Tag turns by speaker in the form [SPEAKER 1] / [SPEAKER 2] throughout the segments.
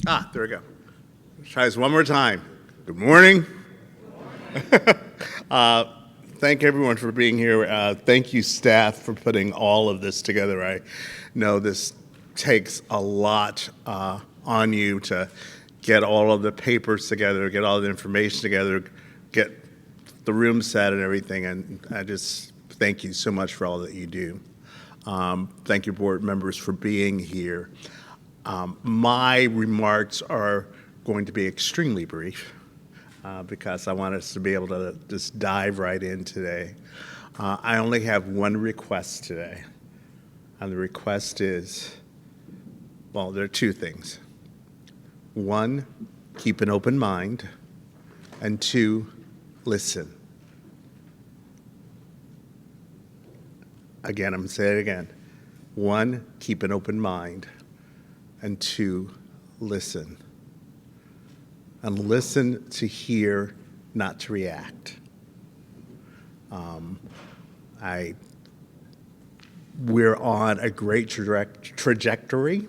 [SPEAKER 1] There we go. Let's try this one more time. Good morning. Thank everyone for being here. Thank you, staff, for putting all of this together. I know this takes a lot on you to get all of the papers together, get all the information together, get the room set and everything, and I just thank you so much for all that you do. Thank you, board members, for being here. My remarks are going to be extremely brief because I want us to be able to just dive right in today. I only have one request today, and the request is, well, there are two things. One, keep an open mind, and two, listen. Again, I'm going to say it again. One, keep an open mind, and two, listen. And listen to hear, not to react. We're on a great trajectory.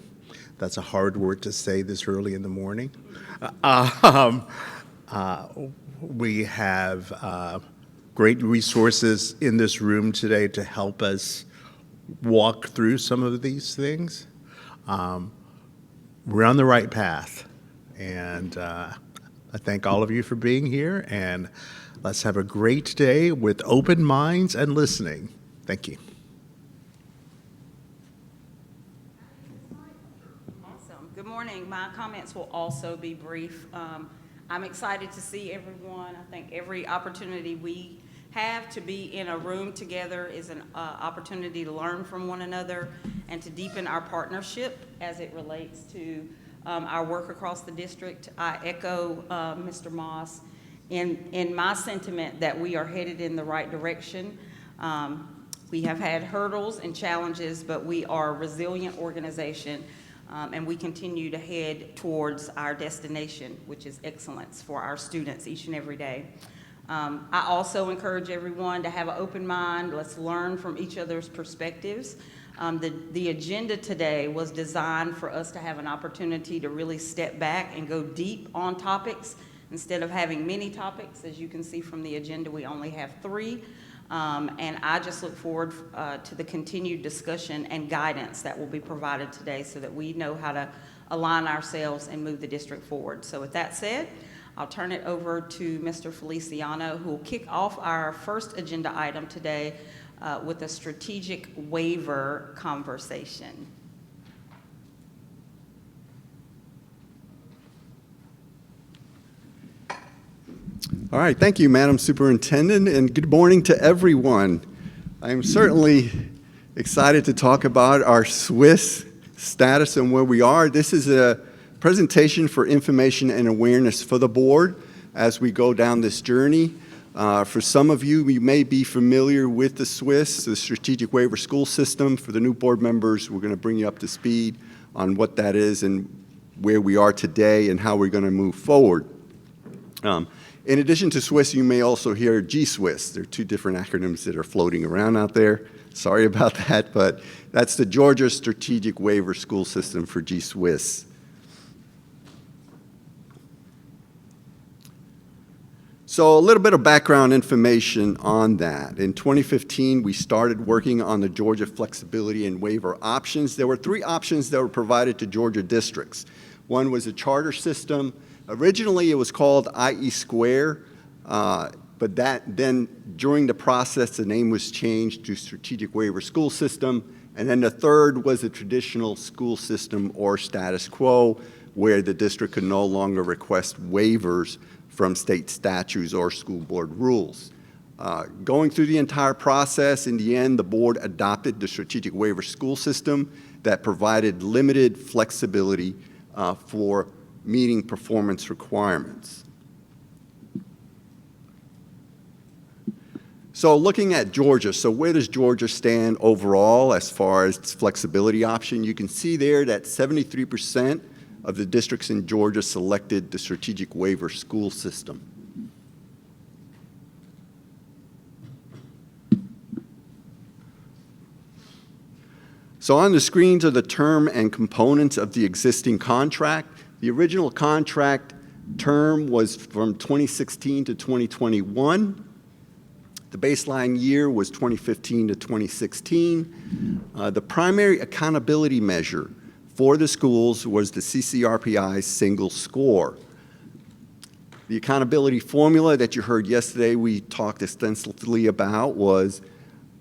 [SPEAKER 1] That's a hard word to say this early in the morning. We have great resources in this room today to help us walk through some of these things. We're on the right path, and I thank all of you for being here, and let's have a great day with open minds and listening. Thank you.
[SPEAKER 2] Awesome. Good morning. My comments will also be brief. I'm excited to see everyone. I think every opportunity we have to be in a room together is an opportunity to learn from one another and to deepen our partnership as it relates to our work across the district. I echo Mr. Moss in my sentiment that we are headed in the right direction. We have had hurdles and challenges, but we are a resilient organization, and we continue to head towards our destination, which is excellence for our students each and every day. I also encourage everyone to have an open mind. Let's learn from each other's perspectives. The agenda today was designed for us to have an opportunity to really step back and go deep on topics instead of having many topics. As you can see from the agenda, we only have 3. And I just look forward to the continued discussion and guidance that will be provided today so that we know how to align ourselves and move the district forward. So with that said, I'll turn it over to Mr. Feliciano, who will kick off our first agenda item today with a strategic waiver conversation.
[SPEAKER 3] All right, thank you, Madam Superintendent, and good morning to everyone. I'm certainly excited to talk about our SWIS status and where we are. This is a presentation for information and awareness for the board as we go down this journey. For some of you, you may be familiar with the SWIS, the Strategic Waiver School System. For the new board members, we're going to bring you up to speed on what that is and where we are today and how we're going to move forward. In addition to SWIS, you may also hear G-SWIS. There are 2 different acronyms that are floating around out there. Sorry about that, but that's the Georgia Strategic Waiver School System for G-SWIS. So a little bit of background information on that. In 2015, we started working on the Georgia flexibility and waiver options. There were 3 options that were provided to Georgia districts. One was a charter system. Originally, it was called IE Square, but then during the process, the name was changed to Strategic Waiver School System. And then the third was a traditional school system or status quo, where the district could no longer request waivers from state statutes or school board rules. Going through the entire process, in the end, the board adopted the Strategic Waiver School System that provided limited flexibility for meeting performance requirements. So looking at Georgia, so where does Georgia stand overall as far as its flexibility option? You can see there that 73% of the districts in Georgia selected the Strategic Waiver School System. So on the screens are the term and components of the existing contract. The original contract term was from 2016 to 2021. The baseline year was 2015 to 2016. The primary accountability measure for the schools was the CCRPI single score. The accountability formula that you heard yesterday we talked extensively about was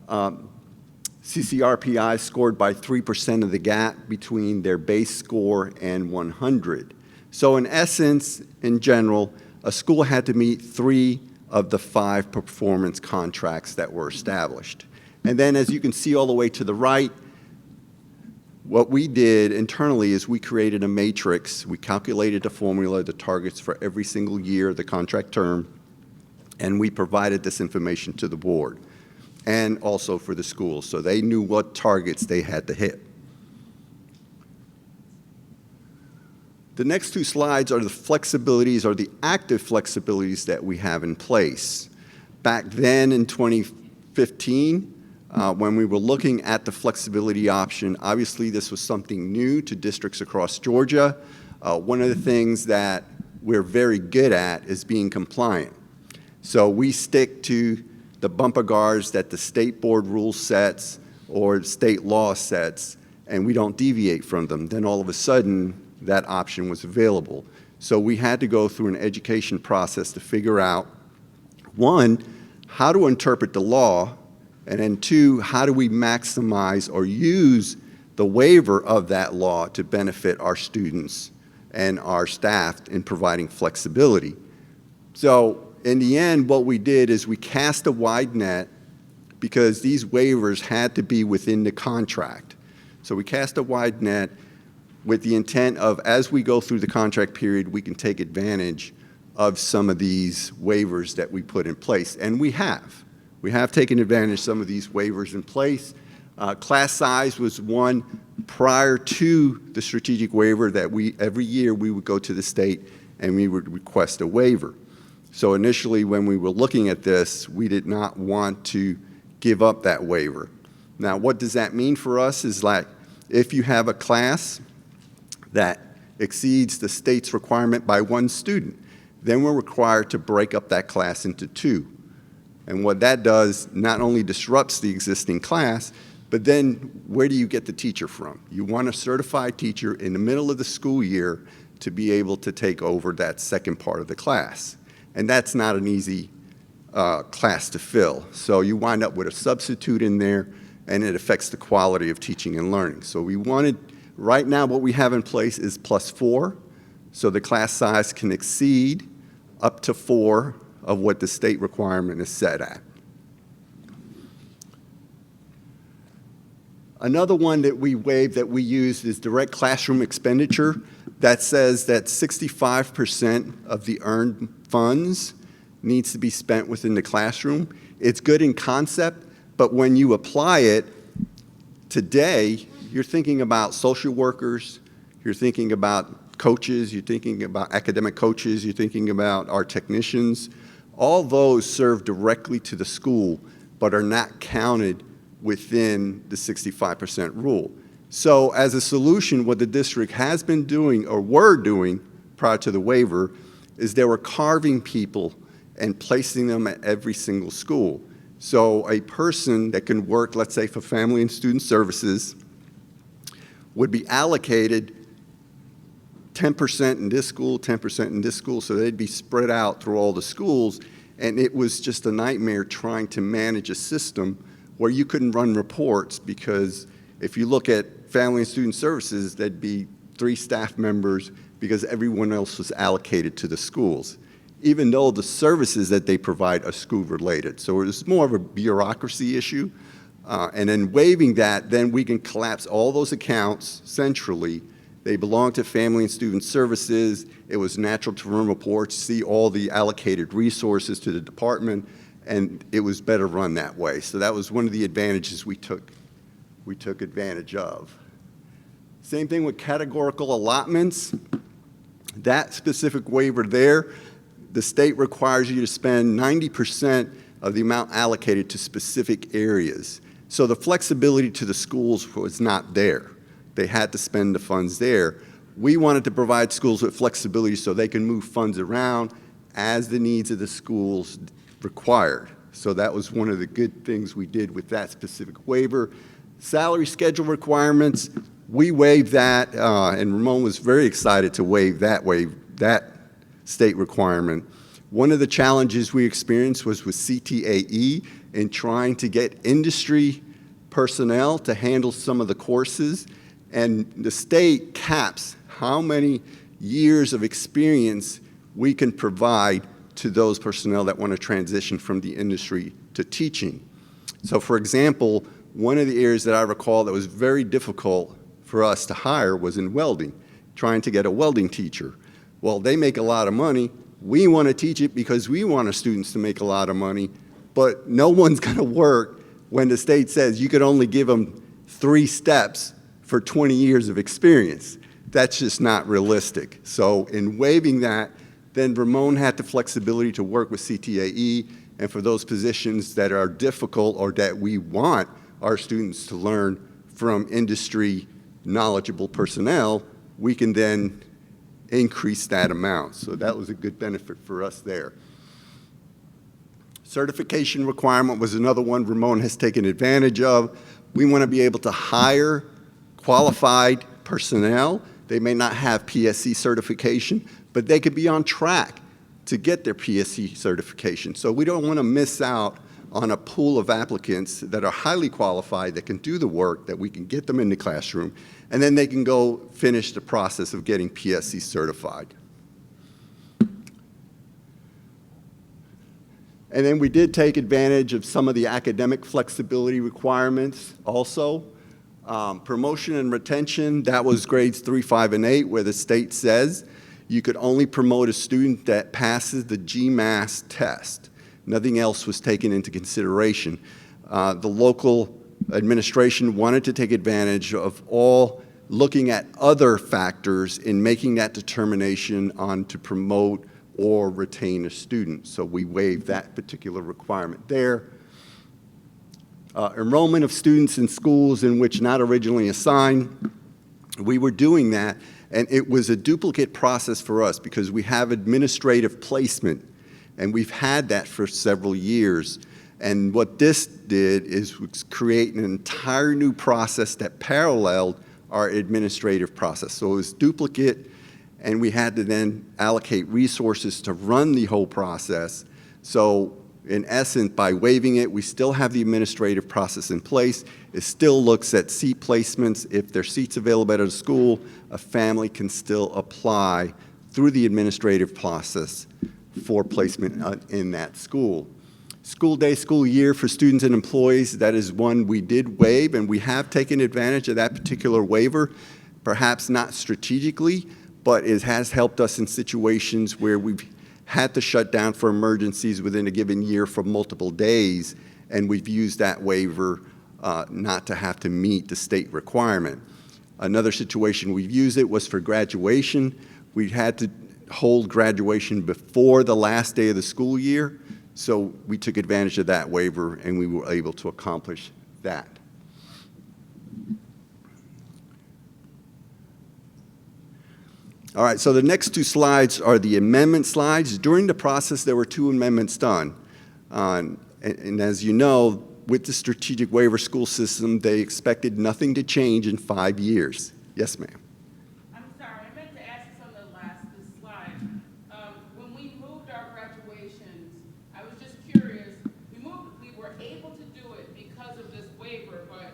[SPEAKER 3] CCRPI scored by 3% of the gap between their base score and 100. So in essence, in general, a school had to meet 3 of the 5 performance contracts that were established. And then as you can see all the way to the right, what we did internally is we created a matrix. We calculated the formula, the targets for every single year of the contract term, and we provided this information to the board and also for the schools, so they knew what targets they had to hit. The next 2 slides are the flexibilities, or the active flexibilities that we have in place. Back then in 2015, when we were looking at the flexibility option, obviously this was something new to districts across Georgia. One of the things that we're very good at is being compliant. So we stick to the bumper guards that the state board rule sets or state law sets, and we don't deviate from them. Then all of a sudden, that option was available. So we had to go through an education process to figure out, 1, how to interpret the law, and then 2, how do we maximize or use the waiver of that law to benefit our students and our staff in providing flexibility. So in the end, what we did is we cast a wide net because these waivers had to be within the contract. So we cast a wide net with the intent of, as we go through the contract period, we can take advantage of some of these waivers that we put in place. And we have. We have taken advantage of some of these waivers in place. Class size was one prior to the strategic waiver that every year we would go to the state and we would request a waiver. So initially when we were looking at this, we did not want to give up that waiver. Now what does that mean for us is, like, if you have a class that exceeds the state's requirement by 1 student, then we're required to break up that class into 2. And what that does not only disrupts the existing class, but then where do you get the teacher from? You want a certified teacher in the middle of the school year to be able to take over that second part of the class. And that's not an easy class to fill. So you wind up with a substitute in there, and it affects the quality of teaching and learning. So we wanted, right now what we have in place is +4, so the class size can exceed up to 4 of what the state requirement is set at. Another one that we waive that we use is direct classroom expenditure. That says that 65% of the earned funds needs to be spent within the classroom. It's good in concept, but when you apply it today, you're thinking about social workers, you're thinking about coaches, you're thinking about academic coaches, you're thinking about our technicians. All those serve directly to the school, but are not counted within the 65% rule. So as a solution, what the district has been doing, or were doing prior to the waiver, is they were carving people and placing them at every single school. So a person that can work, let's say, for Family and Student Services would be allocated 10% in this school, 10% in this school, so they'd be spread out through all the schools, and it was just a nightmare trying to manage a system where you couldn't run reports, because if you look at Family and Student Services, there'd be 3 staff members because everyone else was allocated to the schools, even though the services that they provide are school-related. So it was more of a bureaucracy issue. And then waiving that, then we can collapse all those accounts centrally. They belong to Family and Student Services. It was natural to run reports, see all the allocated resources to the department, and it was better run that way. So that was one of the advantages we took advantage of. Same thing with categorical allotments. That specific waiver there, the state requires you to spend 90% of the amount allocated to specific areas. So the flexibility to the schools was not there. They had to spend the funds there. we wanted to provide schools with flexibility so they can move funds around as the needs of the schools required. So that was one of the good things we did with that specific waiver. Salary schedule requirements, we waived that, and Ramon was very excited to waive that state requirement. One of the challenges we experienced was with CTAE in trying to get industry personnel to handle some of the courses, and the state caps how many years of experience we can provide to those personnel that want to transition from the industry to teaching. So for example, one of the areas that I recall that was very difficult for us to hire was in welding, trying to get a welding teacher. Well, they make a lot of money. We want to teach it because we want our students to make a lot of money, but no one's going to work when the state says you could only give them 3 steps for 20 years of experience. That's just not realistic. So in waiving that, then Ramon had the flexibility to work with CTAE, and for those positions that are difficult or that we want our students to learn from industry knowledgeable personnel, we can then increase that amount. So that was a good benefit for us there. Certification requirement was another one Ramon has taken advantage of. We want to be able to hire qualified personnel. They may not have PSC certification, but they could be on track to get their PSC certification. So we don't want to miss out on a pool of applicants that are highly qualified, that can do the work, that we can get them in the classroom, and then they can go finish the process of getting PSC certified. And then we did take advantage of some of the academic flexibility requirements also. Promotion and retention, that was grades 3, 5, and 8, where the state says you could only promote a student that passes the GMAS test. Nothing else was taken into consideration. The local administration wanted to take advantage of all looking at other factors in making that determination on to promote or retain a student. So we waived that particular requirement there. Enrollment of students in schools in which not originally assigned, we were doing that, and it was a duplicate process for us because we have administrative placement, and we've had that for several years. And what this did is create an entire new process that paralleled our administrative process. So it was duplicate, and we had to then allocate resources to run the whole process. So in essence, by waiving it, we still have the administrative process in place. It still looks at seat placements. If there's seats available at a school, a family can still apply through the administrative process for placement in that school. School day, school year for students and employees, that is one we did waive, and we have taken advantage of that particular waiver, perhaps not strategically, but it has helped us in situations where we've had to shut down for emergencies within a given year for multiple days, and we've used that waiver not to have to meet the state requirement. Another situation we've used it was for graduation. We had to hold graduation before the last day of the school year, so we took advantage of that waiver and we were able to accomplish that. All right, so the next 2 slides are the amendment slides. During the process, there were 2 amendments done. And as you know, with the strategic waiver school system, they expected nothing to change in 5 years. Yes, ma'am.
[SPEAKER 4] I'm sorry, I meant to ask this on this slide. When we moved our graduations, I was just curious, we were able to do it because of this waiver, but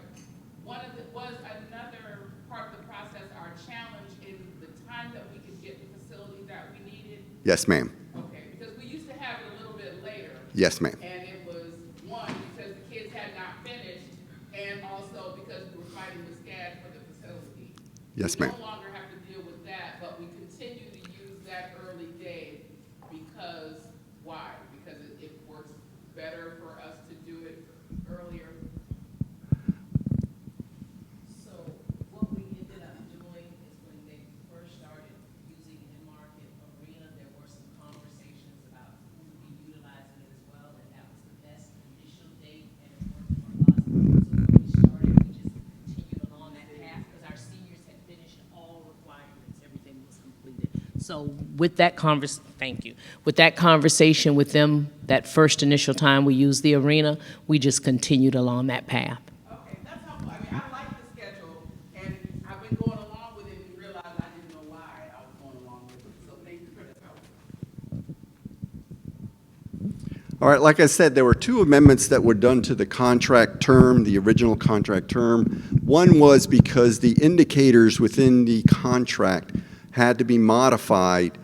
[SPEAKER 4] was another part of the process our challenge in the time that we could get the facility that we needed?
[SPEAKER 3] Yes, ma'am.
[SPEAKER 4] Okay, because we used to have it a little bit later.
[SPEAKER 3] Yes, ma'am.
[SPEAKER 4] And it was, one, because the kids had not finished, and also because we were fighting with SCAD for the facility.
[SPEAKER 3] Yes,
[SPEAKER 4] We
[SPEAKER 3] ma'am.
[SPEAKER 4] no longer have to deal with that, but we continue to use that early day because, why? Because it works better for us to do it earlier.
[SPEAKER 5] So what we ended up doing is when they first started using in-market arena, there were some conversations about who would be utilizing it as well, and that was the best initial date, and it worked for us. So when we started, we just continued along that path, because our seniors had finished all requirements, everything So with that thank you. With that conversation with them, that first initial time we used the arena, we just continued along that path.
[SPEAKER 4] Okay, that's helpful. I mean, I like the schedule, and I've been going along with it and realized I didn't know why I was going along with it. So thank you for that help.
[SPEAKER 3] All right, like I said, there were two amendments that were done to the contract term, the original contract term. One was because the indicators within the contract had to be modified,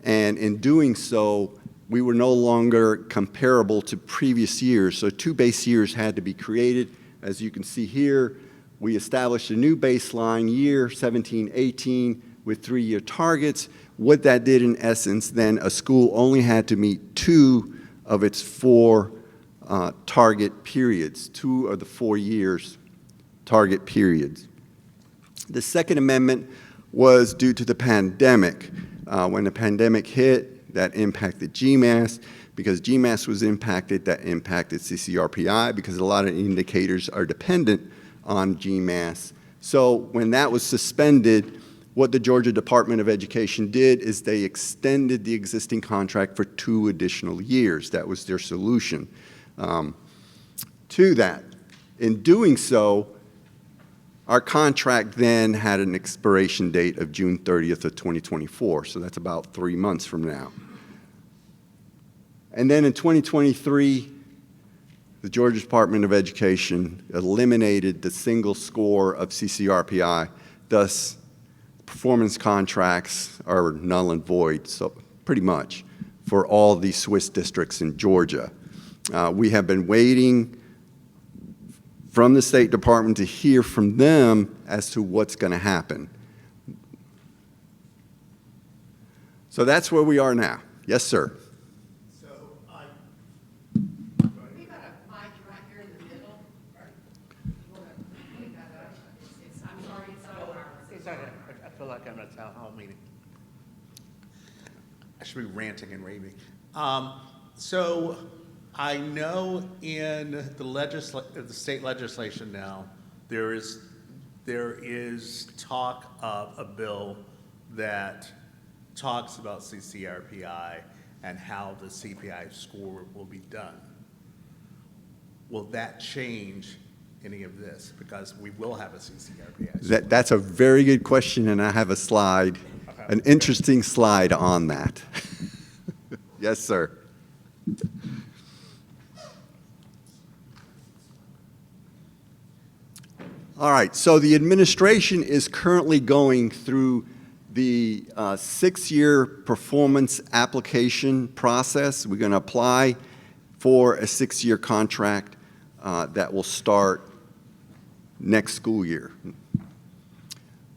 [SPEAKER 3] and in doing so, we were no longer comparable to previous years. So 2 base years had to be created. As you can see here, we established a new baseline year, 17-18, with 3-year targets. What that did in essence, then a school only had to meet 2 of its 4 target periods, 2 of the 4 years target periods. The second amendment was due to the pandemic. When the pandemic hit, that impacted GMAS. Because GMAS was impacted, that impacted CCRPI, because a lot of indicators are dependent on GMAS. So when that was suspended, what the Georgia Department of Education did is they extended the existing contract for 2 additional years. That was their solution to that. In doing so, our contract then had an expiration date of June 30th of 2024, so that's about 3 months from now. And then in 2023, the Georgia Department of Education eliminated the single score of CCRPI, thus performance contracts are null and void, so pretty much, for all the Swiss districts in Georgia. We have been waiting from the State Department to hear from them as to what's going to happen. So that's where we are now. Yes, sir.
[SPEAKER 1] So
[SPEAKER 5] We got a mic right here in the middle. You wanna pick that up? I'm sorry, it's not ours.
[SPEAKER 1] It's okay. I feel like I'm at a town hall meeting. I should be ranting and raving. So I know in the state legislation now, there is talk of a bill that talks about CCRPI and how the CPI score will be done. Will that change any of this? Because we will have a CCRPI score.
[SPEAKER 3] That's a very good question, and I have a slide, an interesting slide on that. Yes, sir. All right, so the administration is currently going through the 6-year performance application process. We're going to apply for a 6-year contract that will start next school year.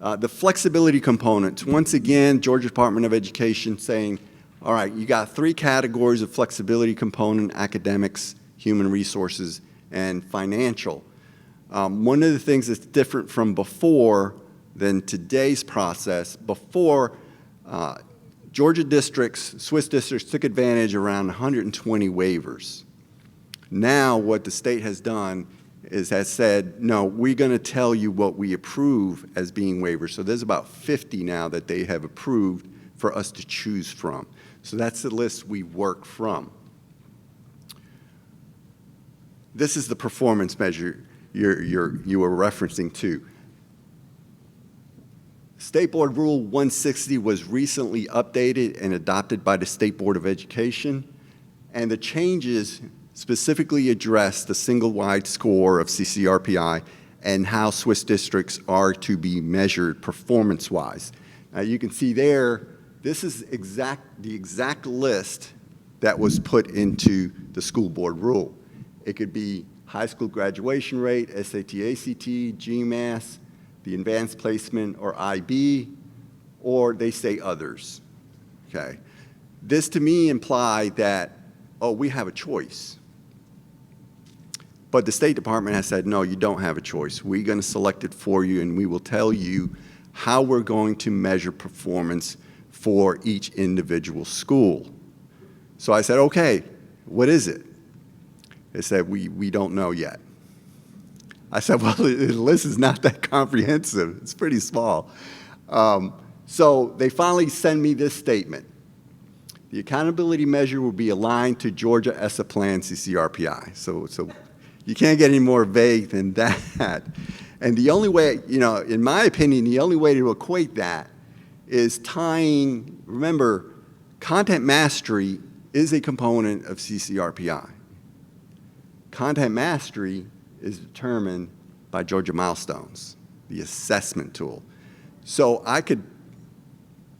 [SPEAKER 3] The flexibility components, once again, Georgia Department of Education saying, all right, you got 3 categories of flexibility component: academics, human resources, and financial. One of the things that's different from before than today's process, before Georgia districts, Swiss districts took advantage around 120 waivers. Now what the state has done is has said, no, we're going to tell you what we approve as being waivers. So there's about 50 now that they have approved for us to choose from. So that's the list we work from. This is the performance measure you were referencing to. State Board Rule 160 was recently updated and adopted by the State Board of Education, and the changes specifically address the single-wide score of CCRPI and how Swiss districts are to be measured performance-wise. Now you can see there, this is the exact list that was put into the school board rule. It could be high school graduation rate, SAT, ACT, GMAS, the advanced placement, or IB, or they say others, okay? This to me implied that, oh, we have a choice. But the State Department has said, no, you don't have a choice. We're going to select it for you, and we will tell you how we're going to measure performance for each individual school. So I said, okay, what is it? They said, we don't know yet. I said, well, the list is not that comprehensive. It's pretty small. So they finally send me this statement. The accountability measure will be aligned to Georgia ESSA Plan CCRPI. So you can't get any more vague than that. And the only way, in my opinion, the only way to equate that is tying, remember, content mastery is a component of CCRPI. Content mastery is determined by Georgia Milestones, the assessment tool. So I could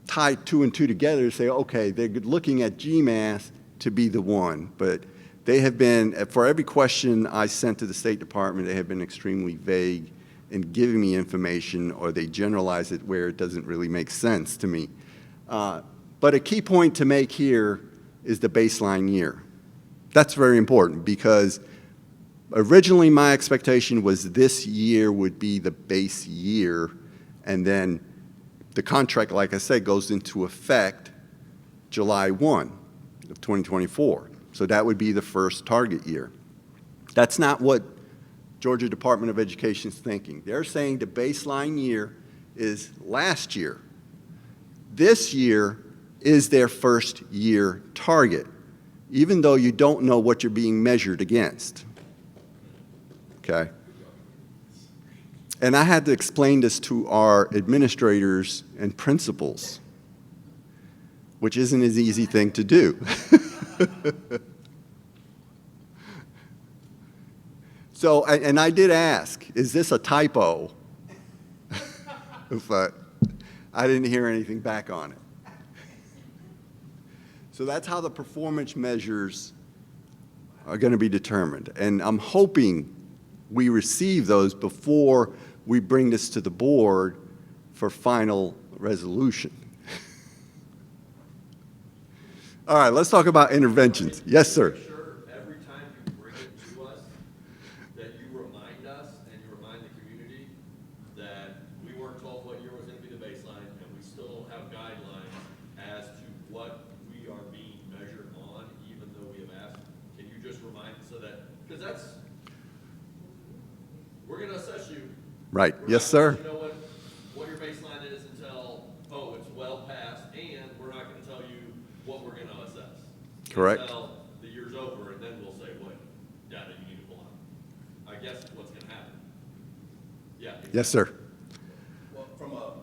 [SPEAKER 3] tie 2 and 2 together and say, okay, they're looking at GMAS to be the one, but they have been, for every question I sent to the State Department, they have been extremely vague in giving me information, or they generalize it where it doesn't really make sense to me. But a key point to make here is the baseline year. That's very important because originally my expectation was this year would be the base year, and then the contract, like I said, goes into effect July 1 of 2024. So that would be the first target year. That's not what Georgia Department of Education is thinking. They're saying the baseline year is last year. This year is their first year target, even though you don't know what you're being measured against. Okay? And I had to explain this to our administrators and principals, which isn't an easy thing to do. So, and I did ask, is this a typo? But I didn't hear anything back on it. So that's how the performance measures are going to be determined. And I'm hoping we receive those before we bring this to the board for final resolution. All right, let's talk about interventions. Yes, sir.
[SPEAKER 6] Make sure every time you bring it to us, that you remind us and you remind the community that we weren't told what year was going to be the baseline, and we still have guidelines as to what we are being measured on, even though we have asked. Can you just remind so that, because we're going to assess you.
[SPEAKER 3] Right.
[SPEAKER 6] We're
[SPEAKER 3] Yes,
[SPEAKER 6] not gonna
[SPEAKER 3] sir.
[SPEAKER 6] let you know what your baseline is until, it's well past, and we're not going to tell you what we're going to assess.
[SPEAKER 3] Correct.
[SPEAKER 6] Until the year's over, and then we'll say what data you need to pull out. I guess what's going to happen. Yeah.
[SPEAKER 3] Yes, sir.
[SPEAKER 7] Well, from a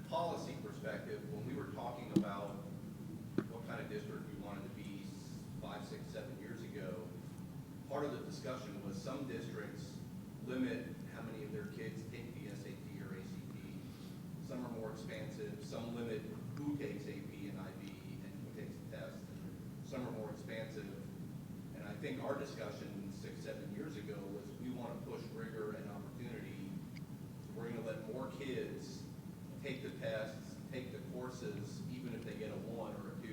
[SPEAKER 7] policy perspective, when we were talking about what kind of district we wanted to be 5, 6, 7 years ago, part of the discussion was some districts limit how many of their kids take the SAT or ACT. Some are more expansive. Some limit who takes AP and IB and who takes the test. Some are more expansive. And I think our discussion 6, 7 years ago was we want to push rigor and opportunity. We're going to let more kids take the tests, take the courses, even if they get a 1 or a 2,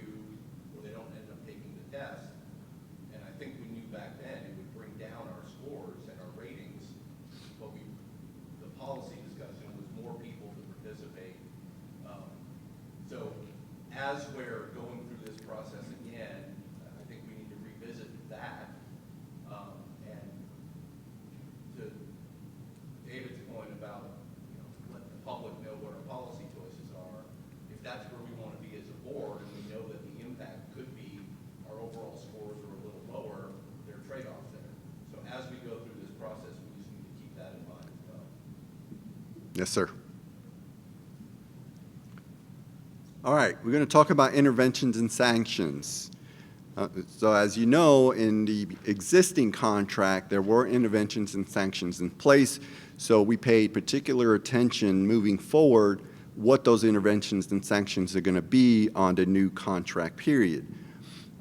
[SPEAKER 7] or they don't end up taking the test. And I think we knew back then it would bring down our scores and our ratings, but the policy discussion was more people to participate. So as we're going through this process again, I think we need to revisit that. And to David's point about, let the public know what our policy choices are, if that's where we want to be as a board, and we know that the impact could be our overall scores are a little lower, there are trade-offs there. So as we go through this process, we just need to keep that in mind as well.
[SPEAKER 3] Yes, sir. All right, we're going to talk about interventions and sanctions. So as you know, in the existing contract, there were interventions and sanctions in place. So we paid particular attention moving forward what those interventions and sanctions are going to be on the new contract period.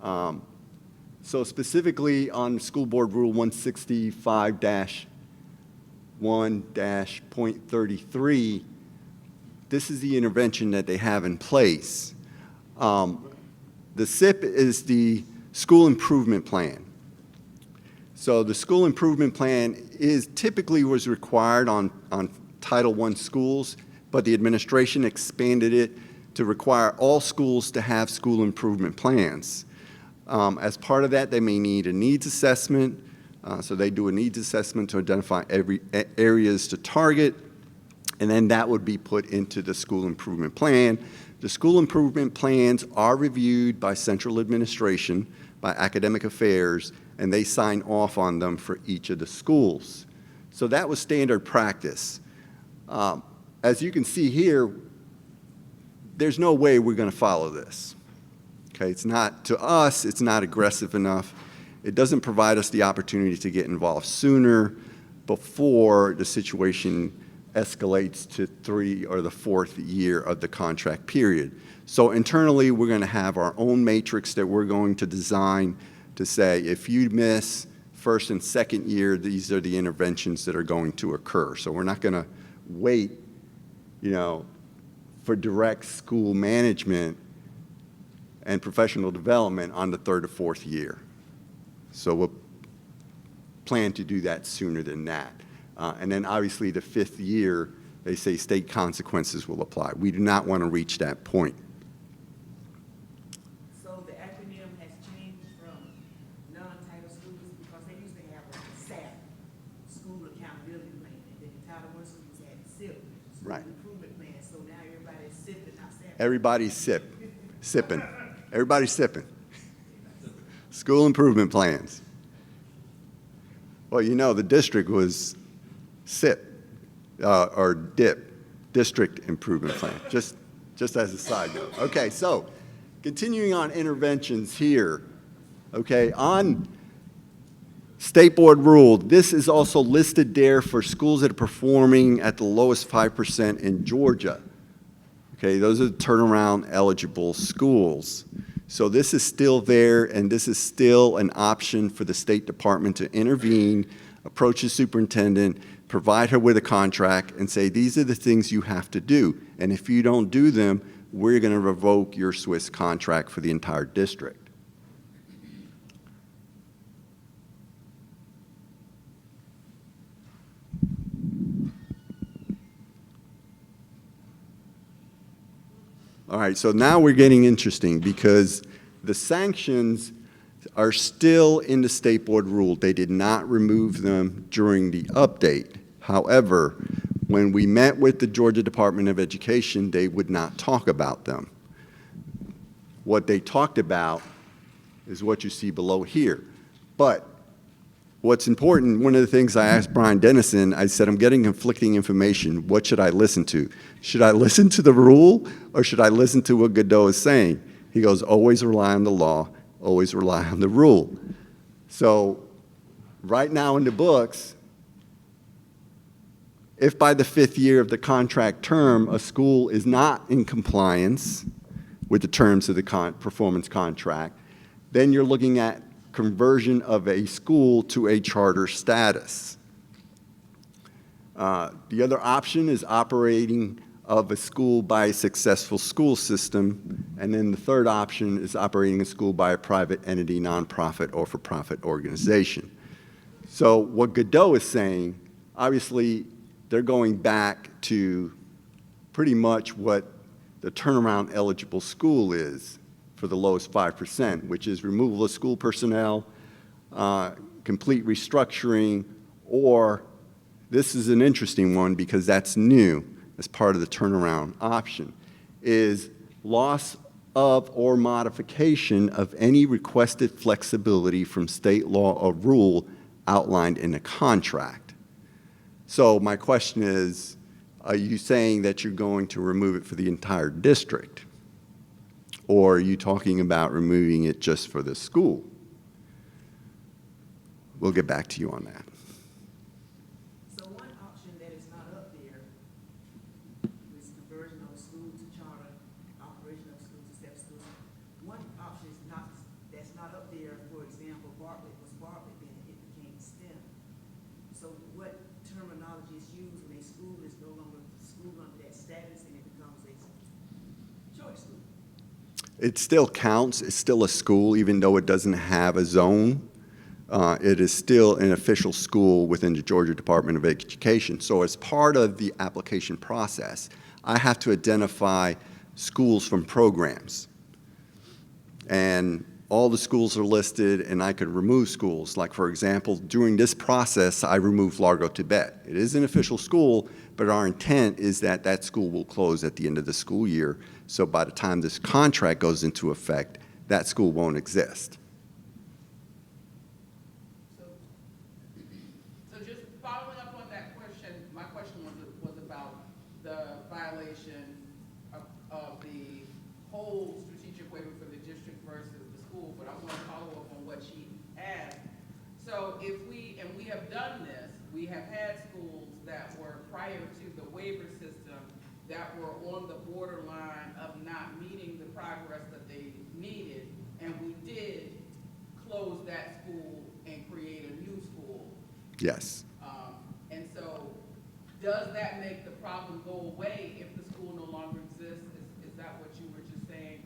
[SPEAKER 3] So specifically on School Board Rule 165-1-.33, this is the intervention that they have in place. The SIP is the School Improvement Plan. So the School Improvement Plan typically was required on Title I schools, but the administration expanded it to require all schools to have school improvement plans. As part of that, they may need a needs assessment. So they do a needs assessment to identify areas to target. And then that would be put into the school improvement plan. The school improvement plans are reviewed by central administration, by academic affairs, and they sign off on them for each of the schools. So that was standard practice. As you can see here, there's no way we're going to follow this. Okay, it's not, to us, it's not aggressive enough. It doesn't provide us the opportunity to get involved sooner before the situation escalates to 3 or the 4th year of the contract period. So internally, we're going to have our own matrix that we're going to design to say, if you miss first and second year, these are the interventions that are going to occur. So we're not going to wait, for direct school management and professional development on the 3rd or 4th year. So we'll plan to do that sooner than that. And then obviously the 5th year, they say state consequences will apply. We do not want to reach that point.
[SPEAKER 8] So the acronym has changed from non-title schools, because they used to have a SAP, School Accountability Plan, and then the Title I schools had SIP, School
[SPEAKER 3] Right.
[SPEAKER 8] Improvement Plan, so now everybody's SIP, not SAP.
[SPEAKER 3] Everybody's sipping. Everybody's sipping. School improvement plans. Well, the district was SIP, or DIP, District Improvement Plan, just as a side note. Okay, so continuing on interventions here, okay, on State Board rule, this is also listed there for schools that are performing at the lowest 5% in Georgia. Okay, those are the turnaround eligible schools. So this is still there, and this is still an option for the State Department to intervene, approach the superintendent, provide her with a contract, and say, these are the things you have to do. And if you don't do them, we're going to revoke your Swiss contract for the entire district. All right, so now we're getting interesting because the sanctions are still in the State Board rule. They did not remove them during the update. However, when we met with the Georgia Department of Education, they would not talk about them. What they talked about is what you see below here. But what's important, one of the things I asked Brian Dennison, I said, I'm getting conflicting information. What should I listen to? Should I listen to the rule, or should I listen to what Godot is saying? He goes, always rely on the law, always rely on the rule. So right now in the books, if by the 5th year of the contract term, a school is not in compliance with the terms of the performance contract, then you're looking at conversion of a school to a charter status. The other option is operating of a school by a successful school system, and then the third option is operating a school by a private entity, nonprofit, or for-profit organization. So what Godot is saying, obviously, they're going back to pretty much what the turnaround eligible school is for the lowest 5%, which is removal of school personnel, complete restructuring, or this is an interesting one because that's new as part of the turnaround option, is loss of or modification of any requested flexibility from state law or rule outlined in the contract. So my question is, are you saying that you're going to remove it for the entire district? Or are you talking about removing it just for the school? We'll get back to you on that.
[SPEAKER 8] So one option that is not up there is conversion of a school to charter, operation of school to step-school. One option is not, that's not up there, for example, Bartlett, then it became STEM. So what terminology is used when a school is no longer a school under that status and it becomes a choice school?
[SPEAKER 3] It still counts. It's still a school, even though it doesn't have a zone. It is still an official school within the Georgia Department of Education. So as part of the application process, I have to identify schools from programs. And all the schools are listed, and I could remove schools. Like, for example, during this process, I removed Largo Tibet. It is an official school, but our intent is that that school will close at the end of the school year. So by the time this contract goes into effect, that school won't exist.
[SPEAKER 4] So just following up on that question, my question was about the violation of the whole strategic waiver for the district versus the school, but I want to follow up on what she asked. So if we, and we have done this, we have had schools that were prior to the waiver system that were on the borderline of not meeting the progress that they needed, and we did close that school and create a new school.
[SPEAKER 3] Yes.
[SPEAKER 4] And so, does that make the problem go away if the school no longer exists? Is that what you were just saying?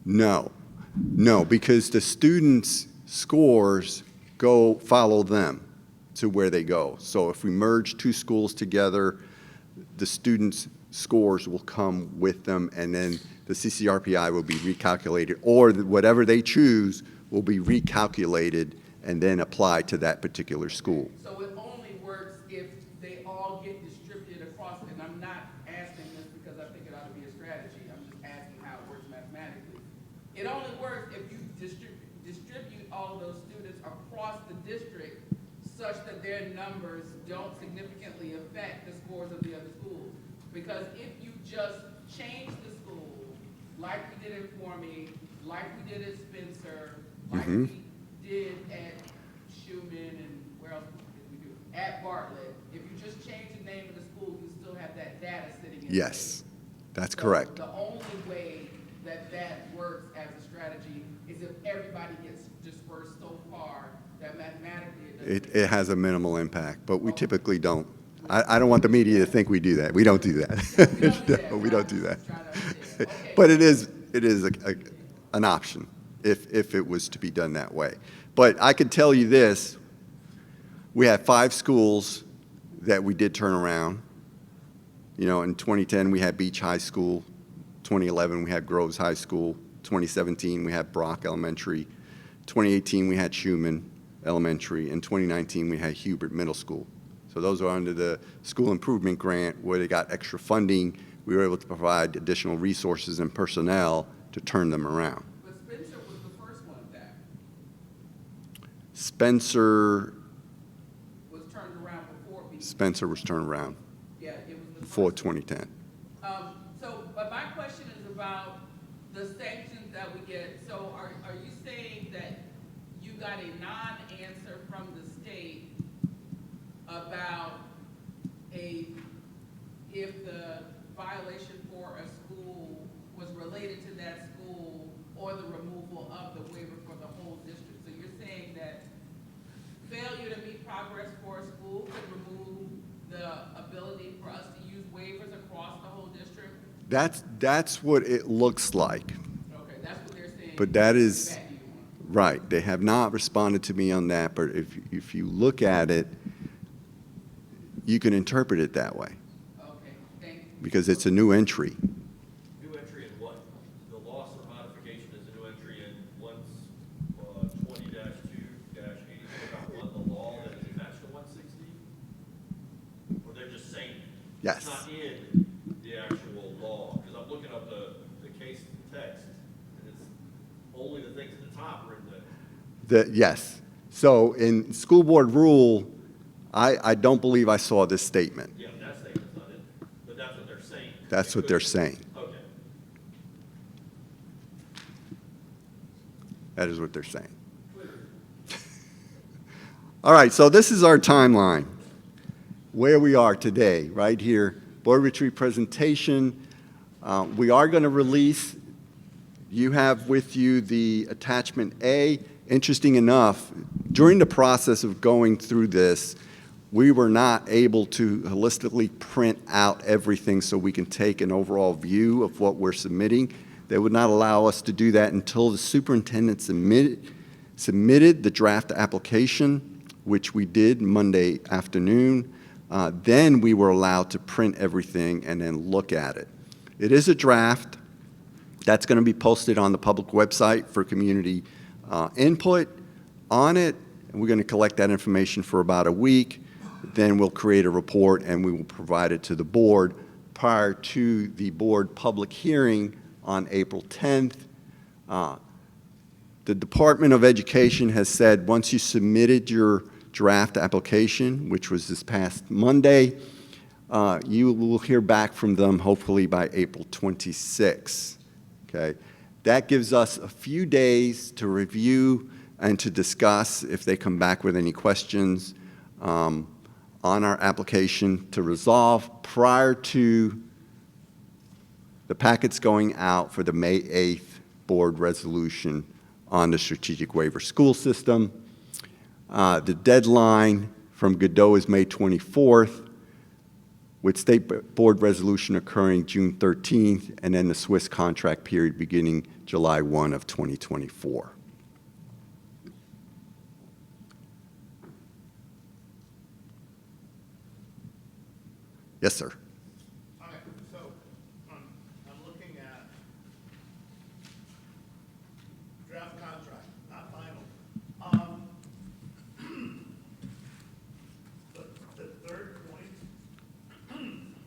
[SPEAKER 3] No, because the students' scores follow them to where they go. So if we merge two schools together, the students' scores will come with them, and then the CCRPI will be recalculated, or whatever they choose will be recalculated and then applied to that particular school.
[SPEAKER 4] So it only works if they all get distributed across, and I'm not asking this because I think it ought to be a strategy, I'm just asking how it works mathematically. It only works if you distribute all of those students across the district such that their numbers don't significantly affect the scores of the other schools. Because if you just change the school, like we did in Formie, like we did at Spencer, like we did at Schumann, and where else did we do? At Bartlett, if you just change the name of the school, you still have that data sitting in.
[SPEAKER 3] Yes, that's
[SPEAKER 4] So
[SPEAKER 3] correct.
[SPEAKER 4] the only way that that works as a strategy is if everybody gets dispersed so far that mathematically it doesn't.
[SPEAKER 3] It has a minimal impact, but we typically don't. I don't want the media to think we do that. We don't do that. No, we don't do that.
[SPEAKER 4] Trying to understand. Okay.
[SPEAKER 3] But it is an option if it was to be done that way. But I could tell you this, we had 5 schools that we did turn around. You know, in 2010, we had Beach High School. 2011, we had Groves High School. 2017, we had Brock Elementary. 2018, we had Schumann Elementary. In 2019, we had Hubert Middle School. So those are under the school improvement grant where they got extra funding. We were able to provide additional resources and personnel to turn them around.
[SPEAKER 4] But Spencer was the first one of that,
[SPEAKER 3] Spencer
[SPEAKER 4] was turned around before Beach.
[SPEAKER 3] Spencer was turned around
[SPEAKER 4] Yeah, it was the
[SPEAKER 3] before
[SPEAKER 4] first.
[SPEAKER 3] 2010.
[SPEAKER 4] But my question is about the sanctions that we get. So are you saying that you got a non-answer from the state about if the violation for a school was related to that school or the removal of the waiver for the whole district? So you're saying that failure to meet progress for a school could remove the ability for us to use waivers across the whole district?
[SPEAKER 3] That's what it looks like.
[SPEAKER 4] Okay, that's what they're saying.
[SPEAKER 3] But that is,
[SPEAKER 4] Back to you on.
[SPEAKER 3] right, they have not responded to me on that, but if you look at it, you can interpret it that way,
[SPEAKER 4] Okay, thank you.
[SPEAKER 3] because it's a new entry.
[SPEAKER 6] New entry in what? The loss or modification is a new entry in 20-2-80, about the law that is attached to 160? Or they're just saying it?
[SPEAKER 3] Yes.
[SPEAKER 6] It's not in the actual law, because I'm looking up the case text, and it's only the things at the top are in the.
[SPEAKER 3] Yes. So in school board rule, I don't believe I saw this statement.
[SPEAKER 6] Yeah, that statement's not in, but that's what they're saying.
[SPEAKER 3] That's what they're saying.
[SPEAKER 6] Okay.
[SPEAKER 3] That is what they're saying. All right, so this is our timeline, where we are today, right here. Board retreat presentation. We are going to release, you have with you the attachment A. Interesting enough, during the process of going through this, we were not able to holistically print out everything so we can take an overall view of what we're submitting. They would not allow us to do that until the superintendent submitted the draft application, which we did Monday afternoon. Then we were allowed to print everything and then look at it. It is a draft. That's going to be posted on the public website for community input on it. And we're going to collect that information for about a week. Then we'll create a report and we will provide it to the board prior to the board public hearing on April 10th. The Department of Education has said once you submitted your draft application, which was this past Monday, you will hear back from them hopefully by April 26th. Okay? That gives us a few days to review and to discuss if they come back with any questions on our application to resolve prior to the packets going out for the May 8th board resolution on the strategic waiver school system. The deadline from Godot is May 24th, with state board resolution occurring June 13th, and then the Swiss contract period beginning July 1 of 2024. Yes, sir.
[SPEAKER 1] All right, so I'm looking at draft contract, not final. The third point,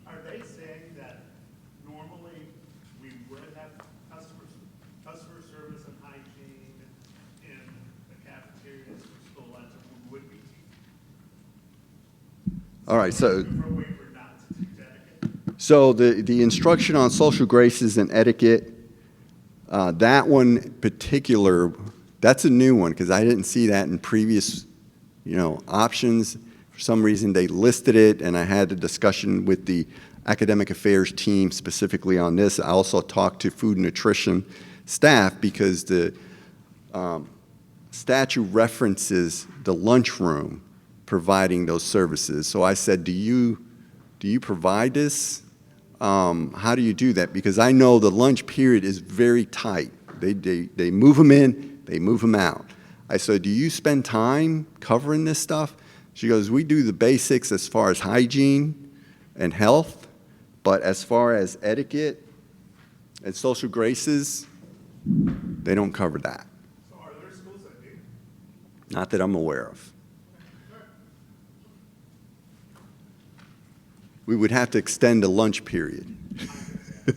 [SPEAKER 1] are they saying that normally we would have customer service and hygiene in the cafeterias for school lunch, and we would be teaching?
[SPEAKER 3] All right, so.
[SPEAKER 1] For waiver not to teach etiquette?
[SPEAKER 3] So the instruction on social graces and etiquette, that one in particular, that's a new one because I didn't see that in previous, options. For some reason, they listed it, and I had a discussion with the academic affairs team specifically on this. I also talked to food and nutrition staff because the statute references the lunchroom providing those services. So I said, do you provide this? How do you do that? Because I know the lunch period is very tight. They move them in, they move them out. I said, do you spend time covering this stuff? She goes, we do the basics as far as hygiene and health, but as far as etiquette and social graces, they don't cover that.
[SPEAKER 1] So are there schools that do?
[SPEAKER 3] Not that I'm aware of. We would have to extend the lunch period.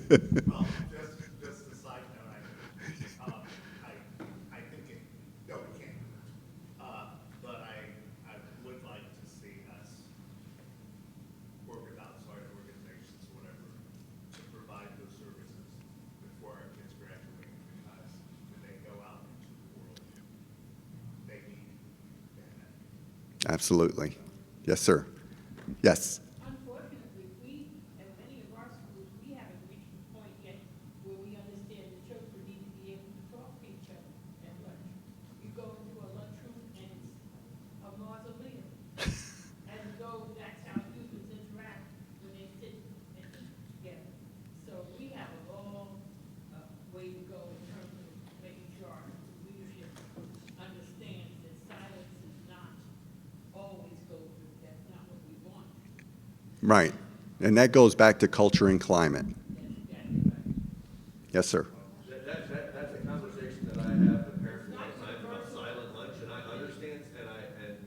[SPEAKER 1] Well, just a side note, I think it, no, we can't. But I would like to see us work with outside organizations, whatever, to provide those services before our kids graduate, because when they go out into the world, they need that.
[SPEAKER 3] Absolutely. Yes, sir. Yes.
[SPEAKER 5] Unfortunately, we, at many of our schools, we haven't reached the point yet where we understand the children need to be able to talk to each other at lunch. You go into a lunchroom and it's a mausoleum. As though that's how students interact when they sit and eat together. So we have a long way to go in terms of making sure our leadership understands that silence is not always golden. That's not what we want.
[SPEAKER 3] Right. And that goes back to culture and climate. Yes, sir.
[SPEAKER 6] That's a conversation that I have with parents all the time about silent lunch, and I understand, and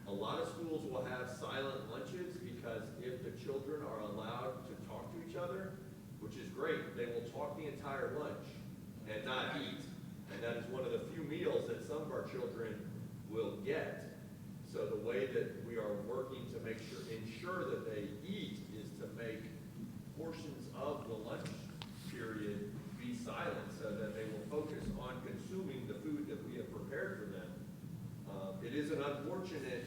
[SPEAKER 6] a lot of schools will have silent lunches because if the children are allowed to talk to each other, which is great, they will talk the entire lunch and not eat. And that is one of the few meals that some of our children will get. So the way that we are working to ensure that they eat is to make portions of the lunch period be silent so that they will focus on consuming the food that we have prepared for them. It is an unfortunate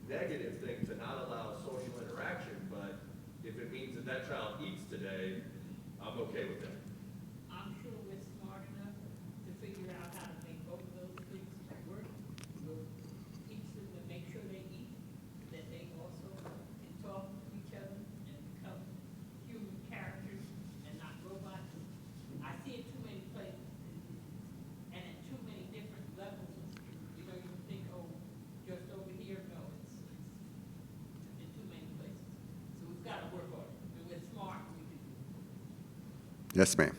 [SPEAKER 6] negative thing to not allow social interaction, but if it means that that child eats today, I'm okay with that.
[SPEAKER 5] I'm sure we're smart enough to figure out how to make both of those things work. We'll teach them to make sure they eat, that they also can talk to each other and become human characters and not robots. I see it too many places and at too many different levels. You think, oh, just over here. No, it's in too many places. So we've got to work on it. When we're smart, we can do it.
[SPEAKER 3] Yes, ma'am.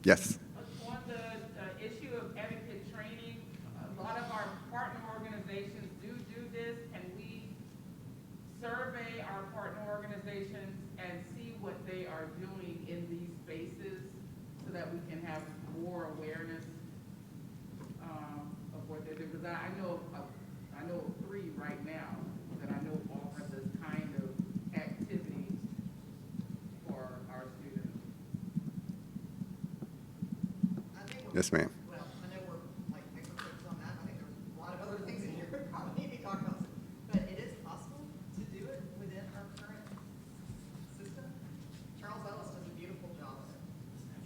[SPEAKER 3] Yes.
[SPEAKER 4] On the issue of etiquette training, a lot of our partner organizations do this, and we survey our partner organizations and see what they are doing in these spaces so that we can have more awareness of what they're doing. Because I know of 3 right now that I know offer this kind of activity for our students.
[SPEAKER 9] I think we're-
[SPEAKER 3] Yes, ma'am.
[SPEAKER 9] Well, I know we're like experts on that. I think there's a lot of other things in here we probably need to be talking about. But it is possible to do it within our current system. Charles Ellis does a beautiful job of it.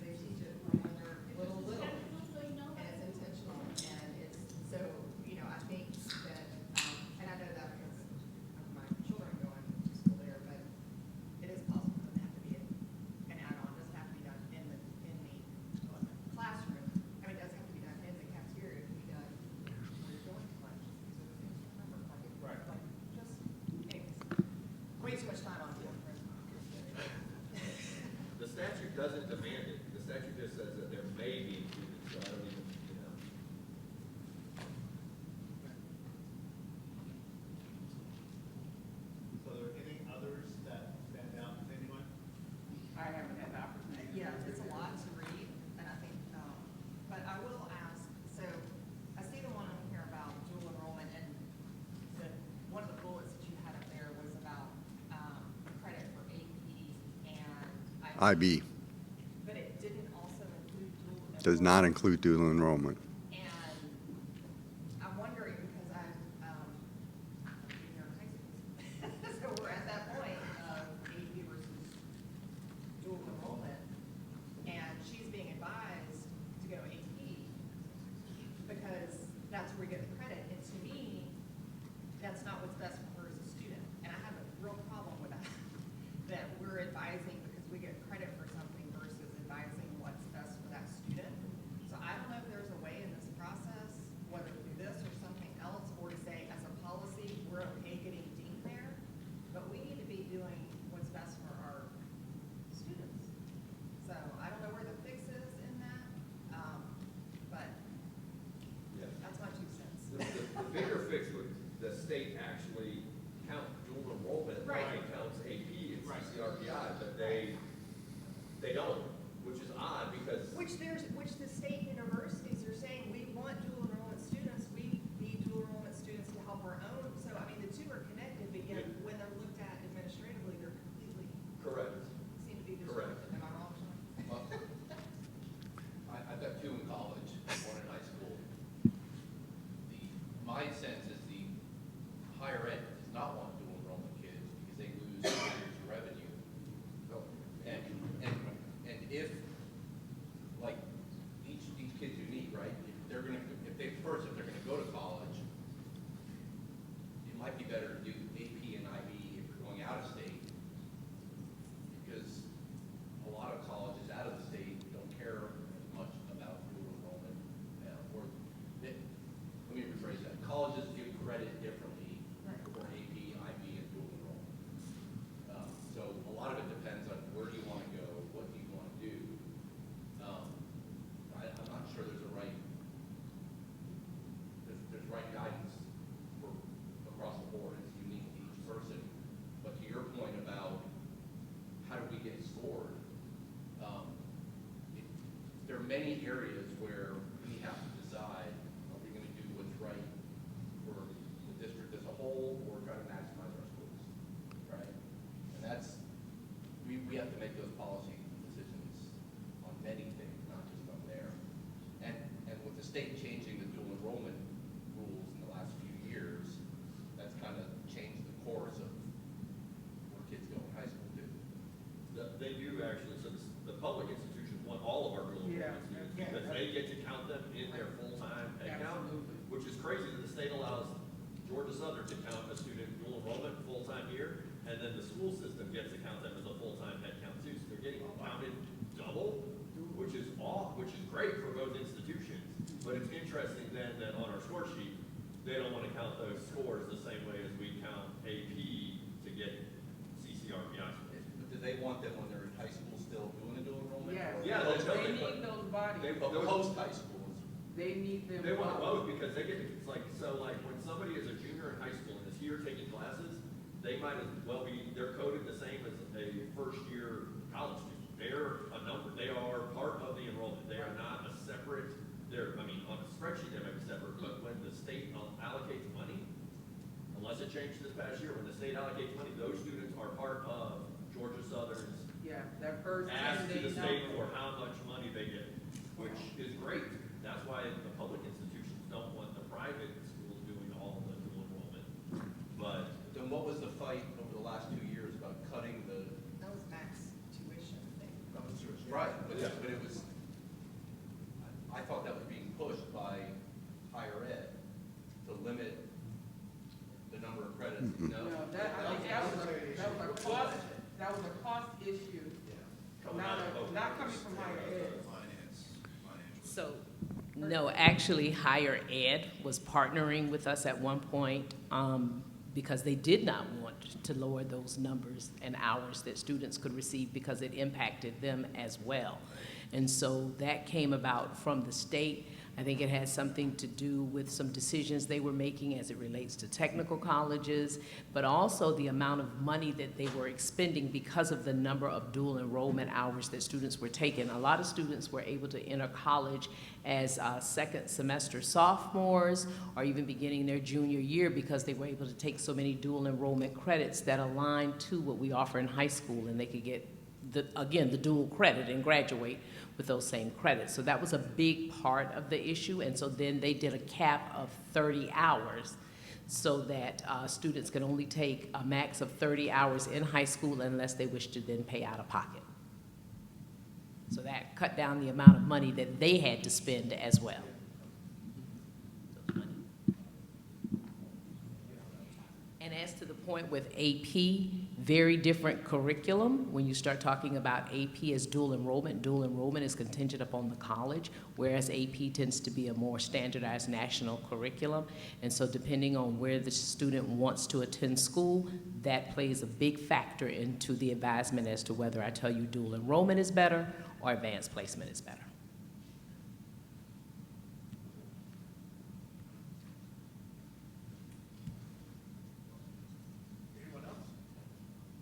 [SPEAKER 9] They teach it when they're little, and it's intentional. And it's, so, you know, I think that, and I know that because of my children going to school there, but it is possible. It doesn't have to be an add-on. It doesn't have to be done in the classroom. I mean, it doesn't have to be done in the cafeteria. It can be done when you're going to lunch. These are the things to remember. Like, like just, anyways, way too much time on it.
[SPEAKER 6] The statute doesn't demand it, the statute just says that there may be included, so I don't even, you know.
[SPEAKER 10] So are there any others that stand out to anyone?
[SPEAKER 4] I haven't had the opportunity.
[SPEAKER 9] Yeah, it's a lot to read, and I think, but I will ask, so I see the one on here about dual enrollment, and one of the bullets that you had up there was about, credit for AP and
[SPEAKER 3] IB
[SPEAKER 9] But it didn't also include dual enrollment.
[SPEAKER 3] does not include dual enrollment.
[SPEAKER 9] And I'm wondering, because I'm, junior high school, so we're at that point of AP versus dual enrollment, and she's being advised to go AP because that's where we get the credit, and to me, that's not what's best for her as a student, and I have a real problem with that, that we're advising because we get credit for something versus advising what's best for that student. So I don't know if there's a way in this process, whether to do this or something else, or to say, as a policy, we're okay getting deemed there, but we need to be doing what's best for our students. So I don't know where the fix is in that, but
[SPEAKER 6] Yeah.
[SPEAKER 9] that's my 2 cents.
[SPEAKER 6] The bigger fix would, the state actually count dual enrollment,
[SPEAKER 9] Right.
[SPEAKER 6] line counts AP and CCRPI, but they don't, which is odd because.
[SPEAKER 9] Which the state universities are saying, we want dual enrollment students, we need dual enrollment students to help our own. So, I mean, the 2 are connected, but yet when they're looked at administratively, they're completely,
[SPEAKER 6] Correct.
[SPEAKER 9] seem to be
[SPEAKER 6] Correct.
[SPEAKER 9] disjointed. Am I wrong, Sean?
[SPEAKER 7] I've got 2 in college, 1 in high school. My sense is the higher ed does not want dual enrollment kids because they lose years of revenue. And if, like, each kid's unique, right? If they're gonna go to college, it might be better to do AP and IB if you're going out of state. Because a lot of colleges out of the state don't care as much about dual enrollment. Let me rephrase that. Colleges give credit differently for AP, IB, and dual enrollment. So a lot of it depends on where do you want to go, what do you want to do. I'm not sure there's right guidance for across the board. It's unique to each person. But to your point about how do we get scored, there are many areas where we have to decide, are we going to do what's right for the district as a whole or try to maximize our schools, right? And that's, we have to make those policy decisions on many things, not just on there. And with the state changing the dual enrollment rules in the last few years, that's kind of changed the course of where kids go in high school too.
[SPEAKER 6] They do actually, so the public institutions want all of our dual enrollment students, because they get to count them in their full-time head count,
[SPEAKER 4] Absolutely.
[SPEAKER 6] which is crazy that the state allows Georgia Southern to count a student dual enrollment full-time year, and then the school system gets to count them as a full-time head count too, so they're getting counted double, which is great for both institutions, but it's interesting then that on our score sheet, they don't want to count those scores the same way as we count AP to get CCRPI scores.
[SPEAKER 7] But do they want them when they're in high school still doing a dual enrollment?
[SPEAKER 4] Yes.
[SPEAKER 7] Or-
[SPEAKER 6] Yeah,
[SPEAKER 4] They
[SPEAKER 6] that's what
[SPEAKER 4] need those body.
[SPEAKER 7] But post-high school is
[SPEAKER 4] They need them.
[SPEAKER 6] They want
[SPEAKER 4] both.
[SPEAKER 6] both because they get, it's like, so like when somebody is a junior in high school and is here taking classes, they might as well be, they're coded the same as a first-year college student. They're a number, they are part of the enrollment. They are not a separate, they're, I mean, on a spreadsheet they might be separate, but when the state allocates money, unless it changed this past year, when the state allocates money, those students are part of Georgia Southern's
[SPEAKER 4] Yeah, that first
[SPEAKER 6] ask to
[SPEAKER 4] 10
[SPEAKER 6] the
[SPEAKER 4] days.
[SPEAKER 6] state for how much money they get, which is great. That's why the public institutions don't want the private schools doing all the dual enrollment. But
[SPEAKER 7] then what was the fight over the last 2 years about cutting the?
[SPEAKER 9] That was max tuition thing.
[SPEAKER 7] Right, but it was, I thought that was being pushed by higher ed to limit the number of credits.
[SPEAKER 4] No, I think that was a cost issue, not coming from higher ed.
[SPEAKER 5] So, no, actually, higher ed was partnering with us at one point because they did not want to lower those numbers and hours that students could receive because it impacted them as well. And so that came about from the state. I think it had something to do with some decisions they were making as it relates to technical colleges, but also the amount of money that they were expending because of the number of dual enrollment hours that students were taking. A lot of students were able to enter college as second semester sophomores or even beginning their junior year because they were able to take so many dual enrollment credits that aligned to what we offer in high school, and they could get the dual credit and graduate with those same credits. So that was a big part of the issue, and so then they did a cap of 30 hours so that students can only take a max of 30 hours in high school unless they wish to then pay out of pocket. So that cut down the amount of money that they had to spend as well. And as to the point with AP, very different curriculum. When you start talking about AP as dual enrollment is contingent upon the college, whereas AP tends to be a more standardized national curriculum. And so depending on where the student wants to attend school, that plays a big factor into the advisement as to whether I tell you dual enrollment is better or advanced placement is better.
[SPEAKER 10] Anyone else?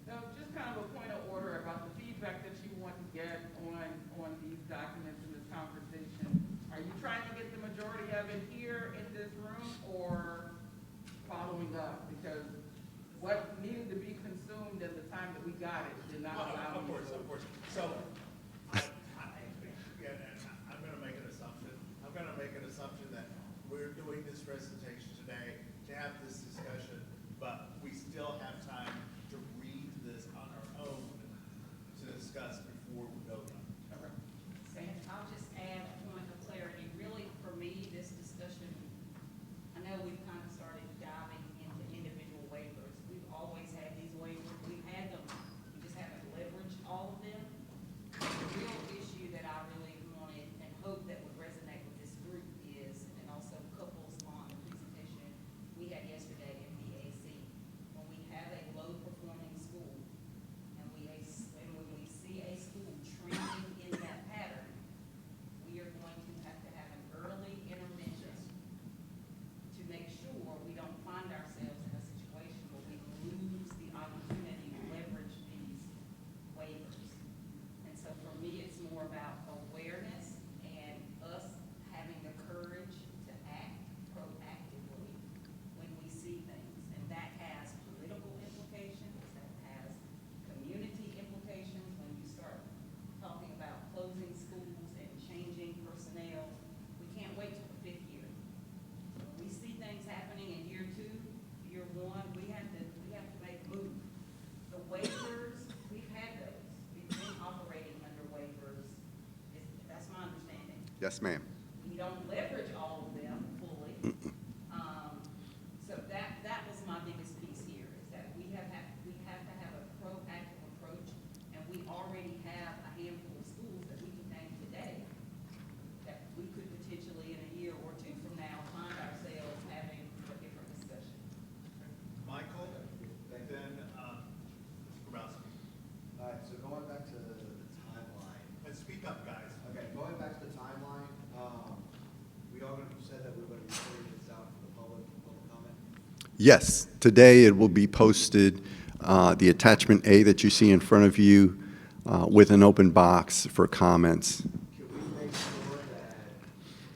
[SPEAKER 4] No, just kind of a point of order about the feedback that you want to get on these documents in this conversation. Are you trying to get the majority of it here in this room or following up? Because what needed to be consumed at the time that we got it did not allow
[SPEAKER 10] Of
[SPEAKER 4] me
[SPEAKER 10] course,
[SPEAKER 4] to.
[SPEAKER 10] of course. So, yeah, and I'm gonna make an assumption. I'm gonna make an assumption that we're doing this presentation today to have this discussion, but we still have time to read this on our own to discuss before we vote on it.
[SPEAKER 2] And I'll just add a point of clarity. Really, for me, this discussion, I know we've kind of started diving into individual waivers. We've always had these waivers. We've had them. We just haven't leveraged all of them. The real issue that I really wanted and hope that would resonate with this group is, and also couples on the presentation we had yesterday in BAC, when we have a low-performing school and when we see a school trending in that pattern, we are going to have an early intervention to make sure we don't find ourselves in a situation where we lose the opportunity to leverage these waivers. And so for me, it's more about awareness and us having the courage to act proactively when we see things. And that has political implications, that has community implications when you start talking about closing schools and changing personnel. We can't wait till the 5th year. When we see things happening in year 2, year 1, we have to make a move. The waivers, we've had those. We've been operating under waivers. That's my understanding.
[SPEAKER 3] Yes, ma'am.
[SPEAKER 2] We don't leverage all of them fully. So that was my biggest piece here, is that we have to have a proactive approach, and we already have a handful of schools that we can name today that we could potentially in a year or 2 from now find ourselves having a different discussion.
[SPEAKER 10] Michael, then, Mr. Grabowski.
[SPEAKER 11] All right, so going back to the timeline.
[SPEAKER 10] And speak up, guys.
[SPEAKER 11] Okay, going back to the timeline.
[SPEAKER 3] Yes, today it will be posted, the attachment A that you see in front of you, with an open box for comments.
[SPEAKER 11] Can we make sure that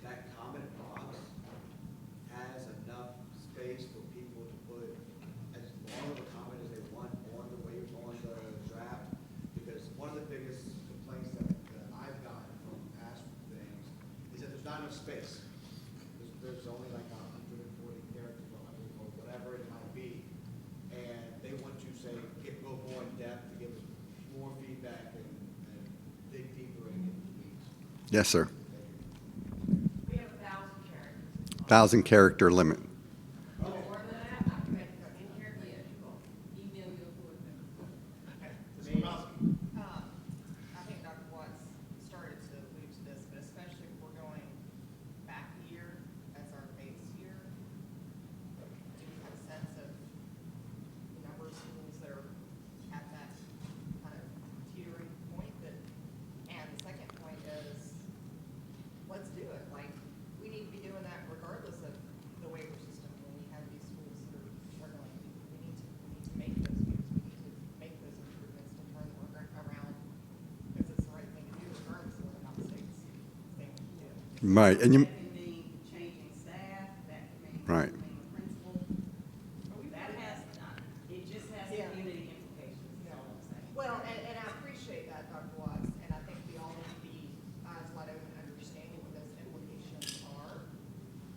[SPEAKER 11] that comment box has enough space for people to put as long of a comment as they want on the waiver, on the draft? Because one of the biggest complaints that I've gotten from past things is that there's not enough space. There's only like 140 characters, 100, or whatever it might be. And they want to say, go more in depth to give us more feedback and dig deeper into the weeds.
[SPEAKER 3] Yes, sir.
[SPEAKER 9] We have 1,000 characters.
[SPEAKER 3] 1,000-character limit.
[SPEAKER 9] More than that, I bet, in here, yeah, you go.
[SPEAKER 5] Email your board members.
[SPEAKER 10] Ms. Dombrowski?
[SPEAKER 9] I think Dr. Watts started to allude to this, but especially if we're going back a year as our base year, do we have a sense of the number of schools that are at that kind of teetering point that, and the second point is, let's do it. Like, we need to be doing that regardless of the waiver system when we have these schools that are struggling. We need to make those years, we need to make those improvements to turn the work around, because it's the right thing to do regardless of whether or not the state's saying we can do it.
[SPEAKER 3] Right, and you,
[SPEAKER 2] That can mean changing staff, that can mean
[SPEAKER 3] Right.
[SPEAKER 2] moving the principal. That has, it just has
[SPEAKER 9] Yeah.
[SPEAKER 2] community implications, is all I'm saying.
[SPEAKER 9] Well, and I appreciate that, Dr. Watts, and I think we all need to be eyes wide open, understanding what those implications are.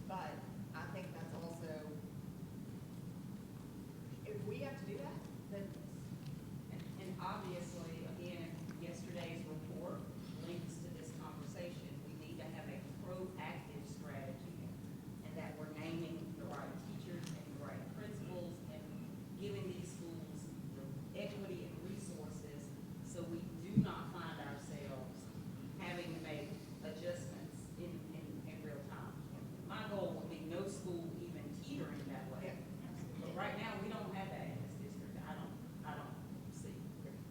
[SPEAKER 9] But I think that's also, if we have to do that, then
[SPEAKER 2] And obviously, again, yesterday's report links to this conversation. We need to have a proactive strategy, and that we're naming the right teachers and the right principals, and giving these schools the equity and resources, so we do not find ourselves having to make adjustments in real time. My goal would be no school even teetering that way. But right now, we don't have that in this district. I don't see.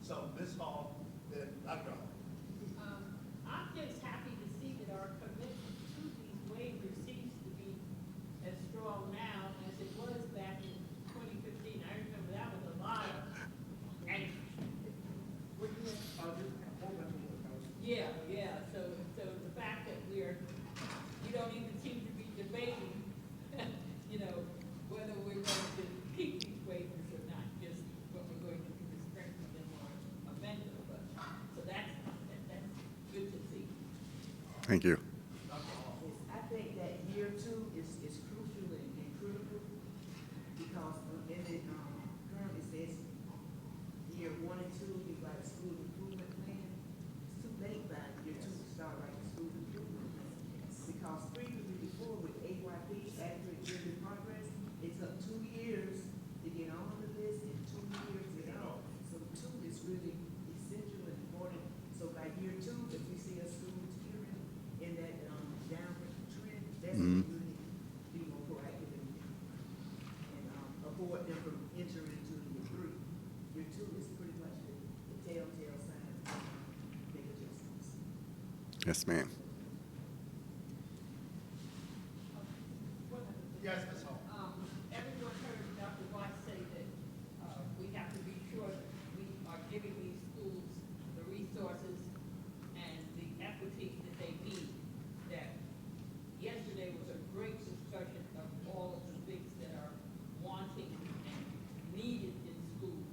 [SPEAKER 10] So, Ms. Hall, then Dr. Hall.
[SPEAKER 12] I'm just happy to see that our commitment to these waivers seems to be as strong now as it was back in 2015. I remember that was a lot of angst. What you mean? Yeah, so the fact that you don't even seem to be debating, whether we're going to keep these waivers or not, just what we're going to do is strengthen them or amend them, but, so that's good to see.
[SPEAKER 3] thank you.
[SPEAKER 8] I think that year two is crucial and critical, because in the, currently says year 1 and 2 is like school improvement plan. It's too late by year two to start writing school improvement plan. Because previously before with AYP, adequate year in progress, it took 2 years to get on the list and 2 years to get off. So 2 is really essential and important. So by year 2, if we see a school teetering in that, downward trend, that's when we really be more proactive and avoid them from entering into year 3. Year 2 is pretty much the telltale sign of big adjustments.
[SPEAKER 3] Yes, ma'am.
[SPEAKER 10] Yes, Ms. Hall.
[SPEAKER 12] Everyone heard Dr. Watts say that, we have to be sure that we are giving these schools the resources and the equity that they need. That yesterday was a great discussion of all of the things that are wanting and needed in schools.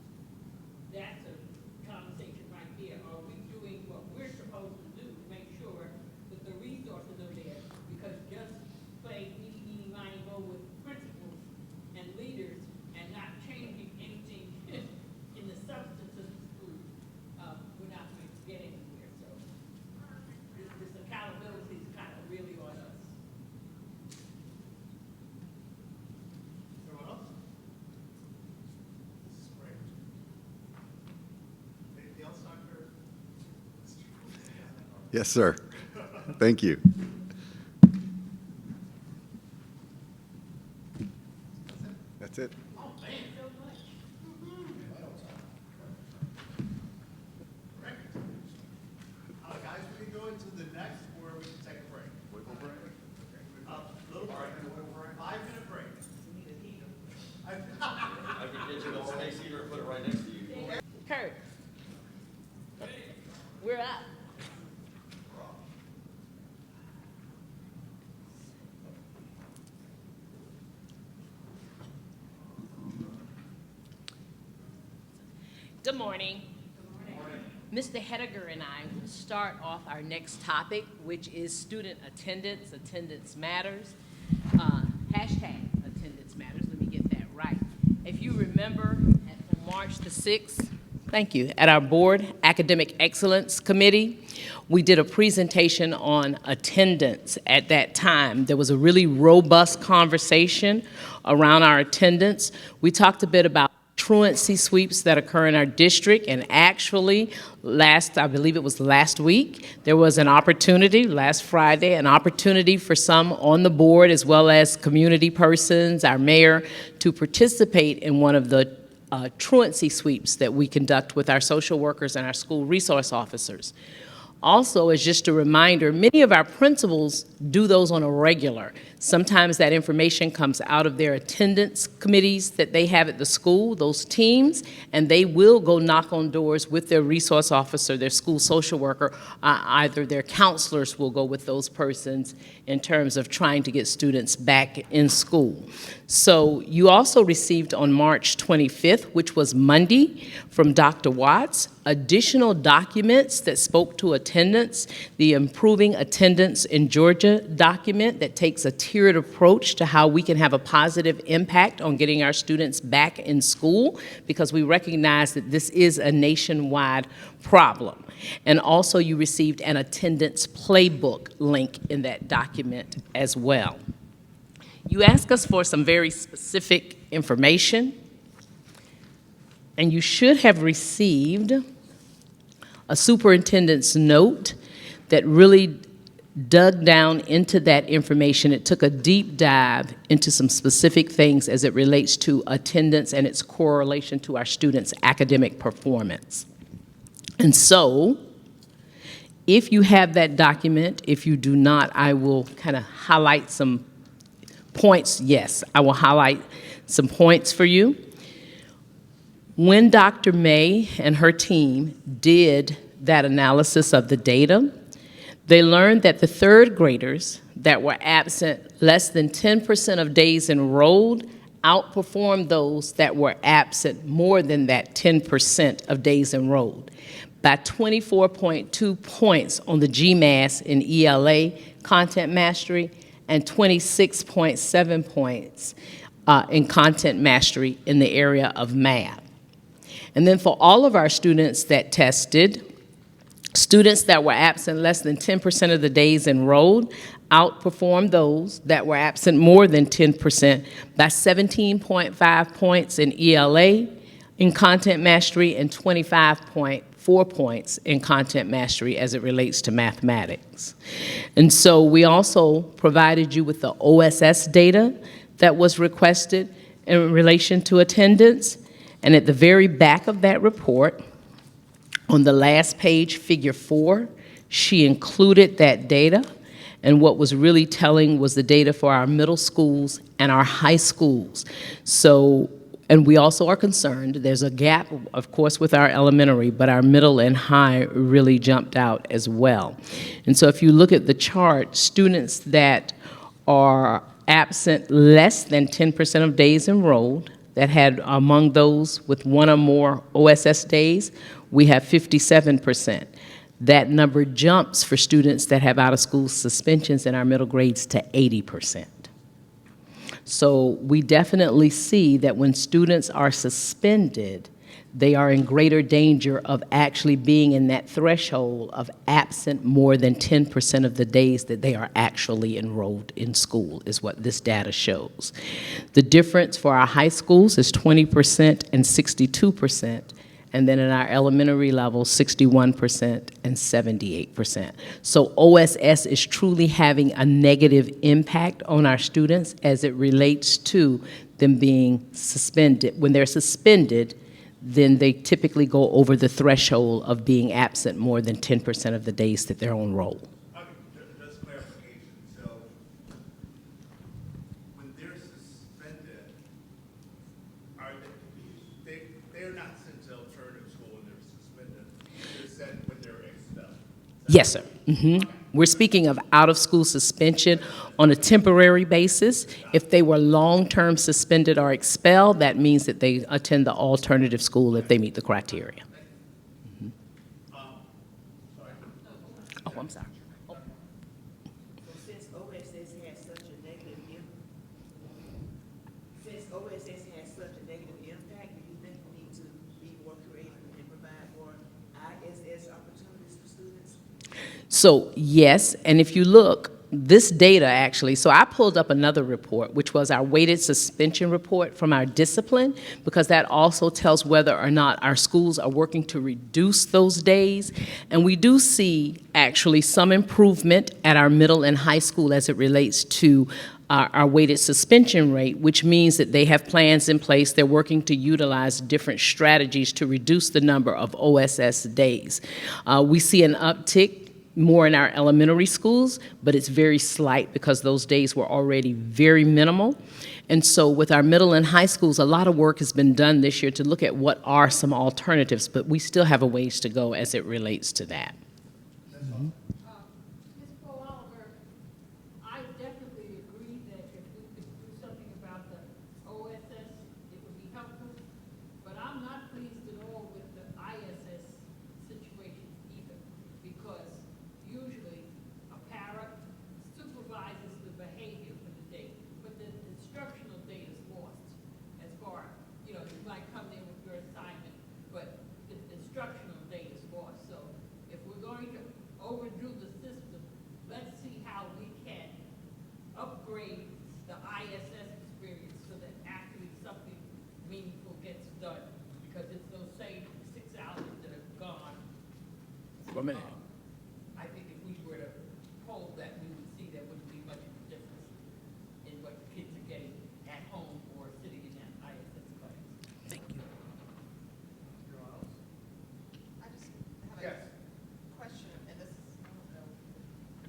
[SPEAKER 12] That's a conversation right there. Are we doing what we're supposed to do to make sure that the resources are there? Because just playing eeny, miny, mo with principals and leaders and not changing anything in the substance of the school, we're not going to get anywhere. So this accountability is kind of really on us.
[SPEAKER 10] Everyone else? This is great. Anything else, Dr.?
[SPEAKER 3] Yes, sir. Thank you. That's it.
[SPEAKER 12] Oh, man, so much.
[SPEAKER 10] Great. Guys, we can go into the next, or we can take a break. Wiggle break? Little break. 5-minute break.
[SPEAKER 8] We need a heater.
[SPEAKER 10] I
[SPEAKER 5] Good morning. Mr. Hediger and I will start off our next topic, which is student attendance. Attendance matters. Hashtag attendance matters. Let me get that right. If you remember, on March the 6th, thank you, at our board academic excellence committee, we did a presentation on attendance at that time. There was a really robust conversation around our attendance. We talked a bit about truancy sweeps that occur in our district, and actually I believe it was last week, there was an opportunity, last Friday, an opportunity for some on the board as well as community persons, our mayor, to participate in one of the truancy sweeps that we conduct with our social workers and our school resource officers. Also, as just a reminder, many of our principals do those on a regular. Sometimes that information comes out of their attendance committees that they have at the school, those teams, and they will go knock on doors with their resource officer, their school social worker, either their counselors will go with those persons in terms of trying to get students back in school. So you also received on March 25th, which was Monday, from Dr. Watts, additional documents that spoke to attendance, the Improving Attendance in Georgia document that takes a tiered approach to how we can have a positive impact on getting our students back in school, because we recognize that this is a nationwide problem. And also you received an attendance playbook link in that document as well. You asked us for some very specific information, and you should have received a superintendent's note that really dug down into that information. It took a deep dive into some specific things as it relates to attendance and its correlation to our students' academic performance. And so, if you have that document, if you do not, I will kind of highlight some points. Yes, I will highlight some points for you. When Dr. May and her team did that analysis of the data, they learned that the third graders that were absent less than 10% of days enrolled outperformed those that were absent more than that 10% of days enrolled by 24.2 points on the GMAS in ELA content mastery and 26.7 points in content mastery in the area of math. And then for all of our students that tested, students that were absent less than 10% of the days enrolled outperformed those that were absent more than 10% by 17.5 points in ELA in content mastery and 25.4 points in content mastery as it relates to mathematics. And so we also provided you with the OSS data that was requested in relation to attendance. And at the very back of that report, on the last page, figure 4, she included that data. And what was really telling was the data for our middle schools and our high schools. So, and we also are concerned, there's a gap, of course, with our elementary, but our middle and high really jumped out as well. And so if you look at the chart, students that are absent less than 10% of days enrolled, that had among those with one or more OSS days, we have 57%. That number jumps for students that have out-of-school suspensions in our middle grades to 80%. So we definitely see that when students are suspended, they are in greater danger of actually being in that threshold of absent more than 10% of the days that they are actually enrolled in school, is what this data shows. The difference for our high schools is 20% and 62%, and then in our elementary level, 61% and 78%. So OSS is truly having a negative impact on our students as it relates to them being suspended. When they're suspended, then they typically go over the threshold of being absent more than 10% of the days that they're on roll.
[SPEAKER 10] Just clarification, so when they're suspended, are they're not sent to alternative school when they're suspended, they're sent when they're expelled?
[SPEAKER 5] Yes, sir.
[SPEAKER 12] We're speaking of out-of-school suspension on a temporary basis. If they were long-term suspended or expelled, that means that they attend the alternative school if they meet the criteria. Oh, I'm sorry.
[SPEAKER 8] So since OSS has such a negative impact, do you think we need to be more creative and provide more ISS opportunities for students?
[SPEAKER 12] So yes, and if you look, this data actually, so I pulled up another report, which was our weighted suspension report from our discipline, because that also tells whether or not our schools are working to reduce those days. And we do see actually some improvement at our middle and high school as it relates to our weighted suspension rate, which means that they have plans in place. They're working to utilize different strategies to reduce the number of OSS days. We see an uptick more in our elementary schools, but it's very slight because those days were already very minimal. And so with our middle and high schools, a lot of work has been done this year to look at what are some alternatives, but we still have a ways to go as it relates to that. Mm-hmm. Ms.
[SPEAKER 13] Paul Oliver, I definitely agree that if we could do something about the OSS, it would be helpful. But I'm not pleased at all with the ISS situation either, because usually a para supervises the behavior for the day, but the instructional day is lost as far, you might come in with your assignment, but the instructional day is lost. So if we're going to overdo the system, let's see how we can upgrade the ISS experience so that actually something meaningful gets done, because it's those same 6 hours that are gone.
[SPEAKER 12] 1 minute.
[SPEAKER 13] I think if we were to hold that, we would see there wouldn't be much of a difference in what the kids are getting at home or sitting in that ISS class.
[SPEAKER 12] Thank you.
[SPEAKER 9] I just have a question, and this is, I don't know,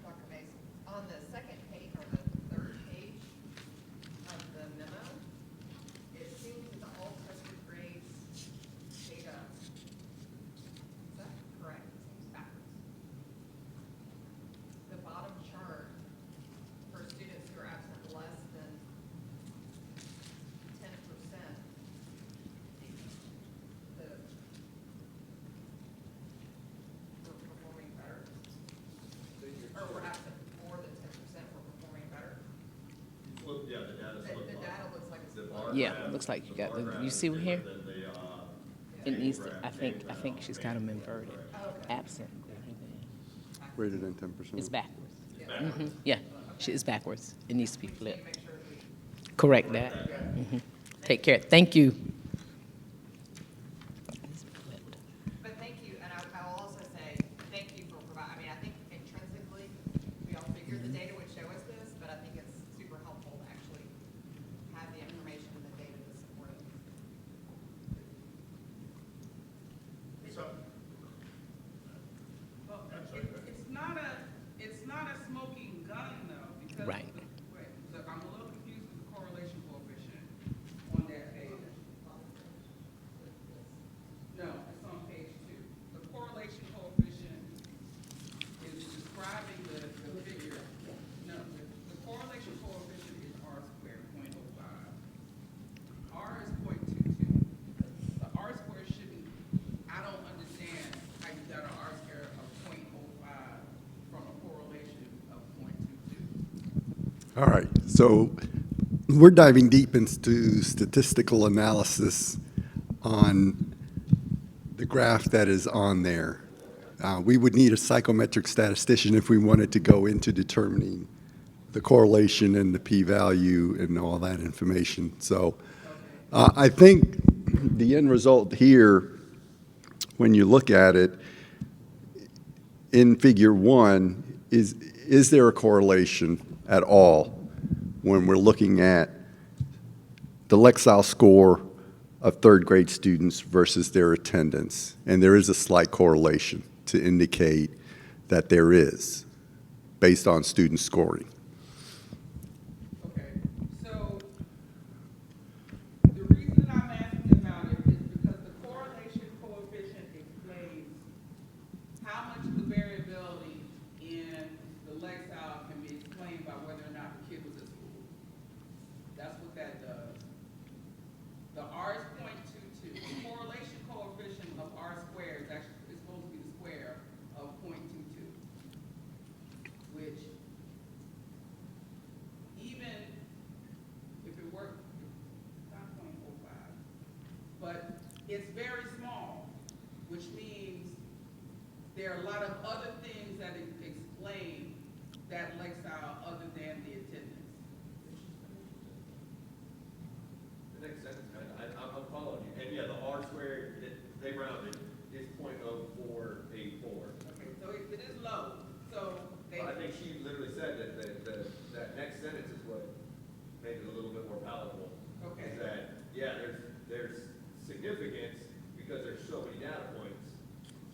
[SPEAKER 9] Dr. Mason. On the second page or the third page of the memo, it seems that the all tested grades data, is that correct? It seems backwards. The bottom chart for students who are absent less than 10%, we're performing better. Or we're absent more than 10%, we're performing better.
[SPEAKER 6] Yeah, the data's
[SPEAKER 9] The
[SPEAKER 6] look
[SPEAKER 9] data looks like it's.
[SPEAKER 6] The bar
[SPEAKER 12] Yeah,
[SPEAKER 6] graph-
[SPEAKER 12] looks like you got
[SPEAKER 6] bar
[SPEAKER 12] the-
[SPEAKER 6] graph
[SPEAKER 12] you
[SPEAKER 6] is
[SPEAKER 12] see
[SPEAKER 6] different
[SPEAKER 12] here?
[SPEAKER 6] than the,
[SPEAKER 12] It needs to,
[SPEAKER 6] graph
[SPEAKER 12] I think
[SPEAKER 6] table
[SPEAKER 12] she's got them inverted.
[SPEAKER 9] Okay.
[SPEAKER 12] Absent.
[SPEAKER 3] Greater than 10%.
[SPEAKER 12] It's backwards. Mhm. Yeah, it's backwards. It needs to be flipped.
[SPEAKER 9] Make sure we.
[SPEAKER 12] Correct that. Mhm. Take care. Thank you.
[SPEAKER 9] But thank you, and I will also say, thank you for providing, I mean, I think intrinsically, we all figured the data would show us this, but I think it's super helpful to actually have the information and the data to support it.
[SPEAKER 4] Well, it's not a smoking gun though, because.
[SPEAKER 12] Right.
[SPEAKER 4] Wait, so I'm a little confused with the correlation coefficient on that page. No, it's on page 2. The correlation coefficient is describing the figure. No, the correlation coefficient is R squared, 0.05. R is 0.22. The R squared shouldn't, I don't understand how you got an R squared of 0.05 from a correlation of 0.22.
[SPEAKER 3] All right, so we're diving deep into statistical analysis on the graph that is on there. We would need a psychometric statistician if we wanted to go into determining the correlation and the p-value and all that information. So I think the end result here, when you look at it, in figure 1, is there a correlation at all when we're looking at the Lexile score of third grade students versus their attendance? And there is a slight correlation to indicate that there is, based on student scoring.
[SPEAKER 4] Okay, so the reason I'm asking about it is because the correlation coefficient explains how much of the variability in it's very small, which means there are a lot of other things that explain that lifestyle other than the attendance.
[SPEAKER 6] The next sentence, I'm following you. And yeah, the R squared, they rounded, is .0484.
[SPEAKER 4] Okay, so it is low, so they.
[SPEAKER 6] But I think she literally said that next sentence is what made it a little bit more palatable.
[SPEAKER 4] Okay.
[SPEAKER 6] Is that, yeah, there's significance because there's so many data points,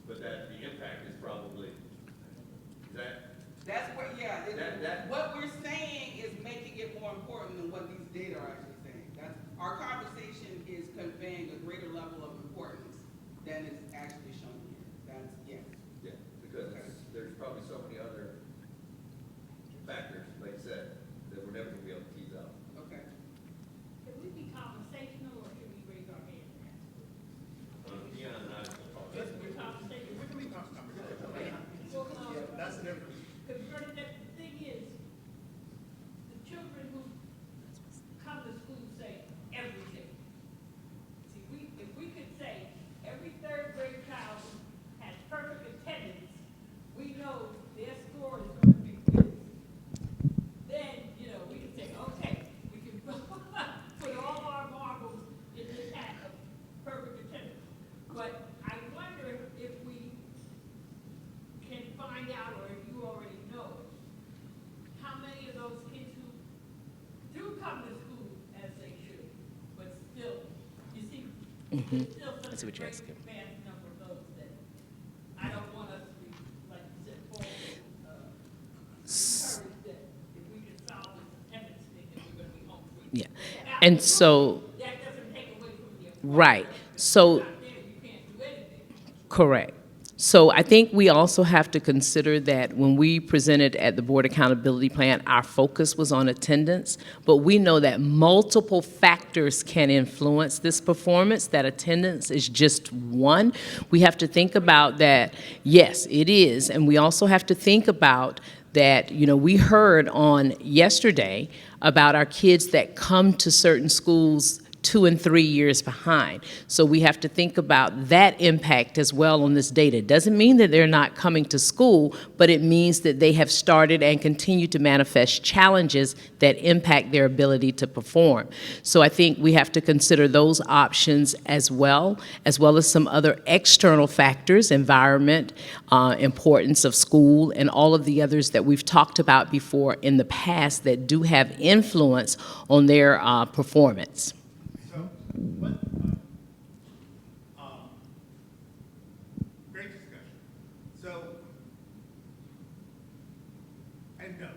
[SPEAKER 6] but that the impact is probably, is that,
[SPEAKER 4] That's what, yeah,
[SPEAKER 6] That-
[SPEAKER 4] what we're saying is making it more important than what these data are actually saying. That's, our conversation is conveying a greater level of importance than is actually shown here. That's, yes.
[SPEAKER 6] yeah, because there's probably so many other factors, like you said, that we're never gonna be able to tease out.
[SPEAKER 4] Okay.
[SPEAKER 13] Can we be conversational or should we raise our hand?
[SPEAKER 6] Deanna and I will talk.
[SPEAKER 13] We're conversational.
[SPEAKER 10] We can be conversational.
[SPEAKER 13] Well,
[SPEAKER 10] That's the difference.
[SPEAKER 13] because Bernadette, the thing is, the children who come to school say everything. See, if we could say every third grade child has perfect attendance, we know their score is going to be good. Then, we can say, okay, we can put all our marbles in this hat of perfect attendance. But I wonder if we can find out, or if you already know, how many of those kids who do come to school as they should, but still, you see, there's still such a great vast number of those that I don't want us to be, like you said, encouraged that if we can solve this attendance thing, that we're gonna be home free.
[SPEAKER 14] Yeah.
[SPEAKER 13] Now,
[SPEAKER 14] And so,
[SPEAKER 13] that doesn't take away from the.
[SPEAKER 14] right, so,
[SPEAKER 13] Not there, you can't do anything.
[SPEAKER 14] correct. So I think we also have to consider that when we presented at the Board Accountability Plan, our focus was on attendance, but we know that multiple factors can influence this performance, that attendance is just one. We have to think about that, yes, it is, and we also have to think about that, we heard on yesterday about our kids that come to certain schools 2 and 3 years behind. So we have to think about that impact as well on this data. It doesn't mean that they're not coming to school, but it means that they have started and continue to manifest challenges that impact their ability to perform. So I think we have to consider those options as well as some other external factors, environment, importance of school, and all of the others that we've talked about before in the past that do have influence on their performance.
[SPEAKER 10] What, great discussion. So, and no,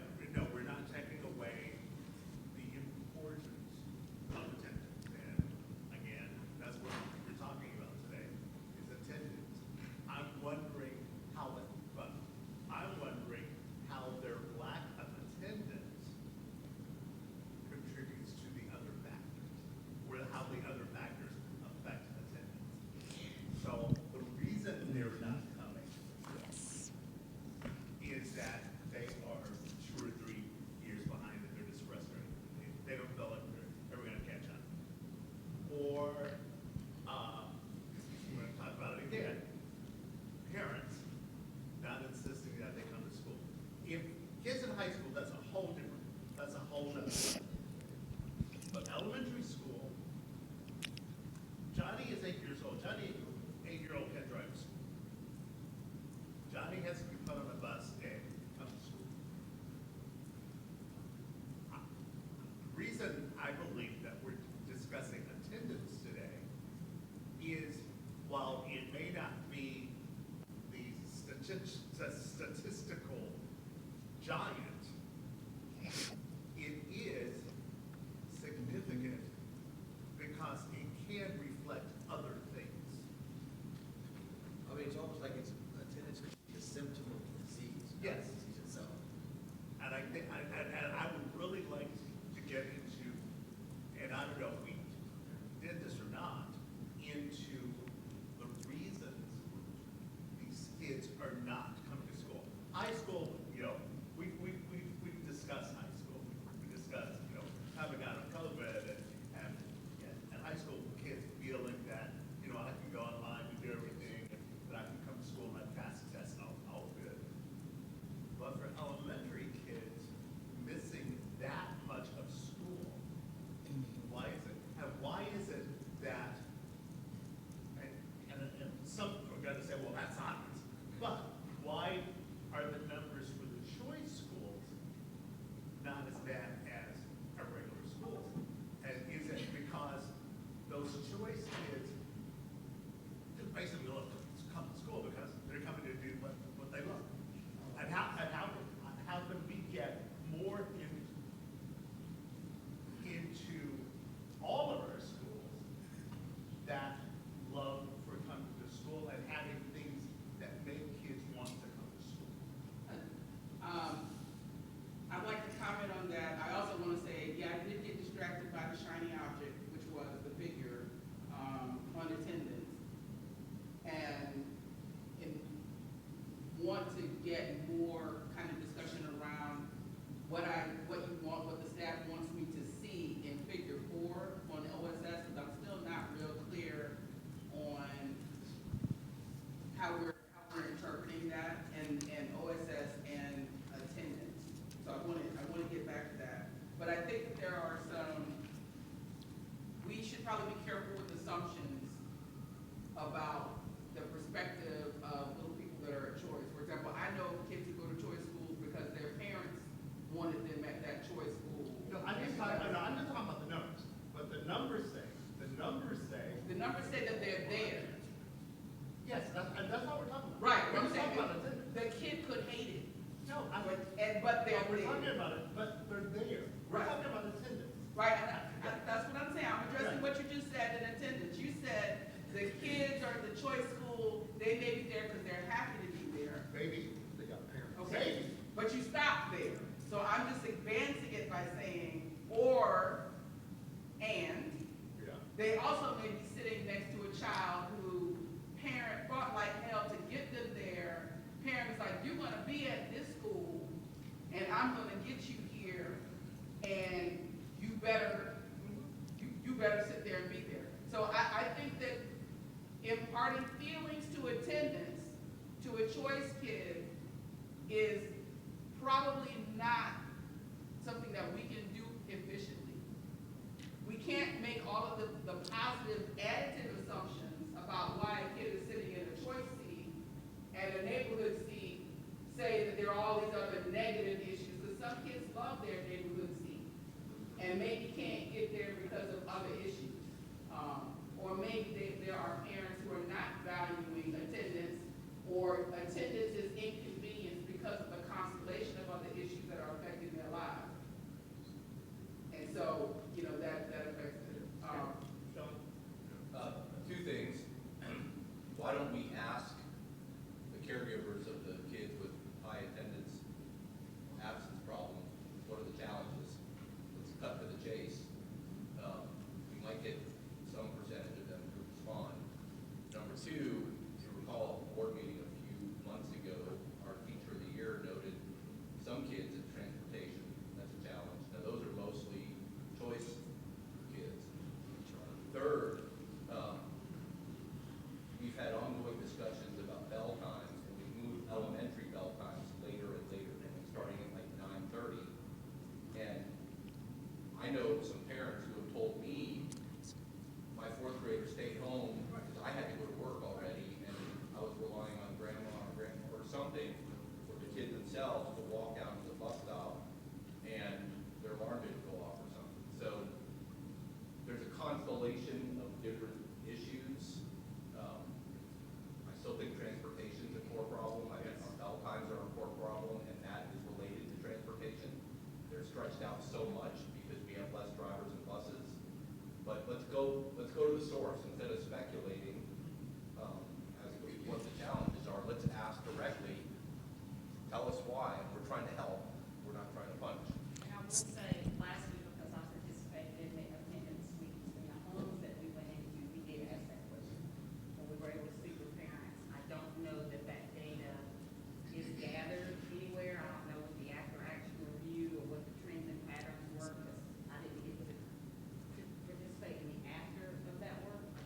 [SPEAKER 10] we're not taking away the importance of attendance. And again, that's what we're talking about today, is attendance. I'm wondering how their lack of attendance contributes to the other factors, or how the other factors affect attendance. So the reason they're not coming is that they are 2 or 3 years behind and they're just frustrated. They don't feel like they're ever gonna catch up. Or, we're gonna talk about it again, parents not insisting that they come to school. If kids in high school, that's a whole nother. But elementary school, Johnny is 8 years old. Johnny, 8-year-old, can't drive to school. Johnny has to be put on a bus and come to school. The reason I believe that we're discussing attendance today is, while it may not be the statistical giant, it is significant because it can reflect other things.
[SPEAKER 11] I mean, it's almost like attendance could be a symptom of the disease. not
[SPEAKER 10] Yes.
[SPEAKER 11] the disease itself.
[SPEAKER 10] And I think, and I would really like to get into, and I don't know if we did this or not, into the reasons these kids are not coming to school. High school, we than as a regular school? And is it because those choice kids just basically love to come to school because they're coming to do what they love? And how can we get more into all of our schools that love for coming to school and having things that make kids want to come to school?
[SPEAKER 4] I'd like to comment on that. I also want to say, yeah, I did get distracted by the shiny object, which was the figure on attendance. And want to get more kind of discussion around what you want, what the staff wants me to see in figure 4 on the OSS, because I'm still not real clear on how we're interpreting that and OSS and attendance. So I want to get back to that. But I think that there are we should probably be careful with assumptions about the perspective of little people that are at choice. For example, I know kids who go to choice schools because their parents wanted them at that choice school.
[SPEAKER 10] No, I'm just talking about the numbers. But the numbers say
[SPEAKER 4] that they're there.
[SPEAKER 10] yes, that's what we're talking about.
[SPEAKER 4] Right,
[SPEAKER 10] We're
[SPEAKER 4] I'm saying
[SPEAKER 10] talking about attendance.
[SPEAKER 4] the kid could hate it,
[SPEAKER 10] No,
[SPEAKER 4] but they're
[SPEAKER 10] we're
[SPEAKER 4] there.
[SPEAKER 10] talking about it, but they're there. We're
[SPEAKER 4] Right.
[SPEAKER 10] talking about attendance.
[SPEAKER 4] Right, and that's what I'm saying. I'm addressing what you just said in attendance. You said the kids are at the choice school, they may be there because they're happy to be there.
[SPEAKER 10] Maybe they got parents.
[SPEAKER 4] Okay, but you stop there. So I'm just advancing it by saying, and
[SPEAKER 10] Yeah.
[SPEAKER 4] they also may be sitting next to a child who parent fought like hell to get them there. Parent was like, you're gonna be at this school, and I'm gonna get you here, and you better sit there and be there. So I think that imparting feelings to attendance to a choice kid is probably not something that we can do efficiently. We can't make all of the positive additive assumptions about why a kid is sitting in a choice seat and a neighborhood seat, say that there are all these other negative issues, because some kids love their neighborhood seat and maybe can't get there because of other issues. Or maybe there are parents who are not valuing attendance, or attendance is inconvenienced because of the constellation of other issues that are affecting their lives. And so, that affects it.
[SPEAKER 7] Two things. Why don't we ask the caregivers of the kids with high attendance absence problems, what are the challenges? Let's cut to the chase. We might get some percentage of them to respond. Number two, if you recall a board meeting a few months ago, our teacher of the year noted some kids in transportation. That's a challenge. Now, those are mostly choice kids. Third, we've had ongoing discussions about bell times, and we've moved elementary bell times later and later, starting at like 9:30. And I know some parents who have told me my fourth grader stayed home because I had to go to work already, and I was relying on grandma or something for the kid themselves to walk down to the bus stop, and their alarm didn't go off or something. So there's a constellation of different issues. I still think transportation is a core problem. I guess our bell times are a core problem, and that is related to transportation. They're stretched out so much because we have less drivers and buses. But let's go to the source instead of speculating as to what the challenges are. Let's ask directly. Tell us why, and we're trying to help. We're not trying to punish.
[SPEAKER 15] And I will say, last week, because I participated in the attendance weeks in the homes that we went into, we did ask that question. When we were able to speak with parents, I don't know that data is gathered anywhere. I don't know what the after-action review or what the trends and patterns were, because I didn't get to participate in the after of that work. I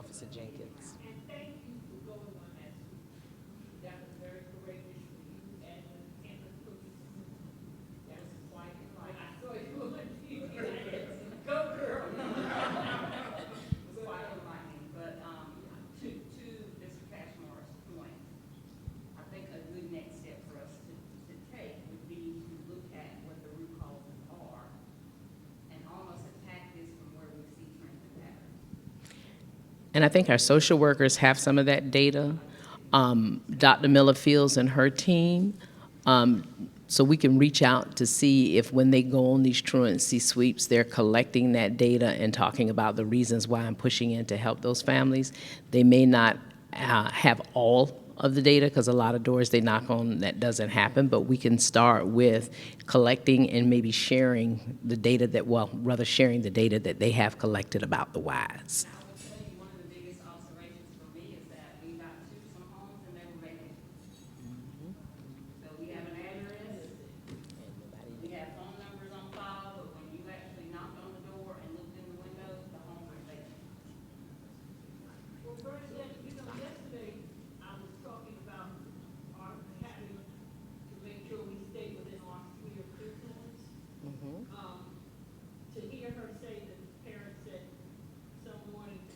[SPEAKER 14] Officer Jenkins.
[SPEAKER 13] And thank you for going on that. That was very courageous for you and the campus police. That was quite, when I saw you on TV, I said, go girl.
[SPEAKER 2] It was quite enlightening, but, to Mr. Cashmore's point, I think a good next step for us to take would be to look at what the root causes are and almost attack this from where we see trends and patterns.
[SPEAKER 14] And I think our social workers have some of that data. Dr. Miller Fields and her team, so we can reach out to see if when they go on these truancy sweeps, they're collecting that data and talking about the reasons why I'm pushing in to help those families. They may not have all of the data, because a lot of doors they knock on that doesn't happen, but we can start with collecting and maybe sharing the data that, well, rather sharing the data that they have collected about the whys.
[SPEAKER 2] I will tell you, one of the biggest observations for me is that we got to some homes and they were vacant. So we have an address, we have phone numbers on file, but when you actually knocked on the door and looked in the windows, the home was vacant.
[SPEAKER 13] Well, Bernadette, you know, yesterday I was talking about our having to make sure we stay within our sphere of influence. To hear her say that parents said some mornings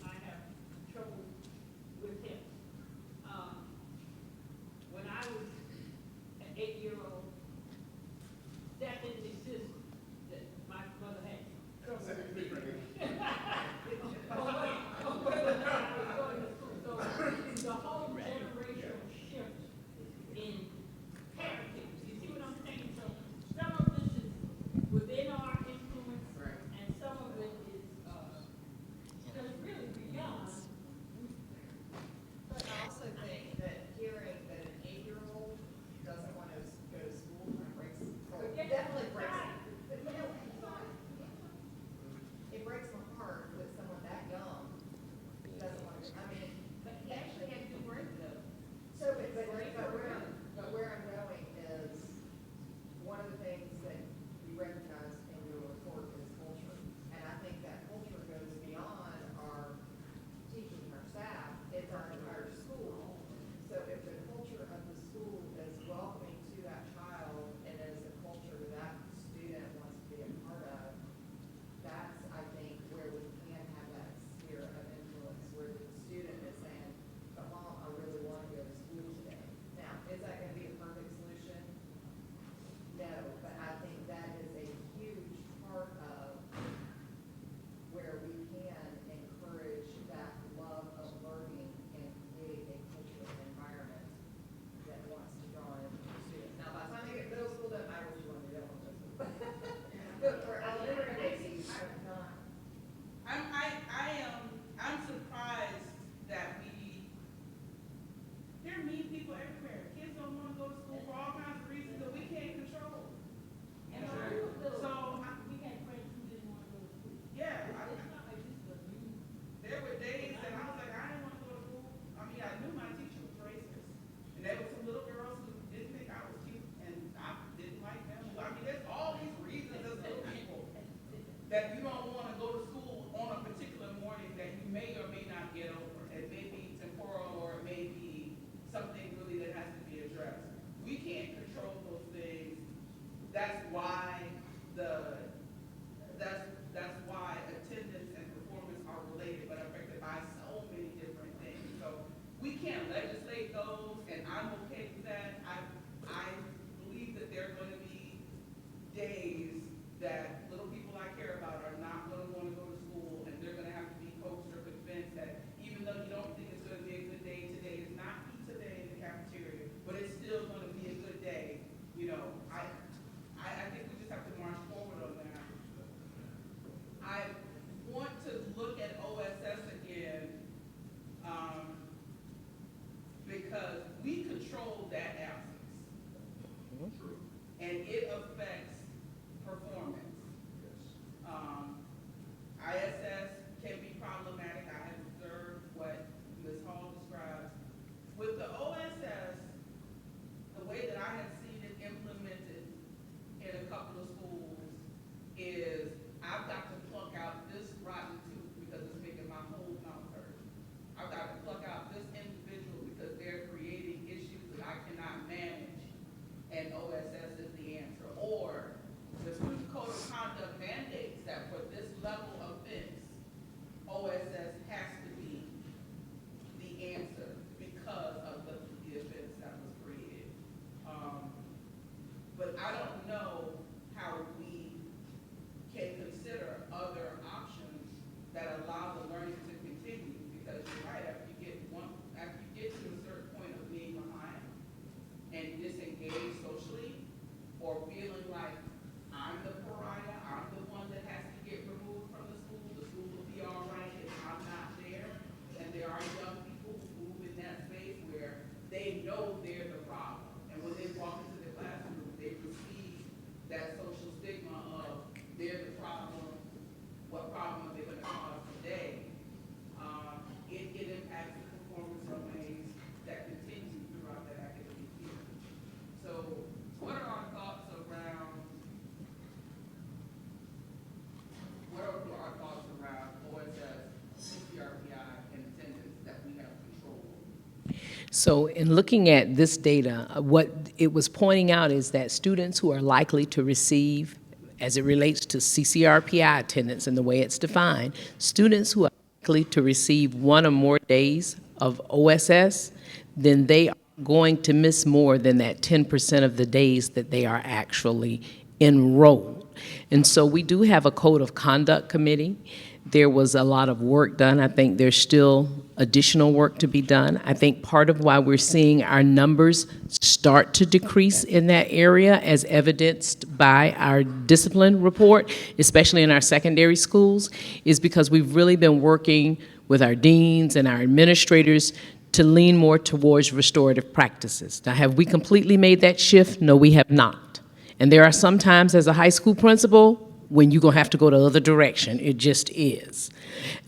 [SPEAKER 14] So in looking at this data, what it was pointing out is that students who are likely to receive, as it relates to CCRPI attendance and the way it's defined, students who are likely to receive 1 or more days of OSS, then they are going to miss more than that 10% of the days that they are actually enrolled. And so we do have a code of conduct committee. There was a lot of work done. I think there's still additional work to be done. I think part of why we're seeing our numbers start to decrease in that area, as evidenced by our discipline report, especially in our secondary schools, is because we've really been working with our deans and our administrators to lean more towards restorative practices. Now, have we completely made that shift? No, we have not. And there are some times as a high school principal when you're going to have to go the other direction. It just is,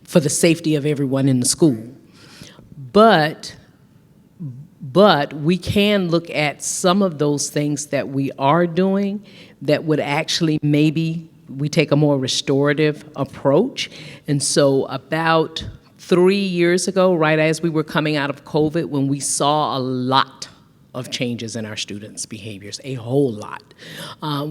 [SPEAKER 14] for the safety of everyone in the school. But we can look at some of those things that we are doing that would actually maybe we take a more restorative approach. And so about 3 years ago, right as we were coming out of COVID, when we saw a lot of changes in our students' behaviors, a whole lot.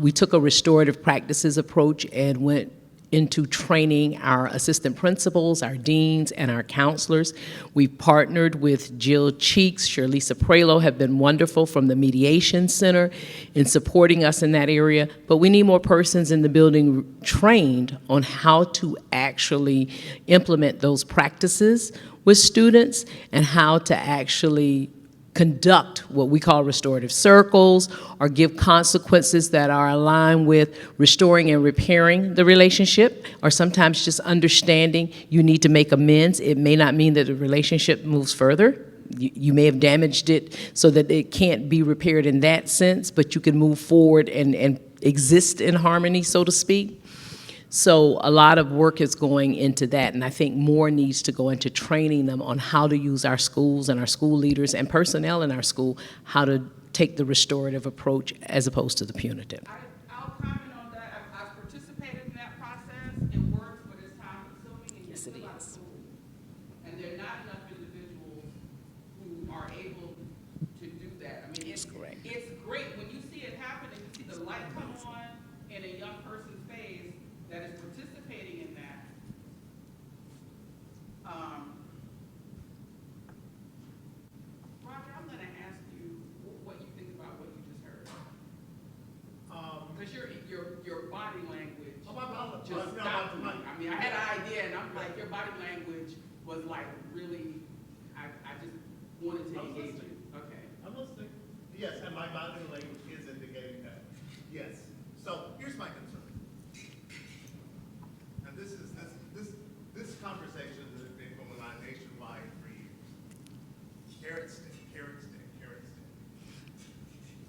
[SPEAKER 14] We took a restorative practices approach and went into training our assistant principals, our deans, and our counselors. We've partnered with Jill Cheeks, Shirlisa Prelo have been wonderful from the Mediation Center in supporting us in that area, but we need more persons in the building trained on how to actually implement those practices with students and how to actually conduct what we call restorative circles or give consequences that are aligned with restoring and repairing the relationship, or sometimes just understanding you need to make amends. It may not mean that the relationship moves further. You may have damaged it so that it can't be repaired in that sense, but you can move forward and exist in harmony, so to speak. So a lot of work is going into that, and I think more needs to go into training them on how to use our schools and our school leaders and personnel in our school, how to take the restorative approach as opposed to the punitive.
[SPEAKER 4] I'll comment on that. I've participated in that process. It works, but it's time consuming and
[SPEAKER 14] Yes,
[SPEAKER 4] you
[SPEAKER 14] it
[SPEAKER 4] fill out
[SPEAKER 14] is.
[SPEAKER 4] the rules. And there are not enough individuals who are able to do that. I mean, it's
[SPEAKER 14] correct.
[SPEAKER 4] It's great when you see it happen and you see the light come on in a young person's face that is participating in that. Roger, I'm gonna ask you what you think about what you just heard. Because your body language just stopped me. I mean, I had an idea, and I'm like, your body language was like really, I just wanted to engage you. Okay.
[SPEAKER 10] I'm listening. Yes, and my body language is indicating that. Yes. So here's my concern. And this conversation has been going on nationwide for years. Carrot stick, carrot stick, carrot stick.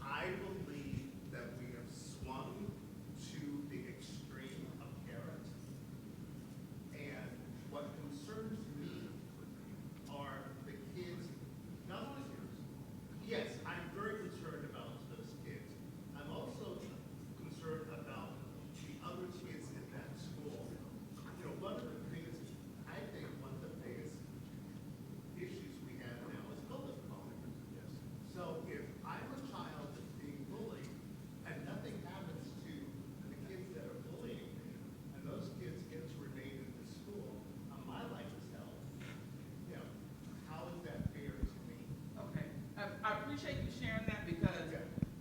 [SPEAKER 10] I believe that we have swung to the extreme of carrot. And what concerns me are the kids, not only yours. Yes, I'm very concerned about those kids. I'm also concerned about the other kids in that school. You know, one of the biggest, I think one of the biggest issues we have now is bullying. Yes. So if I'm a child that's being bullied and nothing happens to the kids that are bullying me, and those kids get to remain in the school, my life is hell. You know, how is that fair to me?
[SPEAKER 4] Okay, I appreciate you sharing that because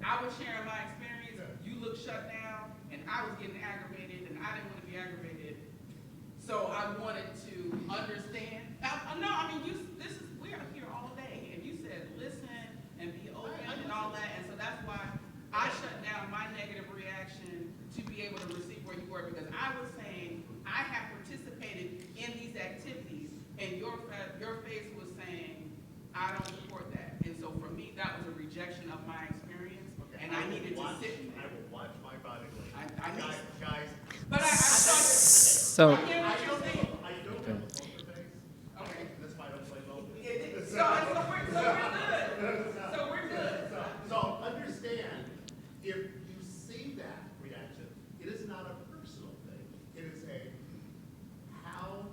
[SPEAKER 4] I was sharing my experience. You looked shut down, and I was getting aggravated, and I didn't want to be aggravated. So I wanted to understand. No, I mean, we are here all day, and you said listen and be open and all that, and so that's why I shut down my negative reaction to be able to receive where you were, because I was saying I have participated in these activities, and your face was saying I don't support that, and so for me that was a rejection of my experience, and I needed to sit in
[SPEAKER 10] I
[SPEAKER 4] that.
[SPEAKER 10] will watch my body language.
[SPEAKER 4] I need.
[SPEAKER 10] Guys,
[SPEAKER 4] But I thought.
[SPEAKER 14] So,
[SPEAKER 4] I get what you're saying.
[SPEAKER 10] I don't have a poker face.
[SPEAKER 4] Okay.
[SPEAKER 10] That's why I don't play poker.
[SPEAKER 4] So we're good.
[SPEAKER 10] So understand, if you see that reaction, it is not a personal thing. It is how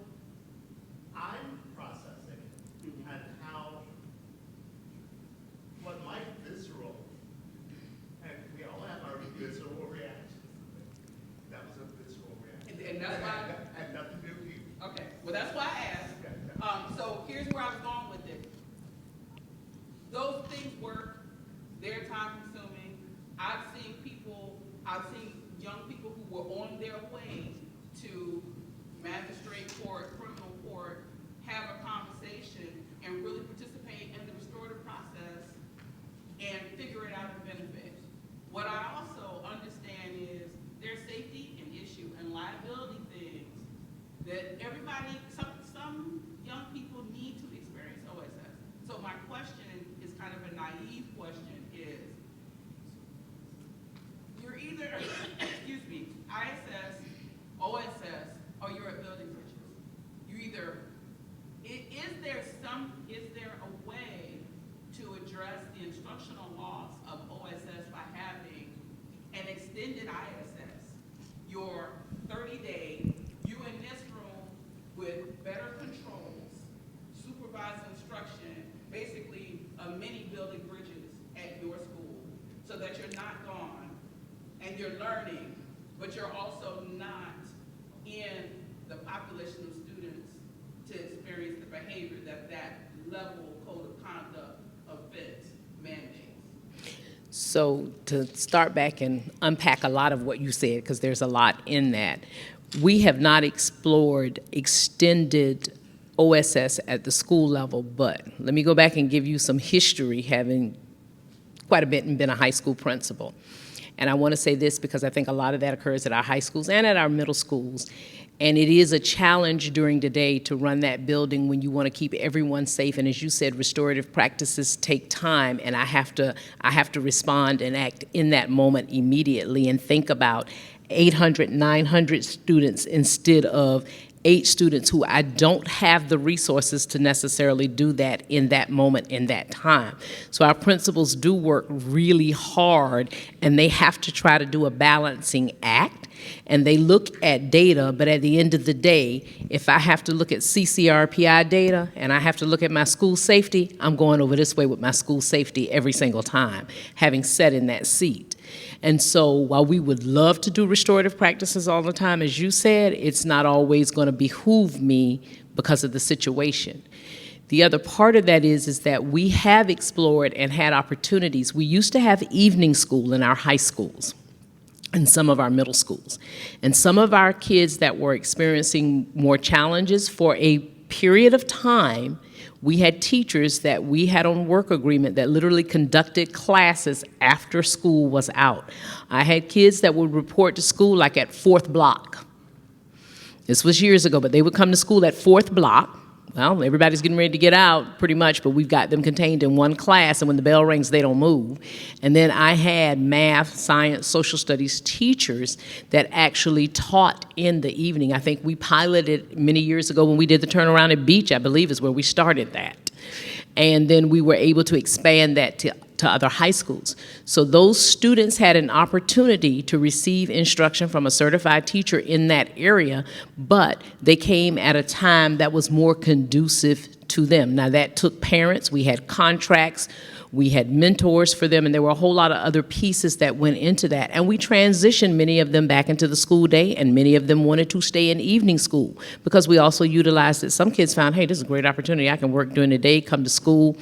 [SPEAKER 10] I'm processing and how
[SPEAKER 4] address the instructional loss of OSS by having an extended ISS. Your 30-day, you in this room with better controls, supervised instruction, basically mini building bridges at your school, so that you're not gone and you're learning, but you're also not in the population of students to experience the behavior that level code of conduct offense mandates.
[SPEAKER 14] So to start back and unpack a lot of what you said, because there's a lot in that, we have not explored extended OSS at the school level, but let me go back and give you some history, having quite a bit and been a high school principal. And I want to say this because I think a lot of that occurs at our high schools and at our middle schools. And it is a challenge during the day to run that building when you want to keep everyone safe. And as you said, restorative practices take time, and I have to respond and act in that moment immediately and think about 800, 900 students instead of 8 students who I don't have the resources to necessarily do that in that moment, in that time. So our principals do work really hard, and they have to try to do a balancing act, and they look at data, but at the end of the day, if I have to look at CCRPI data and I have to look at my school safety, I'm going over this way with my school safety every single time, having sat in that seat. And so while we would love to do restorative practices all the time, as you said, it's not always going to behoove me because of the situation. The other part of that is that we have explored and had opportunities. We used to have evening school in our high schools and some of our middle schools. And some of our kids that were experiencing more challenges for a period of time, we had teachers that we had on work agreement that literally conducted classes after school was out. I had kids that would report to school like at 4th block. This was years ago, but they would come to school at 4th block. Well, everybody's getting ready to get out pretty much, but we've got them contained in one class, and when the bell rings, they don't move. And then I had math, science, social studies teachers that actually taught in the evening. I think we piloted many years ago when we did the turnaround at Beach, I believe is where we started that. And then we were able to expand that to other high schools. So those students had an opportunity to receive instruction from a certified teacher in that area, but they came at a time that was more conducive to them. Now that took parents, we had contracts, we had mentors for them, and there were a whole lot of other pieces that went into that. And we transitioned many of them back into the school day, and many of them wanted to stay in evening school because we also utilized it. Some kids found, hey, this is a great opportunity. I can work during the day, come to school.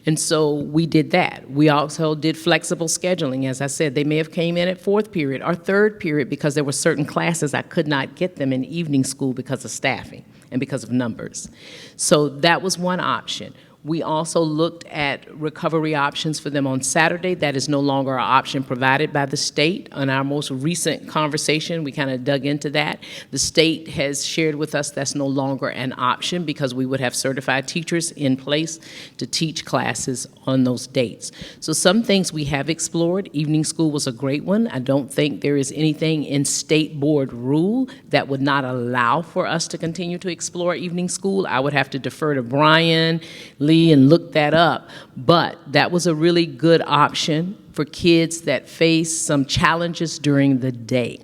[SPEAKER 14] And so we did that. We also did flexible scheduling. As I said, they may have came in at 4th period or 3rd period because there were certain classes I could not get them in evening school because of staffing and because of numbers. So that was one option. We also looked at recovery options for them on Saturday. That is no longer an option provided by the state. On our most recent conversation, we kind of dug into that. The state has shared with us that's no longer an option because we would have certified teachers in place to teach classes on those dates. So some things we have explored. Evening school was a great one. I don't think there is anything in state board rule that would not allow for us to continue to explore evening school. I would have to defer to Brian, Lee, and look that up, but that was a really good option for kids that face some challenges during the day.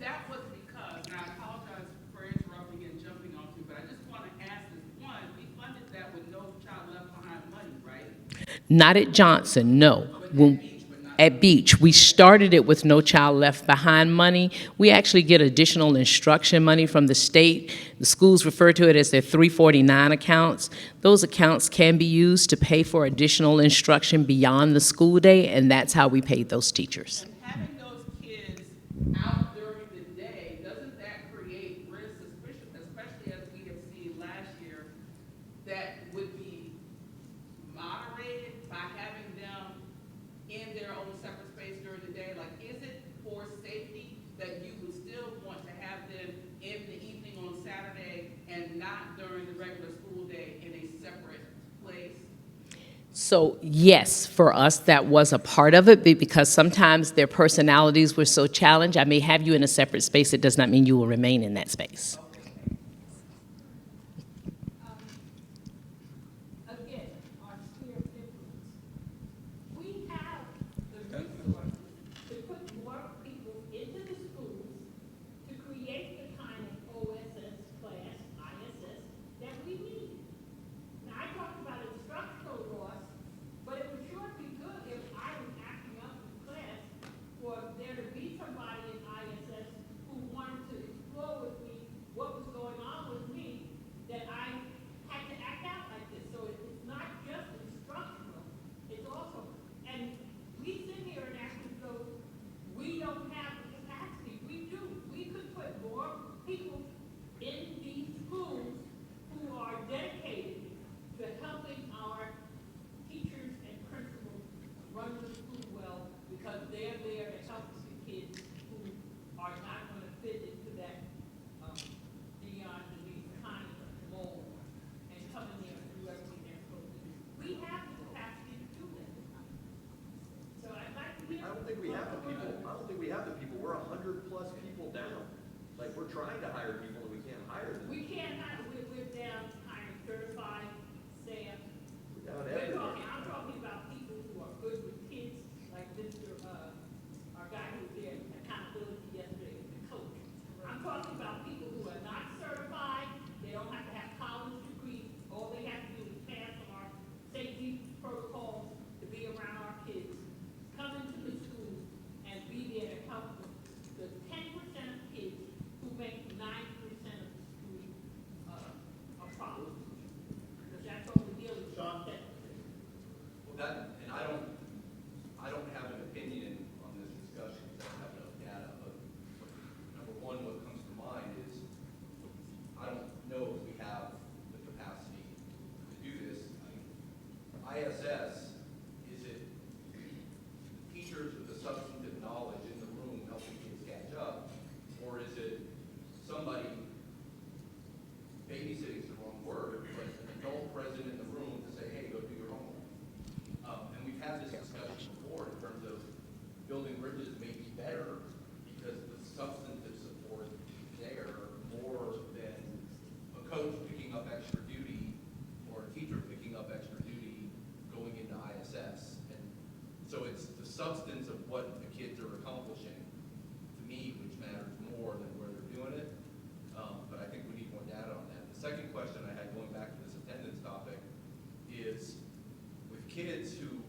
[SPEAKER 4] That was because, and I apologize for interrupting and jumping on you, but I just want to ask this. One, we funded that with No Child Left Behind money, right?
[SPEAKER 14] Not at Johnson, no. At Beach, we started it with No Child Left Behind money. We actually get additional instruction money from the state. The schools refer to it as their 349 accounts. Those accounts can be used to pay for additional instruction beyond the school day, and that's how we paid those teachers.
[SPEAKER 4] And having those kids out during the day, doesn't that create risk, especially as we have seen last year, that would be moderated by having them in their own separate space during the day? Like, is it for safety that you would still want to have them in the evening on Saturday and not during the regular school day in a separate place?
[SPEAKER 14] So yes, for us, that was a part of it because sometimes their personalities were so challenged. I may have you in a separate space. It does not mean you will remain in that space.
[SPEAKER 13] Again, our sphere of
[SPEAKER 6] people, I don't think we have the people, we're 100+ people down. Like, we're trying to hire people and we can't hire them.
[SPEAKER 13] We can't hire, we're down hiring certified staff.
[SPEAKER 6] We're down
[SPEAKER 13] We're
[SPEAKER 6] everywhere.
[SPEAKER 13] talking, I'm talking about people who are good with kids, like Mr., our guy who was there in accountability yesterday, the coach. I'm talking about people who are not certified, they don't have to have college degrees, all they have to do is pass our safety protocols to be around our kids, come into the schools and be there to help the 10% of kids who make 90% of the school, a problem. Because that's all we're dealing with.
[SPEAKER 10] Sean?
[SPEAKER 7] Well, that, and I don't have an opinion on this discussion, because I don't have enough data, but number one, what comes to mind is, I don't know if we have the capacity to do this. ISS, is it teachers with the substantive knowledge in the room helping kids catch up? Or is it somebody, babysitting is the wrong word, but an adult present in the room to say, hey, go do your homework? And we've had this discussion before in terms of building bridges may be better because the substantive support there more than a coach picking up extra duty or a teacher picking up extra duty going into ISS. And so it's the substance of what the kids are accomplishing, to me, which matters more than where they're doing it. But I think we need more data on that. The second question I had going back to this attendance topic is with kids who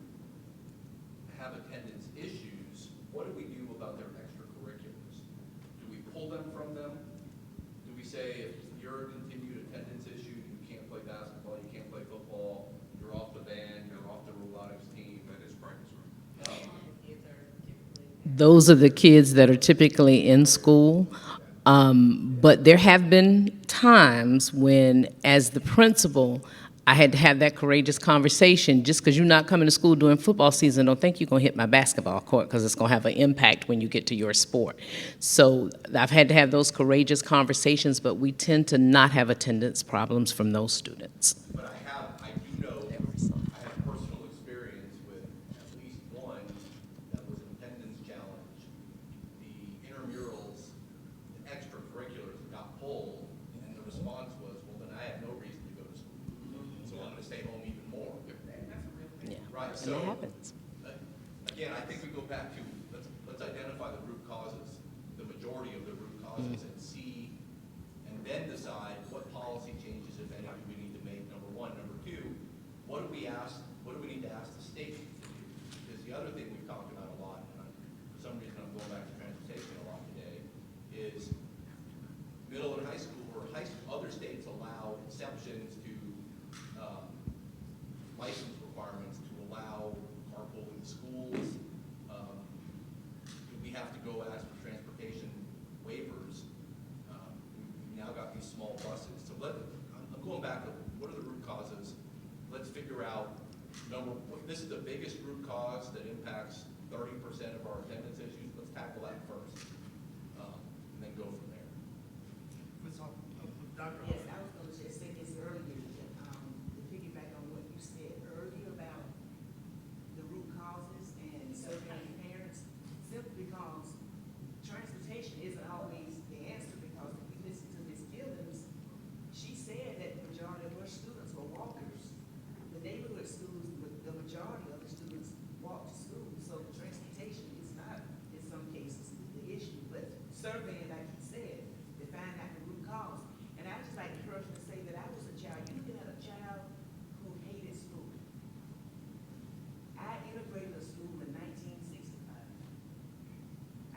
[SPEAKER 7] have attendance issues, what do we do about their extracurriculars? Do we pull them from them? Do we say if you're a continued attendance issue, you can't play basketball, you can't play football, you're off the band, you're off the robotics team? That is practice room.
[SPEAKER 14] Those are the kids that are typically in school. But there have been times when, as the principal, I had to have that courageous conversation. Just because you're not coming to school during football season, don't think you're going to hit my basketball court, because it's going to have an impact when you get to your sport. So I've had to have those courageous conversations, but we tend to not have attendance problems from those students.
[SPEAKER 7] But I do know, I have personal experience with at least one that was an attendance challenge. The intramurals, the extracurriculars got pulled, and the response was, well, then I have no reason to go to school. So I'm gonna stay home even more.
[SPEAKER 14] Yeah.
[SPEAKER 7] Right,
[SPEAKER 14] And
[SPEAKER 7] so.
[SPEAKER 14] that happens.
[SPEAKER 7] Again, I think we go back to, let's identify the root causes, the majority of the root causes, and see, and then decide what policy changes, if any, do we need to make, number one. Number two, what do we need to ask the state to do? Because the other thing we've talked about a lot, and for some reason I'm going back to transportation a lot today, is middle and high school, other states allow exceptions to license requirements to allow carpooling in schools. We have to go ask for transportation waivers. We've now got these small buses. So I'm going back to what are the root causes? Let's figure out, this is the biggest root cause that impacts 30% of our attendance issues. Let's tackle that first, and then go from there.
[SPEAKER 10] Dr.
[SPEAKER 8] Yes, I was gonna just say this earlier, to piggyback on what you said earlier about the root causes and surveying parents, simply because transportation isn't always the answer, because if you listen to Ms. Gillens, she said that the majority of her students were walkers. The neighborhood schools, the majority of the students walk to school, so transportation is not, in some cases, the issue, but surveying, like you said, to find out the root cause. And I just like to personally say that I was a child, you're looking at a child who hated school. I integrated a school in 1965.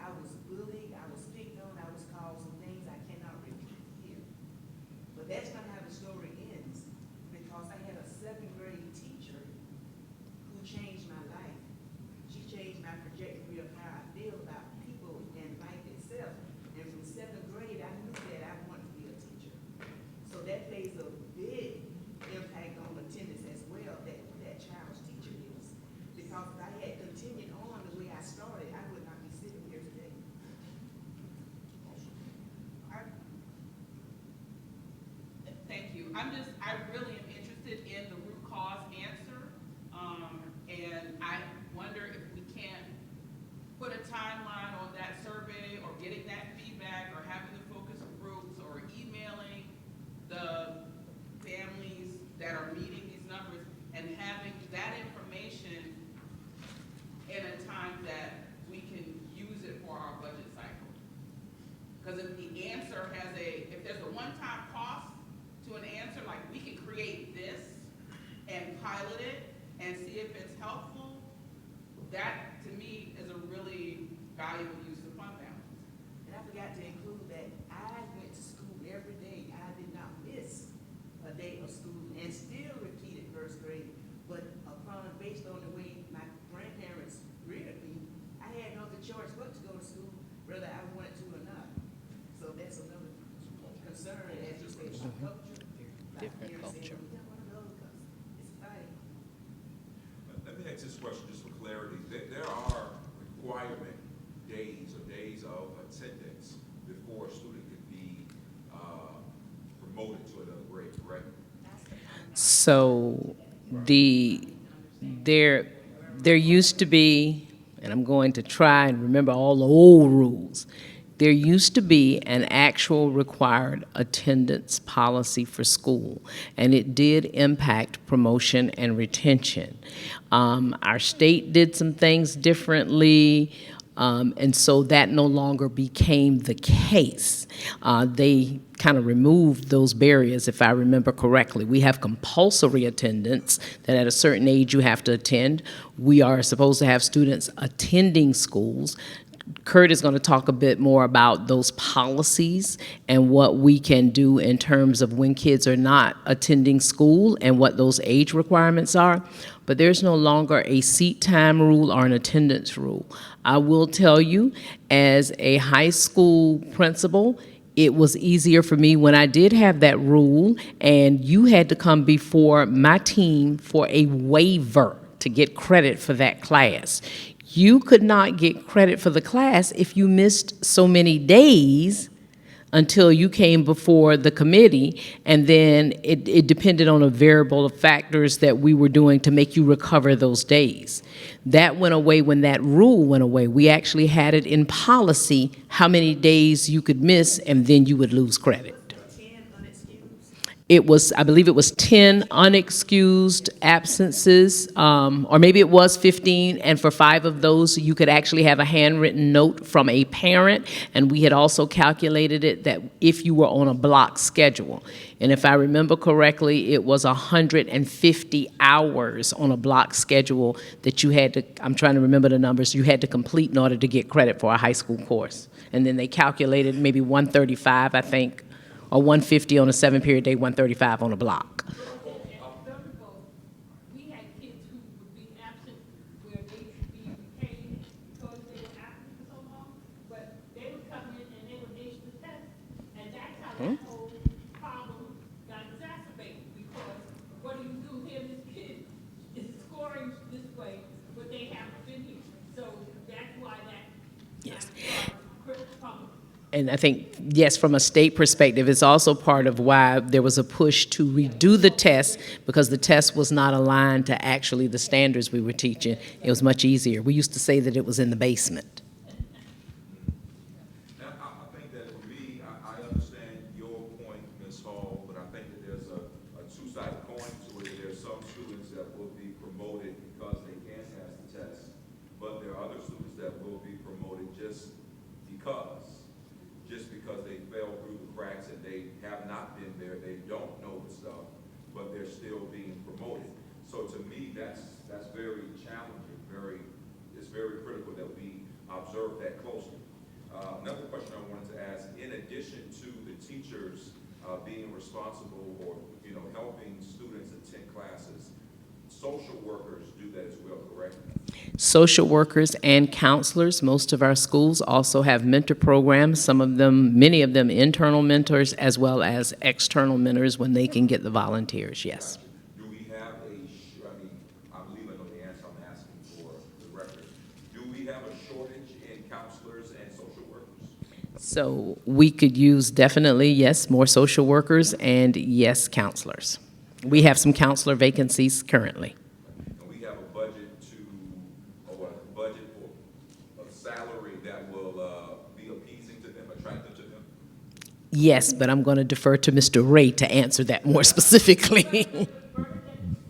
[SPEAKER 8] I was bullied, I was picked on, I was called some things I cannot repeat here. But that's not how the story ends, because I had a 7th grade teacher who changed my life. She changed my trajectory of how I feel about people and life itself. And from 7th grade, I knew that I wanted to be a teacher. So that plays a big impact on attendance as well, that child's teacher is. Because if I had continued on the way I started, I would not be sitting here today.
[SPEAKER 4] Thank you. I really am interested in the root cause answer. And I wonder if we can't put a timeline on that survey or getting that feedback or having the focus groups or emailing the families that are meeting these numbers and having that information in a time that we can use it for our budget cycle? Because if the answer has if there's a one-time cost to an answer, like we can create this and pilot it and see if it's helpful, that to me is a really valuable use of fund balance.
[SPEAKER 8] And I forgot to include that I went to school every day. I did not miss a day of school and still repeated first grade. But based on the way my grandparents reared me, I had no other choice but to go to school, whether I wanted to or not. So that's another concern, as you say, culture.
[SPEAKER 14] Different culture.
[SPEAKER 8] We don't want to go because it's fighting.
[SPEAKER 16] Let me ask this question just for clarity. There are requirement days or days of attendance before a student can be promoted to another grade, correct?
[SPEAKER 14] So there used to be, and I'm going to try and remember all the old rules. There used to be an actual required attendance policy for school, and it did impact promotion and retention. Our state did some things differently, and so that no longer became the case. They kind of removed those barriers, if I remember correctly. We have compulsory attendance that at a certain age you have to attend. We are supposed to have students attending schools. Kurt is going to talk a bit more about those policies and what we can do in terms of when kids are not attending school and what those age requirements are. But there's no longer a seat time rule or an attendance rule. I will tell you, as a high school principal, it was easier for me when I did have that rule and you had to come before my team for a waiver to get credit for that class. You could not get credit for the class if you missed so many days until you came before the committee, and then it depended on a variable of factors that we were doing to make you recover those days. That went away when that rule went away. We actually had it in policy how many days you could miss, and then you would lose credit. It was, I believe it was 10 unexcused absences, or maybe it was 15, and for 5 of those, you could actually have a handwritten note from a parent, and we had also calculated it that if you were on a block schedule. And if I remember correctly, it was 150 hours on a block schedule that you had to, I'm trying to remember the numbers, you had to complete in order to get credit for a high school course. And then they calculated maybe 135, I think, or 150 on a 7-period day, 135 on a block.
[SPEAKER 13] We had kids who would be absent where they should be paid because they were absent for so long, but they would come in and they would ace the test. And that's how that whole problem got exacerbated, because what do you do here? This kid is scoring this way, but they haven't been here. So that's why that problem.
[SPEAKER 14] And I think, yes, from a state perspective, it's also part of why there was a push to redo the test, because the test was not aligned to actually the standards we were teaching. It was much easier. We used to say that it was in the basement.
[SPEAKER 16] Now, I think that for me, I understand your point, Ms. Hall, but I think that there's a two-sided coin to it. There's some students that will be promoted because they can pass the test, but there are other students that will be promoted just because they fell through the cracks and they have not been there, they don't know the stuff, but they're still being promoted. So to me, that's very challenging, it's very critical that we observe that closely. Another question I wanted to ask, in addition to the teachers being responsible or helping students attend classes, social workers do that as well, correct?
[SPEAKER 14] Social workers and counselors. Most of our schools also have mentor programs, some of them, many of them internal mentors, as well as external mentors when they can get the volunteers, yes.
[SPEAKER 16] Do we have I believe I know the answer I'm asking for the record. Do we have a shortage in counselors and social workers?
[SPEAKER 14] So we could use definitely, yes, more social workers and yes, counselors. We have some counselor vacancies currently.
[SPEAKER 16] And we have a budget for a salary
[SPEAKER 14] Yes, but I'm going to defer to Mr. Ray to answer that more specifically.
[SPEAKER 13] Bernadette,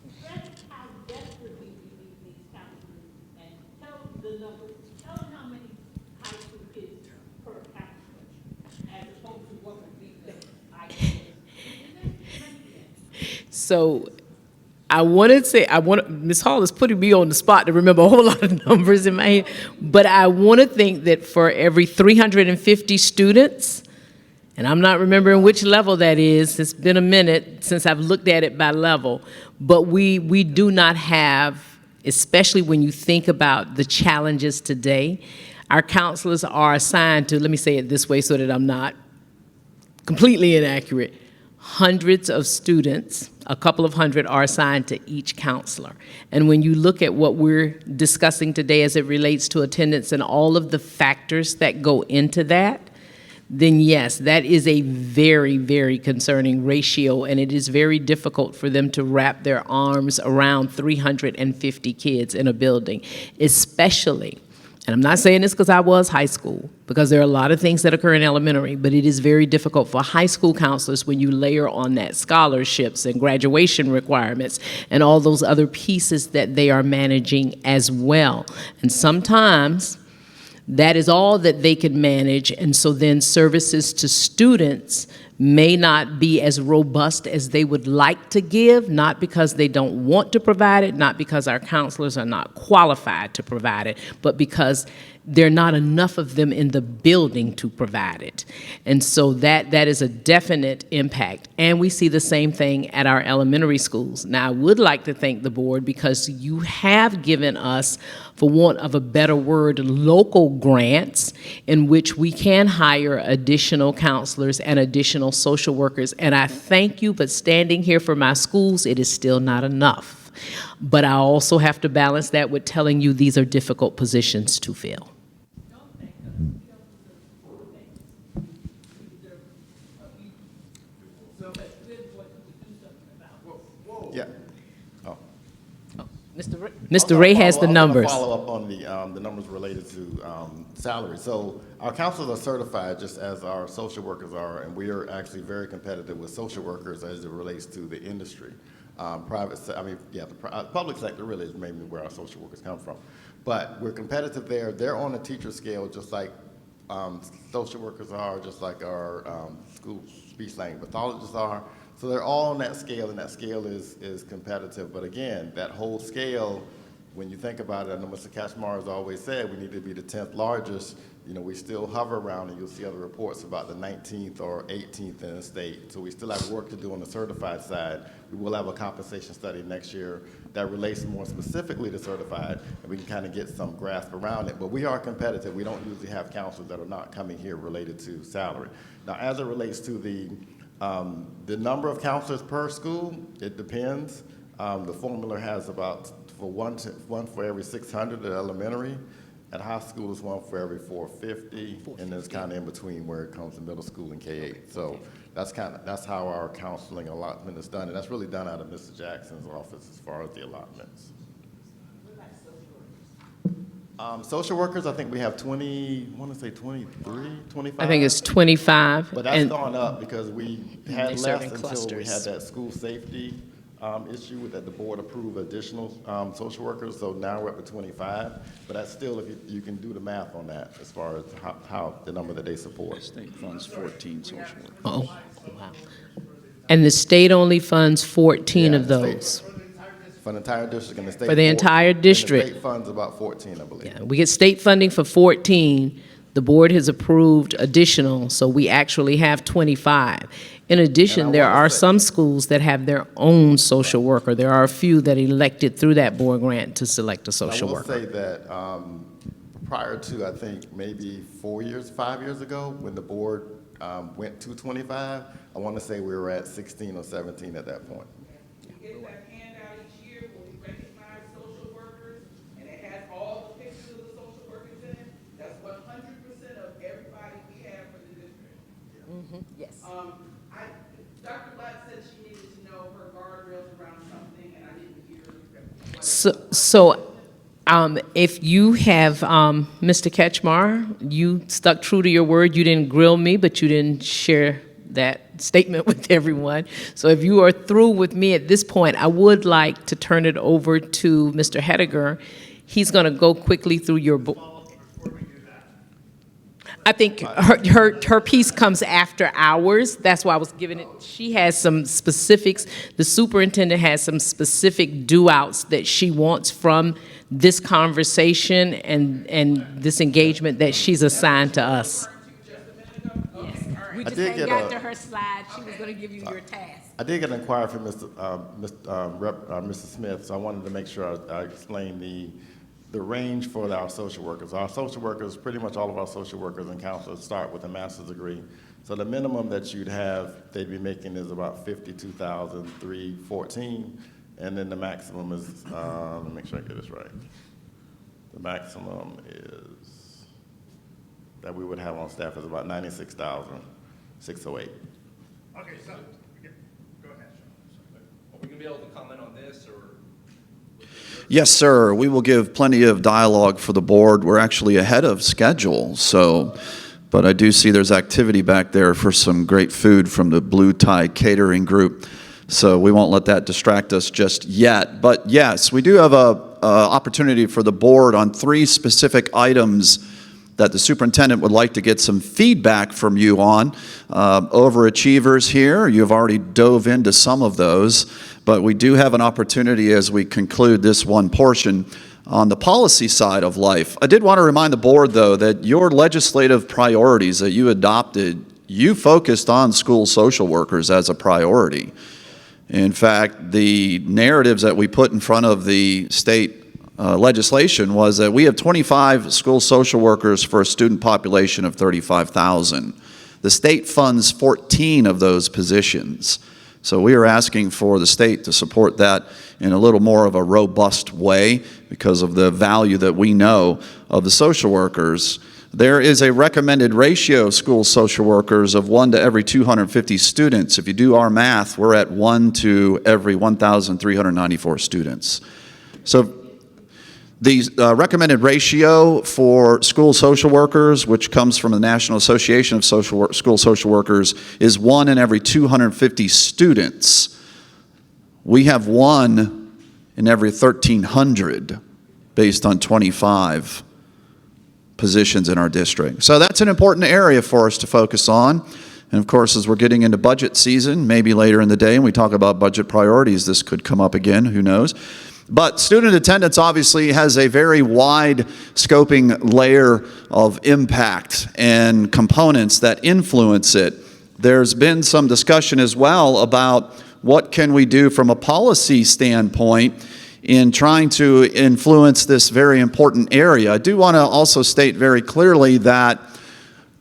[SPEAKER 13] express how desperately we need these counselors and tell the numbers, tell them how many high school kids per counselor, as opposed to what would be the ideal.
[SPEAKER 14] So Ms. Hall is putting me on the spot to remember a whole lot of numbers in my head, but I want to think that for every 350 students, and I'm not remembering which level that is, it's been a minute since I've looked at it by level, but we do not have, especially when you think about the challenges today, our counselors are assigned to, let me say it this way so that I'm not completely inaccurate, hundreds of students, a couple of hundred are assigned to each counselor. And when you look at what we're discussing today as it relates to attendance and all of the factors that go into that, then yes, that is a very, very concerning ratio, and it is very difficult for them to wrap their arms around 350 kids in a building, especially, and I'm not saying this because I was high school, because there are a lot of things that occur in elementary, but it is very difficult for high school counselors when you layer on that scholarships and graduation requirements and all those other pieces that they are managing as well. And sometimes that is all that they can manage, and so then services to students may not be as robust as they would like to give, not because they don't want to provide it, not because our counselors are not qualified to provide it, but because there are not enough of them in the building to provide it. And so that is a definite impact. And we see the same thing at our elementary schools. Now, I would like to thank the board because you have given us, for want of a better word, local grants in which we can hire additional counselors and additional social workers. And I thank you, but standing here for my schools, it is still not enough. But I also have to balance that with telling you these are difficult positions to fill.
[SPEAKER 17] Yeah. Oh.
[SPEAKER 14] Mr. Ray has the numbers.
[SPEAKER 17] I'll follow up on the numbers related to salary. So our counselors are certified just as our social workers are, and we are actually very competitive with social workers as it relates to the industry. The public sector really is maybe where our social workers come from. But we're competitive there. They're on a teacher scale just like social workers are, just like our school speech language pathologists are. So they're all on that scale, and that scale is competitive. But again, that whole scale, when you think about it, I know Mr. Kachmar has always said we need to be the 10th largest. You know, we still hover around, and you'll see other reports about the 19th or 18th in the state. So we still have work to do on the certified side. We will have a compensation study next year that relates more specifically to certified, and we can kind of get some grasp around it. But we are competitive. We don't usually have counselors that are not coming here related to salary. Now, as it relates to the number of counselors per school, it depends. The formula has about one for every 600 at elementary. At high school, it's one for every 450, and then it's kind of in between where it comes to middle school and K-8. So that's how our counseling allotment is done, and that's really done out of Mr. Jackson's office as far as the allotments.
[SPEAKER 8] What about social workers?
[SPEAKER 17] Social workers, I think we have 23, 25.
[SPEAKER 14] I think it's 25.
[SPEAKER 17] But that's gone up because we
[SPEAKER 14] They
[SPEAKER 17] had
[SPEAKER 14] serve
[SPEAKER 17] less
[SPEAKER 14] in
[SPEAKER 17] until we
[SPEAKER 14] clusters.
[SPEAKER 17] had that school safety issue that the board approved additional social workers. So now we're up to 25. But that's still, if you can do the math on that as far as how the number that they support.
[SPEAKER 18] State funds 14 social workers.
[SPEAKER 14] Oh, wow. And the state only funds 14
[SPEAKER 17] Yeah,
[SPEAKER 14] of
[SPEAKER 17] the
[SPEAKER 14] those.
[SPEAKER 17] state- For the entire district and the state.
[SPEAKER 14] For the entire
[SPEAKER 17] and the
[SPEAKER 14] district.
[SPEAKER 17] state funds about 14, I believe.
[SPEAKER 14] Yeah, we get state funding for 14. The board has approved additional, so we actually have 25. In addition, there are some schools that have their own social worker. There are a few that elected through that board grant to select a social worker.
[SPEAKER 17] I will say that prior to, I think, maybe 5 years ago, when the board went to 25, I want to say we were at 16 or 17 at that point.
[SPEAKER 4] We get that handout each year when we recognize social workers, and it has all the pictures of the social workers in it. That's 100% of everybody we have for the district.
[SPEAKER 14] Yes.
[SPEAKER 4] Dr. Black said she needed to know her guardrails around something, and I didn't hear.
[SPEAKER 14] So if you have, Mr. Kachmar, you stuck true to your word. You didn't grill me, but you didn't share that statement with everyone. So if you are through with me at this point, I would like to turn it over to Mr. Hediger. He's going to go quickly through your book. I think her piece comes after ours. That's why I was giving it. She has some specifics. The superintendent has some specific do-outs that she wants from this conversation and this engagement that she's assigned to us. We just hadn't got to her slide. She was going to give you your task.
[SPEAKER 17] I did get an inquiry from Mr. Smith, so I wanted to make sure I explained the range for our social workers. Our social workers, pretty much all of our social workers and counselors start with a master's degree. So the minimum that you'd have, they'd be making is about $52,314, and then the maximum is, let me make sure I get this right. The maximum is, that we would have on staff is about $96,608.
[SPEAKER 10] Okay, so, go ahead, Sean.
[SPEAKER 6] Are we gonna be able to comment on this, or?
[SPEAKER 18] Yes, sir. We will give plenty of dialogue for the board. We're actually ahead of schedule, so, but I do see there's activity back there for some great food from the Blue Tie Catering Group, so we won't let that distract us just yet. But yes, we do have a opportunity for the board on 3 specific items that the superintendent would like to get some feedback from you on. Overachievers here, you've already dove into some of those, but we do have an opportunity as we conclude this one portion on the policy side of life. I did want to remind the board, though, that your legislative priorities that you adopted, you focused on school social workers as a priority. In fact, the narratives that we put in front of the state legislation was that we have 25 school social workers for a student population of 35,000. The state funds 14 of those positions. So we are asking for the state to support that in a little more of a robust way because of the value that we know of the social workers. There is a recommended ratio of school social workers of 1 to every 250 students. If you do our math, we're at 1 to every 1,394 students. So the recommended ratio for school social workers, which comes from the National Association of School Social Workers, is 1 in every 250 students. We have 1 in every 1,300 based on 25 positions in our district. So that's an important area for us to focus on. And of course, as we're getting into budget season, maybe later in the day, and we talk about budget priorities, this could come up again, who knows. But student attendance obviously has a very wide scoping layer of impact and components that influence it. There's been some discussion as well about what can we do from a policy standpoint in trying to influence this very important area. I do want to also state very clearly that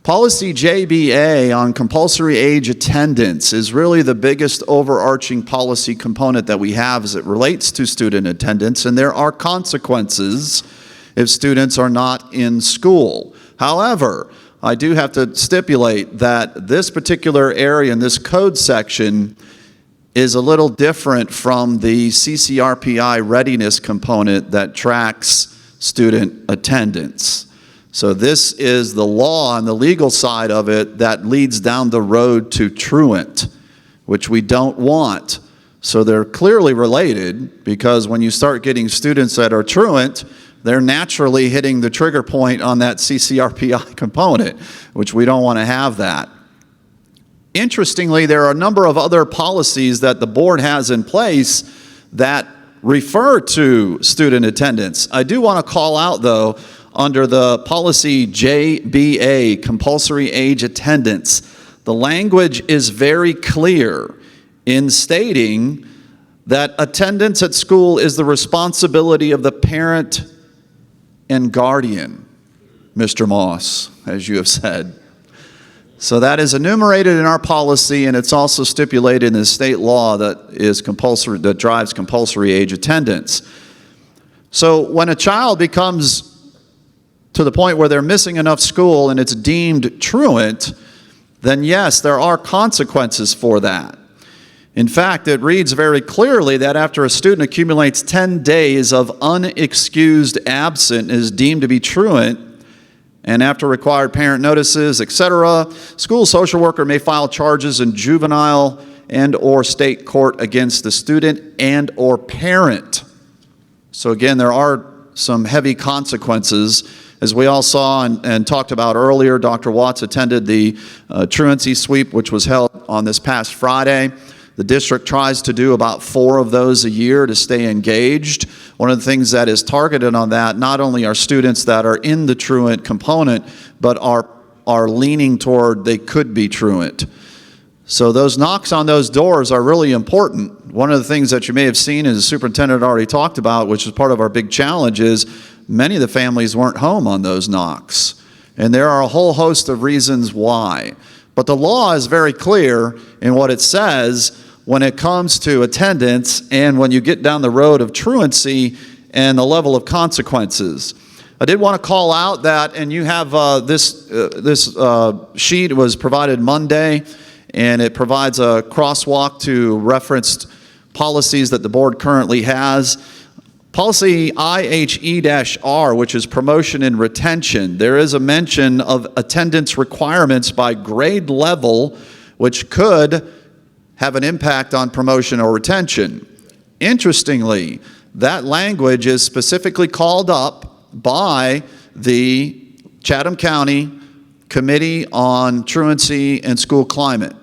[SPEAKER 18] Policy JBA on compulsory age attendance is really the biggest overarching policy component that we have as it relates to student attendance, and there are consequences if students are not in school. However, I do have to stipulate that this particular area in this code section is a little different from the CCRPI readiness component that tracks student attendance. So this is the law on the legal side of it that leads down the road to truant, which we don't want. So they're clearly related because when you start getting students that are truant, they're naturally hitting the trigger point on that CCRPI component, which we don't want to have that. Interestingly, there are a number of other policies that the board has in place that refer to student attendance. I do want to call out, though, under the policy JBA, compulsory age attendance, the language is very clear in stating that attendance at school is the responsibility of the parent and guardian, Mr. Moss, as you have said. So that is enumerated in our policy, and it's also stipulated in the state law that is compulsory, that drives compulsory age attendance. So when a child becomes to the point where they're missing enough school and it's deemed truant, then yes, there are consequences for that. In fact, it reads very clearly that after a student accumulates 10 days of unexcused absent and is deemed to be truant, And after required parent notices, etc., school social worker may file charges in juvenile and/or state court against the student and/or parent. So again, there are some heavy consequences. As we all saw and talked about earlier, Dr. Watts attended the truancy sweep, which was held on this past Friday. The district tries to do about 4 of those a year to stay engaged. One of the things that is targeted on that, not only are students that are in the truant component, but are leaning toward they could be truant. So those knocks on those doors are really important. One of the things that you may have seen, as the superintendent already talked about, which is part of our big challenge, is many of the families weren't home on those knocks. And there are a whole host of reasons why. But the law is very clear in what it says when it comes to attendance and when you get down the road of truancy and the level of consequences. I did want to call out that, and you have this sheet was provided Monday, and it provides a crosswalk to referenced policies that the board currently has. Policy IHE-R, which is promotion and retention, there is a mention of attendance requirements by grade level, which could have an impact on promotion or retention. Interestingly, that language is specifically called up by the Chatham County Committee on Truancy and School Climate,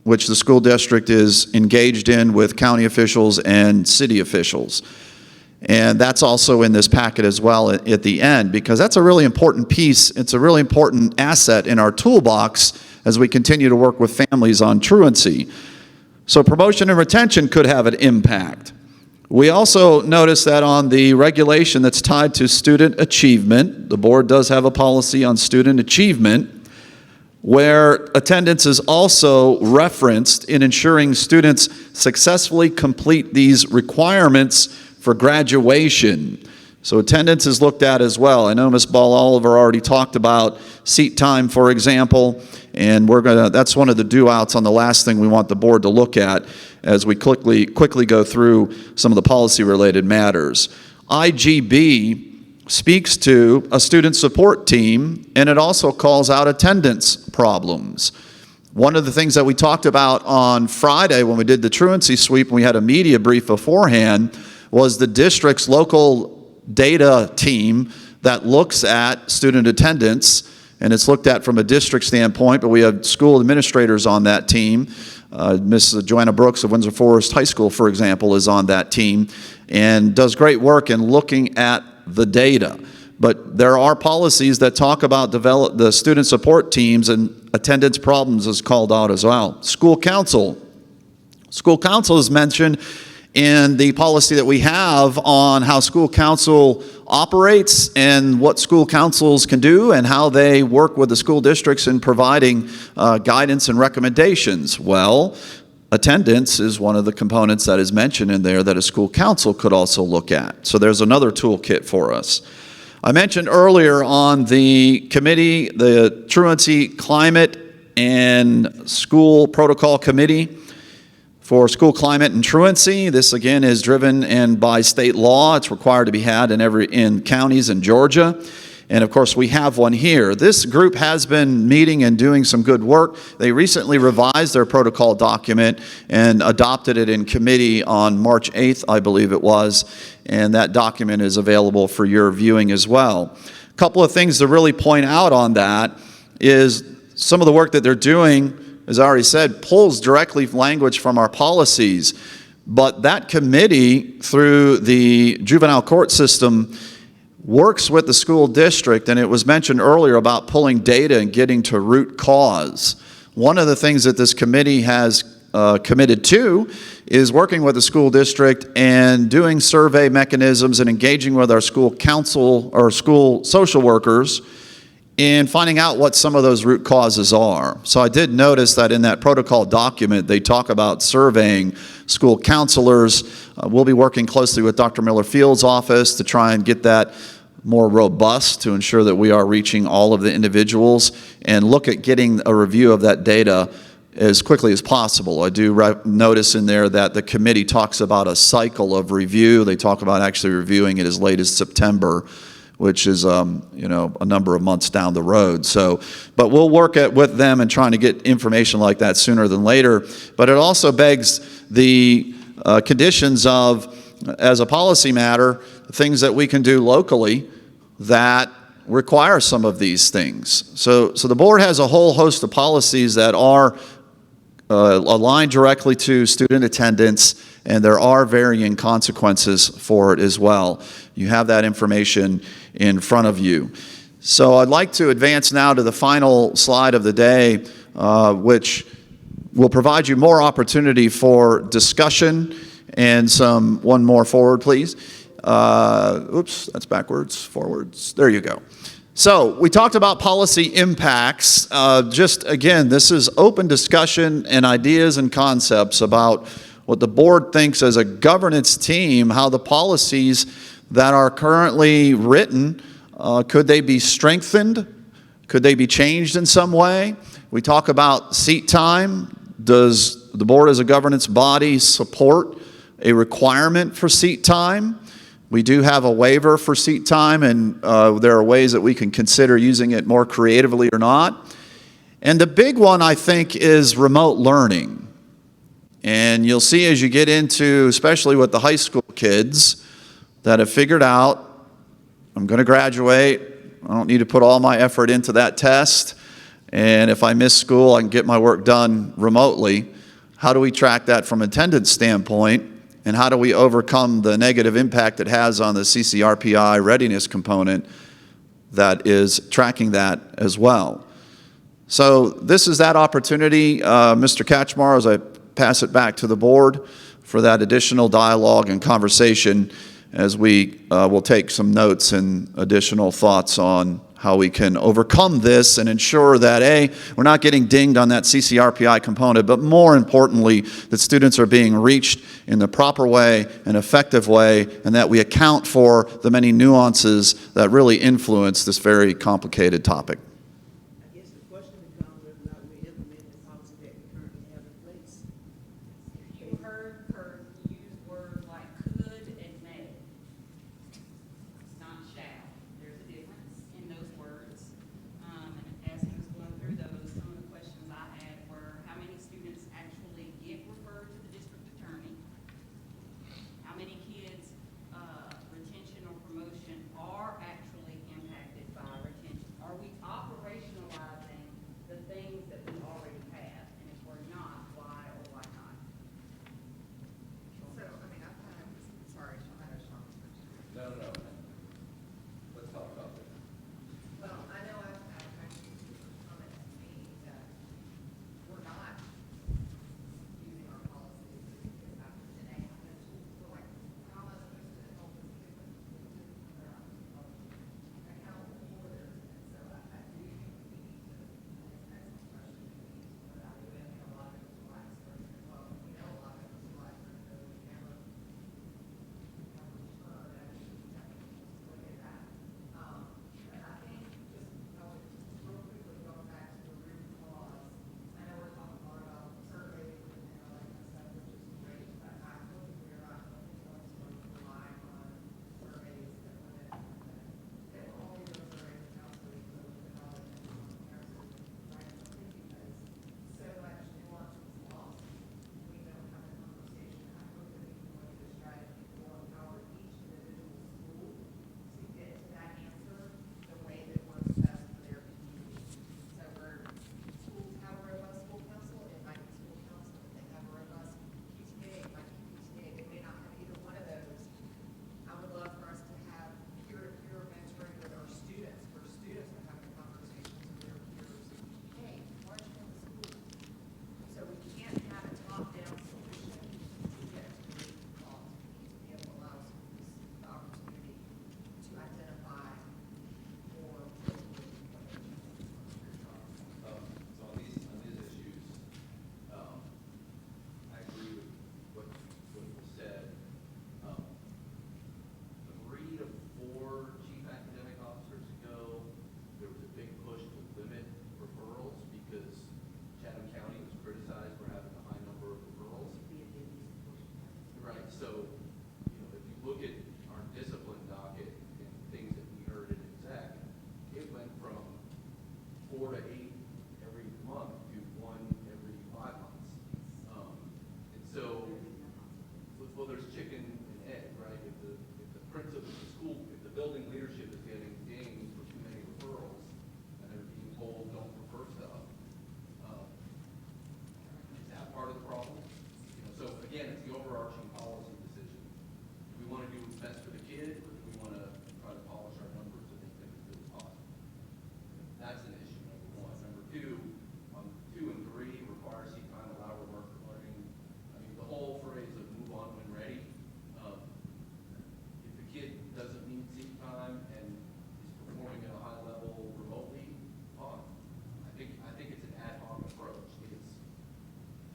[SPEAKER 18] which the school district is engaged in with county officials and city officials. And that's also in this packet as well at the end, because that's a really important piece. It's a really important asset in our toolbox as we continue to work with families on truancy. So promotion and retention could have an impact. We also notice that on the regulation that's tied to student achievement, the board does have a policy on student achievement, where attendance is also referenced in ensuring students successfully complete these requirements for graduation. So attendance is looked at as well. I know Ms. Ball Oliver already talked about seat time, for example, and that's one of the do-outs on the last thing we want the board to look at as we quickly go through some of the policy-related matters. IGB speaks to a student support team, and it also calls out attendance problems. One of the things that we talked about on Friday when we did the truancy sweep, and we had a media brief beforehand, was the district's local data team that looks at student attendance, and it's looked at from a district standpoint, but we have school administrators on that team. Ms. Joanna Brooks of Windsor Forest High School, for example, is on that team and does great work in looking at the data. But there are policies that talk about the student support teams, and attendance problems is called out as well. School council. School council is mentioned in the policy that we have on how school council operates and what school councils can do and how they work with the school districts in providing guidance and recommendations. Well, attendance is one of the components that is mentioned in there that a school council could also look at. So there's another toolkit for us. I mentioned earlier on the committee, the Truancy Climate and School Protocol Committee for School Climate and Truancy. This again is driven and by state law. It's required to be had in counties in Georgia. And of course, we have one here. This group has been meeting and doing some good work. They recently revised their protocol document and adopted it in committee on March 8th, I believe it was. And that document is available for your viewing as well. A couple of things to really point out on that is some of the work that they're doing, as I already said, pulls directly language from our policies. But that committee, through the juvenile court system, works with the school district, and it was mentioned earlier about pulling data and getting to root cause. One of the things that this committee has committed to is working with the school district and doing survey mechanisms and engaging with our school council or school social workers in finding out what some of those root causes are. So I did notice that in that protocol document, they talk about surveying school counselors. We'll be working closely with Dr. Miller-Field's office to try and get that more robust to ensure that we are reaching all of the individuals and look at getting a review of that data as quickly as possible. I do notice in there that the committee talks about a cycle of review. They talk about actually reviewing it as late as September, which is, you know, a number of months down the road. So, but we'll work with them and trying to get information like that sooner than later. But it also begs the conditions of, as a policy matter, things that we can do locally that require some of these things. So the board has a whole host of policies that are aligned directly to student attendance, and there are varying consequences for it as well. You have that information in front of you. So I'd like to advance now to the final slide of the day, which will provide you more opportunity for discussion and one more forward, please. Oops, that's backwards, forwards. There you go. So we talked about policy impacts. Just again, this is open discussion and ideas and concepts about what the board thinks as a governance team, how the policies that are currently written, could they be strengthened? Could they be changed in some way? We talk about seat time. Does the board as a governance body support a requirement for seat time? We do have a waiver for seat time, and there are ways that we can consider using it more creatively or not. And the big one, I think, is remote learning. And you'll see as you get into, especially with the high school kids that have figured out, I'm going to graduate, I don't need to put all my effort into that test, and if I miss school, I can get my work done remotely. How do we track that from an attendance standpoint? And how do we overcome the negative impact it has on the CCRPI readiness component that is tracking that as well? So this is that opportunity, Mr. Kachmar, as I pass it back to the board for that additional dialogue and conversation as we will take some notes and additional thoughts on how we can overcome this and ensure that, A, we're not getting dinged on that CCRPI component, but more importantly, that students are being reached in the proper way, an effective way, and that we account for the many nuances that really influence this very complicated topic.
[SPEAKER 8] I guess the question becomes whether or not we implement the policy that we currently have in place.
[SPEAKER 2] You heard her use words like could and may. It's not shall. There's a difference in those words. And as he was going through those, some of the questions I had were how many students actually get referred to the district attorney? How many kids, retention or promotion are actually impacted by retention? Are we optimizing
[SPEAKER 7] building leadership is getting dinged for too many referrals, and they're being told, don't refer stuff. Is that part of the problem? You know, so again, it's the overarching policy decision. Do we want to do what's best for the kid, or do we want to try to polish our numbers to make them as good as possible? That's an issue, number one. Number two, on 2 and 3, require seat time, allow remote learning. I mean, the whole phrase of move on when ready. If the kid doesn't need seat time and is performing at a high level remotely, fine. I think it's an ad hoc approach.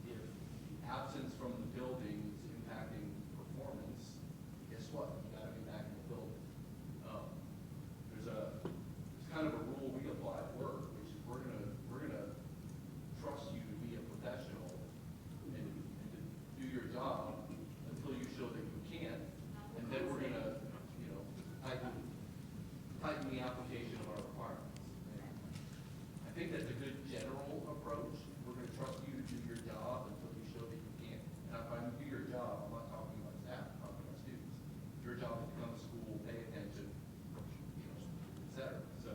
[SPEAKER 7] If the absence from the building is impacting performance, guess what? You got to be back in the building. There's kind of a rule we apply at work, which is we're gonna trust you to be a professional and to do your job until you show that you can, and then we're gonna, you know, tighten the application of our requirements. And I think that's a good general approach. We're gonna trust you to do your job until you show that you can. And if I do your job, I'm not talking about staff, I'm talking about students. Your job is to come to school, pay attention, you know, et cetera. So,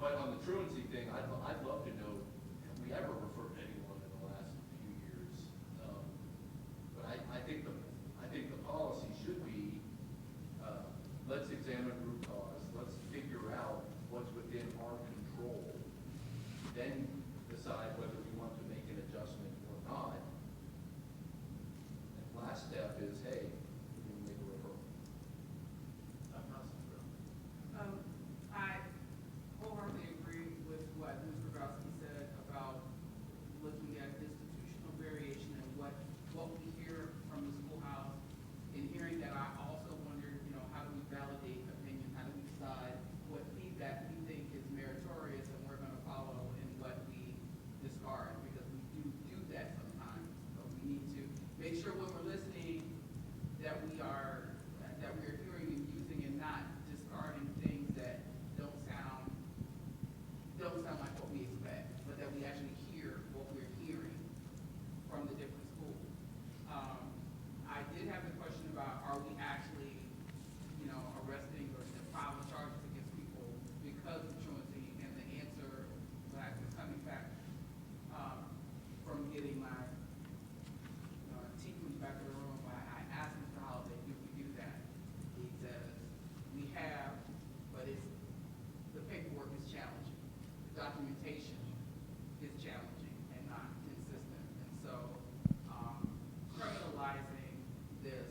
[SPEAKER 7] but on the truancy thing, I'd love to know, have we ever referred anyone in the last few years? But I think the policy should be, let's examine root cause, let's figure out what's within our control, then decide whether we want to make an adjustment or not. And last step is, hey, we can make a referral.
[SPEAKER 4] I wholeheartedly agree with what Mr. Grabowski said about looking at institutional variation and what we hear from the schoolhouse. In hearing that, I also wondered, you know, how do we validate opinion? How do we decide what feedback we think is meritorious and we're going to follow and what we discard? Because we do that sometimes. But we need to make sure when we're listening that we are hearing and using and not discarding things that don't sound like what we expect, but that we actually hear what we're hearing from the different schools. I did have the question about, are we actually, you know, arresting or filing charges against people because of truancy? And the answer, when I was coming back from getting my teachers back in the room, I asked Mr. Holiday, do we do that? He says, we have, but the paperwork is challenging. The documentation is challenging and not consistent. And so criminalizing this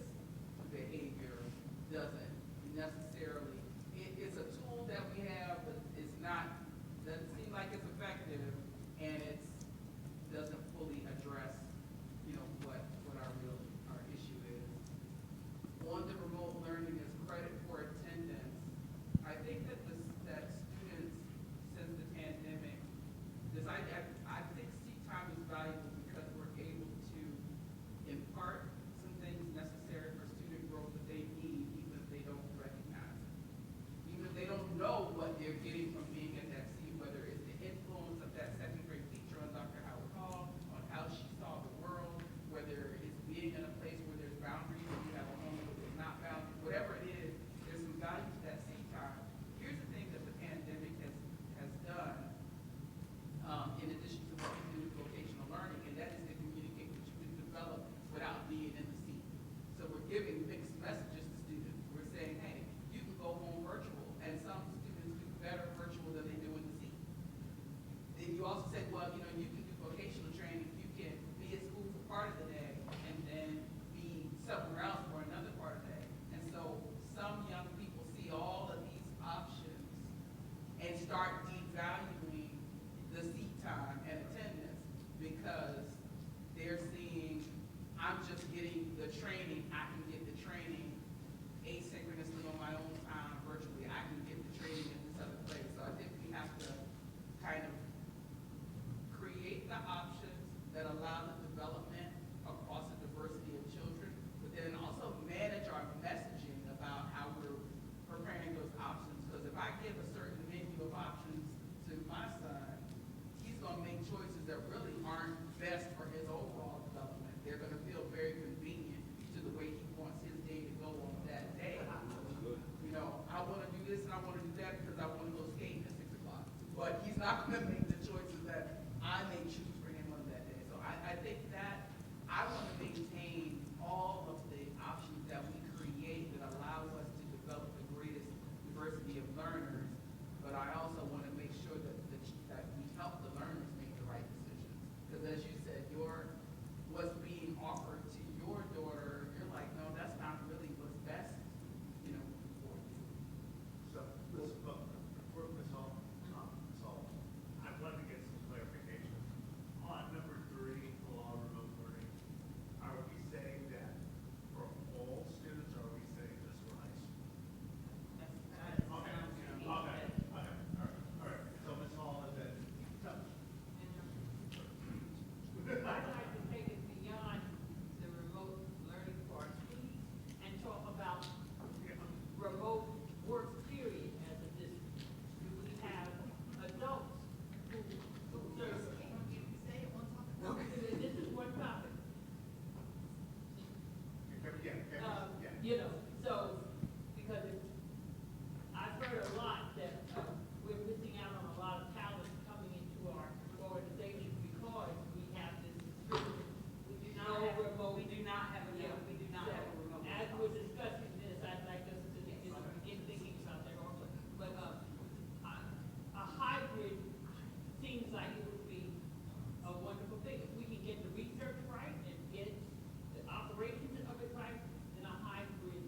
[SPEAKER 4] behavior doesn't necessarily, it's a tool that we have, but it's not, doesn't seem like it's effective, and it doesn't fully address, you know, what our issue is. On the remote learning as credit for attendance, I think that students, since the pandemic, I think seat time is valuable because we're able to impart some things necessary for student growth that they need, even if they don't recognize it. Even if they don't know what they're getting from being in that seat, whether it's the influence of that second grade teacher on Dr. Howard Hall, on how she saw the world, whether it's being in a place where there's boundaries, and you have a home where there's not boundaries, whatever it is, there's some value to that seat time. Here's the thing that the pandemic has done, in addition to what we do with vocational learning, and that is to communicate what you can develop without being in the seat. So we're giving mixed messages to students. We're saying, hey, you can go home virtual, and some students do better virtual than they do in the seat. Then you also said, well, you know, you can do vocational training, you can be at school for part of the day, and then be somewhere else for another part of the day. And so some young people see all of these options and start devaluing the seat time and attendance because they're seeing, I'm just getting the training, I can get the training
[SPEAKER 13] you know, so, because I've heard a lot that, we're missing out on a lot of talent coming into our organization because we have this restriction.
[SPEAKER 2] We do not have, we do not have a, we do not have a remote.
[SPEAKER 13] As we're discussing this, I'd like us to begin thinking about that also. But, a hybrid seems like it would be a wonderful thing. If we can get the research right and get the operations of it right, then a hybrid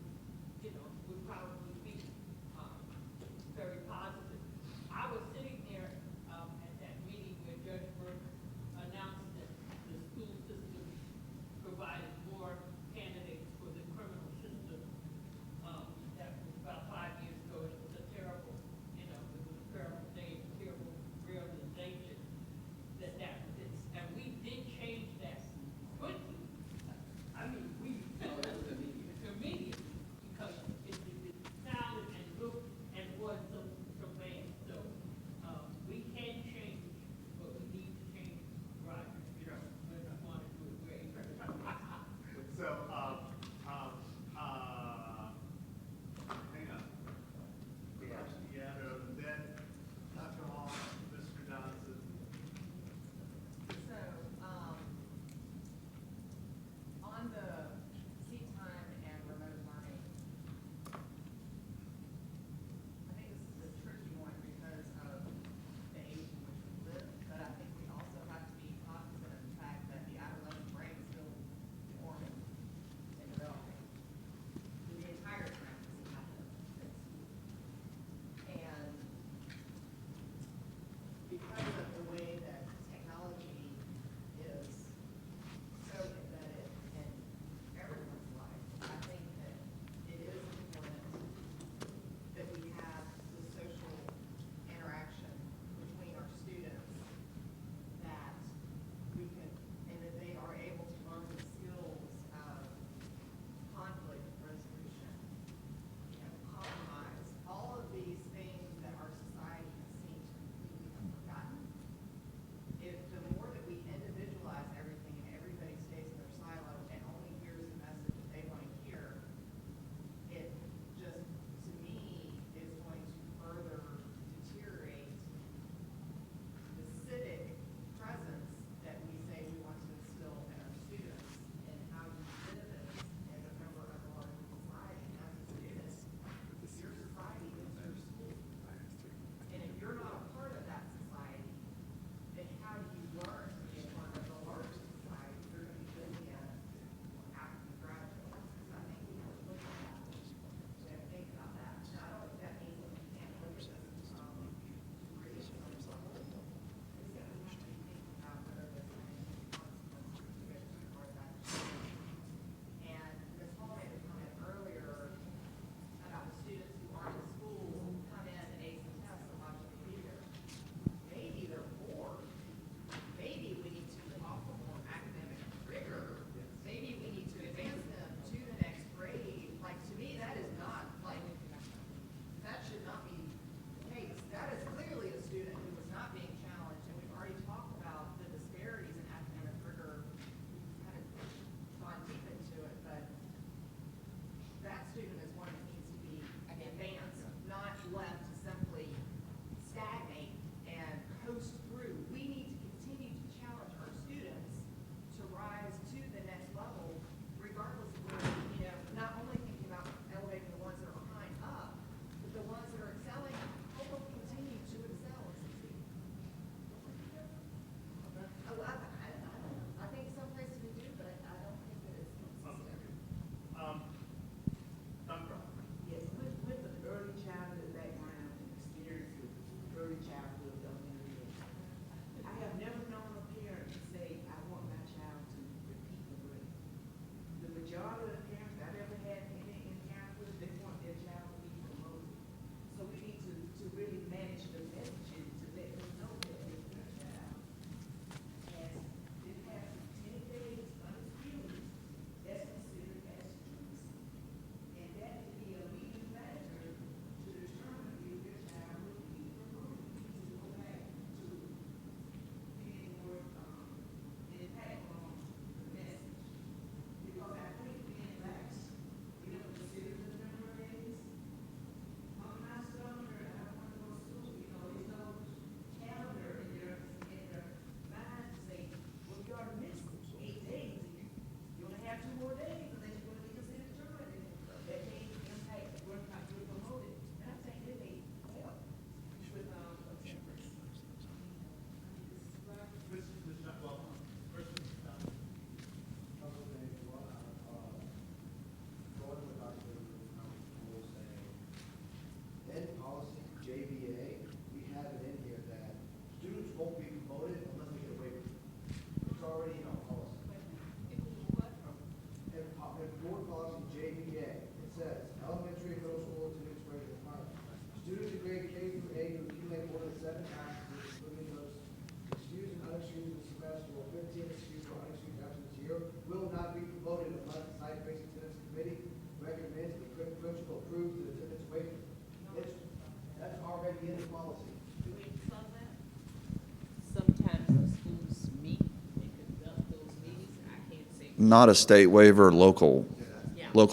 [SPEAKER 18] not a state waiver, local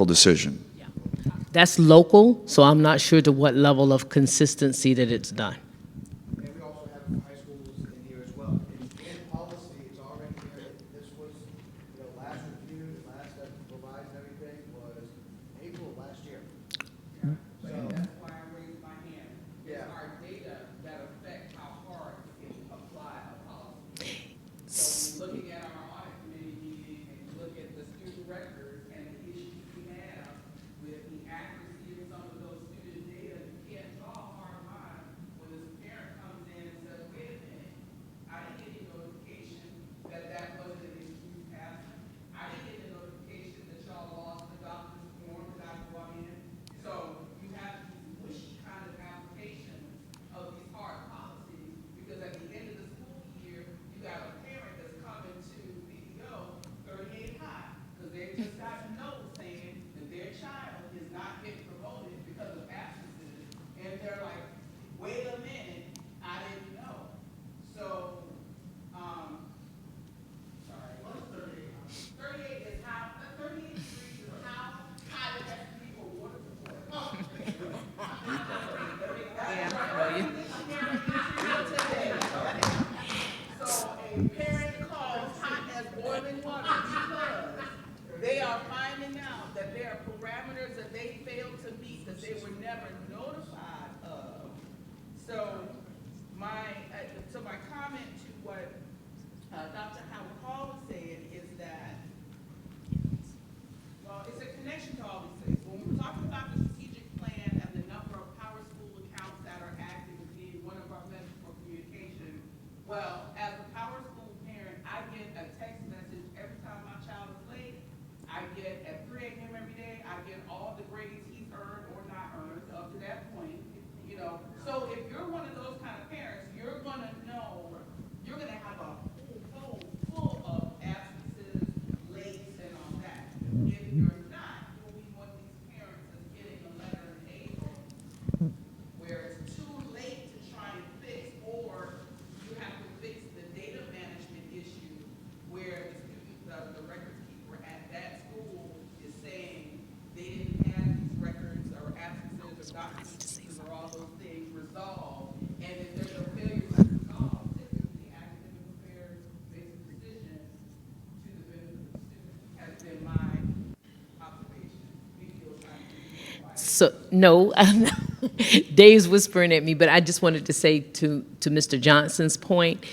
[SPEAKER 18] decision.
[SPEAKER 14] That's local, so I'm not sure to what level of consistency that it's done.
[SPEAKER 11] And we also have high schools in here as well. In policy, it's already there. This was, last review, last that revised everything was April of last year.
[SPEAKER 4] But that's why I raised my hand. It's our data that affect how hard we can apply a policy. So when looking at our audit committee meeting and you look at the student records and the issues we have with the accuracy of some of those student data, you can't draw a hard line when this parent comes in and says, wait a minute, I didn't get any notification that that wasn't an excuse absent. I didn't get a notification that y'all lost the doctor's form that I brought in. So you have these wishy kind of applications of these hard policies, because at the end of the school year, you got a parent that's coming to PTO 38 high, because they just got a note saying that their child is not getting promoted because of absences, and they're like, wait a minute, I didn't know. So, sorry, what's 38? 38 is how, 38 degrees is how high it has to be for water supply. So a parent calls hot as boiling water because they are finding out that there are parameters that they failed to meet that they were never notified of. So my comment to what Dr. Howard Hall was saying is that, well, it's a connection to all these things. When we're talking about the strategic plan and the number of power school accounts that are active as being one of our methods for communication, well, as a power school parent, I get a text message every time my child is late. I get at 3 a.m. every day, I get all the grades he's earned or not earned up to that point, So if you're one of those kind of parents, you're gonna know, you're gonna have a whole phone full of absences, lates, and all that. If you're not, you'll be one of these parents that's getting a letter in April where it's too late to try and fix, or you have to fix the data management issue where the records keeper at that school is saying they didn't have these records or absences or documents or all those things resolved. And if there's a failure to resolve, typically the academic affairs makes a decision to the benefit of the student, has been my observation. We feel trying to be quiet.
[SPEAKER 14] So, no, Dave's whispering at me, but I just wanted to say to Mr. Johnson's point,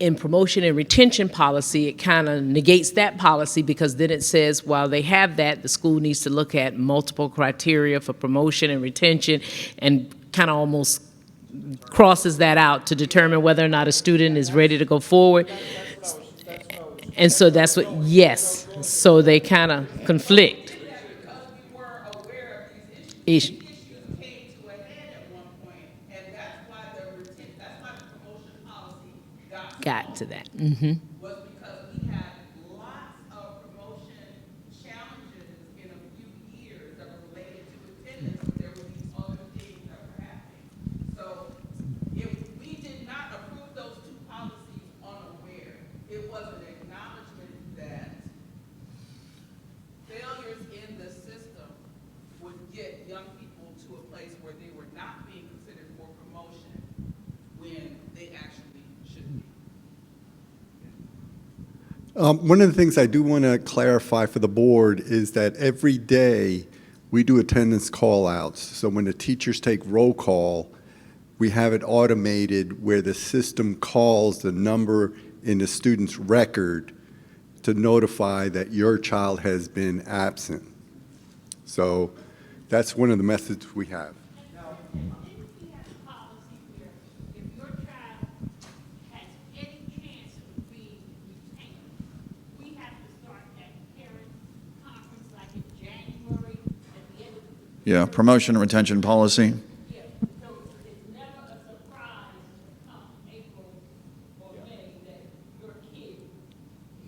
[SPEAKER 14] in promotion and retention policy, it kind of negates that policy, because then it says while they have that, the school needs to look at multiple criteria for promotion and retention, and kind of almost crosses that out to determine whether or not a student is ready to go forward. And so that's what, yes, so they kind of conflict.
[SPEAKER 4] Because we were aware of these issues.
[SPEAKER 14] Ish-
[SPEAKER 4] Came to a head at one point, and that's why the promotion policy
[SPEAKER 14] Got to that. Mm-hmm.
[SPEAKER 4] was because we had lots of promotion challenges in a few years that were related to attendance, but there were these other things that were happening. So if we did not approve those two policies unaware, it was an acknowledgement that failures in the system would get young people to a place where they were not being considered for promotion when they actually should be.
[SPEAKER 3] One of the things I do want to clarify for the board is that every day we do attendance call-outs. So when the teachers take roll call, we have it automated where the system calls the number in the student's record to notify that your child has been absent. So that's one of the methods we have.
[SPEAKER 13] Didn't we have a policy where if your child has any chance of being retained, we have to start that parent conference like in January at the end of the
[SPEAKER 18] Yeah, promotion and retention policy.
[SPEAKER 13] year? So it's never a surprise come April or May that your kid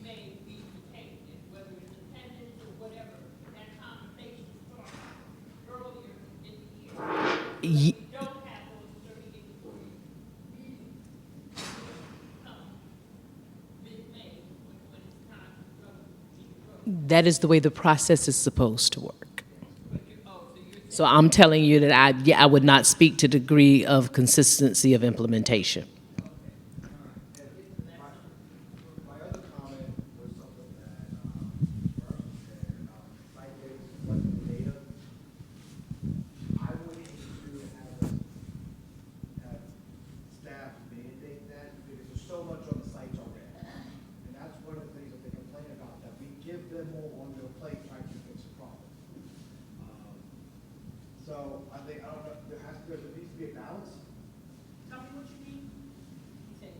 [SPEAKER 13] may be retained, whether it's attendance or whatever. That conversation starts earlier in the year.
[SPEAKER 14] Ye-
[SPEAKER 13] We don't have those 38 meetings come mid-May when it's time to go to the road.
[SPEAKER 14] That is the way the process is supposed to work. So I'm telling you that I would not speak to degree of consistency of implementation.
[SPEAKER 11] My other comment was something that, Mark said, site-based collecting data. I would hate to have staff mandate that, because there's so much on the sites already. And that's one of the things that they complain about, that we give them more on their plate trying to fix a problem. So I think, I don't know, there needs to be a balance.
[SPEAKER 12] Tell me what you mean. You said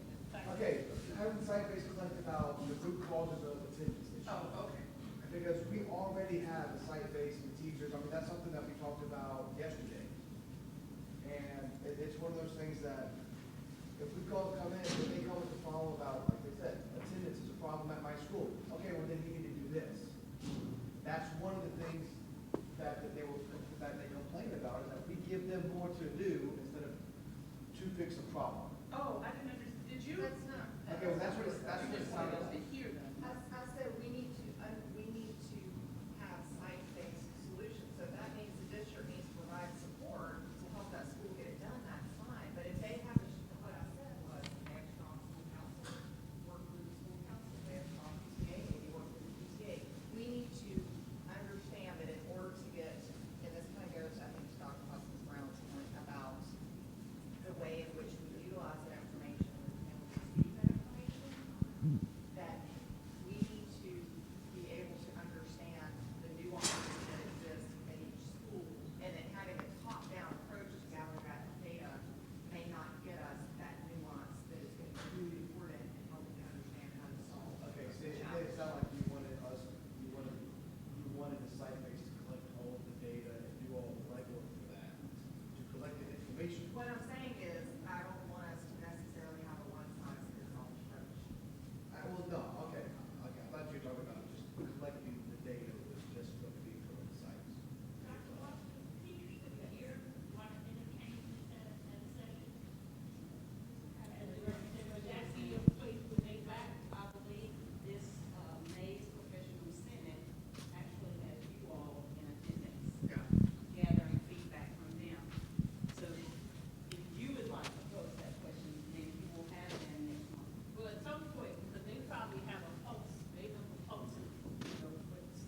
[SPEAKER 11] Okay, having site-based collect about the root causes of attendance issues.
[SPEAKER 12] Oh, okay.
[SPEAKER 11] Because we already have the site-based and teachers, I mean, that's something that we talked about yesterday. And it's one of those things that, if we come in, if they come with a follow about, like they said, attendance is a problem at my school. Okay, well, then you need to do this. That's one of the things that they complain about, is that we give them more to do instead of to fix a problem.
[SPEAKER 4] Oh, I didn't understand. Did you?
[SPEAKER 9] That's not.
[SPEAKER 11] Okay, well, that's what it's, that's what it's
[SPEAKER 4] wanted us
[SPEAKER 11] sounded
[SPEAKER 4] to
[SPEAKER 11] like.
[SPEAKER 4] hear them.
[SPEAKER 9] I said we need to have site-based solutions, so that means the district needs to provide support to help that school get it done, that's fine. But if they have, what I said was, they have strong school council, work with the school council, they have strong PTA, maybe work with the PTA. We need to understand that in order to get, and this kind of goes, I think, to Dr. Hussman's Brown's point about the way in which we utilize that information and receive that information, that we need to be able to understand the nuances that exist in each school, and that having a top-down approach to gather that data may not get us that nuance that is going to be really important in helping to understand how to solve.
[SPEAKER 11] Okay, so it made it sound like you wanted the site-based to collect all of the data and do all the legwork for that, to collect the information.
[SPEAKER 9] What I'm saying is, I don't want us to necessarily have a one-size-fits-all approach.
[SPEAKER 11] Well, no, okay, I thought you were talking about just collecting the data that was just going to be put on the sites.
[SPEAKER 13] Dr. Washington, teachers that are here want to entertain that session. And would that be a place where they back?
[SPEAKER 15] I believe this May's professional senate actually has you all in attendance.
[SPEAKER 11] Yeah.
[SPEAKER 15] Gathering feedback from them. So if you would like to pose that question, then you will have them next month.
[SPEAKER 12] Well, at some point, because they probably have a pulse, they know the pulse of, what's.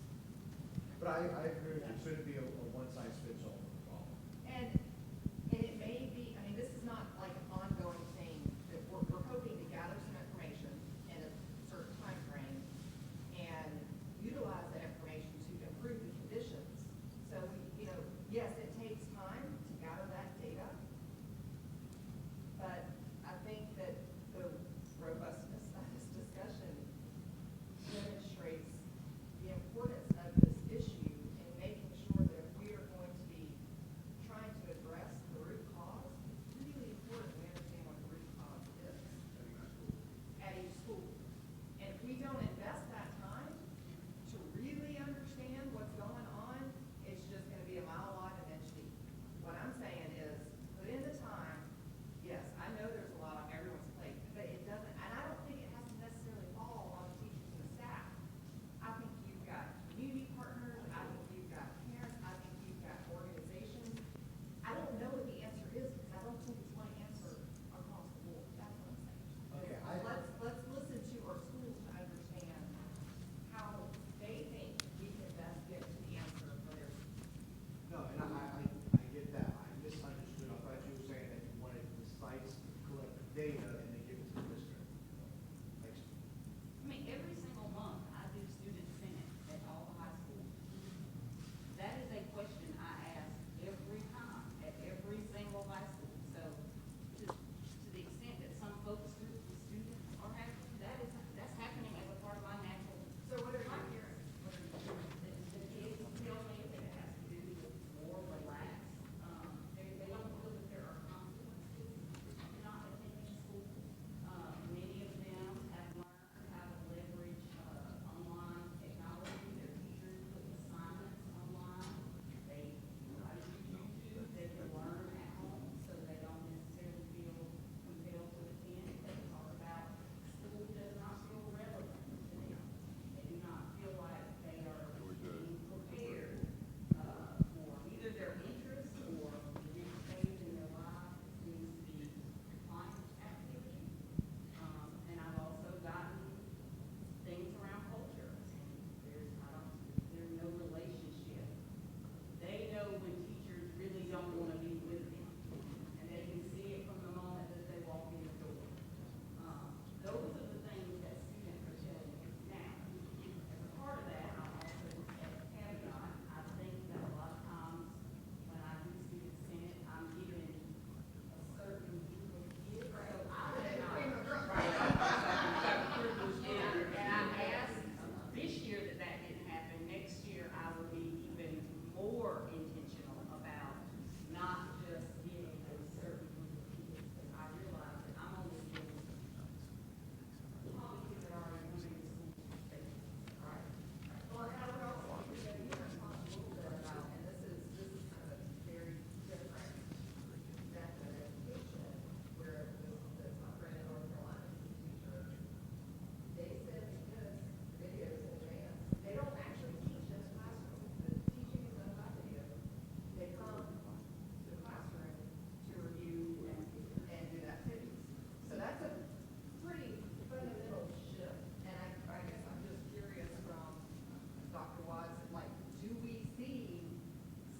[SPEAKER 11] But I agree with you, it shouldn't be a one-size-fits-all problem.
[SPEAKER 9] And it may be, I mean, this is not like an ongoing thing, that we're hoping to gather some information in a certain time frame and utilize that information to improve the conditions. So we, yes, it takes time to gather that data, but I think that the robustness of this discussion demonstrates the importance of this issue and may
[SPEAKER 15] y'all want to be with them. And they can see it from the moment that they walk in the door. Those are the things that students are telling me. Now, as a part of that, I also, as a caveat, I think that a lot of times when I do student senate, I'm given a certain group of kids. So I would not. And I asked this year that didn't happen. Next year, I would be even more intentional about not just getting a certain group of kids. Because I realize that I'm only getting all the kids that are already coming to school space, right? Well, and I would also think that you're talking a little bit about, and this is kind of very different method of education, where my friend in North Carolina is a teacher. They said because videos in advance, they don't actually teach in the classroom. The teaching is done by video. They come to the classroom to review and do activities. So that's a pretty fundamental shift. And I guess I'm just curious from Dr. Watson, like, do we see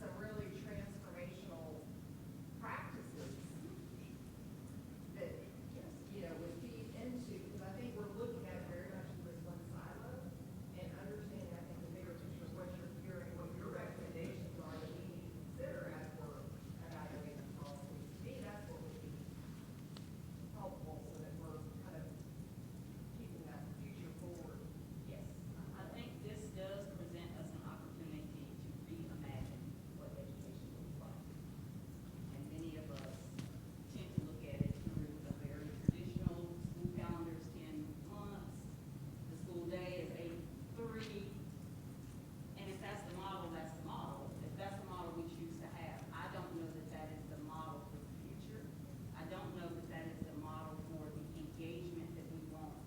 [SPEAKER 15] some really transformational practices that, you know, would feed into, because I think we're looking at it very much through this one silo and understanding, I think, the bigger picture of what you're hearing, what your recommendations are that we need to consider as we're evaluating policy. To me, that's what would be helpful so that we're kind of keeping that future forward. Yes, I think this does present us an opportunity to reimagine what education looks like. And many of us tend to look at it through a very traditional school calendar is 10 months. The school day is 8 to 3. And if that's the model, that's the model. If that's the model we choose to have, I don't know that that is the model for the future. I don't know that that is the model for the engagement that we want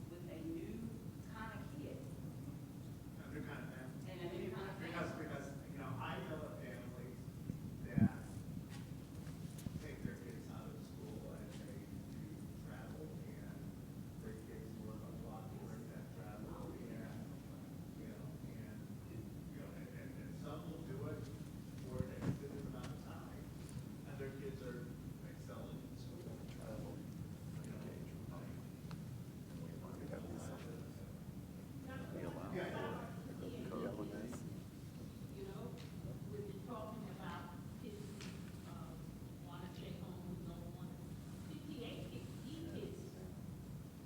[SPEAKER 15] with a new kind of kid.
[SPEAKER 10] They're kind of family.
[SPEAKER 15] And a new kind of family.
[SPEAKER 10] Because, you know, I know of families that take their kids out of school and they do travel and their kids work a lot during that travel and, you know, and some will do it for an extended amount of time and their kids are excelling in school.
[SPEAKER 13] You know, we've been talking about kids, want to stay home, don't want to. CPA kids,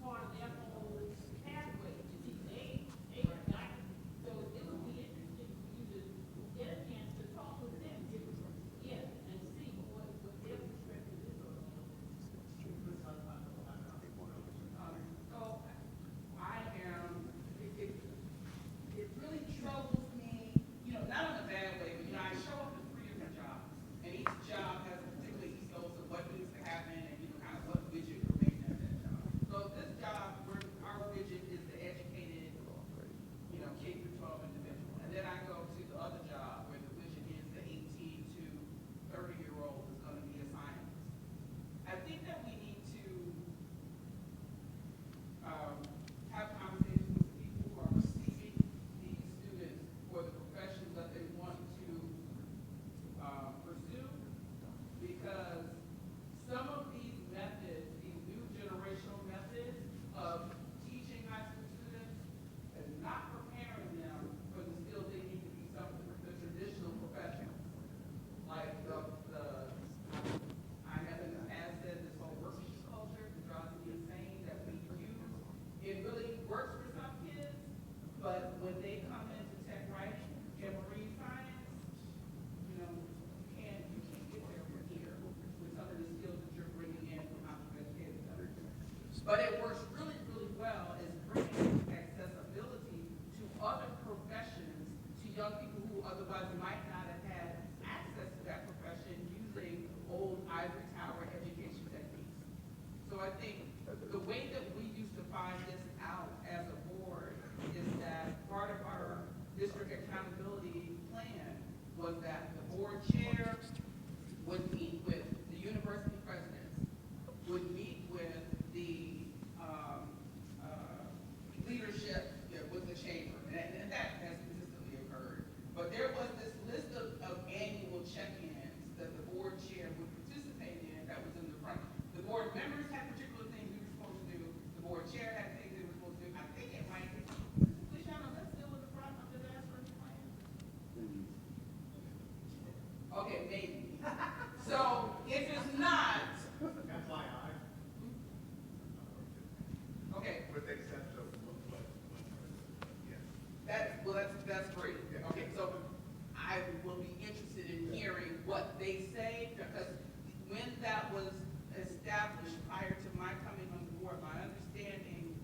[SPEAKER 13] part of their whole pathway to see they got, so it would be interesting for you to get a chance to talk with them, yeah, and see what their perspective is on it.
[SPEAKER 4] So I am, it really troubles me, you know, not in a bad way, but, you know, I show up in 3 different jobs. And each job has a particular ethos of what needs to happen and, you know, kind of what widget we're making at that job. So this job, our widget is the educated, you know, K through 12 individual. And then I go to the other job where the widget is the 18 to 30-year-old is going to be a scientist. I think that we need to have conversations with people who are receiving these students for the professions that they want to pursue, because some of these methods, these new generational methods of teaching high school students, is not preparing them for the skills they need to be something, the traditional professionals. Like I have in the past said this whole worksheet culture that drives me insane that we use. It really works for some kids, but when they come into tech writing and marine science, you know, you can't get there from here with some of the skills that you're bringing in from how you educated them. But it works really, really well as bringing accessibility to other professions, to young people who otherwise might not have had access to that profession using old ivory tower education techniques. So I think the way that we used to find this out as a board is that part of our district accountability plan was that the board chair would meet with the university presidents, would meet with the leadership with the chamber, and that has consistently occurred. But there was this list of annual check-ins Okay, maybe. So if it's not, okay.
[SPEAKER 10] With the exception of yeah.
[SPEAKER 4] That's great. Okay, so I will be interested in hearing what they say, because when that was established prior to my coming on the board, my understanding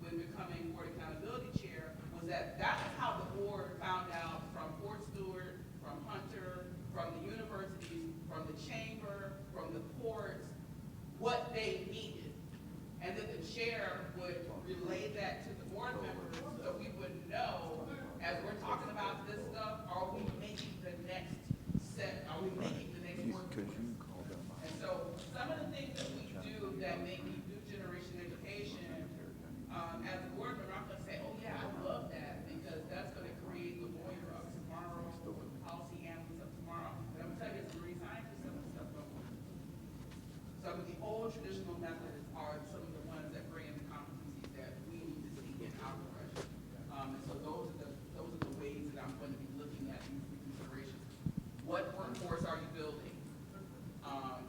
[SPEAKER 4] when becoming board accountability chair was that that was how the board found out from Fort Stewart, from Hunter, from the universities, from the chamber, from the ports, what they needed. And then the chair would relay that to the board members so we would know, as we're talking about this stuff, are we making the next set, are we making the next work? And so some of the things that we do that make me do generation education, as a board member, I'm gonna say, oh yeah, I love that, because that's gonna create the lawyer of tomorrow, the policy analyst of tomorrow. But I'm gonna tell you, as a marine scientist, some of the stuff don't work. Some of the old traditional methods are some of the ones that bring in the competencies that we need to see in our profession. And so those are the ways that I'm going to be looking at these considerations. What workforce are you building?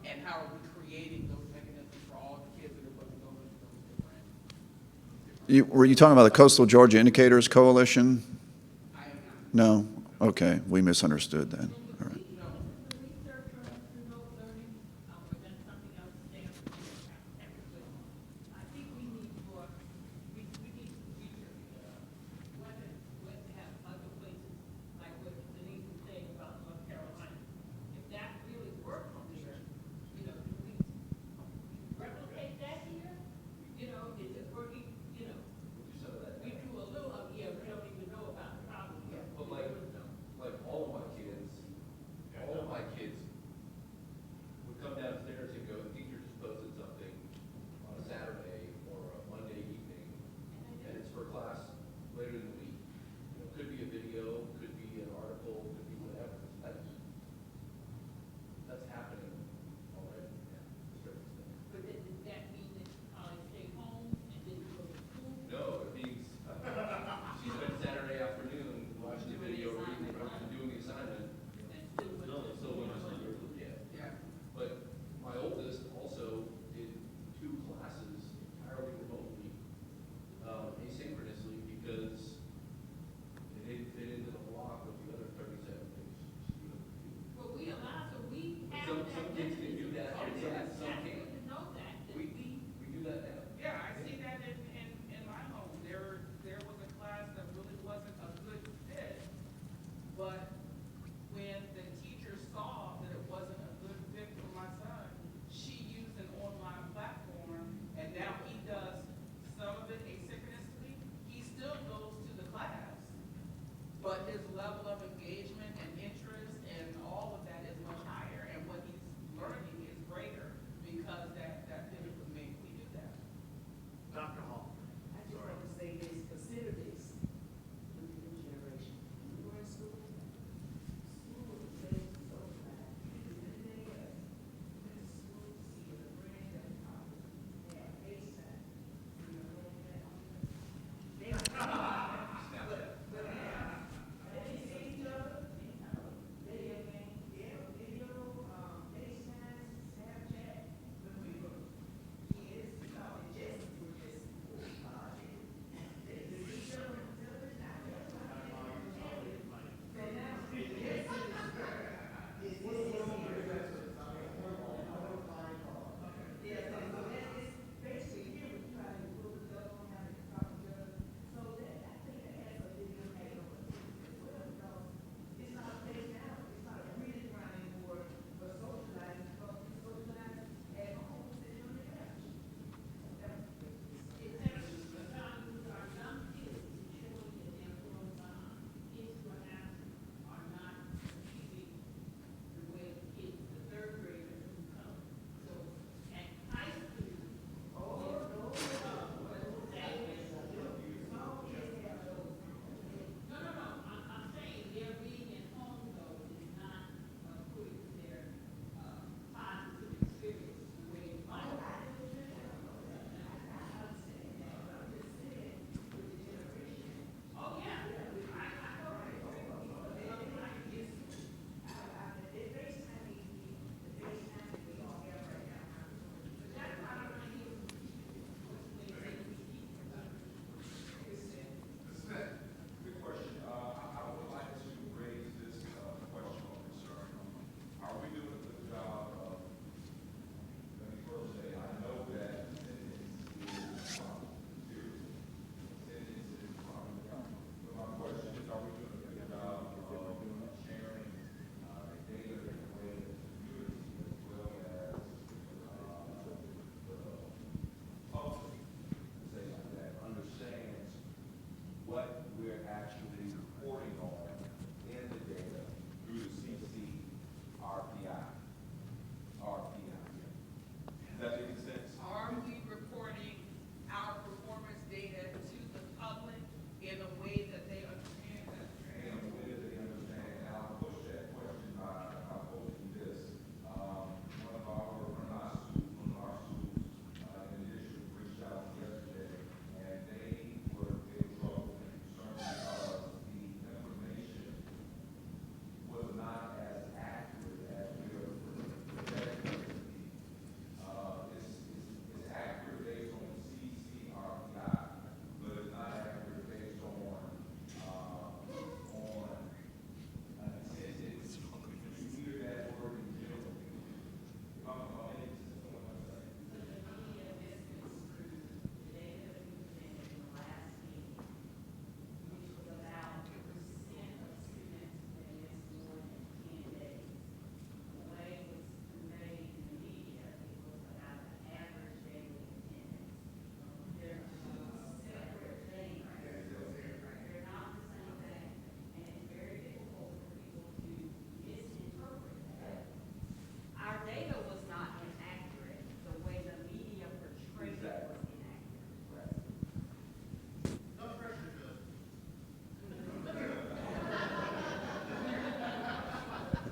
[SPEAKER 4] And how are we creating those mechanisms for all the kids that are going to go into those different?
[SPEAKER 18] Were you talking about the Coastal Georgia Indicators Coalition?
[SPEAKER 4] I am not.
[SPEAKER 18] No? Okay, we misunderstood then. All right.
[SPEAKER 13] The research on remote learning, but that's something else Stanford has to do. I think we need more, we need research. What have other places, like what Denise was saying about North Carolina. If that really worked there, you know, do we replicate that here? You know, is it working, you know? We do a little of here, we don't even know about the problem yet.
[SPEAKER 6] But like all of my kids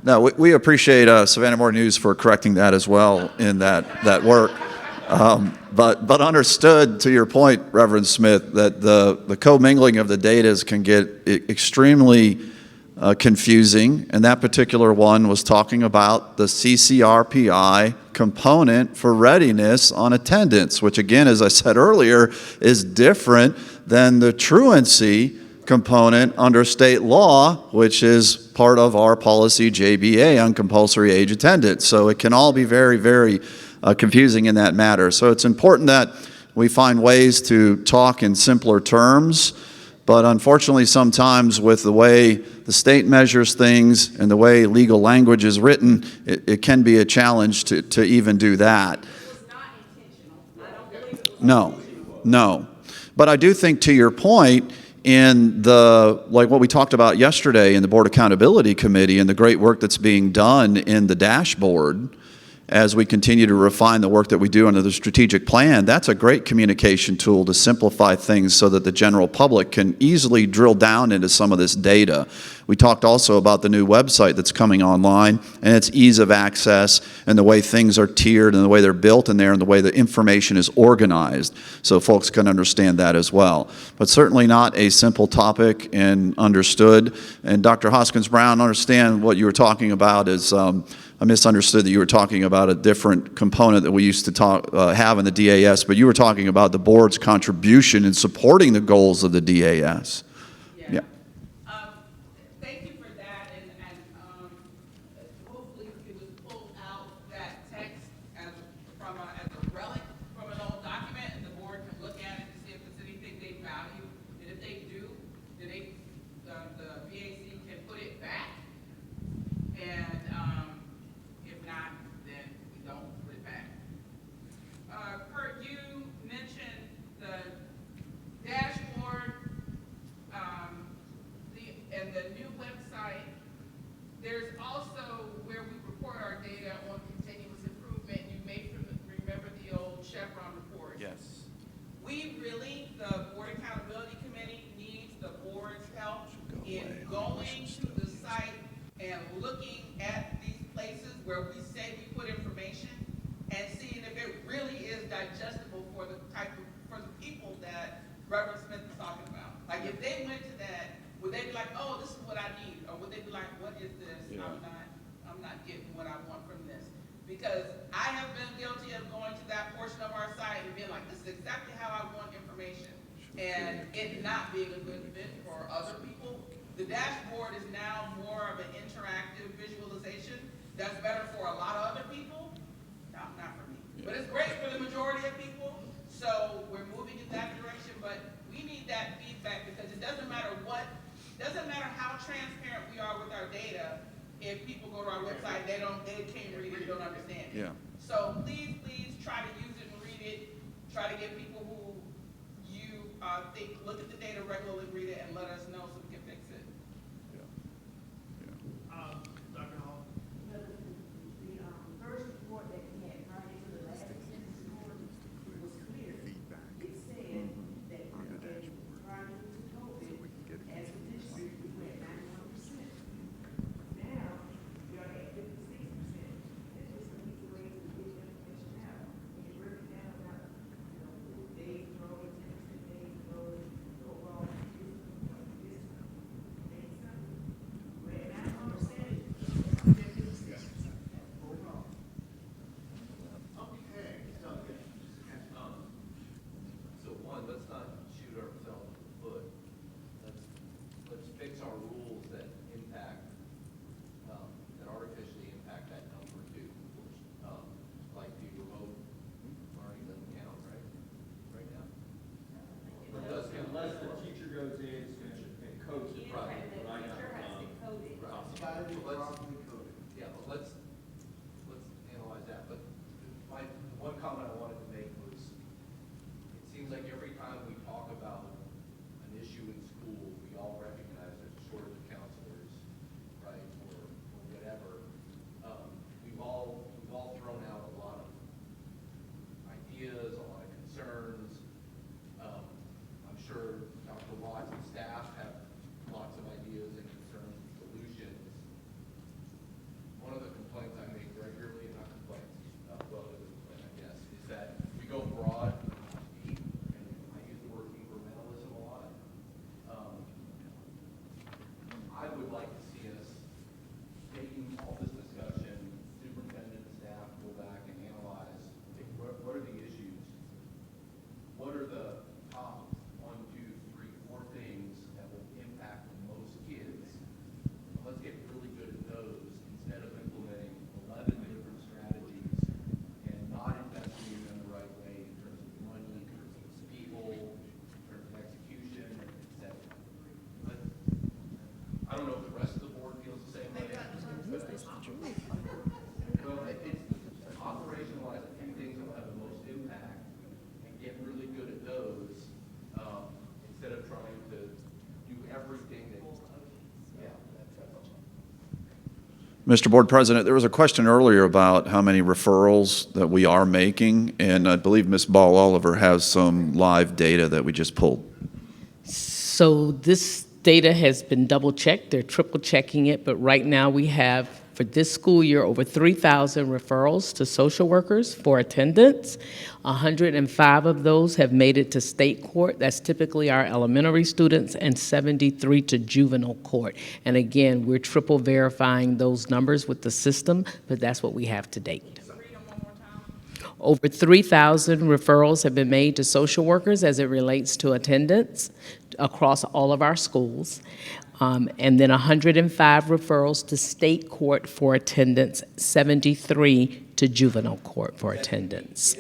[SPEAKER 18] No, we appreciate Savannah Morning News for correcting that as well in that work. But understood, to your point, Reverend Smith, that the commingling of the data can get extremely confusing, and that particular one was talking about the CCRPI component for readiness on attendance, which again, as I said earlier, is different than the truancy component under state law, which is part of our policy JBA on compulsory age attendance. So it can all be very, very confusing in that matter. So it's important that we find ways to talk in simpler terms, but unfortunately sometimes with the way the state measures things and the way legal language is written, it can be a challenge to even do that. No. But I do think, to your point, in like what we talked about yesterday in the Board Accountability Committee and the great work that's being done in the dashboard, as we continue to refine the work that we do under the strategic plan, that's a great communication tool to simplify things so that the general public can easily drill down into some of this data. We talked also about the new website that's coming online and its ease of access and the way things are tiered and the way they're built in there and the way the information is organized, so folks can understand that as well. But certainly not a simple topic and understood. And Dr. Hoskins Brown, understand what you were talking about is I misunderstood that you were talking about a different component that we used to have in the DAS, but you were talking about the board's contribution in supporting the goals of the DAS. Yeah.
[SPEAKER 4] Thank you for that, and hopefully it was pulled out that text as a relic from an old document, and the board can look at it to see if it's anything they value, and if they do, then the VAC can put it back, and if not, then we don't put it back. Kurt, you mentioned the dashboard, and the new website. There's also where we report our data on continuous improvement. You may remember the old Chevron report.
[SPEAKER 18] Yes.
[SPEAKER 4] We really, the Board Accountability Committee, needs the board's help in going to the site and looking at these places where we say we put information and seeing if it really is digestible for the people that Reverend Smith is talking about. Like if they went to that, would they be like, oh, this is what I need? Or would they be like, what is this?
[SPEAKER 18] Yeah.
[SPEAKER 4] I'm not getting what I want from this. Because I have been guilty of going to that portion of our site and being like, this is exactly how I want information. And it not being a good fit for other people. The dashboard is now more of an interactive visualization. That's better for a lot of other people. Not for me. But it's great for the majority of people. So we're moving in that direction, but we need that feedback because it doesn't matter how transparent we are with our data. If people go to our website, they can't read it, don't understand it.
[SPEAKER 18] Yeah.
[SPEAKER 4] So please try to use it and read it. Try to get people who you think look at the data regularly, read it, and let us know so we can fix it.
[SPEAKER 10] Dr. Hall?
[SPEAKER 8] The first report that we had prior to the last attendance report was clear. It said that prior to COVID, as a district, we were at 91%. Now, we are at 56%. That's just an easy way to get the information out. When you break it down about, days enrolled, 10% days enrolled, the overall district
[SPEAKER 18] Mr. Board President, there was a question earlier about how many referrals that we are making, and I believe Ms. Ball Oliver has some live data that we just pulled.
[SPEAKER 14] So this data has been double-checked, they're triple-checking it, but right now we have, for this school year, over 3,000 referrals to social workers for attendance. 105 of those have made it to state court. That's typically our elementary students, and 73 to juvenile court. And again, we're triple verifying those numbers with the system, but that's what we have to date. Over 3,000 referrals have been made to social workers as it relates to attendance across all of our schools. And then 105 referrals to state court for attendance, 73 to juvenile court for attendance.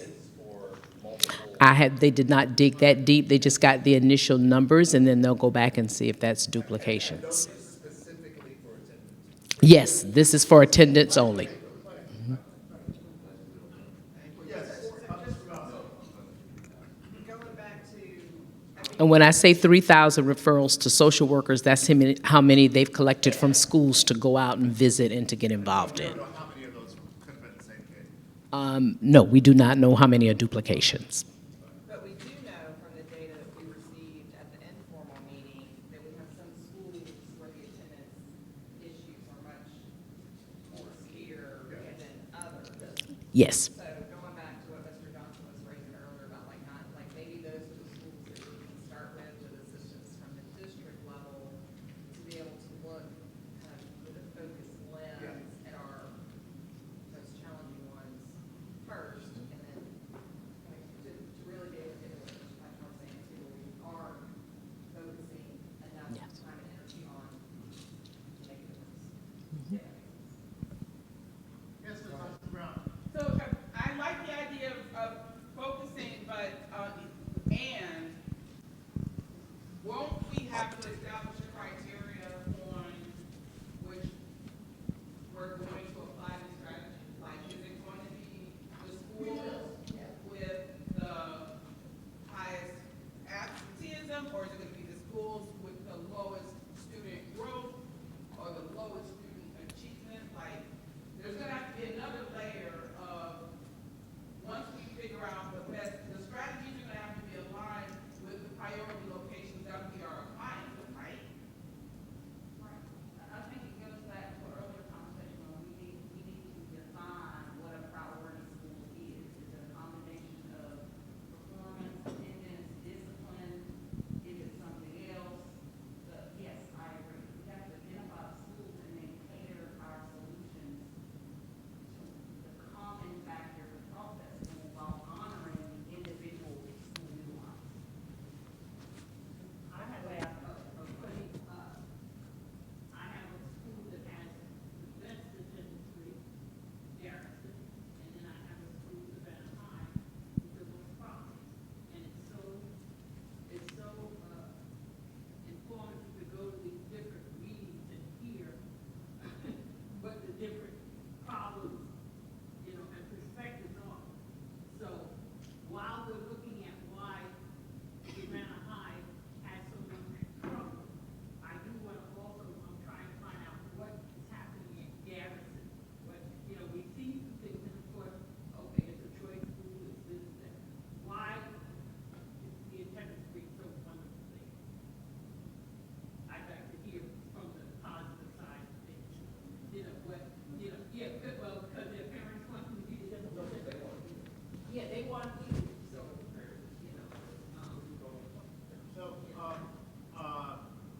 [SPEAKER 14] They did not dig that deep. They just got the initial numbers, and then they'll go back and see if that's duplications. Yes, this is for attendance only. And when I say 3,000 referrals to social workers, that's how many they've collected from schools to go out and visit and to get involved in. No, we do not know how many are duplications.
[SPEAKER 9] But we do know from the data that we received at the informal meeting that we have some schools where the attendance issues are much more severe than others.
[SPEAKER 14] Yes.
[SPEAKER 9] So going back to what Mr. Johnson was raising earlier about like maybe those are the schools that we can start with assistance from the district level to be able to look kind of with a focused lens at our most challenging ones first, and then to really be able to get what like I was saying too, we are focusing enough time and energy on to make a difference.
[SPEAKER 10] Yes, Mr. Brown.
[SPEAKER 4] So I like the idea of focusing, but, and won't we have to establish a criteria on which we're going to apply the strategy? Like, is it going to be the schools with the highest absenteeism, or is it going to be the schools with the lowest student growth or the lowest student achievement? Like, there's going to have to be another layer of, once we figure out the best, the strategies are going to have to be aligned with the priority locations that we are applying to, right?
[SPEAKER 15] Right. I think it goes back to our earlier conversation when we need to define what a priority school is. It's a combination of performance, attendance, discipline. Is it something else? But yes, I agree. We have to identify the schools and then cater our solutions to the common factor across that school while honoring individual school nuance. I have a putting, I have a school that has the best attendance rate, Garrison, and then I have a school that has high, the most problems. And it's so informative to go to these different meetings and hear what the different problems, you know, and perspectives are. So while we're looking at why Savannah High has so much trouble, I do want to also, I'm trying to find out what is happening at Garrison. What, you know, we see some things, and of course, okay, it's a choice school, it's this, that. Why is the attendance rate so wonderful there? I'd like to hear from the positive side of things. You know, what, you know, yeah, good, well, because their parents want them to be the yeah, they want you, so, you know.
[SPEAKER 10] So,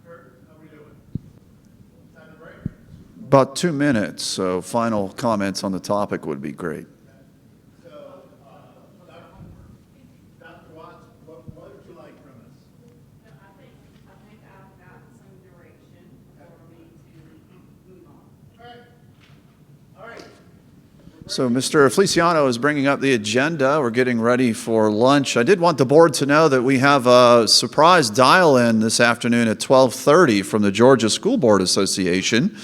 [SPEAKER 10] Kurt, how we doing? Time to break?
[SPEAKER 18] About 2 minutes, so final comments on the topic would be great.
[SPEAKER 10] So, Dr. Watts, what would you like from us?
[SPEAKER 15] I think I've got some direction for me to move on.
[SPEAKER 10] All right. All right.
[SPEAKER 18] So Mr. Feliciano is bringing up the agenda. We're getting ready for lunch. I did want the board to know that we have a surprise dial-in this afternoon at 12:30 from the Georgia School Board Association,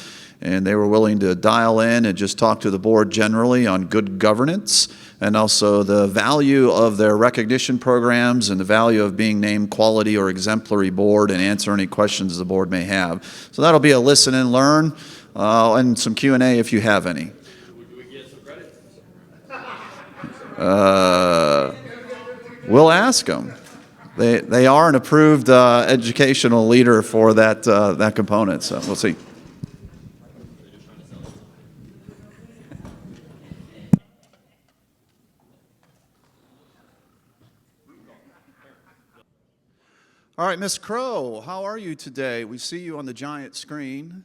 [SPEAKER 18] and they were willing to dial in and just talk to the board generally on good governance and also the value of their recognition programs and the value of being named quality or exemplary board and answer any questions the board may have. So that'll be a listen and learn. and some Q&A if you have any.
[SPEAKER 6] Do we get some credit?
[SPEAKER 18] We'll ask them. They are an approved educational leader for that component, so we'll see. All right, Ms. Crow, how are you today? We see you on the giant screen.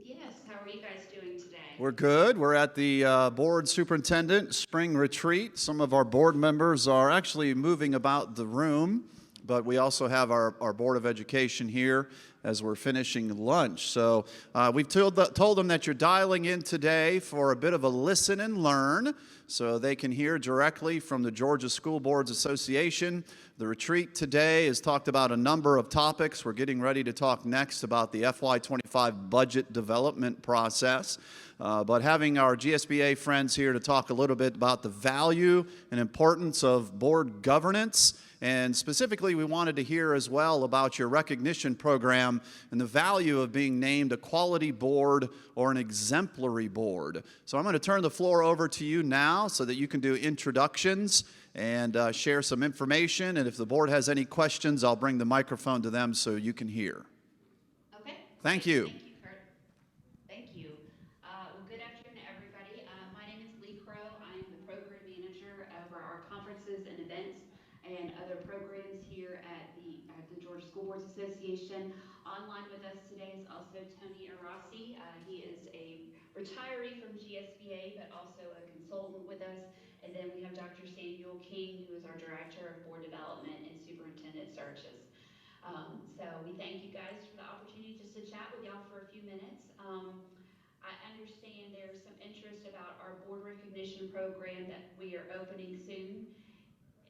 [SPEAKER 15] Yes, how are you guys doing today?
[SPEAKER 18] We're good. We're at the board superintendent spring retreat. Some of our board members are actually moving about the room, but we also have our Board of Education here as we're finishing lunch. So we've told them that you're dialing in today for a bit of a listen and learn so they can hear directly from the Georgia School Boards Association. The retreat today has talked about a number of topics. We're getting ready to talk next about the FY25 budget development process. But having our GSBA friends here to talk a little bit about the value and importance of board governance. And specifically, we wanted to hear as well about your recognition program and the value of being named a quality board or an exemplary board. So I'm going to turn the floor over to you now so that you can do introductions and share some information. And if the board has any questions, I'll bring the microphone to them so you can hear.
[SPEAKER 15] Okay.
[SPEAKER 18] Thank you.
[SPEAKER 15] Thank you, Kurt. Thank you. Well, good afternoon, everybody. My name is Lee Crow. I am the program manager over our conferences and events and other programs here at the Georgia School Boards Association. Online with us today is also Tony Arasi. He is a retiree from GSBA, but also a consultant with us. And then we have Dr. Samuel King, who is our Director of Board Development and Superintendent Searches. So we thank you guys for the opportunity just to chat with y'all for a few minutes. I understand there's some interest about our board recognition program that we are opening soon.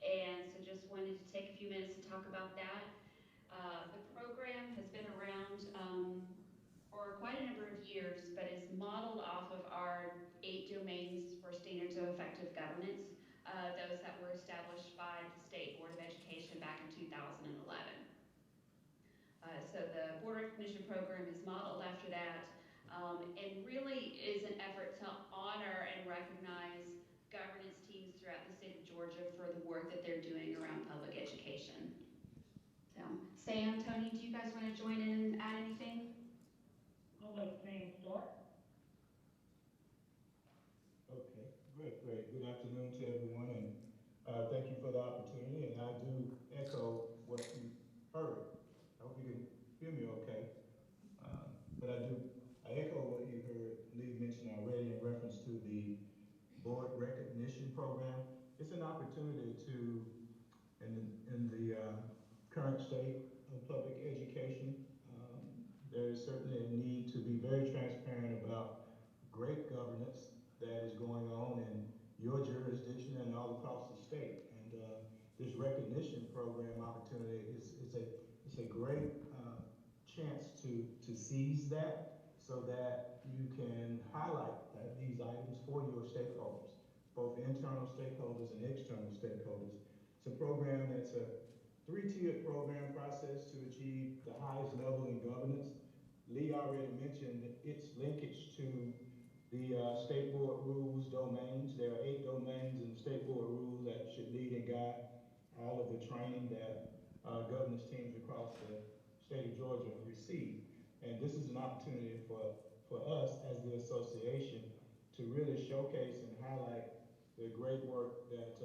[SPEAKER 15] And so just wanted to take a few minutes to talk about that. The program has been around for quite a number of years, but is modeled off of our 8 domains for standards of effective governance, those that were established by the State Board of Education back in 2011. So the board recognition program is modeled after that, and really is an effort to honor and recognize governance teams throughout the state of Georgia for the work that they're doing around public education. So, Sam, Tony, do you guys want to join in and add anything?
[SPEAKER 10] I'll let Sam start. Okay, great. Good afternoon to everyone, and thank you for the opportunity. And I do echo what you heard. I hope you can hear me okay. But I echo what you heard Lee mention already in reference to the board recognition program. It's an opportunity to, in the current state of public education, there is certainly a need to be very transparent about great governance that is going on in your jurisdiction and all across the state. And this recognition program opportunity is a great chance to seize that so that you can highlight these items for your stakeholders, both internal stakeholders and external stakeholders. It's a program that's a 3-tiered program process to achieve the highest level in governance. Lee already mentioned its linkage to the state board rules domains. There are 8 domains in the state board rules that should lead and guide all of the training that governance teams across the state of Georgia receive. And this is an opportunity for us as the association to really showcase and highlight the great work that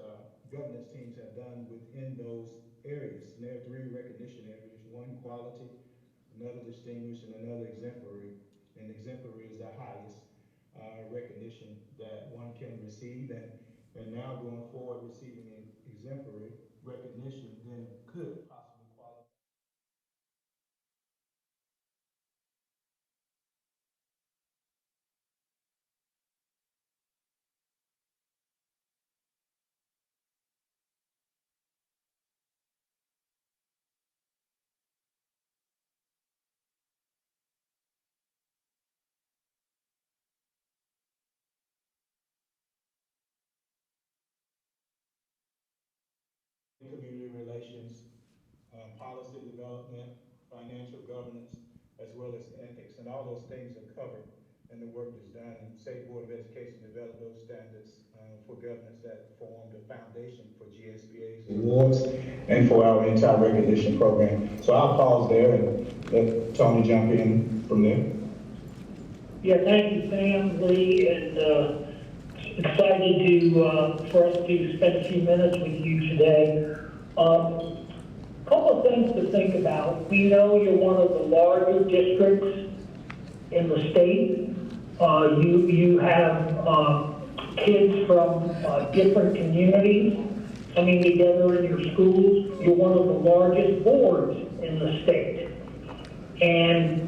[SPEAKER 10] governance teams have done within those areas. And there are 3 recognition areas: 1, quality; another, distinguished; and another, exemplary. And exemplary is the highest recognition that one can receive. And now going forward, receiving an exemplary recognition then could possibly qualify. Community relations, policy development, financial governance, as well as ethics, and all those things are covered
[SPEAKER 19] and the work that's done. And State Board of Education developed those standards for governance that form the foundation for GSBA's awards and for our entire recognition program. So I'll pause there and let Tony jump in from there.
[SPEAKER 20] Yeah, thank you, Sam, Lee, and excited to for us to spend a few minutes with you today. Couple of things to think about. We know you're one of the larger districts in the state. You have kids from different communities coming together in your schools. You're one of the largest boards in the state. And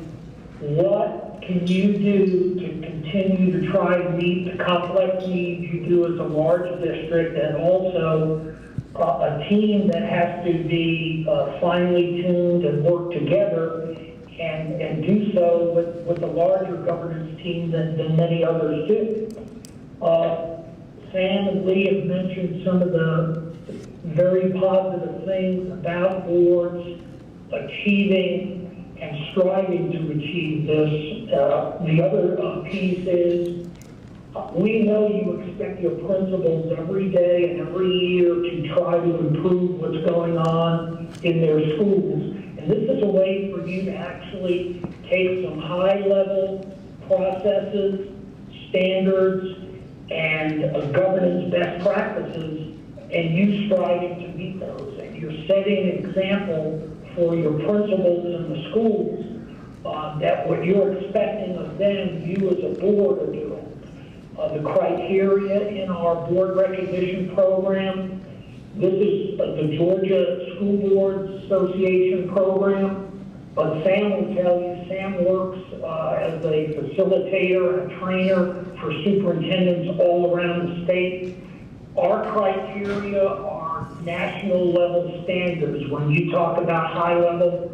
[SPEAKER 20] what can you do to continue to try to meet the complex needs you do as a large district, and also a team that has to be finely tuned and work together and do so with a larger governance team than many others do? Sam and Lee have mentioned some of the very positive things about boards achieving and striving to achieve this. The other piece is we know you expect your principals every day and every year to try to improve what's going on in their schools. And this is a way for you to actually take some high-level processes, standards, and governance best practices, and you striving to meet those. And you're setting an example for your principals in the schools that what you're expecting of them, you as a board are doing. The criteria in our board recognition program, this is the Georgia School Boards Association program, but Sam will tell you, Sam works as a facilitator and a trainer for superintendents all around the state. Our criteria are national level standards. When you talk about high level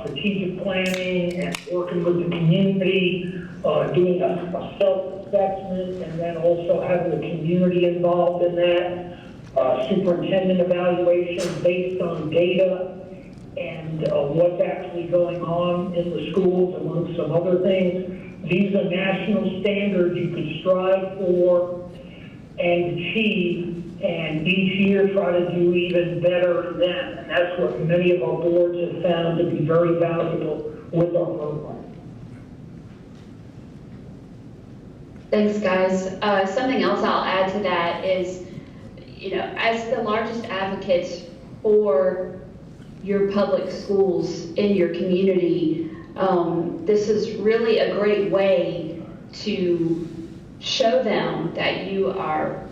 [SPEAKER 20] strategic planning and working with the community, doing a self-assessment, and then also having the community involved in that, superintendent evaluation based on data and what's actually going on in the schools, among some other things. These are national standards you could strive for and achieve, and each year try to do even better than them. And that's what many of our boards have found to be very valuable with our program.
[SPEAKER 15] Thanks, guys. Something else I'll add to that is, as the largest advocates for your public schools in your community, this is really a great way to show them that you are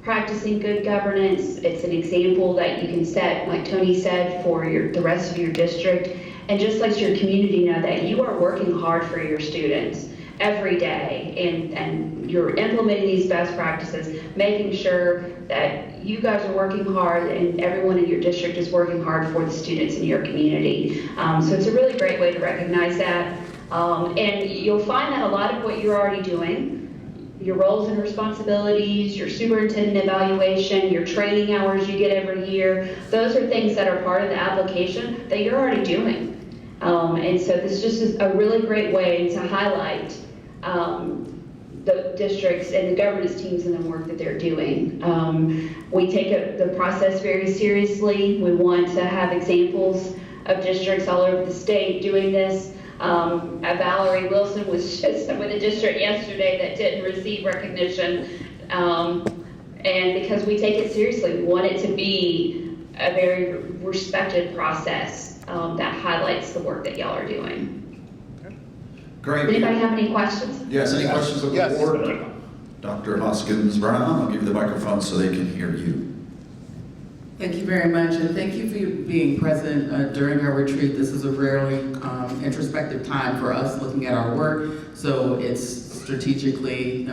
[SPEAKER 15] practicing good governance. It's an example that you can set, like Tony said, for the rest of your district, and just let your community know that you are working hard for your students every day, and you're implementing these best practices, making sure that you guys are working hard and everyone in your district is working hard for the students in your community. So it's a really great way to recognize that. And you'll find that a lot of what you're already doing, your roles and responsibilities, your superintendent evaluation, your training hours you get every year, those are things that are part of the application that you're already doing. And so this just is a really great way to highlight the districts and the governance teams and the work that they're doing. We take the process very seriously. We want to have examples of districts all over the state doing this. Valerie Wilson was just with a district yesterday that didn't receive recognition. And because we take it seriously, we want it to be a very respected process that highlights the work that y'all are doing.
[SPEAKER 18] Great.
[SPEAKER 15] Anybody have any questions?
[SPEAKER 18] Yes, any questions of the board? Dr. Hoskins-Brown, I'll give you the microphone so they can hear you.
[SPEAKER 21] Thank you very much, and thank you for being present during our retreat. This is a rarely introspective time for us looking at our work, so it's strategically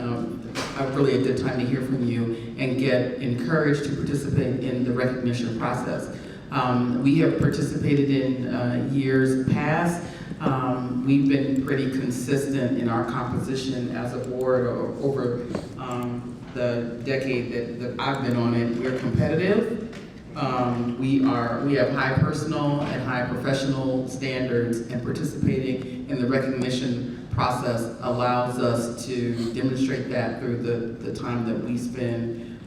[SPEAKER 21] really a good time to hear from you and get encouraged to participate in the recognition process. We have participated in years past. We've been pretty consistent in our composition as a board over the decade that I've been on it. We're competitive. We have high personal and high professional standards, and participating in the recognition process allows us to demonstrate that through the time that we spend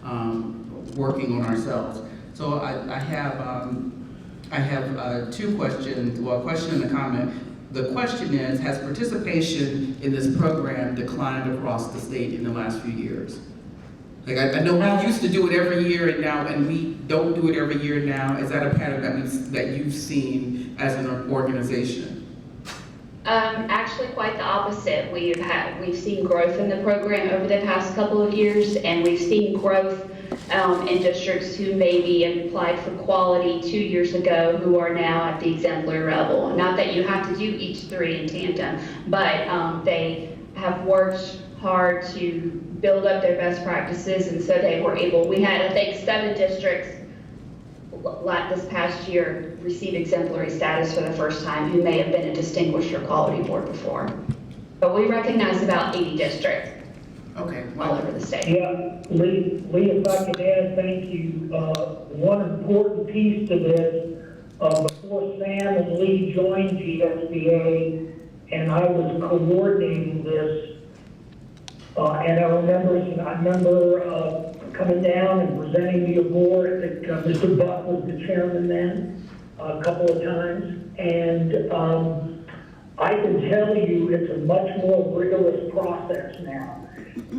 [SPEAKER 21] working on ourselves. So I have two questions, well, a question and a comment. The question is, has participation in this program declined across the state in the last few years? Like I know we used to do it every year and we don't do it every year now. Is that a pattern that you've seen as an organization?
[SPEAKER 15] Actually, quite the opposite. We've seen growth in the program over the past couple of years, and we've seen growth in districts who maybe applied for quality 2 years ago who are now at the exemplary level. Not that you have to do each three in tandem, but they have worked hard to build up their best practices, and so they were able, we had, I think, 7 districts this past year receive exemplary status for the first time who may have been a distinguished or quality board before. But we recognize about 80 districts.
[SPEAKER 21] Okay.
[SPEAKER 15] All over the state.
[SPEAKER 20] Yeah, Lee, if I could add, thank you. One important piece to this, before Sam and Lee joined GSBA, and I was coordinating this, and I remember coming down and presenting the award that Mr. Buck was the chairman then a couple of times, and I can tell you it's a much more rigorous process now.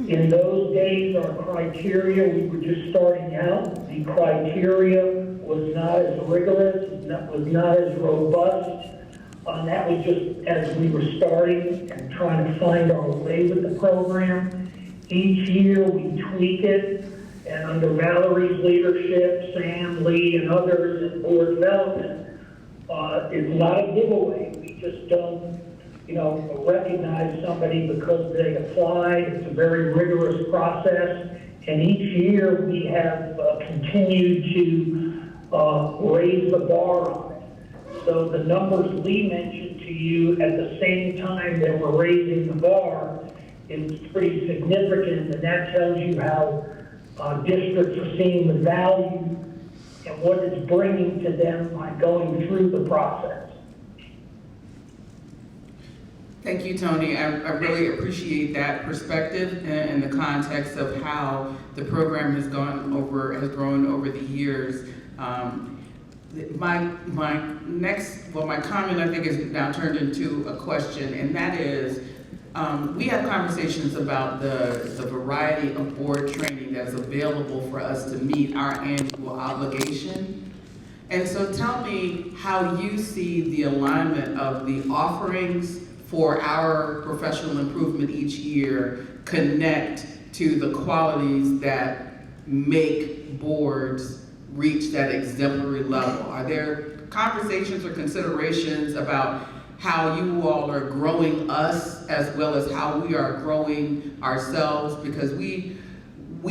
[SPEAKER 20] In those days, our criteria, we were just starting out. The criteria was not as rigorous, was not as robust. That was just as we were starting and trying to find our way with the program. Each year, we tweak it, and under Valerie's leadership, Sam, Lee, and others in board development, it's not a giveaway. We just don't recognize somebody because they applied. It's a very rigorous process. And each year we have continued to raise the bar on it. So the numbers Lee mentioned to you at the same time that we're raising the bar is pretty significant, and that tells you how districts are seeing the value and what it's bringing to them by going through the process.
[SPEAKER 21] Thank you, Tony. I really appreciate that perspective and the context of how the program has grown over the years. My comment I think is now turned into a question, and that is, we have conversations about the variety of board training that is available for us to meet our annual obligation. And so tell me how you see the alignment of the offerings for our professional improvement each year connect to the qualities that make boards reach that exemplary level. Are there conversations or considerations about how you all are growing us as well as how we are growing ourselves? Because we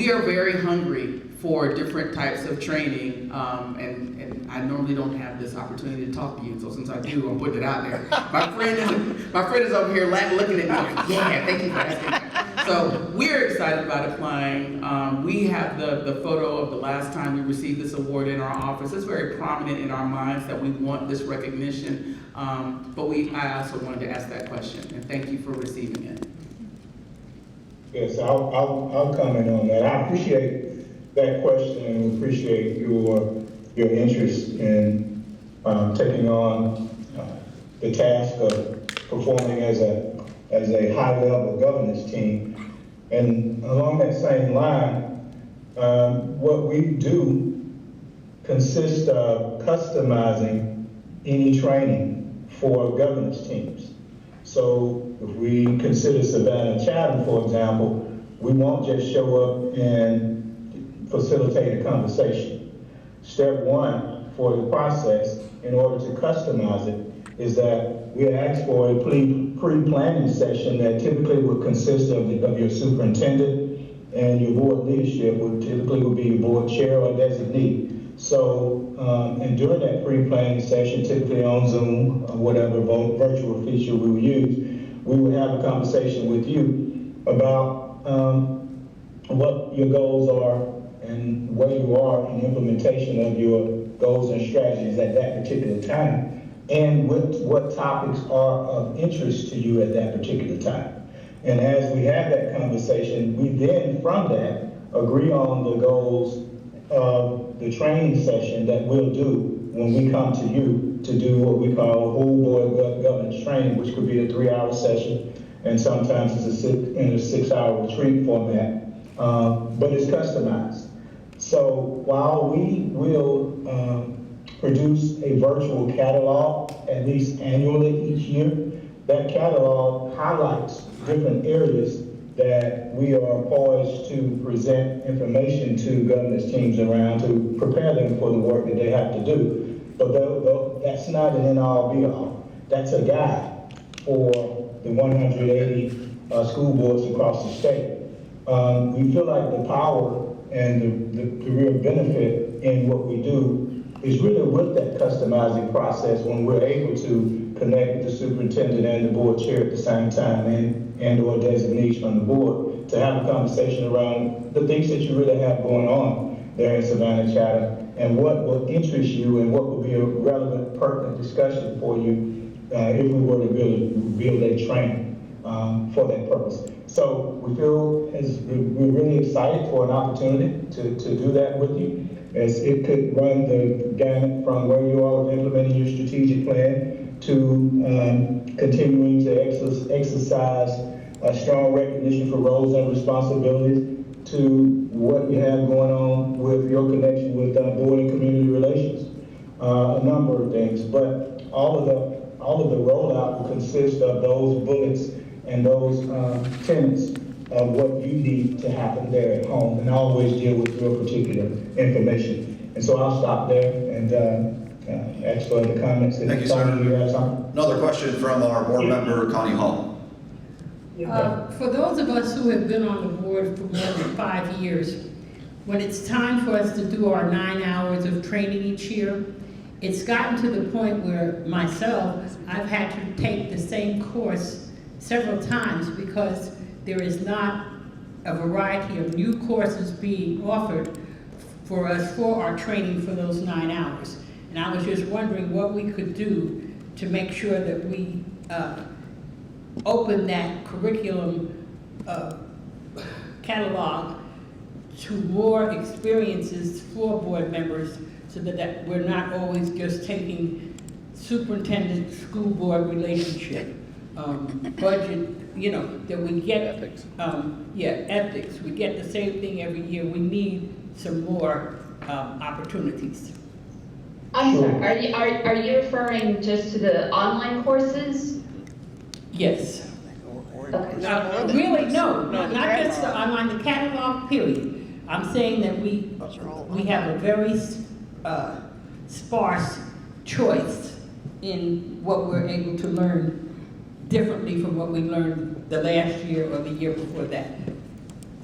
[SPEAKER 21] are very hungry for different types of training, and I normally don't have this opportunity to talk to you, so since I do, I'm putting it out there. My friend is over here looking at me like, yeah, thank you for asking. So we're excited about applying. We have the photo of the last time we received this award in our office. It's very prominent in our minds that we want this recognition, but I also wanted to ask that question, and thank you for receiving it.
[SPEAKER 19] Yes, I'll comment on that. I appreciate that question and appreciate your interest in taking on the task of performing as a high-level governance team. And along that same line, what we do consists of customizing any training for governance teams. So if we consider Savannah Chatham, for example, we won't just show up and facilitate a conversation. Step one for the process, in order to customize it, is that we ask for a pre-planning session that typically would consist of your superintendent, and your board leadership would be your board chair or designee. So, and during that pre-planning session, typically on Zoom or whatever virtual feature we will use, we will have a conversation with you about what your goals are and where you are in implementation of your goals and strategies at that particular time. and what topics are of interest to you at that particular time. And as we have that conversation, we then, from that, agree on the goals of the training session that we'll do when we come to you to do what we call whole board governance training, which could be a 3-hour session, and sometimes it's in a 6-hour retreat format, but it's customized. So while we will produce a virtual catalog at least annually each year, that catalog highlights different areas that we are poised to present information to governance teams around to prepare them for the work that they have to do. But that's not an end-all be-all. That's a guide for the 180 school boards across the state. We feel like the power and the real benefit in what we do is really with that customizing process when we're able to connect with the superintendent and the board chair at the same time and or designees from the board to have a conversation around the things that you really have going on there in Savannah, Chatham, and what will interest you and what will be a relevant, pertinent discussion for you if we were to build a training for that purpose. So we feel we're really excited for an opportunity to do that with you, as it could run the gamut from where you are implementing your strategic plan to continuing to exercise a strong recognition for roles and responsibilities, to what you have going on with your connection with board and community relations, a number of things. But all of the rollout will consist of those bullets and those tenets of what you need to happen there at home, and always deal with your particular information. And so I'll stop there and ask for the comments.
[SPEAKER 18] Thank you, sir.
[SPEAKER 19] You have something?
[SPEAKER 18] Another question from our board member, Connie Hall.
[SPEAKER 13] For those of us who have been on the board for more than 5 years, when it's time for us to do our 9 hours of training each year, it's gotten to the point where myself, I've had to take the same course several times because there is not a variety of new courses being offered for us for our training for those 9 hours. And I was just wondering what we could do to make sure that we open that curriculum catalog to more experiences for board members, so that we're not always just taking superintendent school board relationship, budget, you know, that we get ethics. Ethics. We get the same thing every year. We need some more opportunities.
[SPEAKER 1] I'm sorry, are you referring just to the online courses?
[SPEAKER 13] Yes.
[SPEAKER 1] Okay.
[SPEAKER 13] Really, no, not just the online, the catalog, period. I'm saying that we have a very sparse choice in what we're able to learn differently from what we learned the last year or the year before that.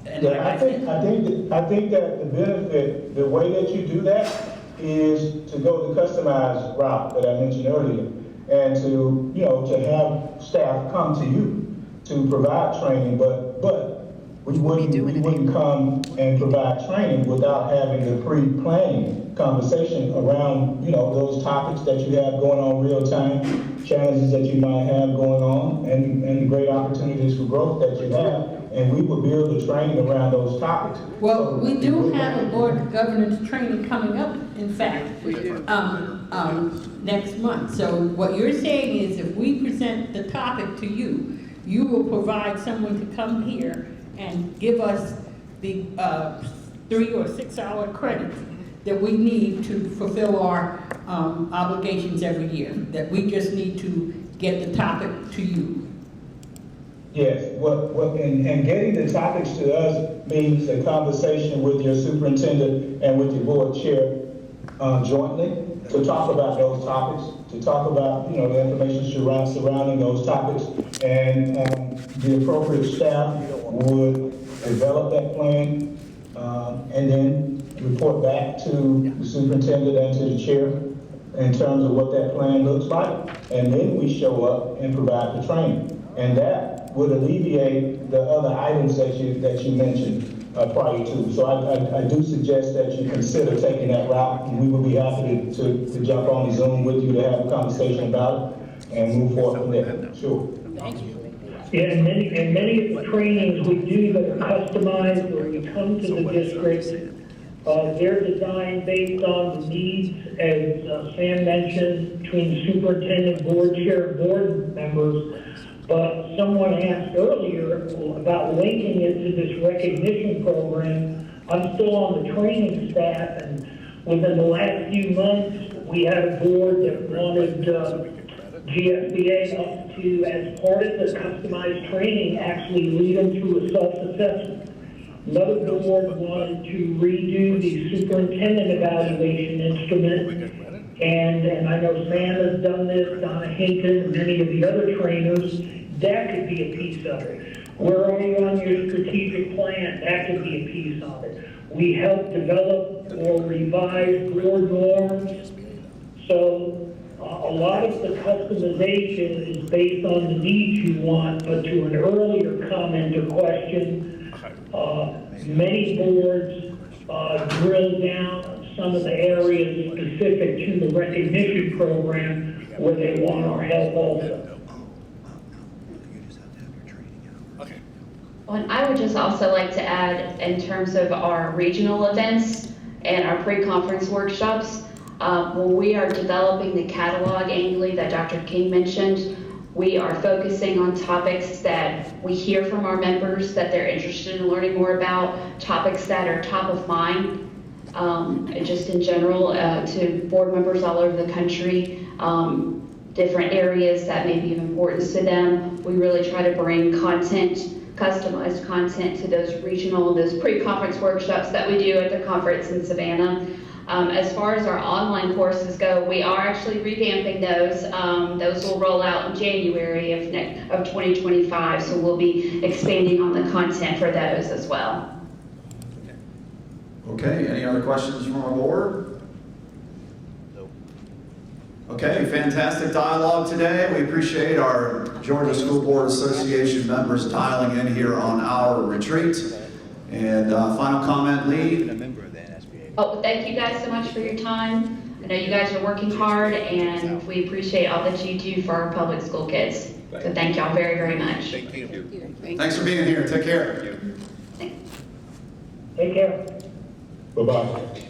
[SPEAKER 13] And
[SPEAKER 19] Yeah, I think that the benefit, the way that you do that is to go the customized route that I mentioned earlier, and to, you know, to have staff come to you to provide training, but we wouldn't come and provide training without having the pre-planning conversation around, you know, those topics that you have going on real time, challenges that you might have going on, and the great opportunities for growth that you have, and we will build the training around those topics.
[SPEAKER 13] Well, we do have a board of governance training coming up, in fact, next month. So what you're saying is if we present the topic to you, you will provide someone to come here and give us the 3 or 6 hour credits that we need to fulfill our obligations every year, that we just need to get the topic to you.
[SPEAKER 19] Yes, and getting the topics to us means a conversation with your superintendent and with your board chair jointly to talk about those topics, to talk about, you know, the information surrounding those topics, and the appropriate staff would develop that plan and then report back to the superintendent and to the chair in terms of what that plan looks like, and then we show up and provide the training, and that would alleviate the other items that you mentioned prior to. So I do suggest that you consider taking that route, and we will be happy to jump on the Zoom with you to have a conversation about it and move forward from there. Sure.
[SPEAKER 20] Yeah, and many of the trainings we do that are customized when we come to the district, they're designed based on the needs, as Sam mentioned, between the superintendent, board chair, and board members. But someone asked earlier about linking it to this recognition program. I'm still on the training staff, and within the last few months, we had a board that wanted GSBA up to, as part of the customized training, actually lead them through a self-assessment. Another board wanted to redo the superintendent evaluation instrument. And I know Sam has done this, Donna Hinton, and many of the other trainers. That could be a piece of it. Where are you on your strategic plan? That could be a piece of it. We help develop or revise board norms. So a lot of the customization is based on the needs you want, but to an earlier comment or question, many boards drill down on some of the areas specific to the recognition program where they want our help also.
[SPEAKER 1] Well, and I would just also like to add, in terms of our regional events and our pre-conference workshops, when we are developing the catalog annually that Dr. King mentioned, we are focusing on topics that we hear from our members that they're interested in learning more about, topics that are top of mind, just in general, to board members all over the country, different areas that may be of importance to them. We really try to bring content, customized content to those pre-conference workshops that we do at the conference in Savannah. As far as our online courses go, we are actually revamping those. Those will roll out in January of 2025, so we'll be expanding on the content for those as well.
[SPEAKER 18] Okay, any other questions from our board? Okay, fantastic dialogue today. We appreciate our Georgia School Board Association members dialing in here on our retreat. And final comment, Lee?
[SPEAKER 1] Oh, thank you guys so much for your time. I know you guys are working hard, and we appreciate all that you do for our public school kids. So thank y'all very, very much.
[SPEAKER 6] Thank you.
[SPEAKER 18] Thanks for being here. Take care.
[SPEAKER 20] Take care.
[SPEAKER 19] Bye-bye.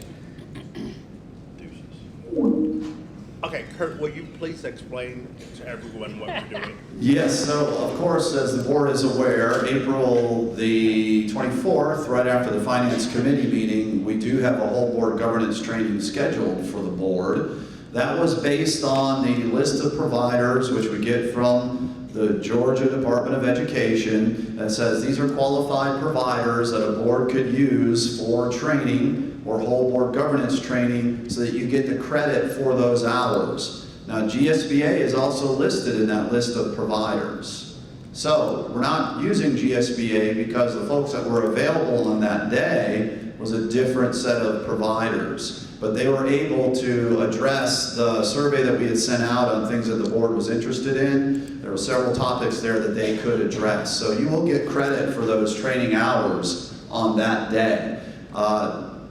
[SPEAKER 10] Okay, Kurt, will you please explain to everyone what we're doing?
[SPEAKER 18] Yes, so of course, as the board is aware, April the 24th, right after the Finance Committee meeting, we do have a whole board governance training scheduled for the board. That was based on the list of providers, which we get from the Georgia Department of Education, that says these are qualified providers that a board could use for training or whole board governance training so that you get the credit for those hours. Now, GSBA is also listed in that list of providers. So we're not using GSBA because the folks that were available on that day was a different set of providers. But they were able to address the survey that we had sent out on things that the board was interested in. There were several topics there that they could address. So you will get credit for those training hours on that day.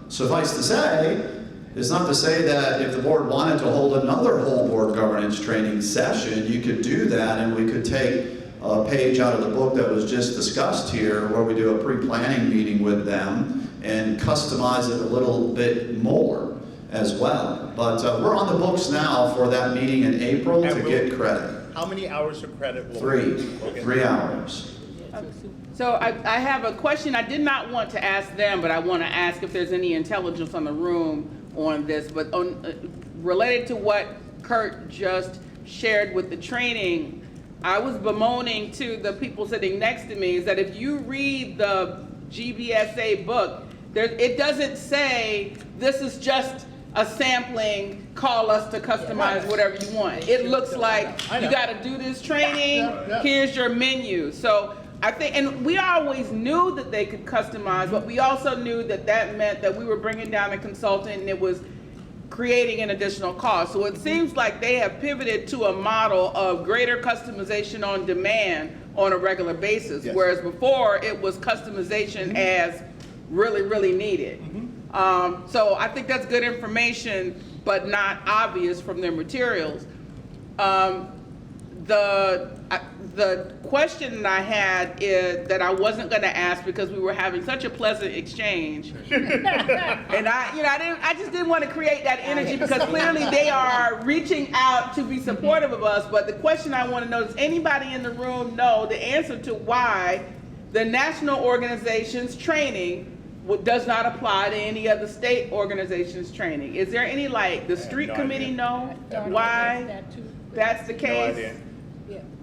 [SPEAKER 18] Suffice to say, it's not to say that if the board wanted to hold another whole board governance training session, you could do that, and we could take a page out of the book that was just discussed here, where we do a pre-planning meeting with them and customize it a little bit more as well. But we're on the books now for that meeting in April to get credit.
[SPEAKER 10] How many hours of credit will
[SPEAKER 18] 3 hours.
[SPEAKER 4] So I have a question I did not want to ask them, but I want to ask if there's any intelligence on the room on this. But related to what Kurt just shared with the training, I was bemoaning to the people sitting next to me is that if you read the GBSA book, it doesn't say this is just a sampling, call us to customize whatever you want. It looks like you got to do this training, here's your menu. So I think, and we always knew that they could customize, but we also knew that that meant that we were bringing down a consultant and it was creating an additional cost. So it seems like they have pivoted to a model of greater customization on demand on a regular basis, whereas before it was customization as really, really needed. So I think that's good information, but not obvious from their materials. The question that I had is that I wasn't going to ask because we were having such a pleasant exchange, and I just didn't want to create that energy because clearly they are reaching out to be supportive of us. But the question I want to know, does anybody in the room know the answer to why the national organization's training does not apply to any of the state organizations' training? Is there any, like, the street committee know why that's the case?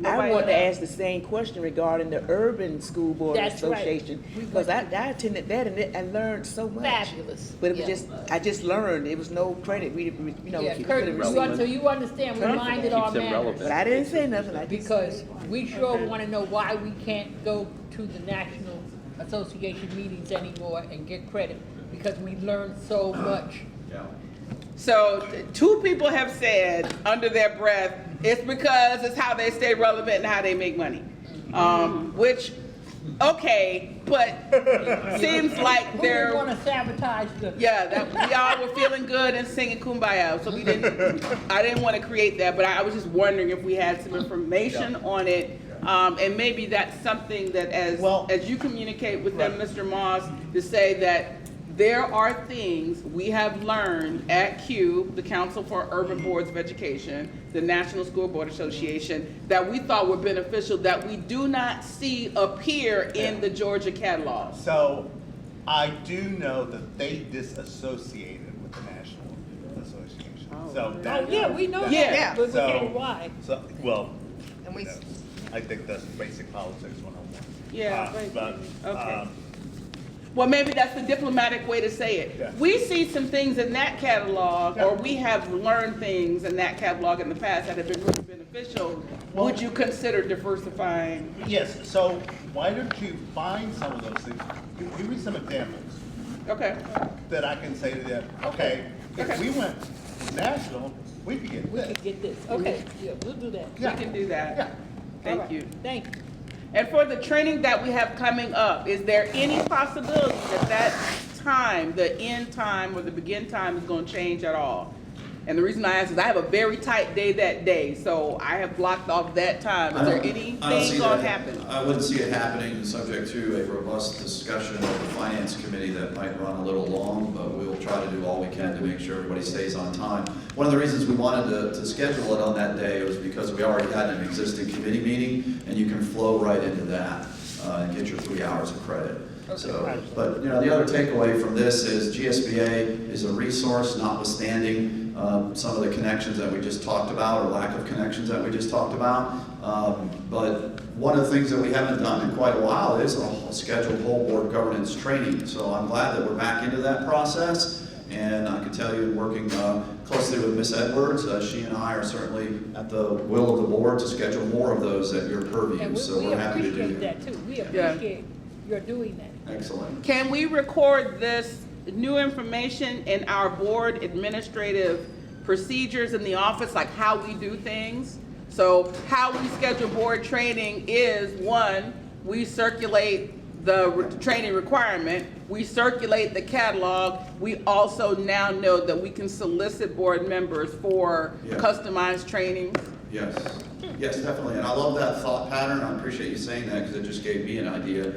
[SPEAKER 8] I want to ask the same question regarding the Urban School Board
[SPEAKER 13] That's right.
[SPEAKER 8] Association, because I attended that and learned so much.
[SPEAKER 13] Fabulous.
[SPEAKER 8] But it was I just learned. It was no credit. We
[SPEAKER 13] Yeah,
[SPEAKER 8] we
[SPEAKER 13] Kurt,
[SPEAKER 8] could've
[SPEAKER 13] so
[SPEAKER 8] received.
[SPEAKER 13] you understand, we minded our manners.
[SPEAKER 8] But I didn't say nothing. I just
[SPEAKER 13] Because we sure want to know why we can't go to the National Association meetings anymore and get credit, because we learned so much.
[SPEAKER 4] So 2 people have said under their breath, it's because it's how they stay relevant and how they make money. Which, okay, but seems like
[SPEAKER 13] Who
[SPEAKER 4] they're...
[SPEAKER 13] would want to sabotage the...
[SPEAKER 4] Yeah, that we all were feeling good and singing Kumbaya, so I didn't want to create that, but I was just wondering if we had some information on it. And maybe that's something that as you communicate with them, Mr. Moss, to say that there are things we have learned at CUBE, the Council for Urban Boards of Education, the National School Board Association, that we thought were beneficial that we do not see appear in the Georgia catalog.
[SPEAKER 10] So I do know that they disassociated with the National Association. So that,
[SPEAKER 13] yeah, we know
[SPEAKER 4] that,
[SPEAKER 13] but we
[SPEAKER 10] so,
[SPEAKER 13] can't why.
[SPEAKER 10] So, well,
[SPEAKER 9] And we,
[SPEAKER 10] I think that's basic politics 101.
[SPEAKER 4] Yeah,
[SPEAKER 10] But,
[SPEAKER 4] okay. Well, maybe that's the diplomatic way to say it.
[SPEAKER 10] Yeah.
[SPEAKER 4] We see some things in that catalog, or we have learned things in that catalog in the past that have been really beneficial. Would you consider diversifying?
[SPEAKER 10] Yes, so why don't you find some of those things? Give me some examples.
[SPEAKER 4] Okay.
[SPEAKER 10] That I can say to them, okay, if we went national, we could get
[SPEAKER 13] We
[SPEAKER 10] this.
[SPEAKER 13] could get this. Okay, yeah, we'll do that.
[SPEAKER 10] Yeah.
[SPEAKER 4] We can do that.
[SPEAKER 10] Yeah.
[SPEAKER 4] Thank
[SPEAKER 13] All right.
[SPEAKER 4] you.
[SPEAKER 13] Thank you.
[SPEAKER 4] And for the training that we have coming up, is there any possibility that time, the end time or the begin time is going to change at all? And the reason I ask is I have a very tight day that day, so I have blocked off that time. Is there anything going to happen?
[SPEAKER 18] I wouldn't see it happening, subject to a robust discussion of the Finance Committee that might run a little long, but we'll try to do all we can to make sure everybody stays on time. One of the reasons we wanted to schedule it on that day was because we already had an existing committee meeting, and you can flow right into that and get your 3 hours of credit. So, but the other takeaway from this is GSBA is a resource, notwithstanding some of the connections that we just talked about, or lack of connections that we just talked about. But one of the things that we haven't done in quite a while is a scheduled whole board governance training. So I'm glad that we're back into that process. And I can tell you, working closely with Ms. Edwards, she and I are certainly at the will of the board to schedule more of those at your purview.
[SPEAKER 13] And
[SPEAKER 18] So
[SPEAKER 13] we
[SPEAKER 18] we're happy to do
[SPEAKER 13] appreciate
[SPEAKER 18] that.
[SPEAKER 13] that too. We appreciate your doing that.
[SPEAKER 18] Excellent.
[SPEAKER 4] Can we record this new information in our board administrative procedures in the office, like how we do things? So how we schedule board training is, 1, we circulate the training requirement, we circulate the catalog, we also now know that we can solicit board members for customized training.
[SPEAKER 18] Yes, yes, definitely, and I love that thought pattern. I appreciate you saying that because it just gave me an idea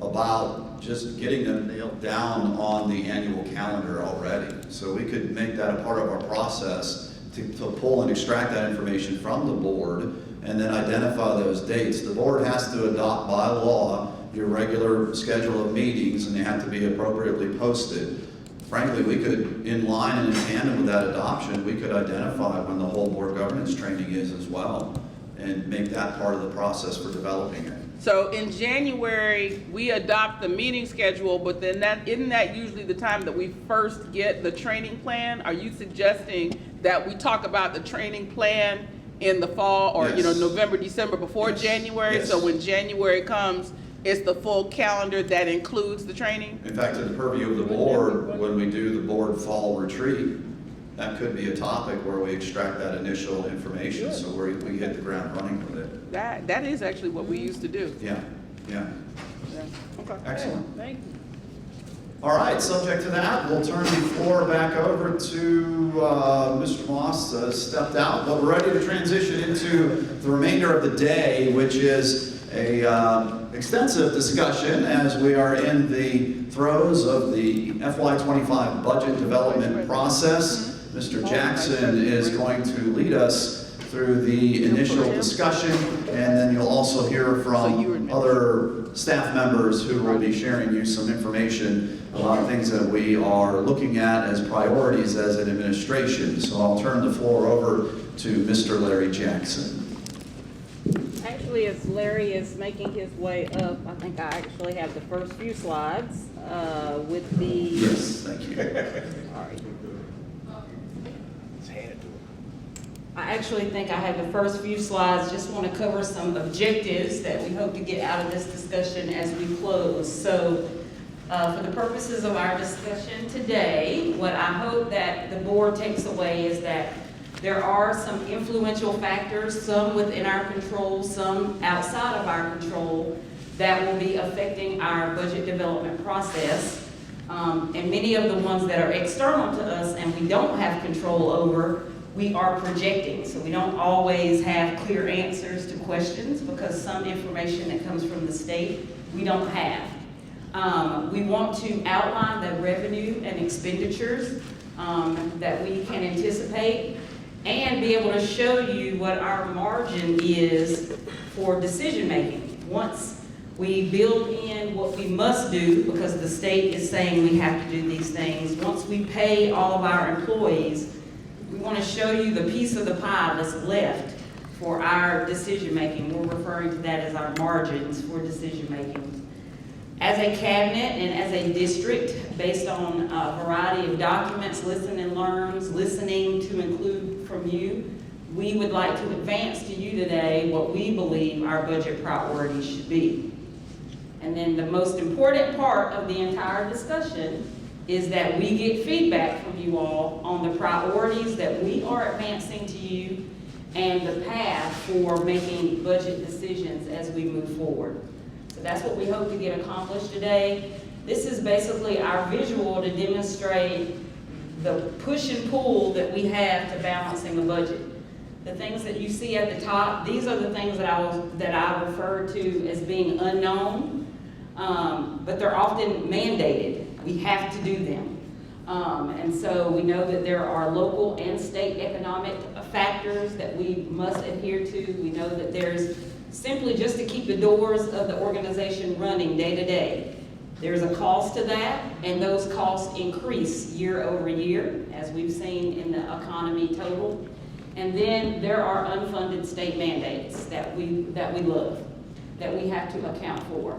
[SPEAKER 18] about just getting them nailed down on the annual calendar already. So we could make that a part of our process to pull and extract that information from the board and then identify those dates. The board has to adopt by law your regular schedule of meetings, and they have to be appropriately posted. Frankly, we could, in line and in tandem with that adoption, we could identify when the whole board governance training is as well and make that part of the process for developing it.
[SPEAKER 4] So in January, we adopt the meeting schedule, but then isn't that usually the time that we first get the training plan? Are you suggesting that we talk about the training plan in the fall or,
[SPEAKER 18] Yes.
[SPEAKER 4] November, December before January?
[SPEAKER 18] Yes.
[SPEAKER 4] So when January comes, it's the full calendar that includes the training?
[SPEAKER 18] In fact, in the purview of the board, when we do the board fall retreat, that could be a topic where we extract that initial information, so we hit the ground running with it.
[SPEAKER 4] That is actually what we used to do.
[SPEAKER 18] Yeah, yeah.
[SPEAKER 4] Yeah. Okay.
[SPEAKER 18] Excellent.
[SPEAKER 13] Thank you.
[SPEAKER 18] All right, subject to that, we'll turn the floor back over to Mr. Moss, stepped out, but we're ready to transition into the remainder of the day, which is a extensive discussion as we are in the throes of the FY25 budget development process. Mr. Jackson is going to lead us through the initial discussion, and then you'll also hear from other staff members who will be sharing you some information about things that we are looking at as priorities as an administration. So I'll turn the floor over to Mr. Larry Jackson.
[SPEAKER 2] Actually, as Larry is making his way up, I think I actually have the first few slides with the...
[SPEAKER 18] Yes, thank you.
[SPEAKER 2] Sorry. I actually think I have the first few slides. Just want to cover some objectives that we hope to get out of this discussion as we close. So for the purposes of our discussion today, what I hope that the board takes away is that there are some influential factors, some within our control, some outside of our control, that will be affecting our budget development process. And many of the ones that are external to us and we don't have control over, we are projecting. So we don't always have clear answers to questions because some information that comes from the state we don't have. We want to outline the revenue and expenditures that we can anticipate and be able to show you what our margin is for decision making. Once we build in what we must do because the state is saying we have to do these things, once we pay all of our employees, we want to show you the piece of the pie that's left for our decision making. We're referring to that as our margins for decision making. As a cabinet and as a district, based on a variety of documents, listen and learns, listening to include from you, we would like to advance to you today what we believe our budget priorities should be. And then the most important part of the entire discussion is that we get feedback from you all on the priorities that we are advancing to you and the path for making budget decisions as we move forward. So that's what we hope to get accomplished today. This is basically our visual to demonstrate the push and pull that we have to balancing a budget. The things that you see at the top, these are the things that I refer to as being unknown, but they're often mandated. We have to do them. And so we know that there are local and state economic factors that we must adhere to. We know that there's simply just to keep the doors of the organization running day to day. There's a cost to that, and those costs increase year over year, as we've seen in the economy total. And then there are unfunded state mandates that we love, that we have to account for.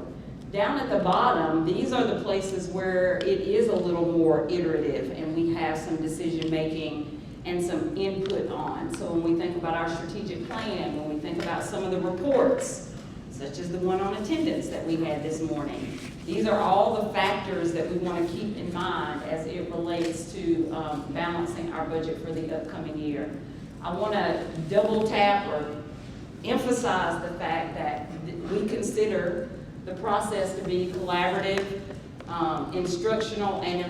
[SPEAKER 2] Down at the bottom, these are the places where it is a little more iterative and we have some decision making and some input on. So when we think about our strategic plan, when we think about some of the reports, such as the one on attendance that we had this morning, these are all the factors that we want to keep in mind as it relates to balancing our budget for the upcoming year. I want to double tap or emphasize the fact that we consider the process to be collaborative, instructional, and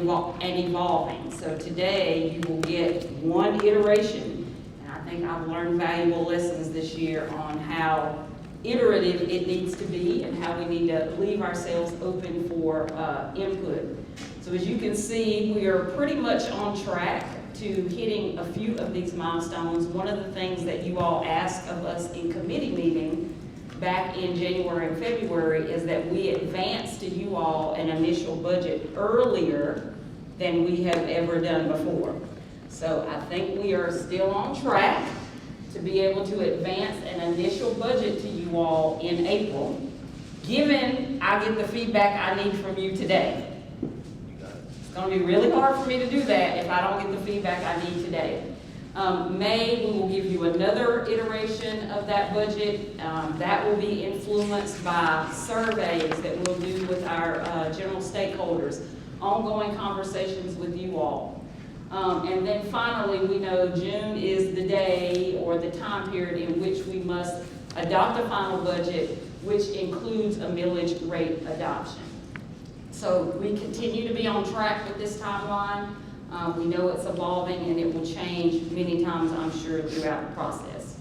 [SPEAKER 2] evolving. So today you will get one iteration, and I think I've learned valuable lessons this year on how iterative it needs to be and how we need to leave ourselves open for input. So as you can see, we are pretty much on track to hitting a few of these milestones. One of the things that you all asked of us in committee meeting back in January and February is that we advance to you all an initial budget earlier than we have ever done before. So I think we are still on track to be able to advance an initial budget to you all in April, given I get the feedback I need from you today. It's going to be really hard for me to do that if I don't get the feedback I need today. May, we will give you another iteration of that budget. That will be influenced by surveys that we'll do with our general stakeholders, ongoing conversations with you all. And then finally, we know June is the day or the time period in which we must adopt a final budget, which includes a millage rate adoption.
[SPEAKER 15] So we continue to be on track with this timeline. We know it's evolving and it will change many times, I'm sure, throughout the process.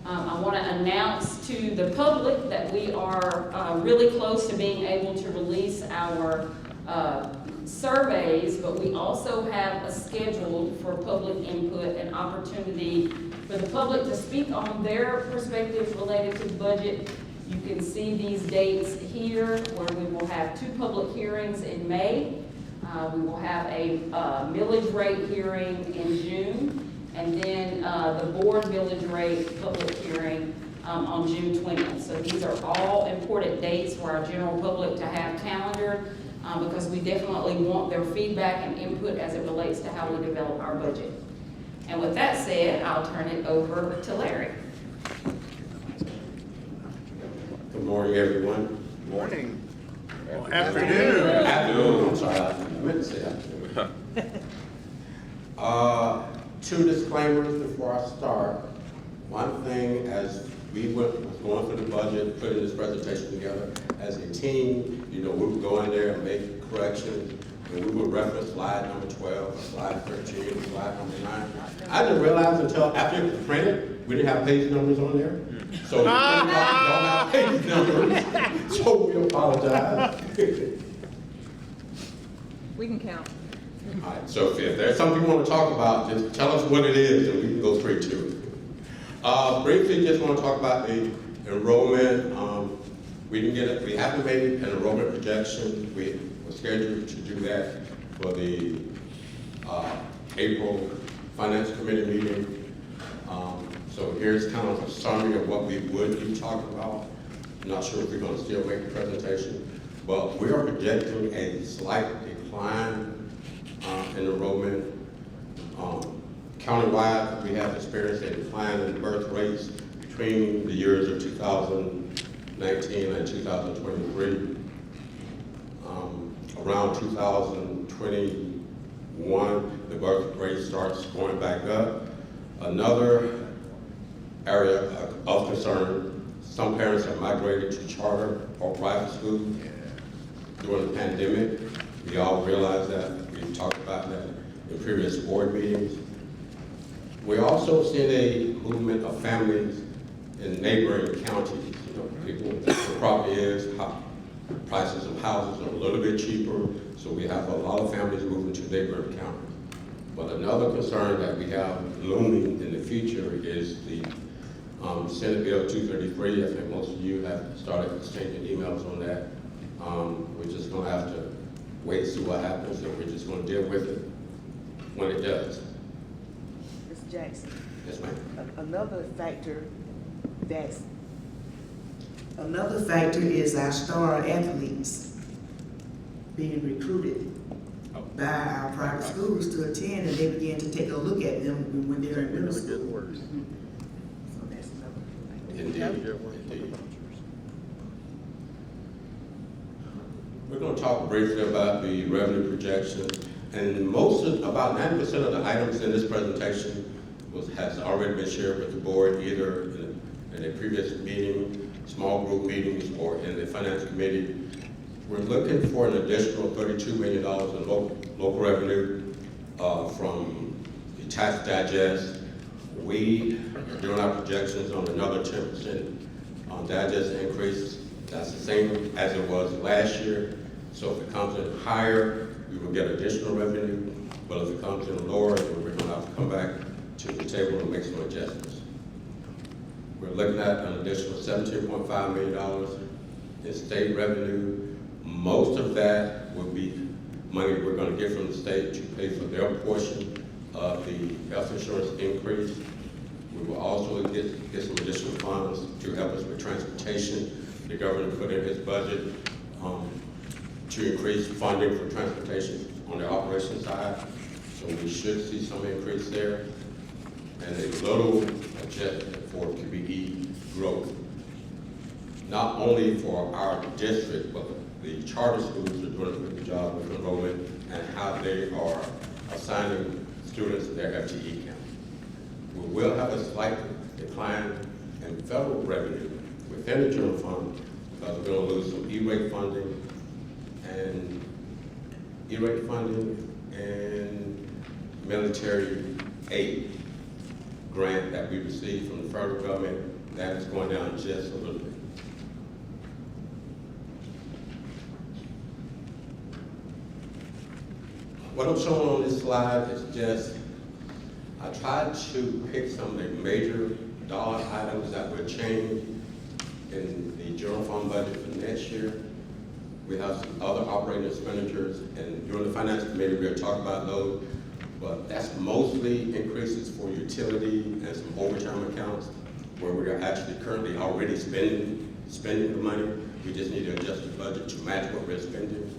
[SPEAKER 15] I want to announce to the public that we are really close to being able to release our surveys, but we also have a schedule for public input and opportunity for the public to speak on their perspectives related to the budget. You can see these dates here where we will have 2 public hearings in May. We will have a millage rate hearing in June, and then the board millage rate public hearing on June 20th. So these are all important dates for our general public to have calendared because we definitely want their feedback and input as it relates to how we develop our budget. And with that said, I'll turn it over to Larry.
[SPEAKER 5] Good morning, everyone.
[SPEAKER 10] Morning.
[SPEAKER 5] Afternoon. Afternoon, I'm sorry, I meant to say afternoon. 2 disclaimers before I start. One thing, as we was going through the budget, putting this presentation together, as a team, you know, we would go in there and make corrections, and we would reference slide number 12, slide 13, slide number 9. I didn't realize until after it was printed, we didn't have page numbers on there. So we don't have page numbers, so we apologize.
[SPEAKER 9] We can count.
[SPEAKER 5] All right, so if there's something you want to talk about, just tell us what it is and we can go straight to it. Briefly, just want to talk about the enrollment. We haven't made an enrollment projection. We were scheduled to do that for the April Finance Committee meeting. So here's kind of a summary of what we would be talking about. I'm not sure if we're going to still make the presentation, but we are projecting a slight decline in enrollment. Countywide, we have experienced a decline in birth rates between the years of 2019 and 2023. Around 2021, the birth rate starts going back up. Another area of concern, some parents have migrated to charter or private schools during the pandemic. We all realize that. We've talked about that in previous board meetings. We're also seeing a movement of families in neighboring counties. You know, people, the problem is prices of houses are a little bit cheaper, so we have a lot of families moving to neighboring counties. But another concern that we have looming in the future is the Senate Bill 233. I think most of you have started exchanging emails on that. We're just going to have to wait and see what happens, and we're just going to deal with it when it does.
[SPEAKER 8] Mr. Jackson.
[SPEAKER 5] Yes, ma'am.
[SPEAKER 8] Another factor is our star athletes being recruited by our private schools to attend, and they begin to take a look at them when they're in middle school. So that's another factor.
[SPEAKER 5] Indeed. We're going to talk briefly about the revenue projections, and about 90% of the items in this presentation has already been shared with the board, either in a previous meeting, small group meetings, or in the finance committee. We're looking for an additional $32 million in local revenue from the tax digest. We are doing our projections on another 10% digest increase. That's the same as it was last year. So if it comes in higher, we will get additional revenue. But if it comes in lower, then we're going to have to come back to the table and make some adjustments. We're looking at an additional $17.5 million in state revenue. Most of that will be money we're going to get from the state to pay for their portion of the health insurance increase. We will also get some additional funds to help us with transportation. The governor put in his budget to increase funding for transportation on the operations side. So we should see some increase there. And a little adjustment for QBE growth. Not only for our district, but the charter schools are doing a good job with enrollment and how they are assigning students to their FTE count. We will have a slight decline in federal revenue within the general fund because we're going to lose some E-rate funding and E-rate funding and military aid grant that we received from the federal government. That is going down just a little bit. What I'm showing on this slide is just, I tried to pick some of the major dollar items that were changed in the general fund budget for next year. We have some other operating expenditures, and during the finance committee, we'll talk about those, but that's mostly increases for utility and some overtime accounts where we are actually currently already spending the money. We just need to adjust the budget to match what we're spending.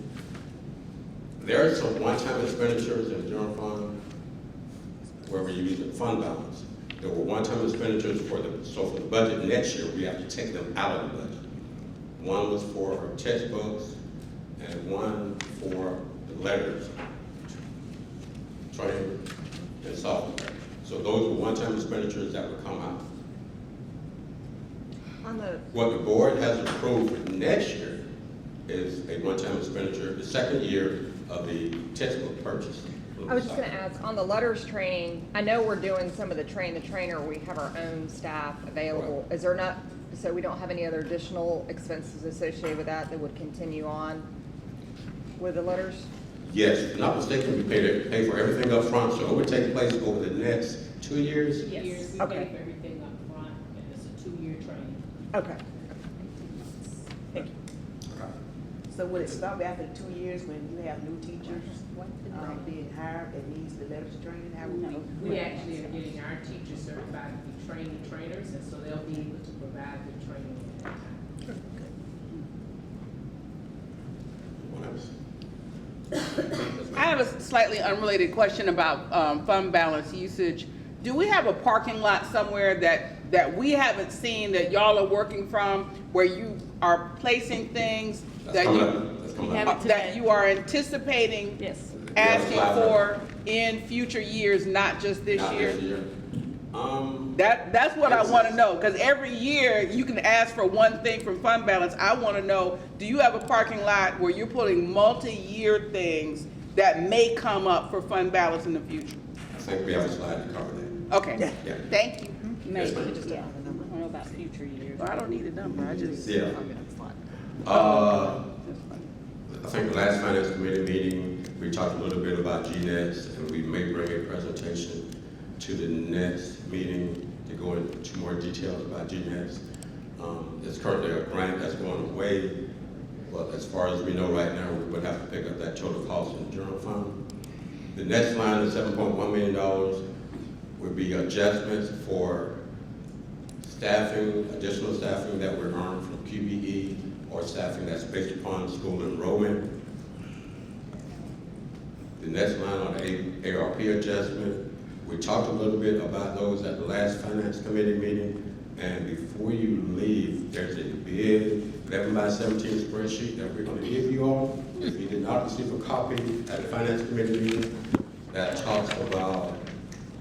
[SPEAKER 5] There are some one-time expenditures in the general fund where we're using fund balance. There were one-time expenditures for the budget next year, we have to take them out of the budget. One was for textbooks and one for the letters, training and software. So those were one-time expenditures that would come out. What the board has approved for next year is a one-time expenditure, the second year of the textbook purchase.
[SPEAKER 9] I was just gonna ask, on the letters training, I know we're doing some of the train the trainer, we have our own staff available. Is there not, so we don't have any other additional expenses associated with that would continue on with the letters?
[SPEAKER 5] Yes, if not mistaken, we pay for everything up front, so it would take place over the next 2 years.
[SPEAKER 12] Yes, we
[SPEAKER 9] Okay.
[SPEAKER 12] pay for everything up front, and it's a 2-year training.
[SPEAKER 9] Okay. Thank you.
[SPEAKER 8] So would it stop after 2 years when you have new teachers being hired that needs the letters training? How would we?
[SPEAKER 12] We actually are getting our teachers certified to be training trainers, and so they'll be able to provide the training at that time.
[SPEAKER 4] I have a slightly unrelated question about fund balance usage. Do we have a parking lot somewhere that we haven't seen that y'all are working from, where you are placing things that you are anticipating asking for in future years, not just this year? That's what I want to know, because every year you can ask for one thing from fund balance. I want to know, do you have a parking lot where you're putting multi-year things that may come up for fund balance in the future?
[SPEAKER 5] I think we have a slide to cover that.
[SPEAKER 4] Okay,
[SPEAKER 5] Yeah.
[SPEAKER 4] thank you.
[SPEAKER 5] Yes, ma'am.
[SPEAKER 2] I don't know about future years.
[SPEAKER 4] Well, I don't need a number, I just.
[SPEAKER 5] Yeah. I think the last finance committee meeting, we talked a little bit about GNETs, and we may bring a presentation to the next meeting to go into more details about GNETs. It's currently a grant that's going away, but as far as we know right now, we would have to pick up that total cost in the general fund. The next line is $7.1 million would be adjustments for staffing, additional staffing that we're earned from QBE or staffing that's based upon school enrollment. The next line on the ARP adjustment, we talked a little bit about those at the last finance committee meeting. And before you leave, there's a big 11x17 spreadsheet that we're going to give you all. If you did not receive a copy at the finance committee meeting, that talks about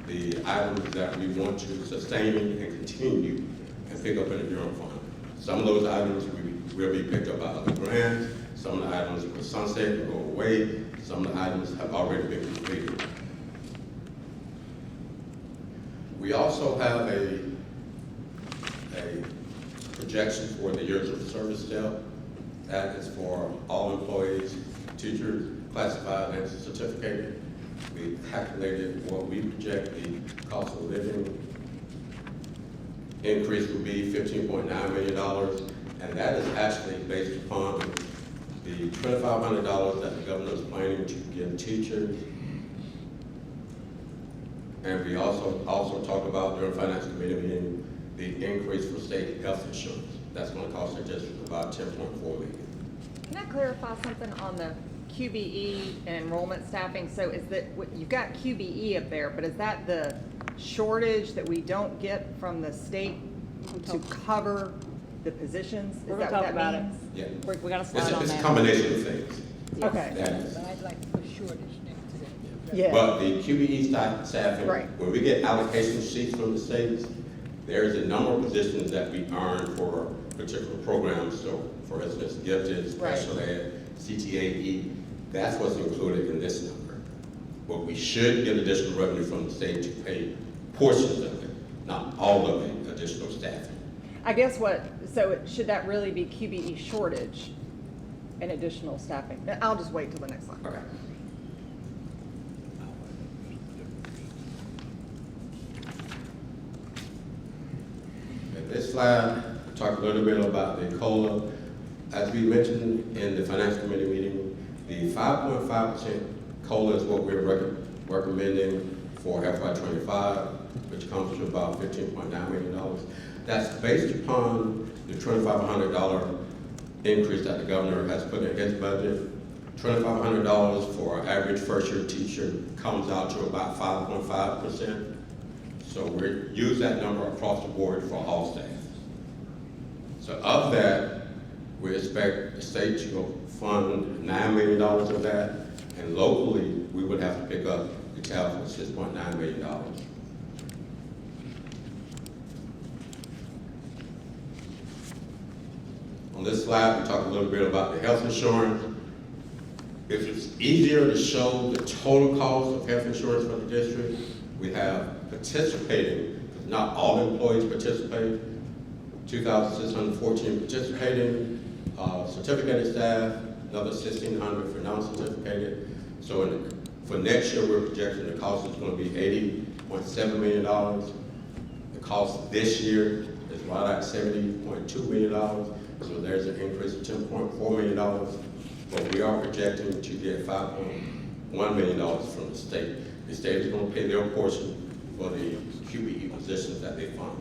[SPEAKER 5] the items that we want to sustain and continue and pick up in the general fund. Some of those items will be picked up by other grants. Some of the items will sunset and go away. Some of the items have already been completed. We also have a projection for the years of service step. That is for all employees, teachers, classified and certificated. We calculated what we project the cost of living increase will be $15.9 million, and that is actually based upon the $2,500 that the governor is planning to give teachers. And we also talked about during finance committee meeting the increase for state health insurance. That's going to cost the district about $10.4 million.
[SPEAKER 9] Can I clarify something on the QBE and enrollment staffing? So is that, you've got QBE up there, but is that the shortage that we don't get from the state to cover the positions? Is that what that means?
[SPEAKER 5] Yeah.
[SPEAKER 9] We got a slide on
[SPEAKER 5] It's
[SPEAKER 9] that.
[SPEAKER 5] a combination of things.
[SPEAKER 9] Okay.
[SPEAKER 5] That is.
[SPEAKER 13] But I'd like to put shortage next to that.
[SPEAKER 9] Yeah.
[SPEAKER 5] But the QBE staffing,
[SPEAKER 9] Right.
[SPEAKER 5] when we get allocation sheets from the states, there's a number of positions that we earn for particular programs. So for instance, gifted, special ed, CTAE, that's what's included in this number. But we should get additional revenue from the state to pay portions of it, not all of the additional staffing.
[SPEAKER 9] I guess should that really be QBE shortage and additional staffing? I'll just wait till the next slide.
[SPEAKER 5] Okay. In this slide, we talk a little bit about the COLA. As we mentioned in the Finance Committee meeting, the 5.5% COLA is what we're recommending for FY25, which comes to about $15.9 million. That's based upon the $2,500 increase that the governor has put in his budget. $2,500 for our average first-year teacher comes out to about 5.5%. So we use that number across the board for all staff. So of that, we expect the state to fund $9 million of that, and locally, we would have to pick up the tab for $6.9 million. On this slide, we talk a little bit about the health insurance. If it's easier to show the total cost of health insurance for the district, we have participating, because not all employees participate, 2,614 participating, certificated staff, another 1,600 for non-certificated. So for next year, we're projecting the cost is going to be $80.7 million. The cost this year is right at $70.2 million. So there's an increase of $10.4 million. But we are projecting to get $5.1 million from the state. The state is going to pay their portion for the QBE positions that they fund.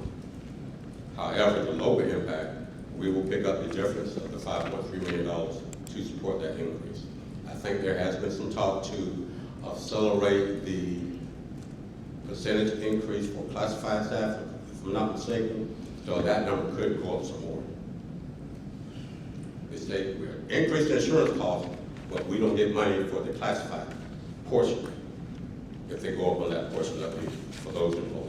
[SPEAKER 5] However, the local impact, we will pick up the difference of the $5.3 million to support that increase. I think there has been some talk to accelerate the percentage increase for classified staff, if I'm not mistaken, so that number could go up some more. The state will increase the insurance cost, but we don't get money for the classified portion if they go up on that portion of it for those employees.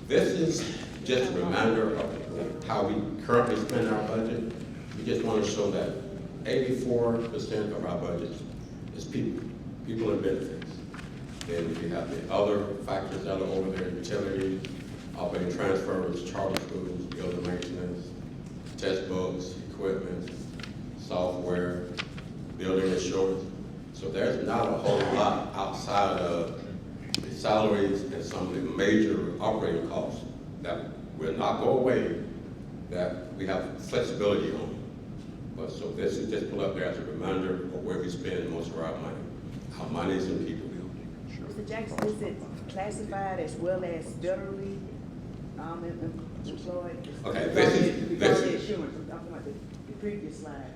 [SPEAKER 5] This is just a reminder of how we currently spend our budget. We just want to show that 84% of our budget is people and benefits. Then we have the other factors that are over there, utilities, operating transfers, charter schools, building maintenance, textbooks, equipment, software, building insurance. So there's not a whole lot outside of the salaries and some of the major operating costs that will not go away, that we have flexibility on. But so this is just put up there as a reminder of where we spend most of our money. Our money is in people.
[SPEAKER 8] Mr. Jackson, is it classified as well as federally employed?
[SPEAKER 5] Okay,
[SPEAKER 8] Regarding the insurance, I'm talking about the previous slide,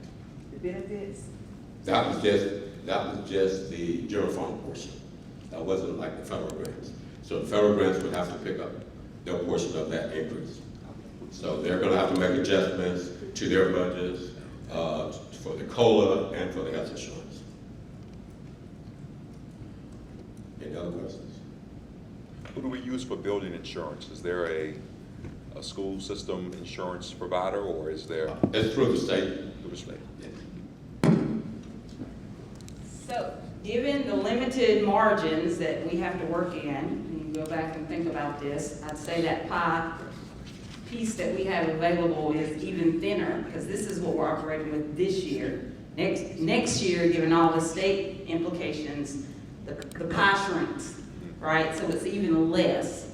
[SPEAKER 8] the benefits?
[SPEAKER 5] That was just the general fund portion. That wasn't like the federal grants. So the federal grants would have to pick up their portion of that increase. So they're going to have to make adjustments to their budgets for the COLA and for the health insurance. Any other questions?
[SPEAKER 16] Who do we use for building insurance? Is there a school system insurance provider, or is there?
[SPEAKER 5] It's through the state.
[SPEAKER 16] Through the state.
[SPEAKER 5] Yes.
[SPEAKER 2] So, given the limited margins that we have to work in, and you go back and think about this, I'd say that pie piece that we have available is even thinner, because this is what we're operating with this year. Next year, given all the state implications, the pie shrinks, right? So it's even less.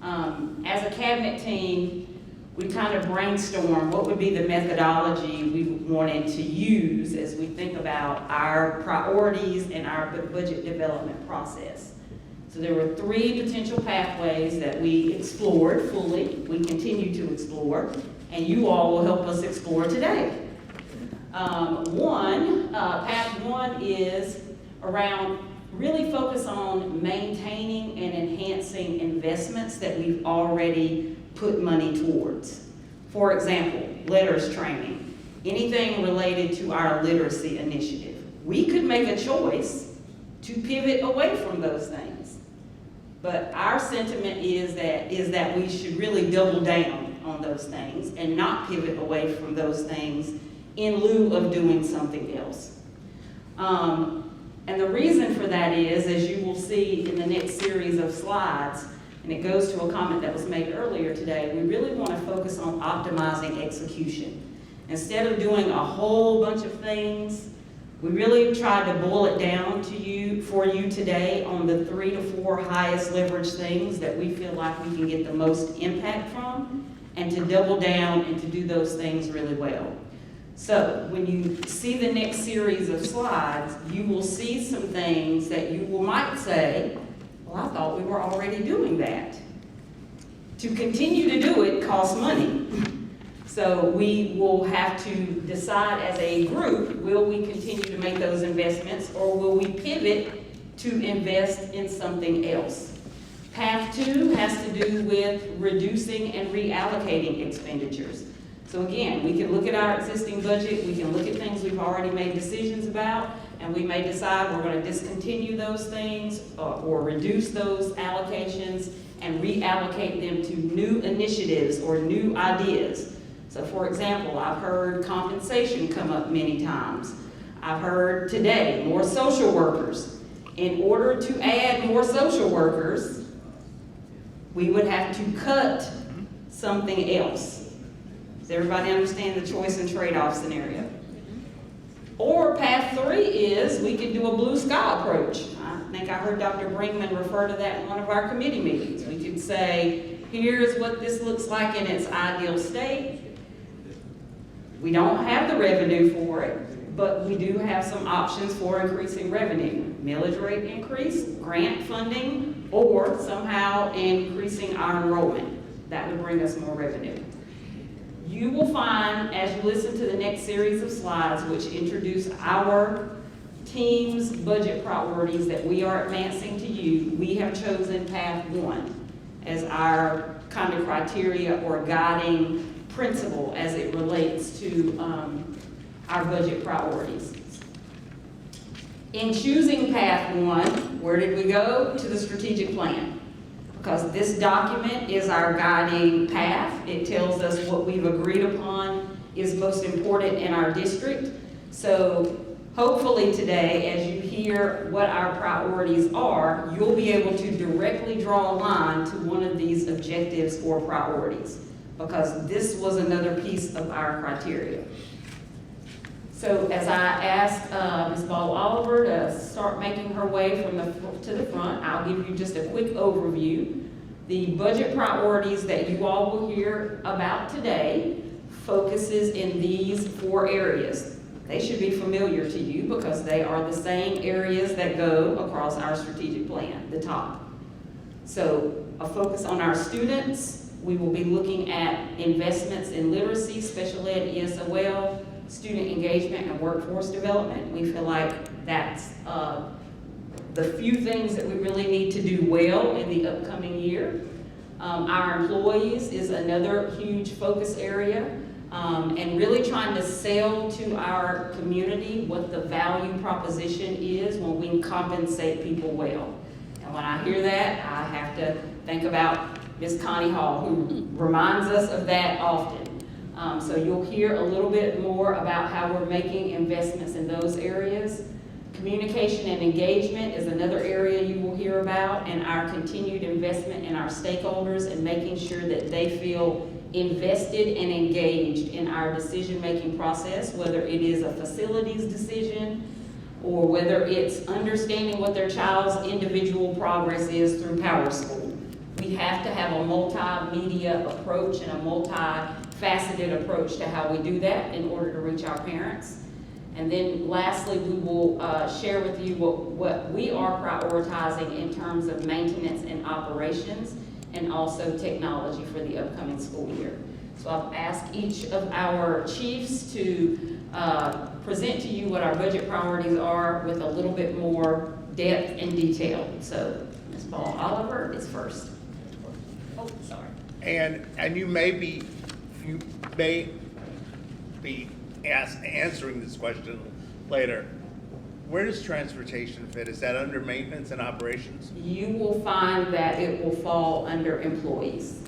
[SPEAKER 2] As a cabinet team, we kind of brainstormed what would be the methodology we wanted to use as we think about our priorities and our budget development process. So there were 3 potential pathways that we explored fully, we continue to explore, and you all will help us explore today. Path one is around really focus on maintaining and enhancing investments that we've already put money towards. For example, LETRS training, anything related to our literacy initiative. We could make a choice to pivot away from those things. But our sentiment is that we should really double down on those things and not pivot away from those things in lieu of doing something else. And the reason for that is, as you will see in the next series of slides, and it goes to a comment that was made earlier today, we really want to focus on optimizing execution. Instead of doing a whole bunch of things, we really tried to boil it down for you today on the 3 to 4 highest leverage things that we feel like we can get the most impact from, and to double down and to do those things really well. So when you see the next series of slides, you will see some things that you might say, well, I thought we were already doing that. To continue to do it costs money. So we will have to decide as a group, will we continue to make those investments, or will we pivot to invest in something else? Path 2 has to do with reducing and reallocating expenditures. So again, we can look at our existing budget, we can look at things we've already made decisions about, and we may decide we're going to discontinue those things or reduce those allocations and reallocate them to new initiatives or new ideas. So for example, I've heard compensation come up many times. I've heard today more social workers. In order to add more social workers, we would have to cut something else. Does everybody understand the choice and trade-off scenario? Or path 3 is we could do a blue sky approach. I think I heard Dr. Brinkman refer to that in one of our committee meetings. We could say, here's what this looks like in its ideal state. We don't have the revenue for it, but we do have some options for increasing revenue. Millage rate increase, grant funding, or somehow increasing our enrollment. That would bring us more revenue. You will find, as you listen to the next series of slides, which introduce our team's budget priorities that we are advancing to you, we have chosen path 1 as our kind of criteria or guiding principle as it relates to our budget priorities. In choosing path 1, where did we go? To the strategic plan. Because this document is our guiding path. It tells us what we've agreed upon is most important in our district. So hopefully today, as you hear what our priorities are, you'll be able to directly draw a line to one of these objectives or priorities, because this was another piece of our criteria. So as I ask Ms. Ball Oliver to start making her way to the front, I'll give you just a quick overview. The budget priorities that you all will hear about today focuses in these 4 areas. They should be familiar to you because they are the same areas that go across our strategic plan, the top. So a focus on our students. We will be looking at investments in literacy, special ed, ESOL, student engagement, and workforce development. We feel like that's the few things that we really need to do well in the upcoming year. Our employees is another huge focus area, and really trying to sell to our community what the value proposition is when we compensate people well. And when I hear that, I have to think about Ms. Connie Hall, who reminds us of that often. So you'll hear a little bit more about how we're making investments in those areas. Communication and engagement is another area you will hear about, and our continued investment in our stakeholders and making sure that they feel invested and engaged in our decision-making process, whether it is a facilities decision or whether it's understanding what their child's individual progress is through PowerSchool. We have to have a multimedia approach and a multifaceted approach to how we do that in order to reach our parents. And then lastly, we will share with you what we are prioritizing in terms of maintenance and operations, and also technology for the upcoming school year. So I've asked each of our chiefs to present to you what our budget priorities are with a little bit more depth and detail. So Ms. Ball Oliver is first. Oh, sorry.
[SPEAKER 10] And you may be answering this question later. Where does transportation fit? Is that under maintenance and operations?
[SPEAKER 2] You will find that it will fall under employees.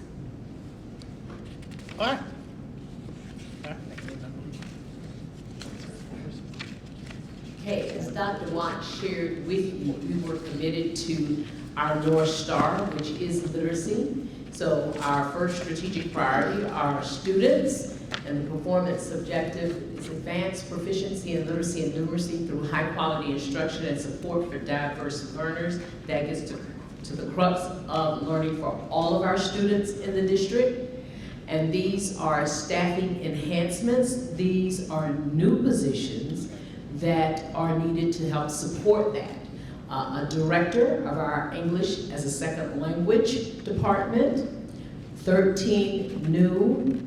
[SPEAKER 10] All right.
[SPEAKER 14] Okay, as Dr. Watt shared with you, we were committed to our North Star, which is literacy. So our first strategic priority are our students, and the performance objective is advanced proficiency in literacy and numeracy through high-quality instruction and support for diverse learners. That gets to the crux of learning for all of our students in the district. And these are staffing enhancements. These are new positions that are needed to help support that. A director of our English as a second language department, 13 new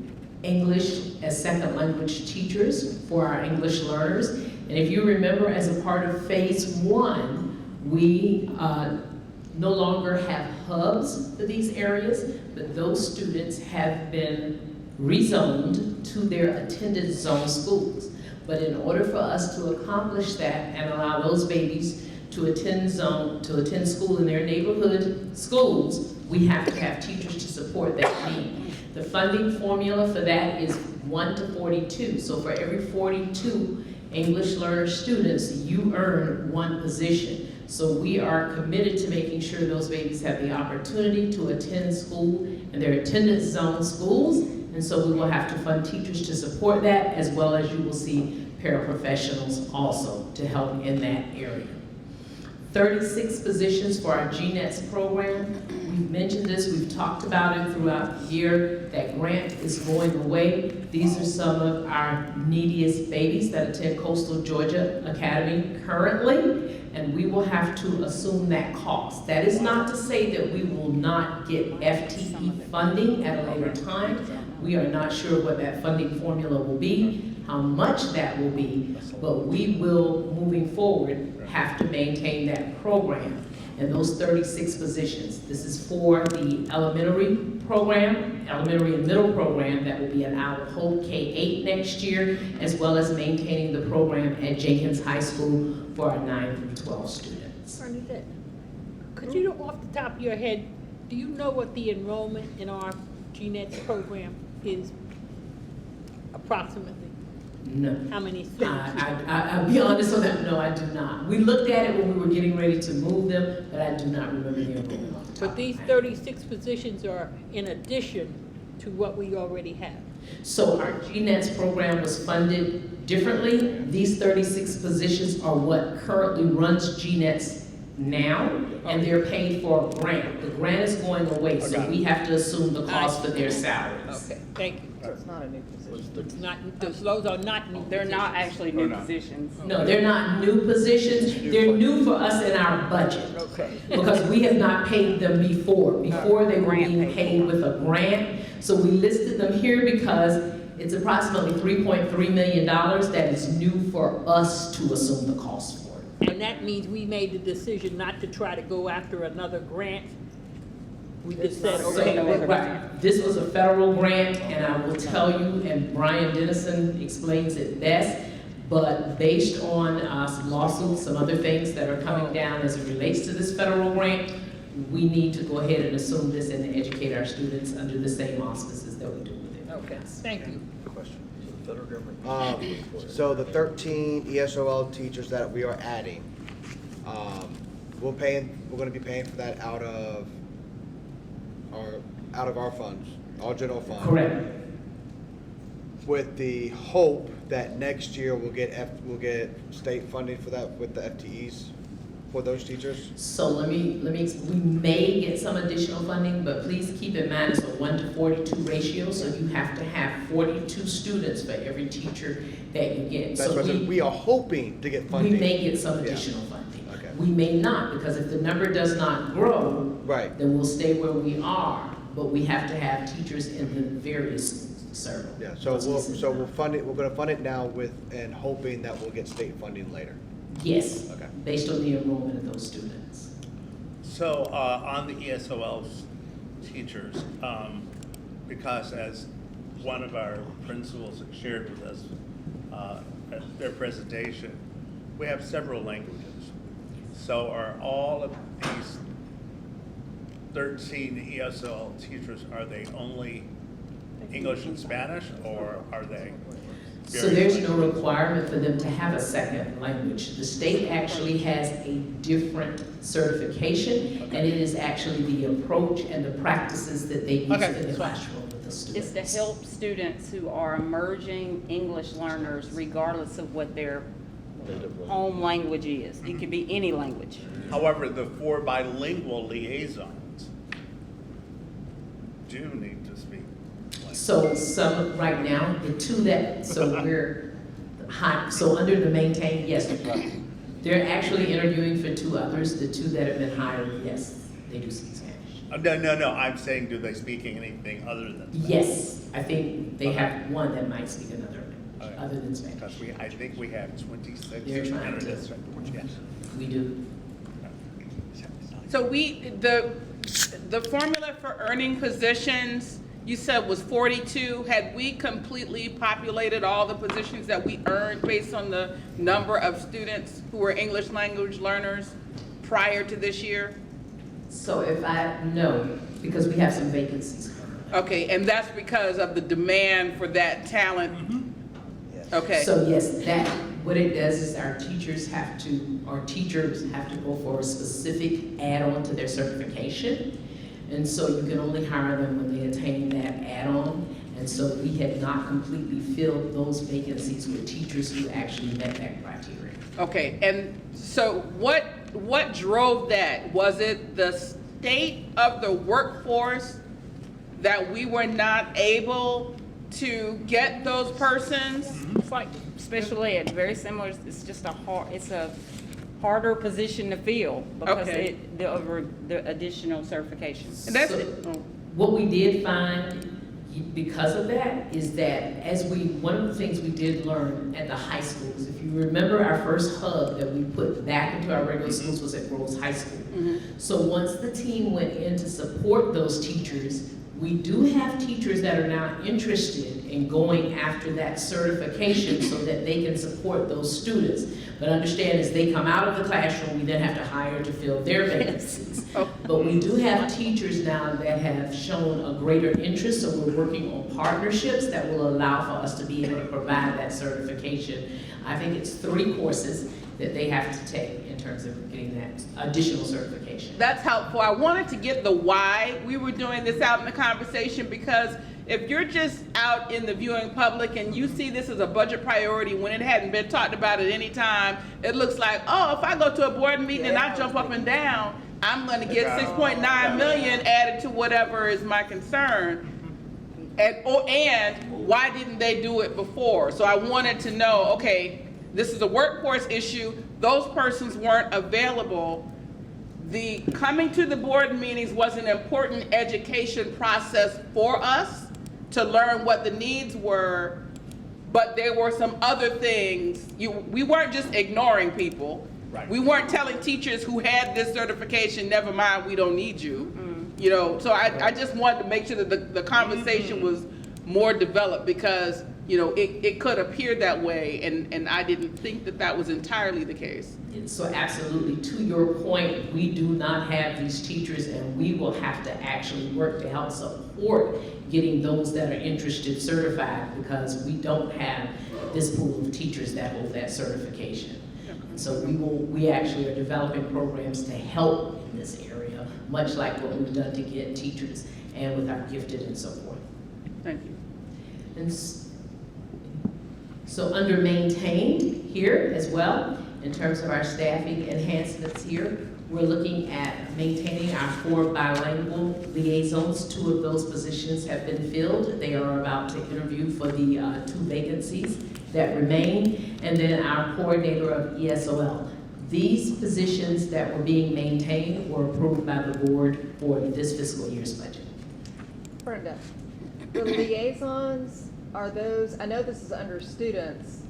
[SPEAKER 14] English as second language teachers for our English learners. And if you remember, as a part of phase 1, we no longer have hubs for these areas, but those students have been rezoned to their attendance zone schools. But in order for us to accomplish that and allow those babies to attend school in their neighborhood schools, we have to have teachers to support that need. The funding formula for that is 1 to 42. So for every 42 English learner students, you earn 1 position. So we are committed to making sure those babies have the opportunity to attend school in their attendance zone schools. And so we will have to fund teachers to support that, as well as you will see paraprofessionals also to help in that area. 36 positions for our GNETS program. We've mentioned this, we've talked about it throughout the year. That grant is going away. These are some of our neediest babies that attend Coastal Georgia Academy currently, and we will have to assume that cost. That is not to say that we will not get FTE funding at a later time. We are not sure what that funding formula will be, how much that will be, but we will, moving forward, have to maintain that program and those 36 positions. This is for the elementary program, elementary and middle program that will be an Out of Hope K-8 next year, as well as maintaining the program at Jenkins High School for our 9 through 12 students.
[SPEAKER 13] Bernadette, could you, off the top of your head, do you know what the enrollment in our GNETS program is approximately?
[SPEAKER 14] No.
[SPEAKER 13] How many students?
[SPEAKER 14] I'll be honest on that, no, I do not. We looked at it when we were getting ready to move them, but I do not remember the enrollment off the top
[SPEAKER 13] But
[SPEAKER 14] of
[SPEAKER 13] these
[SPEAKER 14] my head.
[SPEAKER 13] 36 positions are in addition to what we already have.
[SPEAKER 14] So our GNETS program was funded differently. These 36 positions are what currently runs GNETS now, and they're paid for a grant. The grant is going away, so we have to assume the cost for their salaries.
[SPEAKER 13] Okay, thank you.
[SPEAKER 12] So it's not a new position.
[SPEAKER 13] It's not, those are not new
[SPEAKER 12] They're not
[SPEAKER 13] positions.
[SPEAKER 12] actually new positions.
[SPEAKER 14] No, they're not new positions. They're new for us in our budget.
[SPEAKER 13] Okay.
[SPEAKER 14] Because we have not paid them before. Before they were
[SPEAKER 12] Grant
[SPEAKER 14] being
[SPEAKER 12] paid
[SPEAKER 14] paid with a grant. So we listed them here because it's approximately $3.3 million that is new for us to assume the cost for.
[SPEAKER 13] And that means we made the decision not to try to go after another grant. We just said,
[SPEAKER 14] So,
[SPEAKER 13] okay.
[SPEAKER 14] right, this was a federal grant, and I will tell you, and Brian Dennison explains it best, but based on some lawsuits, some other things that are coming down as it relates to this federal grant, we need to go ahead and assume this and educate our students under the same auspices that we do with it.
[SPEAKER 13] Okay, thank you.
[SPEAKER 11] So the 13 ESOL teachers that we are adding, we're gonna be paying for that out of our funds, our general fund.
[SPEAKER 14] Correct.
[SPEAKER 11] With the hope that next year we'll get state funding for that with the FTEs for those teachers.
[SPEAKER 14] So we may get some additional funding, but please keep in mind it's a 1 to 42 ratio, so you have to have 42 students for every teacher that you get.
[SPEAKER 11] That's
[SPEAKER 14] So
[SPEAKER 11] what we are hoping to get funding.
[SPEAKER 14] we may get some additional funding. We may not, because if the number does not grow, then we'll stay where we are, but we have to have teachers in the various circles.
[SPEAKER 11] Yeah, we'll fund it, we're gonna fund it now and hoping that we'll get state funding later.
[SPEAKER 14] Yes,
[SPEAKER 11] Okay.
[SPEAKER 14] based on the enrollment of those students.
[SPEAKER 10] So, on the ESOL teachers, because as one of our principals shared with us at their presentation, we have several languages. So are all of these 13 ESOL teachers, are they only English and Spanish, or are they?
[SPEAKER 14] So there's no requirement for them to have a second language. The state actually has a different certification, and it is actually the approach and the practices that they use in the classroom with the students.
[SPEAKER 2] It's to help students who are emerging English learners regardless of what their home language is. It could be any language.
[SPEAKER 10] However, the 4 bilingual liaisons do need to speak.
[SPEAKER 14] So some, right now, the 2 that, so we're high, so under the maintain, yes. They're actually interviewing for 2 others. The 2 that have been hired, yes, they do speak Spanish.
[SPEAKER 10] No, I'm saying, do they speak anything other than Spanish?
[SPEAKER 14] Yes, I think they have 1 that might speak another language other than Spanish.
[SPEAKER 10] Because I think we have 26
[SPEAKER 14] They're trying to.
[SPEAKER 10] candidates. Yes.
[SPEAKER 14] We do.
[SPEAKER 4] So the formula for earning positions, you said was 42. Had we completely populated all the positions that we earned based on the number of students who were English language learners prior to this year?
[SPEAKER 14] So no, because we have some vacancies.
[SPEAKER 4] Okay, and that's because of the demand for that talent? Okay.
[SPEAKER 14] So yes, what it does is our teachers have to go for a specific add-on to their certification. And so you can only hire them when they attain that add-on. And so we had not completely filled those vacancies with teachers who actually met that criteria.
[SPEAKER 4] Okay, and so what drove that? Was it the state of the workforce that we were not able to get those persons?
[SPEAKER 2] It's like special ed, very similar. It's just it's a harder position to fill because the additional certifications.
[SPEAKER 4] And that's
[SPEAKER 14] what we did find because of that is that one of the things we did learn at the high schools, if you remember our first hub that we put back into our regular schools was at Rose High School. So once the team went in to support those teachers, we do have teachers that are now interested in going after that certification so that they can support those students. But understand, as they come out of the classroom, we then have to hire to fill their vacancies. But we do have teachers now that have shown a greater interest, so we're working on partnerships that will allow for us to be able to provide that certification. I think it's 3 courses that they have to take in terms of getting that additional certification.
[SPEAKER 4] That's helpful. I wanted to get the why we were doing this out in the conversation, because if you're just out in the viewing public and you see this as a budget priority when it hadn't been talked about at any time, it looks like, oh, if I go to a board meeting and I jump up and down, I'm going to get 6.9 million added to whatever is my concern. And why didn't they do it before? So I wanted to know, okay, this is a workforce issue. Those persons weren't available. The coming to the board meetings was an important education process for us to learn what the needs were, but there were some other things. We weren't just ignoring people.
[SPEAKER 10] Right.
[SPEAKER 4] We weren't telling teachers who had this certification, never mind, we don't need you. You know, so I just wanted to make sure that the conversation was more developed, because it could appear that way, and I didn't think that was entirely the case.
[SPEAKER 14] So absolutely, to your point, we do not have these teachers, and we will have to actually work to help support getting those that are interested certified, because we don't have this pool of teachers that hold that certification. And so we actually are developing programs to help in this area, much like what we've done to get teachers and with our gifted and so forth.
[SPEAKER 4] Thank you.
[SPEAKER 14] And so under maintained here as well, in terms of our staffing enhancements here, we're looking at maintaining our 4 bilingual liaisons. 2 of those positions have been filled. They are about to interview for the 2 vacancies that remain. And then our coordinator of ESOL. These positions that were being maintained were approved by the board for this fiscal year's budget.
[SPEAKER 9] Brenda, the liaisons, are those, I know this is under students,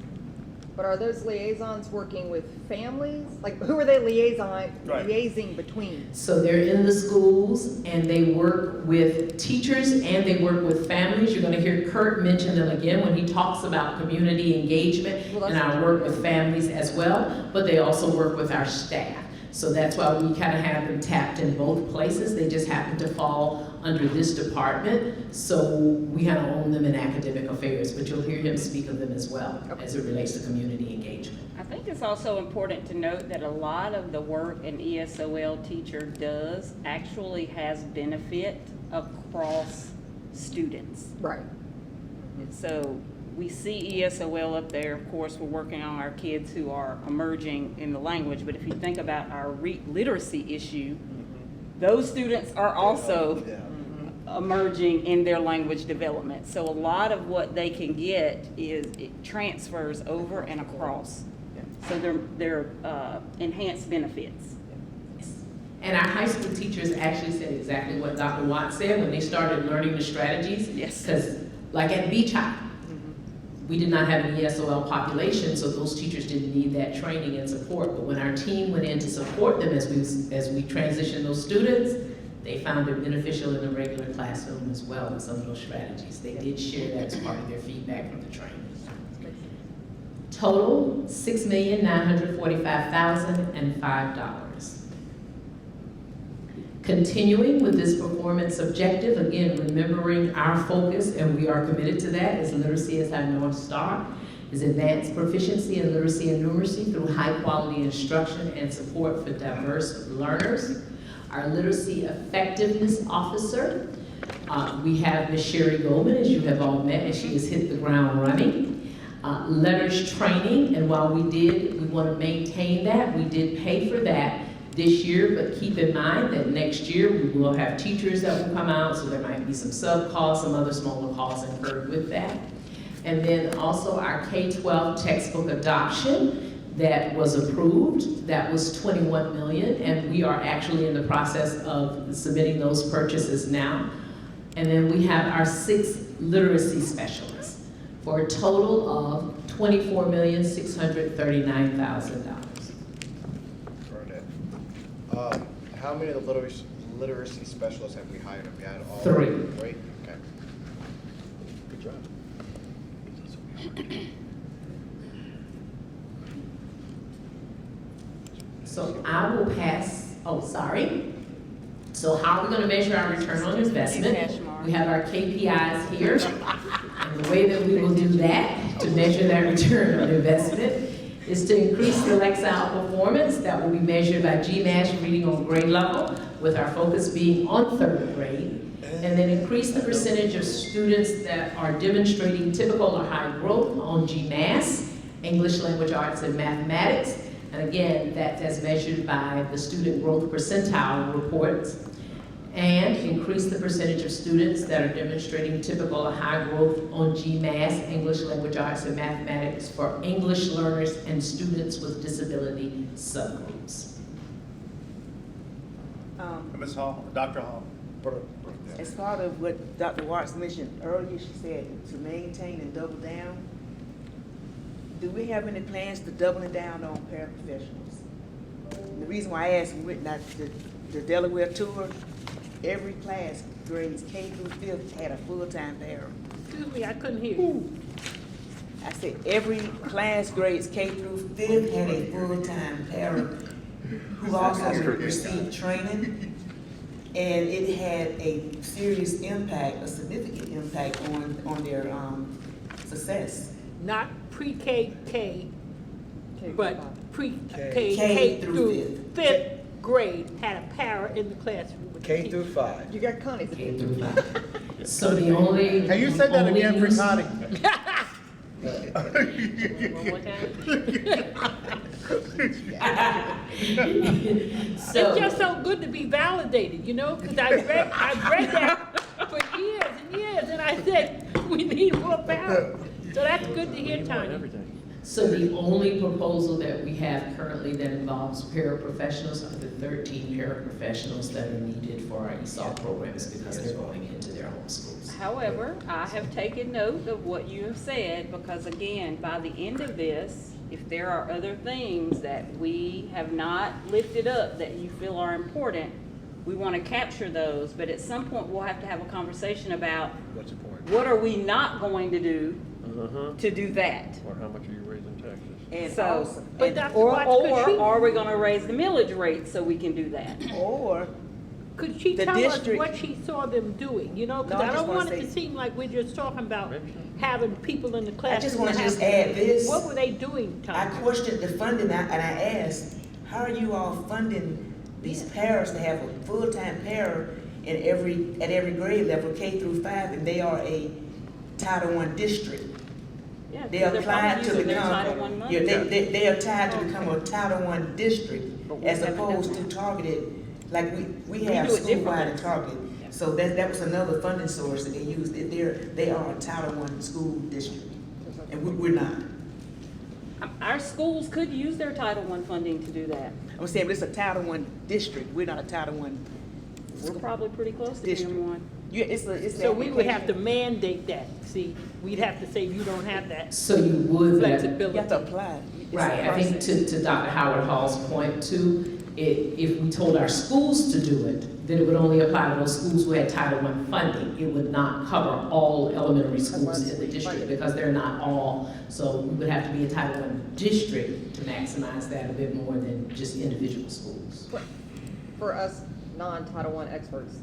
[SPEAKER 9] but are those liaisons working with families? Like, who are they liaising between?
[SPEAKER 14] So they're in the schools, and they work with teachers, and they work with families. You're going to hear Kurt mention them again when he talks about community engagement and our work with families as well, but they also work with our staff. So that's why we kind of have them tapped in both places. They just happen to fall under this department, so we kind of own them in academic affairs, but you'll hear him speak of them as well as it relates to community engagement.
[SPEAKER 2] I think it's also important to note that a lot of the work an ESOL teacher does actually has benefit across students.
[SPEAKER 9] Right.
[SPEAKER 2] So we see ESOL up there. Of course, we're working on our kids who are emerging in the language, but if you think about our literacy issue, those students are also emerging in their language development. So a lot of what they can get it transfers over and across. So they're enhanced benefits.
[SPEAKER 14] And our high school teachers actually said exactly what Dr. Watt said when they started learning the strategies.
[SPEAKER 2] Yes.
[SPEAKER 14] Because like at Beach High, we did not have an ESOL population, so those teachers didn't need that training and support. But when our team went in to support them as we transitioned those students, they found it beneficial in the regular classroom as well with some of those strategies. They did share that as part of their feedback from the training. Total, $6,945,005. Continuing with this performance objective, again, remembering our focus, and we are committed to that, is literacy as our North Star, is advanced proficiency in literacy and numeracy through high-quality instruction and support for diverse learners. Our literacy effectiveness officer, we have Ms. Sherry Goldman, as you have all met, and she has hit the ground running. Letters training, and while we want to maintain that, we did pay for that this year, but keep in mind that next year we will have teachers that will come out, so there might be some sub-costs, some other smaller costs incurred with that. And then also our K-12 textbook adoption that was approved, that was $21 million, and we are actually in the process of submitting those purchases now. And then we have our 6 literacy specialists for a total of $24,639,000.
[SPEAKER 17] How many of the literacy specialists have we hired? Have we had all?
[SPEAKER 14] 3.
[SPEAKER 17] 3? Okay. Good job.
[SPEAKER 14] So I will pass, So how are we going to measure our return on investment? We have our KPIs here. And the way that we will do that, to measure that return on investment, is to increase the Lexile performance. That will be measured by GMAS reading on grade level, with our focus being on 3rd grade. And then increase the percentage of students that are demonstrating typical or high growth on GMAS, English, Language Arts, and Mathematics. And again, that's as measured by the student growth percentile reports. And increase the percentage of students that are demonstrating typical or high growth on GMAS, English, Language Arts, and Mathematics for English learners and students with disability subgroups.
[SPEAKER 10] Ms. Hall, Dr. Hall.
[SPEAKER 8] As part of what Dr. Watts mentioned earlier, she said to maintain and double down. Do we have any plans to doubling down on paraprofessionals? And the reason why I asked, we went out to the Delaware tour, every class, grades K through 5th, had a full-time para.
[SPEAKER 13] Excuse me, I couldn't hear you.
[SPEAKER 8] I said every class, grades K through 5th, had a full-time para who also received training. And it had a serious impact, a significant impact on their success.
[SPEAKER 13] Not pre-K, but pre-K,
[SPEAKER 8] K through
[SPEAKER 13] 5th grade had a para in the classroom.
[SPEAKER 17] K through 5.
[SPEAKER 9] You got Connie.
[SPEAKER 14] K through 5. So the only.
[SPEAKER 10] Can you say that again for Connie?
[SPEAKER 13] It's just so good to be validated, you know, because I read that for years and years, and I said, we need more para. So that's good to hear, Tanya.
[SPEAKER 14] So the only proposal that we have currently that involves paraprofessionals are the 13 paraprofessionals that are needed for our ESOL programs because they're going into their home schools.
[SPEAKER 2] However, I have taken note of what you have said, because again, by the end of this, if there are other things that we have not lifted up that you feel are important, we want to capture those, but at some point we'll have to have a conversation about what are we not going to do to do that.
[SPEAKER 6] Or how much are you raising taxes?
[SPEAKER 8] And
[SPEAKER 2] So,
[SPEAKER 8] also,
[SPEAKER 13] But Dr. Watts, could she-
[SPEAKER 2] are we gonna raise the millage rate so we can do that?
[SPEAKER 8] or
[SPEAKER 13] Could she
[SPEAKER 8] The
[SPEAKER 13] tell us
[SPEAKER 8] district-
[SPEAKER 13] what she saw them doing, you know,
[SPEAKER 8] No,
[SPEAKER 13] because
[SPEAKER 8] I
[SPEAKER 13] I
[SPEAKER 8] just
[SPEAKER 13] don't
[SPEAKER 8] wanna
[SPEAKER 13] want it to
[SPEAKER 8] say-
[SPEAKER 13] seem like we're just talking about having people in the classroom.
[SPEAKER 8] just wanna
[SPEAKER 13] and
[SPEAKER 8] just
[SPEAKER 13] having-
[SPEAKER 8] add this.
[SPEAKER 13] What were they doing,
[SPEAKER 8] I
[SPEAKER 13] Tom?
[SPEAKER 8] questioned the funding, and I asked, how are you all funding these paras to have a full-time para at every grade level, K through 5, and they are a Title I district?
[SPEAKER 2] Yeah,
[SPEAKER 8] They
[SPEAKER 2] they're
[SPEAKER 8] applied
[SPEAKER 2] probably
[SPEAKER 8] to
[SPEAKER 2] using their
[SPEAKER 8] become,
[SPEAKER 2] Title I money.
[SPEAKER 8] yeah, they are tied to become a Title I district,
[SPEAKER 2] But we
[SPEAKER 8] as
[SPEAKER 2] haven't done
[SPEAKER 8] opposed to
[SPEAKER 2] that.
[SPEAKER 8] targeted, like we
[SPEAKER 2] We
[SPEAKER 8] have
[SPEAKER 2] do it
[SPEAKER 8] school-wide
[SPEAKER 2] differently.
[SPEAKER 8] and targeted. So that was another funding source that they used. They are a Title I school district, and we're not.
[SPEAKER 2] Our schools could use their Title I funding to do that.
[SPEAKER 8] I'm saying, but it's a Title I district, we're not a Title I.
[SPEAKER 2] We're probably pretty close to
[SPEAKER 8] District.
[SPEAKER 2] being one.
[SPEAKER 8] Yeah, it's the
[SPEAKER 13] So we would have to
[SPEAKER 8] application.
[SPEAKER 13] mandate that, see, we'd have to say you don't have that
[SPEAKER 14] So you would,
[SPEAKER 8] You
[SPEAKER 13] flexibility.
[SPEAKER 8] have to apply. It's a
[SPEAKER 14] right, I think
[SPEAKER 8] process.
[SPEAKER 14] to Dr. Howard Hall's point too, if we told our schools to do it, then it would only apply to those schools who had Title I funding. It would not cover all elementary schools in the district because they're not all. So we would have to be a Title I district to maximize that a bit more than just individual schools.
[SPEAKER 9] For us non-Title I experts,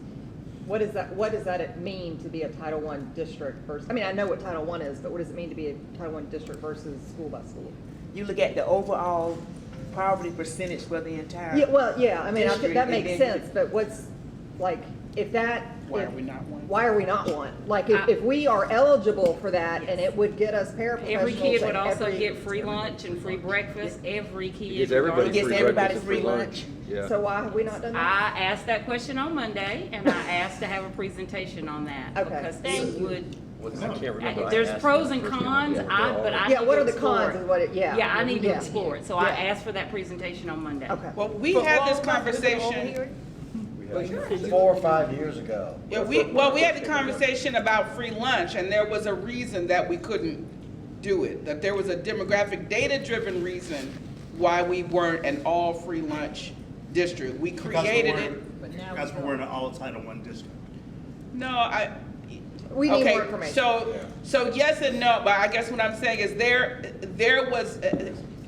[SPEAKER 9] what does that mean to be a Title I district versus, I mean, I know what Title I is, but what does it mean to be a Title I district versus school by school?
[SPEAKER 8] You look at the overall poverty percentage for the entire.
[SPEAKER 9] Yeah, well, yeah, I mean,
[SPEAKER 8] district,
[SPEAKER 9] that
[SPEAKER 8] and
[SPEAKER 9] makes
[SPEAKER 8] then-
[SPEAKER 9] sense, but what's, like, if that.
[SPEAKER 10] Why
[SPEAKER 9] if-
[SPEAKER 10] are we not one?
[SPEAKER 9] Why are we not one? Like, if we are eligible for that and it would get us paraprofessionals.
[SPEAKER 2] Every kid would
[SPEAKER 9] and
[SPEAKER 2] also
[SPEAKER 9] every-
[SPEAKER 2] get free lunch and free breakfast, every kid.
[SPEAKER 7] Gives everybody
[SPEAKER 8] It gets
[SPEAKER 7] free
[SPEAKER 8] everybody
[SPEAKER 7] breakfast and
[SPEAKER 8] free lunch.
[SPEAKER 7] Yeah.
[SPEAKER 9] So why have we not done that?
[SPEAKER 2] I asked that question on Monday, and I asked to have a presentation on that.
[SPEAKER 9] Okay.
[SPEAKER 2] Because they would,
[SPEAKER 7] I can't remember. I
[SPEAKER 2] there's
[SPEAKER 7] asked
[SPEAKER 2] pros
[SPEAKER 7] them
[SPEAKER 2] and
[SPEAKER 7] first.
[SPEAKER 2] cons,
[SPEAKER 7] Yeah,
[SPEAKER 2] but I
[SPEAKER 9] Yeah,
[SPEAKER 2] need
[SPEAKER 9] what
[SPEAKER 2] to
[SPEAKER 9] are the
[SPEAKER 2] explore
[SPEAKER 9] cons
[SPEAKER 2] it.
[SPEAKER 9] and what, yeah.
[SPEAKER 2] Yeah, I need to
[SPEAKER 9] Yeah.
[SPEAKER 2] explore it, so I
[SPEAKER 9] Yeah.
[SPEAKER 2] asked for that presentation on Monday.
[SPEAKER 9] Okay.
[SPEAKER 4] Well, we
[SPEAKER 13] For
[SPEAKER 4] had this
[SPEAKER 13] all
[SPEAKER 4] conversation.
[SPEAKER 17] We had 4 or 5 years ago.
[SPEAKER 4] Yeah, we had the conversation about free lunch, and there was a reason that we couldn't do it. That there was a demographic, data-driven reason why we weren't an all-free lunch district. We created it.
[SPEAKER 10] Because we we're in an all Title I district.
[SPEAKER 4] No,
[SPEAKER 9] We need
[SPEAKER 4] okay,
[SPEAKER 9] more information.
[SPEAKER 4] So yes and no, but I guess what I'm saying is there was,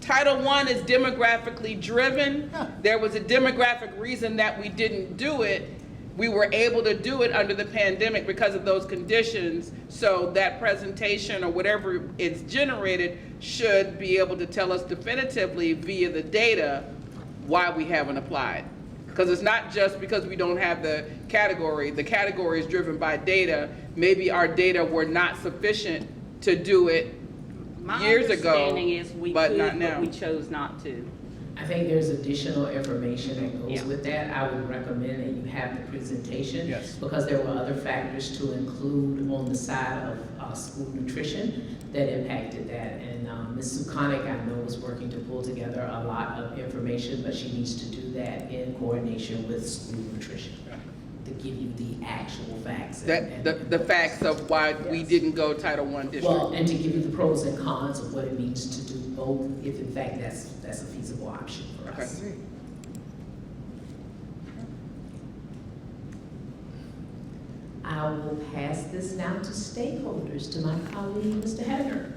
[SPEAKER 4] Title I is demographically driven. There was a demographic reason that we didn't do it. We were able to do it under the pandemic because of those conditions. So that presentation or whatever is generated should be able to tell us definitively via the data why we haven't applied. Because it's not just because we don't have the category. The category is driven by data. Maybe our data were not sufficient to do it
[SPEAKER 2] My
[SPEAKER 4] years ago,
[SPEAKER 2] understanding is we
[SPEAKER 4] but
[SPEAKER 2] could,
[SPEAKER 4] not
[SPEAKER 2] but
[SPEAKER 4] now.
[SPEAKER 2] we chose not to.
[SPEAKER 14] I think there's additional information that goes
[SPEAKER 2] Yeah.
[SPEAKER 14] with that. I would recommend that you have the presentation.
[SPEAKER 10] Yes.
[SPEAKER 14] Because there were other factors to include on the side of school nutrition that impacted that. And Ms. Sukonic, I know, was working to pull together a lot of information, but she needs to do that in coordination with school nutrition to give you the actual facts.
[SPEAKER 4] The facts of why we didn't go Title I district.
[SPEAKER 14] Well, and to give you the pros and cons of what it means to do both, if in fact that's a feasible option for us.
[SPEAKER 4] Okay.
[SPEAKER 14] I will pass this now to stakeholders, to my colleague, Mr. Hefner.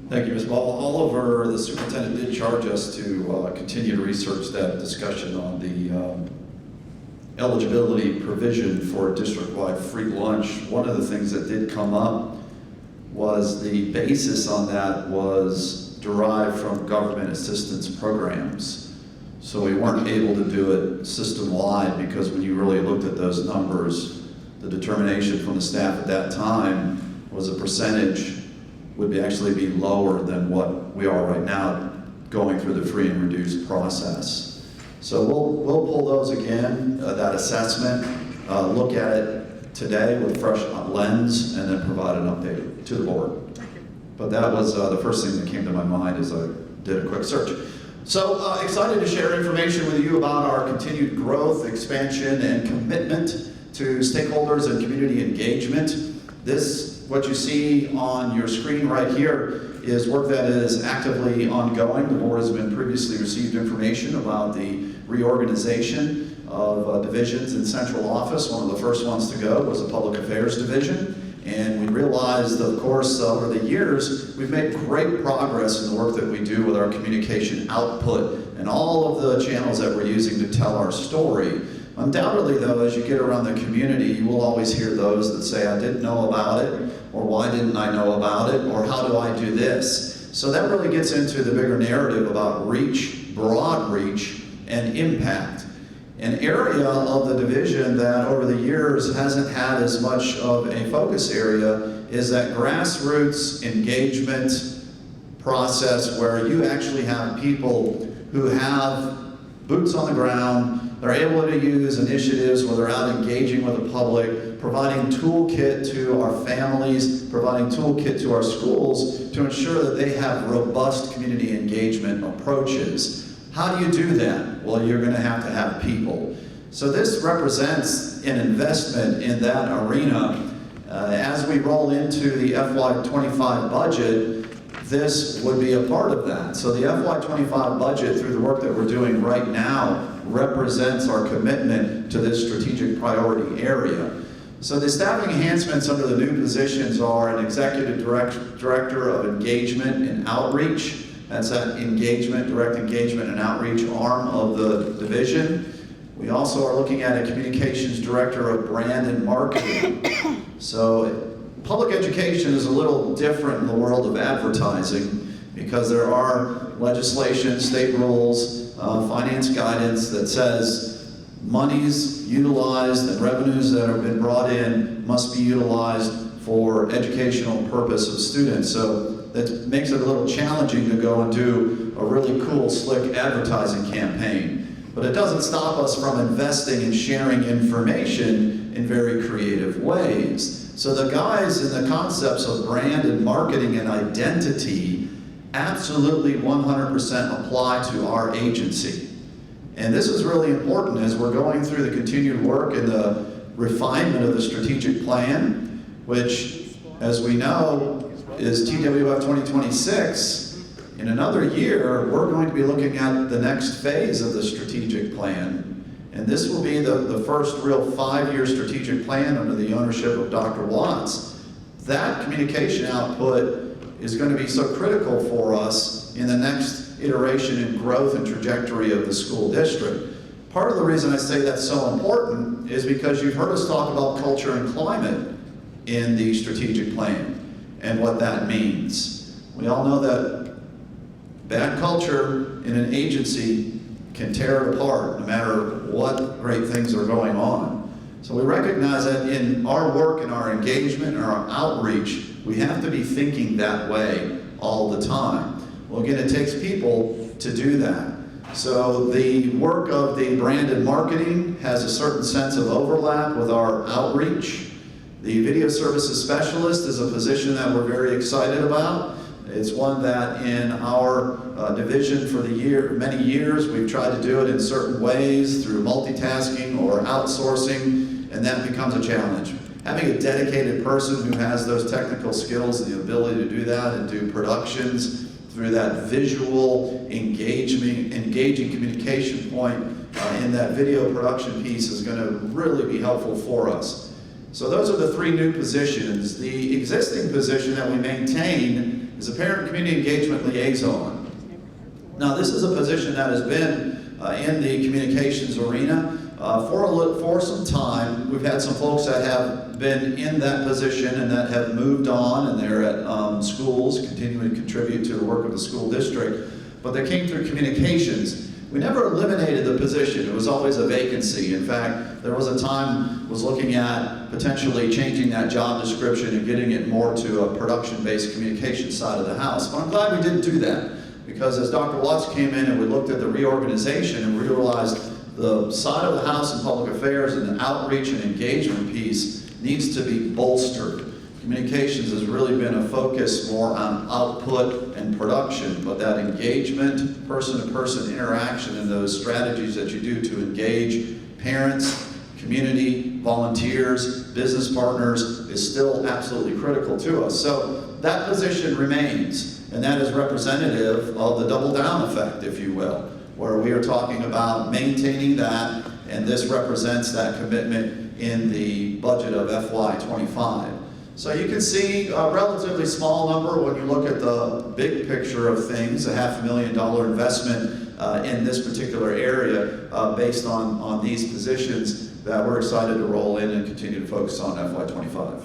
[SPEAKER 18] Thank you, Ms. Ball. Oliver, the superintendent, did charge us to continue to research that discussion on the eligibility provision for district-wide free lunch. One of the things that did come up was the basis on that was derived from government assistance programs. So we weren't able to do it system-wide because when you really looked at those numbers, the determination from the staff at that time was a percentage would actually be lower than what we are right now going through the free and reduced process. So we'll pull those again, that assessment, look at it today with fresh lens, and then provide an update to the board. But that was the first thing that came to my mind as I did a quick search. So excited to share information with you about our continued growth, expansion, and commitment to stakeholders and community engagement. What you see on your screen right here is work that is actively ongoing. The board has been previously received information about the reorganization of divisions in central office. One of the first ones to go was the public affairs division, And we realized, of course, over the years, we've made great progress in the work that we do with our communication output and all of the channels that we're using to tell our story. Undoubtedly, though, as you get around the community, you will always hear those that say, I didn't know about it, or why didn't I know about it, or how do I do this? So that really gets into the bigger narrative about reach, broad reach, and impact. An area of the division that over the years hasn't had as much of a focus area is that grassroots engagement process where you actually have people who have boots on the ground, they're able to use initiatives where they're out engaging with the public, providing toolkit to our families, providing toolkit to our schools to ensure that they have robust community engagement approaches. How do you do that? Well, you're going to have people. So this represents an investment in that arena. As we roll into the FY25 budget, this would be a part of that. So the FY25 budget, through the work that we're doing right now, represents our commitment to this strategic priority area. So the staffing enhancements under the new positions are an executive director of engagement and outreach. That's that engagement, direct engagement and outreach arm of the division. We also are looking at a communications director of brand and marketing. So public education is a little different in the world of advertising because there are legislation, state rules, finance guidance that says monies utilized and revenues that have been brought in must be utilized for educational purpose of students. So that makes it a little challenging to go and do a really cool, slick advertising campaign. But it doesn't stop us from investing and sharing information in very creative ways. So the guys in the concepts of brand and marketing and identity absolutely 100% apply to our agency. And this is really important as we're going through the continued work and the refinement of the strategic plan, which, as we know, is TWF 2026. In another year, we're going to be looking at the next phase of the strategic plan. And this will be the first real 5-year strategic plan under the ownership of Dr. Watts. That communication output is going to be so critical for us in the next iteration and growth and trajectory of the school district. Part of the reason I say that's so important is because you've heard us talk about culture and climate in the strategic plan and what that means. We all know that bad culture in an agency can tear it apart no matter what great things are going on. So we recognize that in our work and our engagement and our outreach, we have to be thinking that way all the time. Well, again, it takes people to do that. So the work of the brand and marketing has a certain sense of overlap with our outreach. The video services specialist is a position that we're very excited about. It's one that in our division for many years, we've tried to do it in certain ways through multitasking or outsourcing, and that becomes a challenge. Having a dedicated person who has those technical skills and the ability to do that and do productions through that visual engaging communication point in that video production piece is going to really be helpful for us. So those are the 3 new positions. The existing position that we maintain is a parent community engagement liaison. Now this is a position that has been in the communications arena for some time. We've had some folks that have been in that position and that have moved on, and they're at schools continuing to contribute to the work of the school district, but they came through communications. We never eliminated the position. It was always a vacancy. In fact, there was a time I was looking at potentially changing that job description and getting it more to a production-based communication side of the house. But I'm glad we didn't do that, because as Dr. Watts came in and we looked at the reorganization and we realized the side of the house in public affairs and the outreach and engagement piece needs to be bolstered. Communications has really been a focus more on output and production, but that engagement, person-to-person interaction, and those strategies that you do to engage parents, community, volunteers, business partners is still absolutely critical to us. So that position remains, and that is representative of the double down effect, if you will, where we are talking about maintaining that, and this represents that commitment in the budget of FY25. So you can see a relatively small number when you look at the big picture of things, a $500,000 investment in this particular area based on these positions that we're excited to roll in and continue to focus on FY25.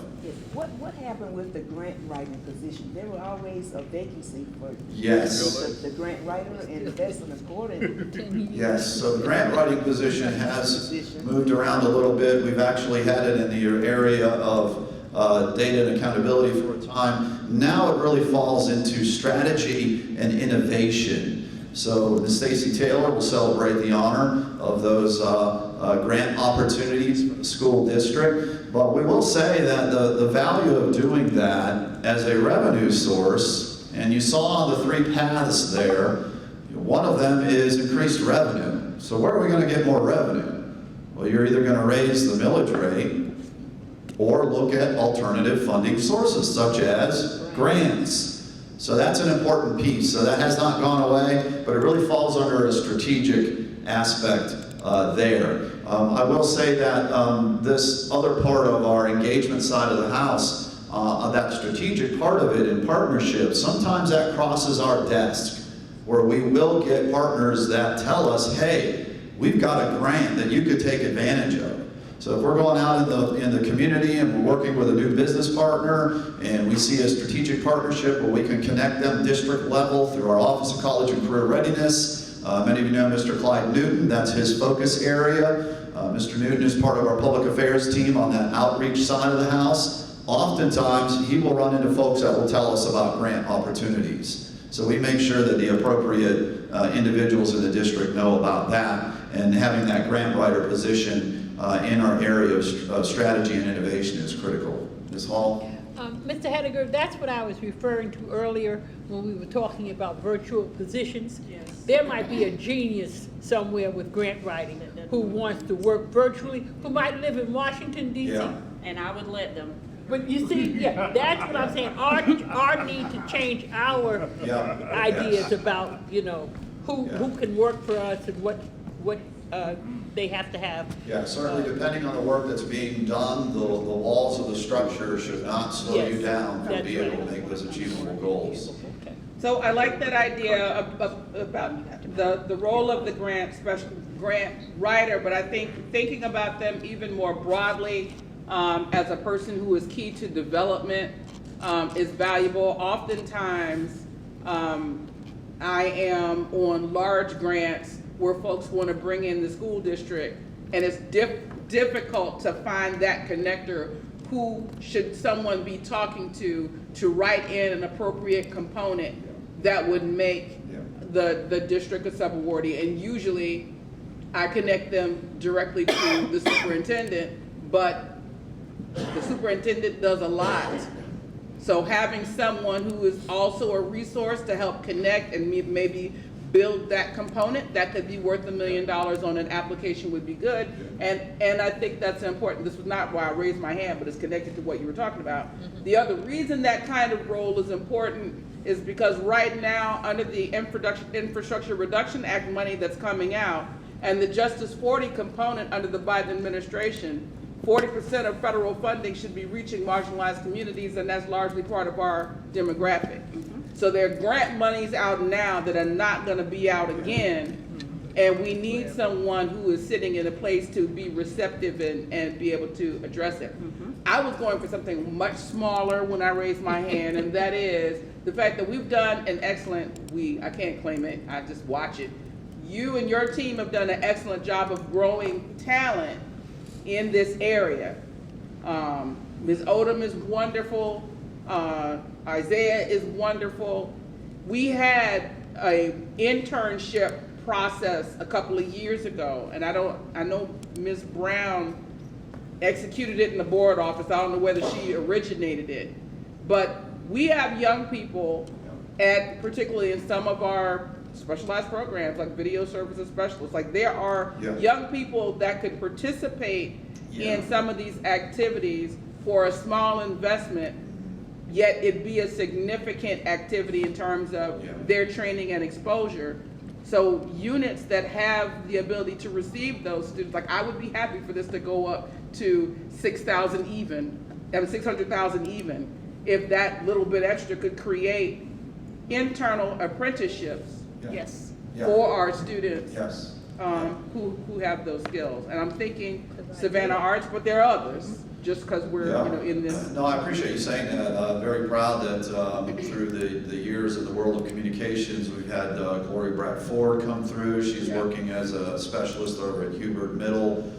[SPEAKER 8] What happened with the grant writing position? There were always a vacancy for
[SPEAKER 18] Yes.
[SPEAKER 8] the grant writer, and that's an important.
[SPEAKER 18] Yes, so the grant writing position has moved around a little bit. We've actually had it in the area of data and accountability for a time. Now it really falls into strategy and innovation. So Stacey Taylor will celebrate the honor of those grant opportunities for the school district. But we will say that the value of doing that as a revenue source, and you saw the 3 paths there, one of them is increased revenue. So where are we going to get more revenue? Well, you're either going to raise the millage rate or look at alternative funding sources such as grants. So that's an important piece. So that has not gone away, but it really falls under a strategic aspect there. I will say that this other part of our engagement side of the house, that strategic part of it in partnership, sometimes that crosses our desk where we will get partners that tell us, hey, we've got a grant that you could take advantage of. So if we're going out in the community and we're working with a new business partner and we see a strategic partnership where we can connect them district level through our Office of College and Career Readiness. Many of you know Mr. Clyde Newton, that's his focus area. Mr. Newton is part of our public affairs team on that outreach side of the house. Oftentimes, he will run into folks that will tell us about grant opportunities. So we make sure that the appropriate individuals in the district know about that, and having that grant writer position in our area of strategy and innovation is critical. Ms. Hall?
[SPEAKER 13] Mr. Hediger, that's what I was referring to earlier when we were talking about virtual positions. Yes. There might be a genius somewhere with grant writing who wants to work virtually, who might live in Washington, D.C.
[SPEAKER 18] Yeah.
[SPEAKER 2] And I would let them.
[SPEAKER 13] But you see, yeah, that's what I'm saying. Our need to change our ideas about, you know, who can work for us and what they have to have.
[SPEAKER 18] Yeah, certainly depending on the work that's being done, the walls of the structure should not slow you down from being able to make those achievable goals.
[SPEAKER 4] So I like that idea about the role of the grant writer, but I think thinking about them even more broadly as a person who is key to development is valuable. Oftentimes, I am on large grants where folks want to bring in the school district, and it's difficult to find that connector. Who should someone be talking to write in an appropriate component that would make the district a subawardee? And usually I connect them directly to the superintendent, but the superintendent does a lot. So having someone who is also a resource to help connect and maybe build that component that could be worth $1 million on an application would be good. And I think that's important. This was not why I raised my hand, but it's connected to what you were talking about. The other reason that kind of role is important is because right now, under the Infrastructure Reduction Act money that's coming out, and the Justice 40 component under the Biden administration, 40% of federal funding should be reaching marginalized communities, and that's largely part of our demographic. So there are grant monies out now that are not going to be out again, and we need someone who is sitting in a place to be receptive and be able to address it. I was going for something much smaller when I raised my hand, and that is the fact that we've done an excellent, I can't claim it, I just watch it. You and your team have done an excellent job of growing talent in this area. Ms. Odom is wonderful. Isaiah is wonderful. We had an internship process a couple of years ago, and I know Ms. Brown executed it in the board office. I don't know whether she originated it, but we have young people particularly in some of our specialized programs like video services specialists, like there are young people that could participate in some of these activities for a small investment, yet it be a significant activity in terms of their training and exposure. So units that have the ability to receive those students, like I would be happy for this to go up to 6,000 even, 600,000 even, if that little bit extra could create internal apprenticeships
[SPEAKER 11] Yes.
[SPEAKER 4] for our students
[SPEAKER 11] Yes.
[SPEAKER 4] who have those skills. And I'm thinking Savannah Arts, but there are others, just because we're, in this.
[SPEAKER 18] No, I appreciate you saying that. Very proud that through the years of the world of communications, we've had Gloria Bratt Ford come through. She's working as a specialist over at Hubert Middle.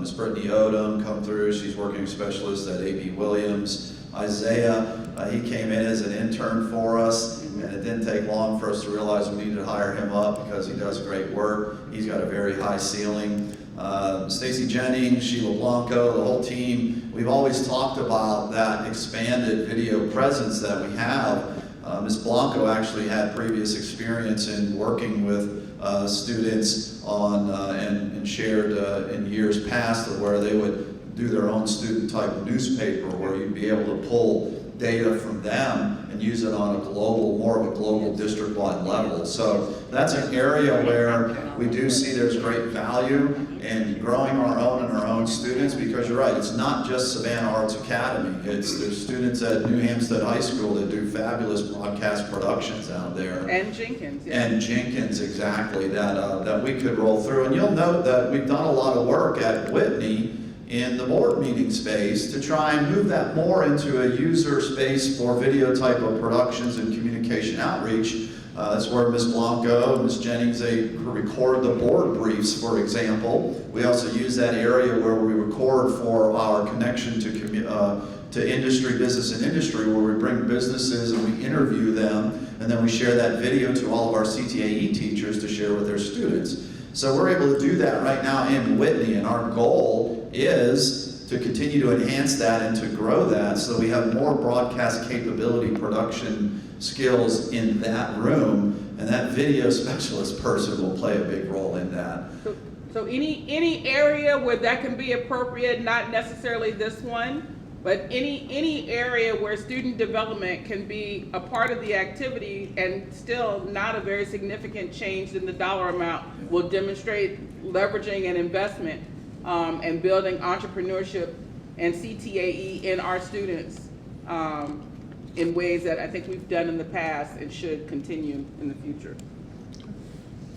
[SPEAKER 18] Ms. Brittany Odom come through. She's working as a specialist at A.B. Williams. Isaiah, he came in as an intern for us, and it didn't take long for us to realize we needed to hire him up because he does great work. He's got a very high ceiling. Stacy Jennings, Sheila Blanco, the whole team, we've always talked about that expanded video presence that we have. Ms. Blanco actually had previous experience in working with students on and shared in years past where they would do their own student type newspaper where you'd be able to pull data from them and use it on a global, more of a global district-wide level. So that's an area where we do see there's great value in growing our own and our own students, because you're right, it's not just Savannah Arts Academy. There's students at New Hampstead High School that do fabulous broadcast productions out there.
[SPEAKER 4] And Jenkins.
[SPEAKER 18] And Jenkins, exactly, that we could roll through. And you'll note that we've done a lot of work at Whitney in the board meeting space to try and move that more into a user space for video type of productions and communication outreach. That's where Ms. Blanco and Ms. Jennings, they record the board briefs, for example. We also use that area where we record for our connection to industry, business and industry, where we bring businesses and we interview them, and then we share that video to all of our CTAE teachers to share with their students. So we're able to do that right now in Whitney, and our goal is to continue to enhance that and to grow that so that we have more broadcast capability production skills in that room, and that video specialist person will play a big role in that.
[SPEAKER 4] So any area where that can be appropriate, not necessarily this one, but any area where student development can be a part of the activity and still not a very significant change in the dollar amount will demonstrate leveraging and investment and building entrepreneurship and CTAE in our students in ways that I think we've done in the past and should continue in the future.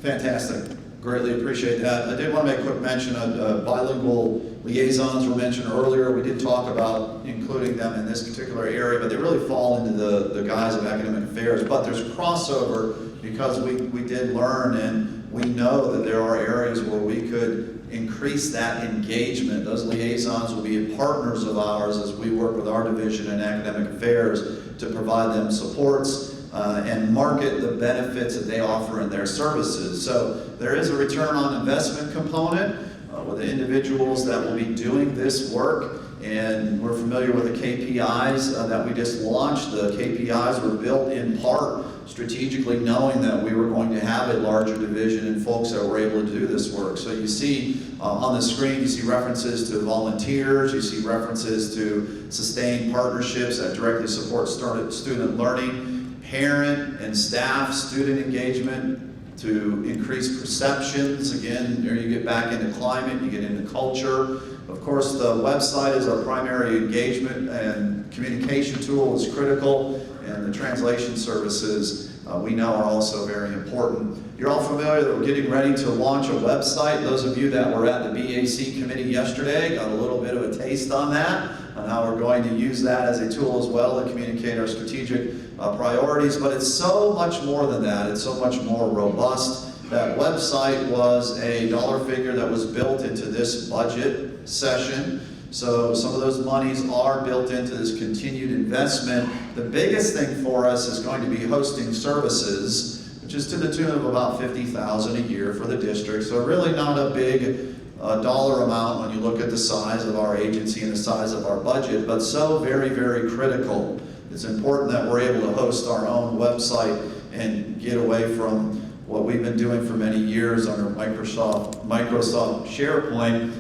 [SPEAKER 18] Fantastic. Greatly appreciate that. I did want to make a quick mention of bilingual liaisons were mentioned earlier. We did talk about including them in this particular area, but they really fall into the guise of academic affairs. But there's crossover because we did learn, and we know that there are areas where we could increase that engagement. Those liaisons will be partners of ours as we work with our division in academic affairs to provide them supports and market the benefits that they offer in their services. So there is a return on investment component with the individuals that will be doing this work, and we're familiar with the KPIs that we just launched. The KPIs were built in part strategically knowing that we were going to have a larger division and folks that were able to do this work. So you see on the screen, you see references to volunteers, you see references to sustained partnerships that directly support student learning, parent and staff, student engagement to increase perceptions. Again, there you get back into climate, you get into culture. Of course, the website is our primary engagement and communication tool is critical, and the translation services we know are also very important. You're all familiar that we're getting ready to launch a website. Those of you that were at the BAC committee yesterday got a little bit of a taste on that, and how we're going to use that as a tool as well to communicate our strategic priorities. But it's so much more than that. It's so much more robust. That website was a dollar figure that was built into this budget session. So some of those monies are built into this continued investment. The biggest thing for us is going to be hosting services, which is to the tune of about $50,000 a year for the district. So really not a big dollar amount when you look at the size of our agency and the size of our budget, but so very, very critical. It's important that we're able to host our own website and get away from what we've been doing for many years under Microsoft SharePoint,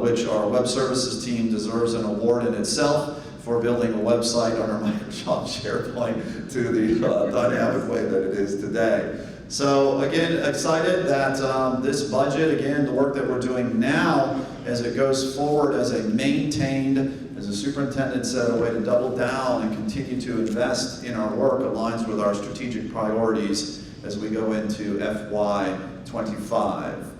[SPEAKER 18] which our web services team deserves an award in itself for building a website under Microsoft SharePoint to the dynamic way that it is today. So again, excited that this budget, again, the work that we're doing now as it goes forward as a maintained As the superintendent said, a way to double down and continue to invest in our work aligns with our strategic priorities as we go into FY25.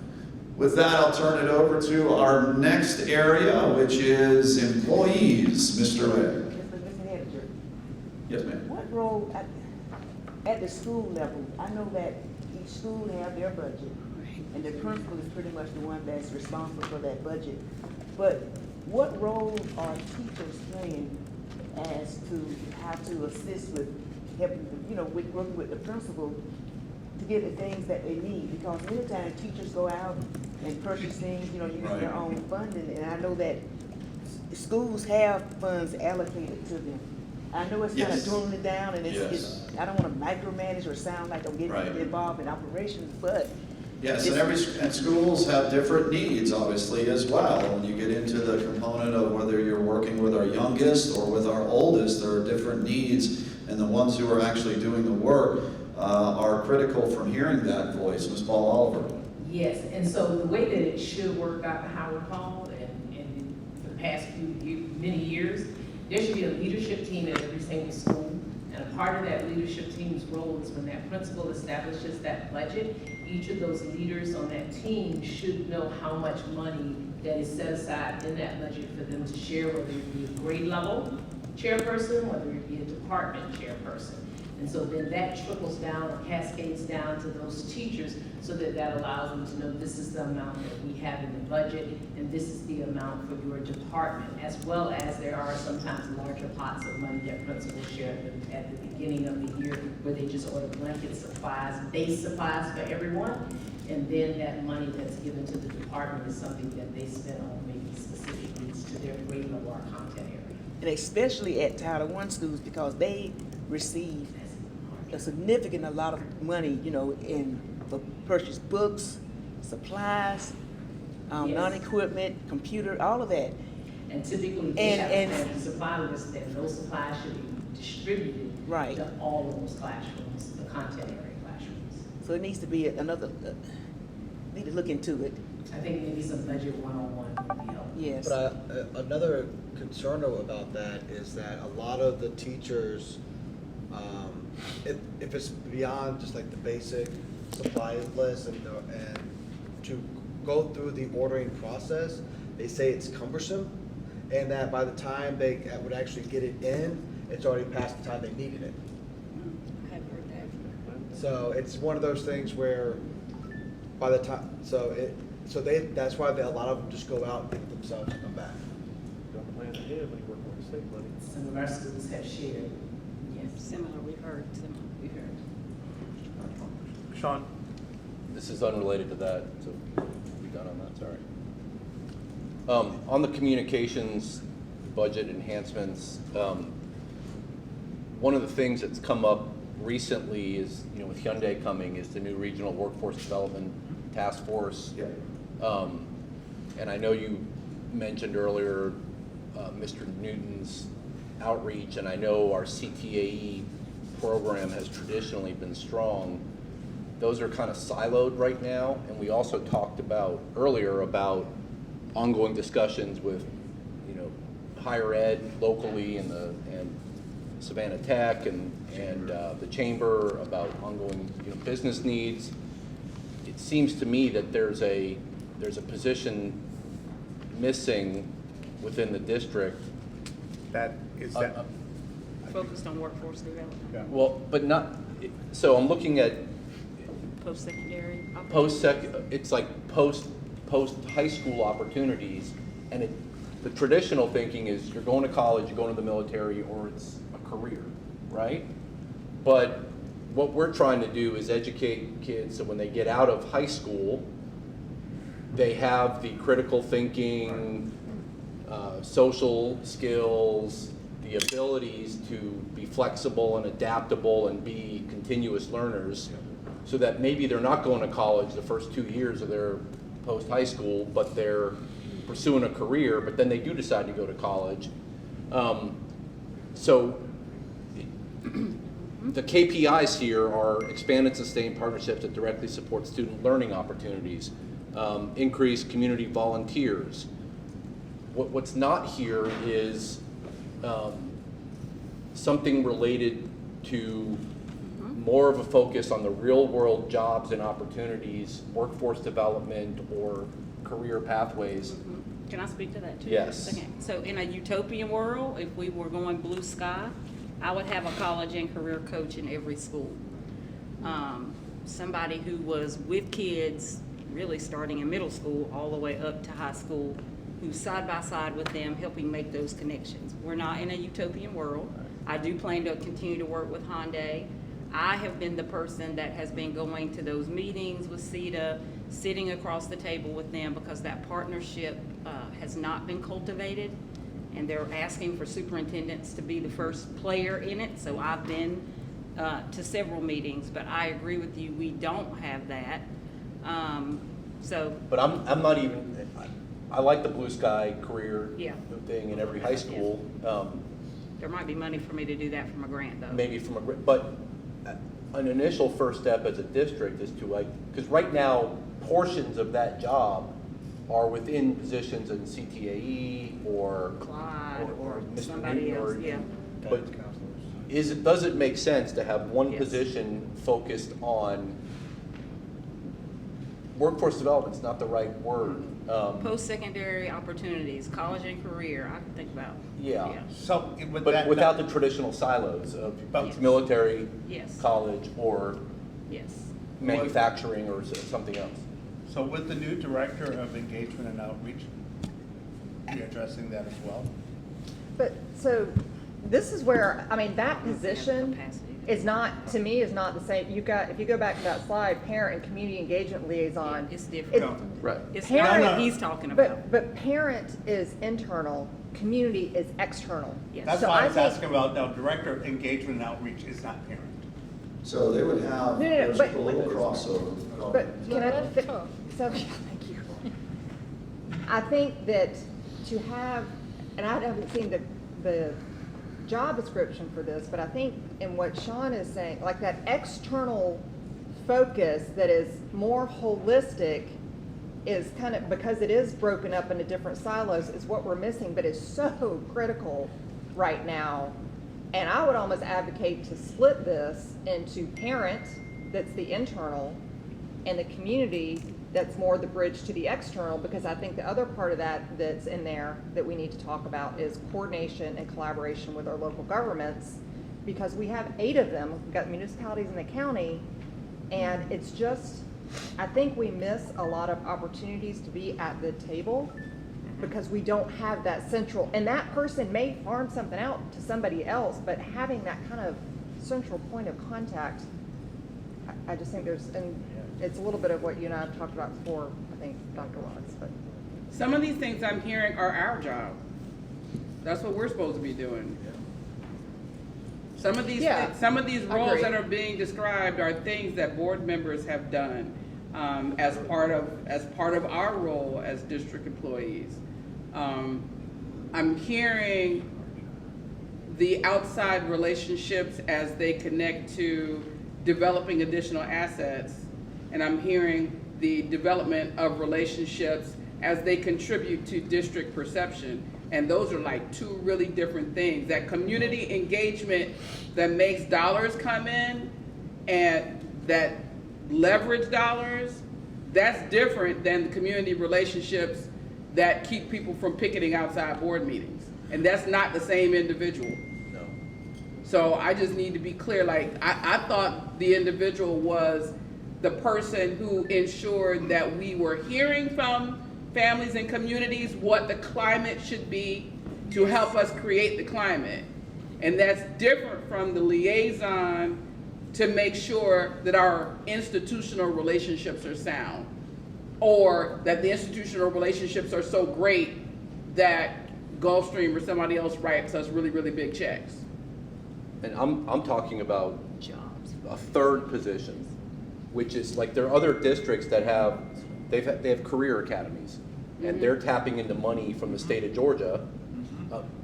[SPEAKER 18] With that, I'll turn it over to our next area, which is employees. Mr. Ware.
[SPEAKER 8] Mr. Manager,
[SPEAKER 18] Yes, ma'am.
[SPEAKER 8] what role at the school level, I know that each school have their budget, and the principal is pretty much the one that's responsible for that budget. But what role are teachers playing as to how to assist with helping, with working with the principal to get the things that they need? Because many times teachers go out and purchase things, using their own funding, and I know that schools have funds allocated to them. I know it's kind of dwindling down, and I don't want to micromanage or sound like I'm getting involved in operations, but
[SPEAKER 18] Yes, and schools have different needs, obviously, as well. When you get into the component of whether you're working with our youngest or with our oldest, there are different needs, and the ones who are actually doing the work are critical from hearing that voice. Ms. Paul Oliver.
[SPEAKER 14] Yes, and so the way that it should work out in Howard Hall and for the past many years, there should be a leadership team at every single school. And a part of that leadership team's role is when that principal establishes that budget, each of those leaders on that team should know how much money that is set aside in that budget for them to share, whether it be a grade level chairperson, whether it be a department chairperson. And so then that trickles down or cascades down to those teachers so that that allows them to know this is the amount that we have in the budget and this is the amount for your department, as well as there are sometimes larger pots of money that principals share at the beginning of the year where they just order blanket supplies, base supplies for everyone. And then that money that's given to the department is something that they spend on maybe specific needs to their grade level or content area.
[SPEAKER 8] and especially at Title I schools, because they receive a significant amount of money, for purchase books, supplies, non-equipment, computer, all of that.
[SPEAKER 14] And typically, they have a supply list, and those supplies should be distributed to all of those classrooms, the content area classrooms.
[SPEAKER 8] So it needs to be need to look into it.
[SPEAKER 14] I think maybe some budget one-on-one would be helpful.
[SPEAKER 8] Yes.
[SPEAKER 17] But another concern about that is that a lot of the teachers, if it's beyond just like the basic supply list and to go through the ordering process, they say it's cumbersome, and that by the time they would actually get it in, it's already past the time they needed it.
[SPEAKER 14] I've heard that.
[SPEAKER 17] So it's one of those things where by the time, that's why a lot of them just go out and get it themselves and come back.
[SPEAKER 7] Don't plan ahead when you work with the state money.
[SPEAKER 14] Some of our schools have shared. Yes.
[SPEAKER 2] Similar, we've heard.
[SPEAKER 14] We've heard.
[SPEAKER 7] Sean?
[SPEAKER 22] This is unrelated to that, so we'll be done on that, sorry. On the communications budget enhancements, one of the things that's come up recently is, with Hyundai coming, is the new Regional Workforce Development Task Force. And I know you mentioned earlier Mr. Newton's outreach, and I know our CTAE program has traditionally been strong. Those are kind of siloed right now, and we also talked about earlier about ongoing discussions with, higher ed locally and Savannah Tech and the Chamber about ongoing business needs. It seems to me that there's a position missing within the district.
[SPEAKER 2] Focused on workforce development.
[SPEAKER 7] Yeah.
[SPEAKER 22] Well, but not, so I'm looking at
[SPEAKER 2] Post-secondary.
[SPEAKER 22] it's like post high school opportunities, and the traditional thinking is you're going to college, you're going to the military, or it's a career, right? But what we're trying to do is educate kids so when they get out of high school, they have the critical thinking, social skills, the abilities to be flexible and adaptable and be continuous learners, so that maybe they're not going to college the first 2 years of their post-high school, but they're pursuing a career, but then they do decide to go to college. So the KPIs here are expand and sustain partnerships that directly support student learning opportunities, increase community volunteers. what's not here is something related to more of a focus on the real-world jobs and opportunities, workforce development, or career pathways.
[SPEAKER 2] Can I speak to that too?
[SPEAKER 22] Yes.
[SPEAKER 2] For a second? So in a utopian world, if we were going blue sky, I would have a college and career coach in every school. Somebody who was with kids, really starting in middle school all the way up to high school, who's side by side with them, helping make those connections. We're not in a utopian world. I do plan to continue to work with Hyundai. I have been the person that has been going to those meetings with CETA, sitting across the table with them, because that partnership has not been cultivated, and they're asking for superintendents to be the first player in it. So I've been to several meetings, but I agree with you, we don't have that.
[SPEAKER 22] But I'm not even, I like the blue sky career
[SPEAKER 2] Yeah.
[SPEAKER 22] thing in every high school.
[SPEAKER 2] There might be money for me to do that from a grant, though.
[SPEAKER 22] Maybe from but an initial first step as a district is to, like, because right now, portions of that job are within positions in CTAE or
[SPEAKER 2] Clyde or
[SPEAKER 22] Mr.
[SPEAKER 2] somebody
[SPEAKER 22] Newton
[SPEAKER 2] else,
[SPEAKER 22] or-
[SPEAKER 2] yeah.
[SPEAKER 22] But does it make sense to have one
[SPEAKER 2] Yes.
[SPEAKER 22] position focused on workforce development's not the right word.
[SPEAKER 2] Post-secondary opportunities, college and career, I can think about.
[SPEAKER 22] Yeah.
[SPEAKER 10] So, with
[SPEAKER 22] But
[SPEAKER 10] that,
[SPEAKER 22] without the traditional silos of
[SPEAKER 2] Yes.
[SPEAKER 22] military,
[SPEAKER 2] Yes.
[SPEAKER 22] college, or
[SPEAKER 2] Yes.
[SPEAKER 22] manufacturing or something else.
[SPEAKER 10] so with the new director of engagement and outreach, you're addressing that as well?
[SPEAKER 9] But, so, this is where, I mean, that position
[SPEAKER 2] Capacity.
[SPEAKER 9] is not, to me, is not the same. You've got, if you go back to that slide, parent and community engagement liaison.
[SPEAKER 2] It's different.
[SPEAKER 10] No.
[SPEAKER 22] Right.
[SPEAKER 2] It's
[SPEAKER 9] Parent-
[SPEAKER 2] not what he's talking about.
[SPEAKER 9] But parent is internal, community is external.
[SPEAKER 2] Yes.
[SPEAKER 10] That's
[SPEAKER 9] So
[SPEAKER 10] why I
[SPEAKER 9] I
[SPEAKER 10] was
[SPEAKER 9] think-
[SPEAKER 10] asking about, now, director of engagement and outreach is not parent.
[SPEAKER 18] So they would have,
[SPEAKER 9] No, no,
[SPEAKER 18] there's
[SPEAKER 9] but-
[SPEAKER 18] a little crossover.
[SPEAKER 9] But can I, so, thank you. I think that to have, and I haven't seen the job description for this, but I think in what Sean is saying, like that external focus that is more holistic is kind of, because it is broken up into different silos, is what we're missing, but it's so critical right now. And I would almost advocate to split this into parent, that's the internal, and the community, that's more the bridge to the external, because I think the other part of that that's in there that we need to talk about is coordination and collaboration with our local governments, because we have 8 of them. We've got municipalities in the county, and it's just, I think we miss a lot of opportunities to be at the table because we don't have that central, and that person may farm something out to somebody else, but having that kind of central point of contact, I just think there's, and it's a little bit of what you and I have talked about before, I think, Dr. Watts, but.
[SPEAKER 4] Some of these things I'm hearing are our job. That's what we're supposed to be doing. Some of these,
[SPEAKER 9] Yeah,
[SPEAKER 4] some of these
[SPEAKER 9] I
[SPEAKER 4] roles
[SPEAKER 9] agree.
[SPEAKER 4] that are being described are things that board members have done as part of our role as district employees. I'm hearing the outside relationships as they connect to developing additional assets, and I'm hearing the development of relationships as they contribute to district perception. And those are like 2 really different things. That community engagement that makes dollars come in and that leverage dollars, that's different than the community relationships that keep people from picketing outside board meetings. And that's not the same individual.
[SPEAKER 22] No.
[SPEAKER 4] So I just need to be clear, like, I thought the individual was the person who ensured that we were hearing from families and communities what the climate should be to help us create the climate. And that's different from the liaison to make sure that our institutional relationships are sound, or that the institutional relationships are so great that Gulfstream or somebody else writes us really, really big checks.
[SPEAKER 22] And I'm talking about
[SPEAKER 2] Jobs.
[SPEAKER 22] a third position, which is like, there are other districts that have, they have career academies, and they're tapping into money from the state of Georgia.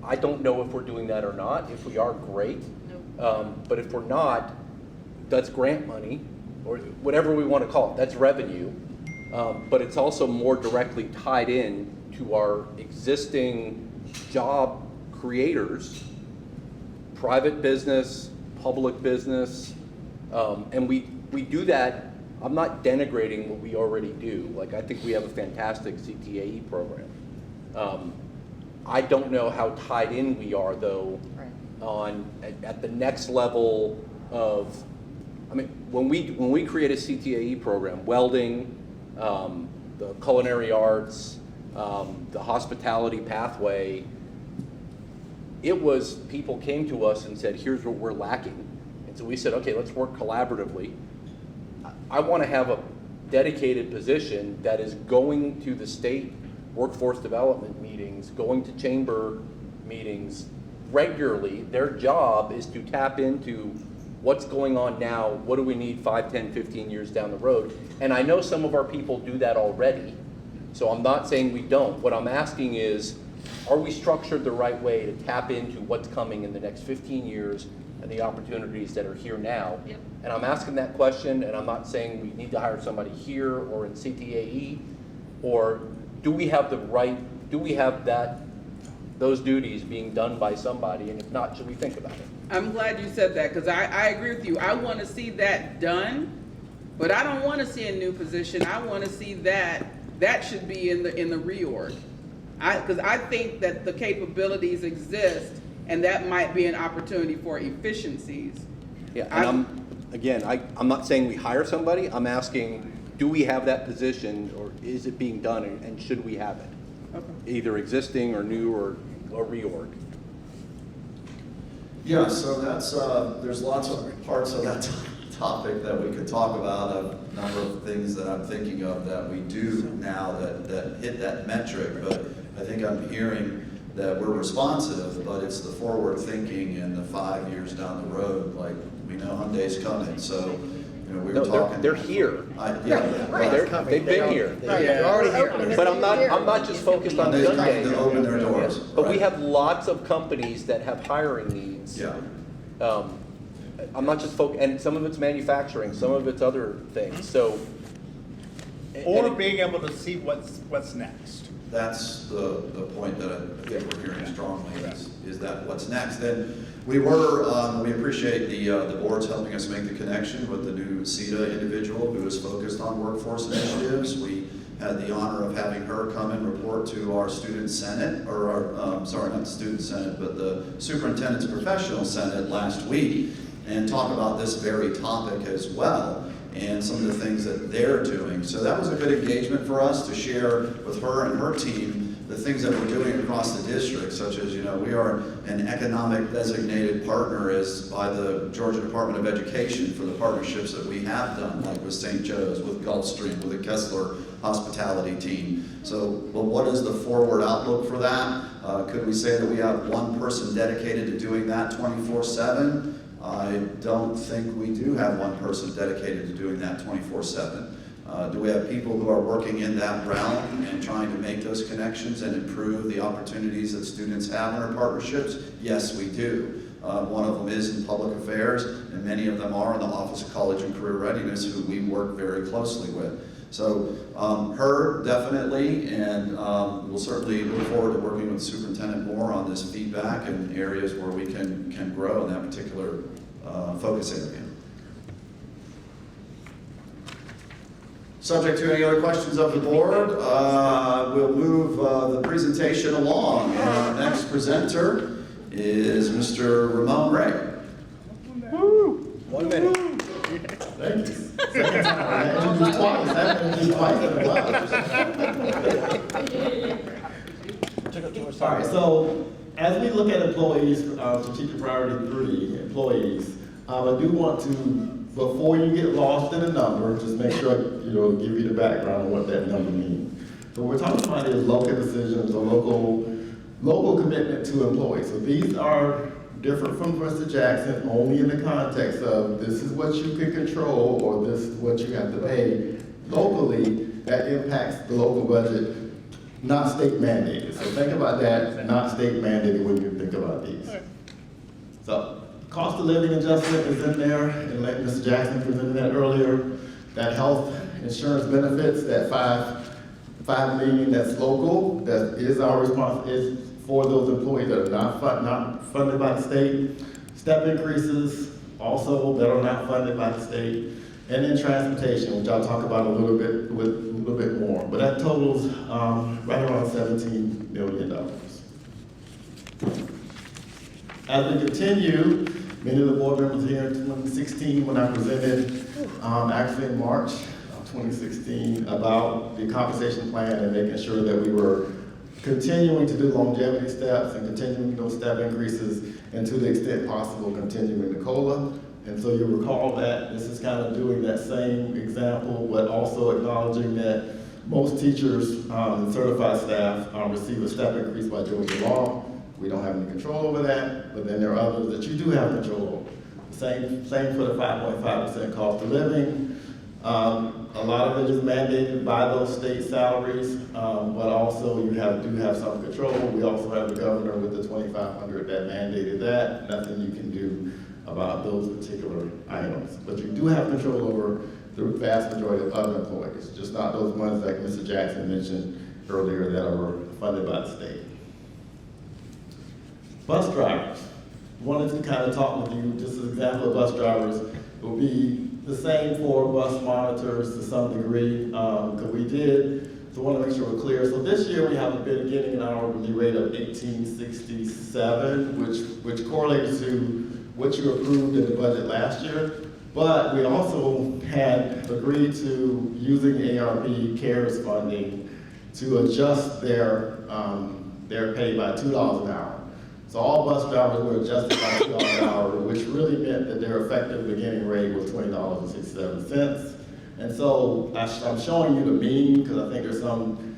[SPEAKER 22] I don't know if we're doing that or not. If we are, great. But if we're not, that's grant money, or whatever we want to call it, that's revenue. But it's also more directly tied in to our existing job creators, private business, public business, and we do that. I'm not denigrating what we already do. Like, I think we have a fantastic CTAE program. I don't know how tied in we are, though, at the next level of, I mean, when we create a CTAE program, welding, the culinary arts, the hospitality pathway, it was, people came to us and said, here's what we're lacking. And so we said, okay, let's work collaboratively. I want to have a dedicated position that is going to the state workforce development meetings, going to chamber meetings regularly. Their job is to tap into what's going on now, what do we need 5, 10, 15 years down the road. And I know some of our people do that already, so I'm not saying we don't. What I'm asking is, are we structured the right way to tap into what's coming in the next 15 years and the opportunities that are here now?
[SPEAKER 2] Yep.
[SPEAKER 22] And I'm asking that question, and I'm not saying we need to hire somebody here or in CTAE, or do we have those duties being done by somebody, and if not, should we think about it?
[SPEAKER 4] I'm glad you said that, because I agree with you. I want to see that done, but I don't want to see a new position. I want to see that should be in the reorg. Because I think that the capabilities exist, and that might be an opportunity for efficiencies.
[SPEAKER 22] Yeah, and I'm not saying we hire somebody. I'm asking, do we have that position, or is it being done, and should we have it?
[SPEAKER 4] Okay.
[SPEAKER 22] Either existing or new or reorg.
[SPEAKER 18] Yeah, so that's, there's lots of parts of that topic that we could talk about, a number of things that I'm thinking of that we do now that hit that metric, but I think I'm hearing that we're responsive, but it's the forward thinking and the 5 years down the road, like, we know Hyundai's coming, so, you know, we were talking.
[SPEAKER 22] They're here.
[SPEAKER 18] Yeah.
[SPEAKER 22] They've been here.
[SPEAKER 17] They're already here.
[SPEAKER 22] But I'm not just focused on
[SPEAKER 18] Hyundai's coming
[SPEAKER 22] Hyundai.
[SPEAKER 18] to open their doors.
[SPEAKER 22] But we have lots of companies that have hiring needs.
[SPEAKER 18] Yeah.
[SPEAKER 22] I'm not just focused, and some of it's manufacturing, some of it's other things, so.
[SPEAKER 10] Or being able to see what's next.
[SPEAKER 18] That's the point that I think we're hearing strongly is that what's next. And we appreciate the boards helping us make the connection with the new CETA individual who is focused on workforce initiatives. We had the honor of having her come and report to our student senate, or our, sorry, not the student senate, but the superintendent's professional senate last week, and talk about this very topic as well, and some of the things that they're doing. So that was a good engagement for us to share with her and her team the things that we're doing across the district, such as, you know, we are an economic designated partner as by the Georgia Department of Education for the partnerships that we have done, like with St. Joe's, with Gulfstream, with the Kessler hospitality team. So, well, what is the forward outlook for that? Could we say that we have one person dedicated to doing that 24/7? I don't think we do have one person dedicated to doing that 24/7. Do we have people who are working in that realm and trying to make those connections and improve the opportunities that students have in our partnerships? Yes, we do. One of them is in public affairs, and many of them are in the Office of College and Career Readiness, who we work very closely with. So her, definitely, and we'll certainly look forward to working with the superintendent more on this feedback and areas where we can grow in that particular focus area. Subject to any other questions of the board, we'll move the presentation along. And our next presenter is Mr. Ramon Ray.
[SPEAKER 17] Woo! 1 minute.
[SPEAKER 19] Thank you. Second time. I introduced twice. I haven't introduced twice. All right, so as we look at employees, strategic priority 3, employees, I do want to, before you get lost in a number, just make sure I give you the background on what that number means. So what we're talking about is local decisions or local commitment to employees. So these are different from Mr. Jackson only in the context of this is what you can control or this is what you have to pay locally that impacts the local budget, not state mandated. So think about that, not state mandated when you think about these. So cost of living adjustment is in there, and like Mr. Jackson presented that earlier. That health insurance benefits, that
[SPEAKER 3] $5 million that's local, that is our response, is for those employees that are not funded by the state. Step increases also that are not funded by the state. And then transportation, which I'll talk about a little bit more. But that totals right around $17 million. As we continue, many of the board members here in 2016 when I presented, actually in March of 2016, about the compensation plan and making sure that we were continuing to do longevity steps and continuing those step increases, and to the extent possible, continuing the COLA. And so you recall that this is kind of doing that same example, but also acknowledging that most teachers and certified staff receive a step increase by Georgia law. We don't have any control over that, but then there are others that you do have control over. Same for the 5.5% cost of living. A lot of it is mandated by those state salaries, but also you do have some control. We also have the governor with the 2,500 that mandated that. Nothing you can do about those particular items. But you do have control over the vast majority of other employees, just not those ones like Mr. Jackson mentioned earlier that are funded by the state. Bus drivers. Wanted to kind of talk with you, just an example of bus drivers. It will be the same for bus monitors to some degree, because we did, so I want to make sure we're clear. So this year we have been getting an hourly rate of $18.67, which correlates to what you approved in the budget last year. But we also had agreed to using ARP CARES funding to adjust their pay by $2 an hour. So all bus drivers were adjusted by $2 an hour, which really meant that their effective beginning rate was $20.67. And so I'm showing you the mean, because I think there's some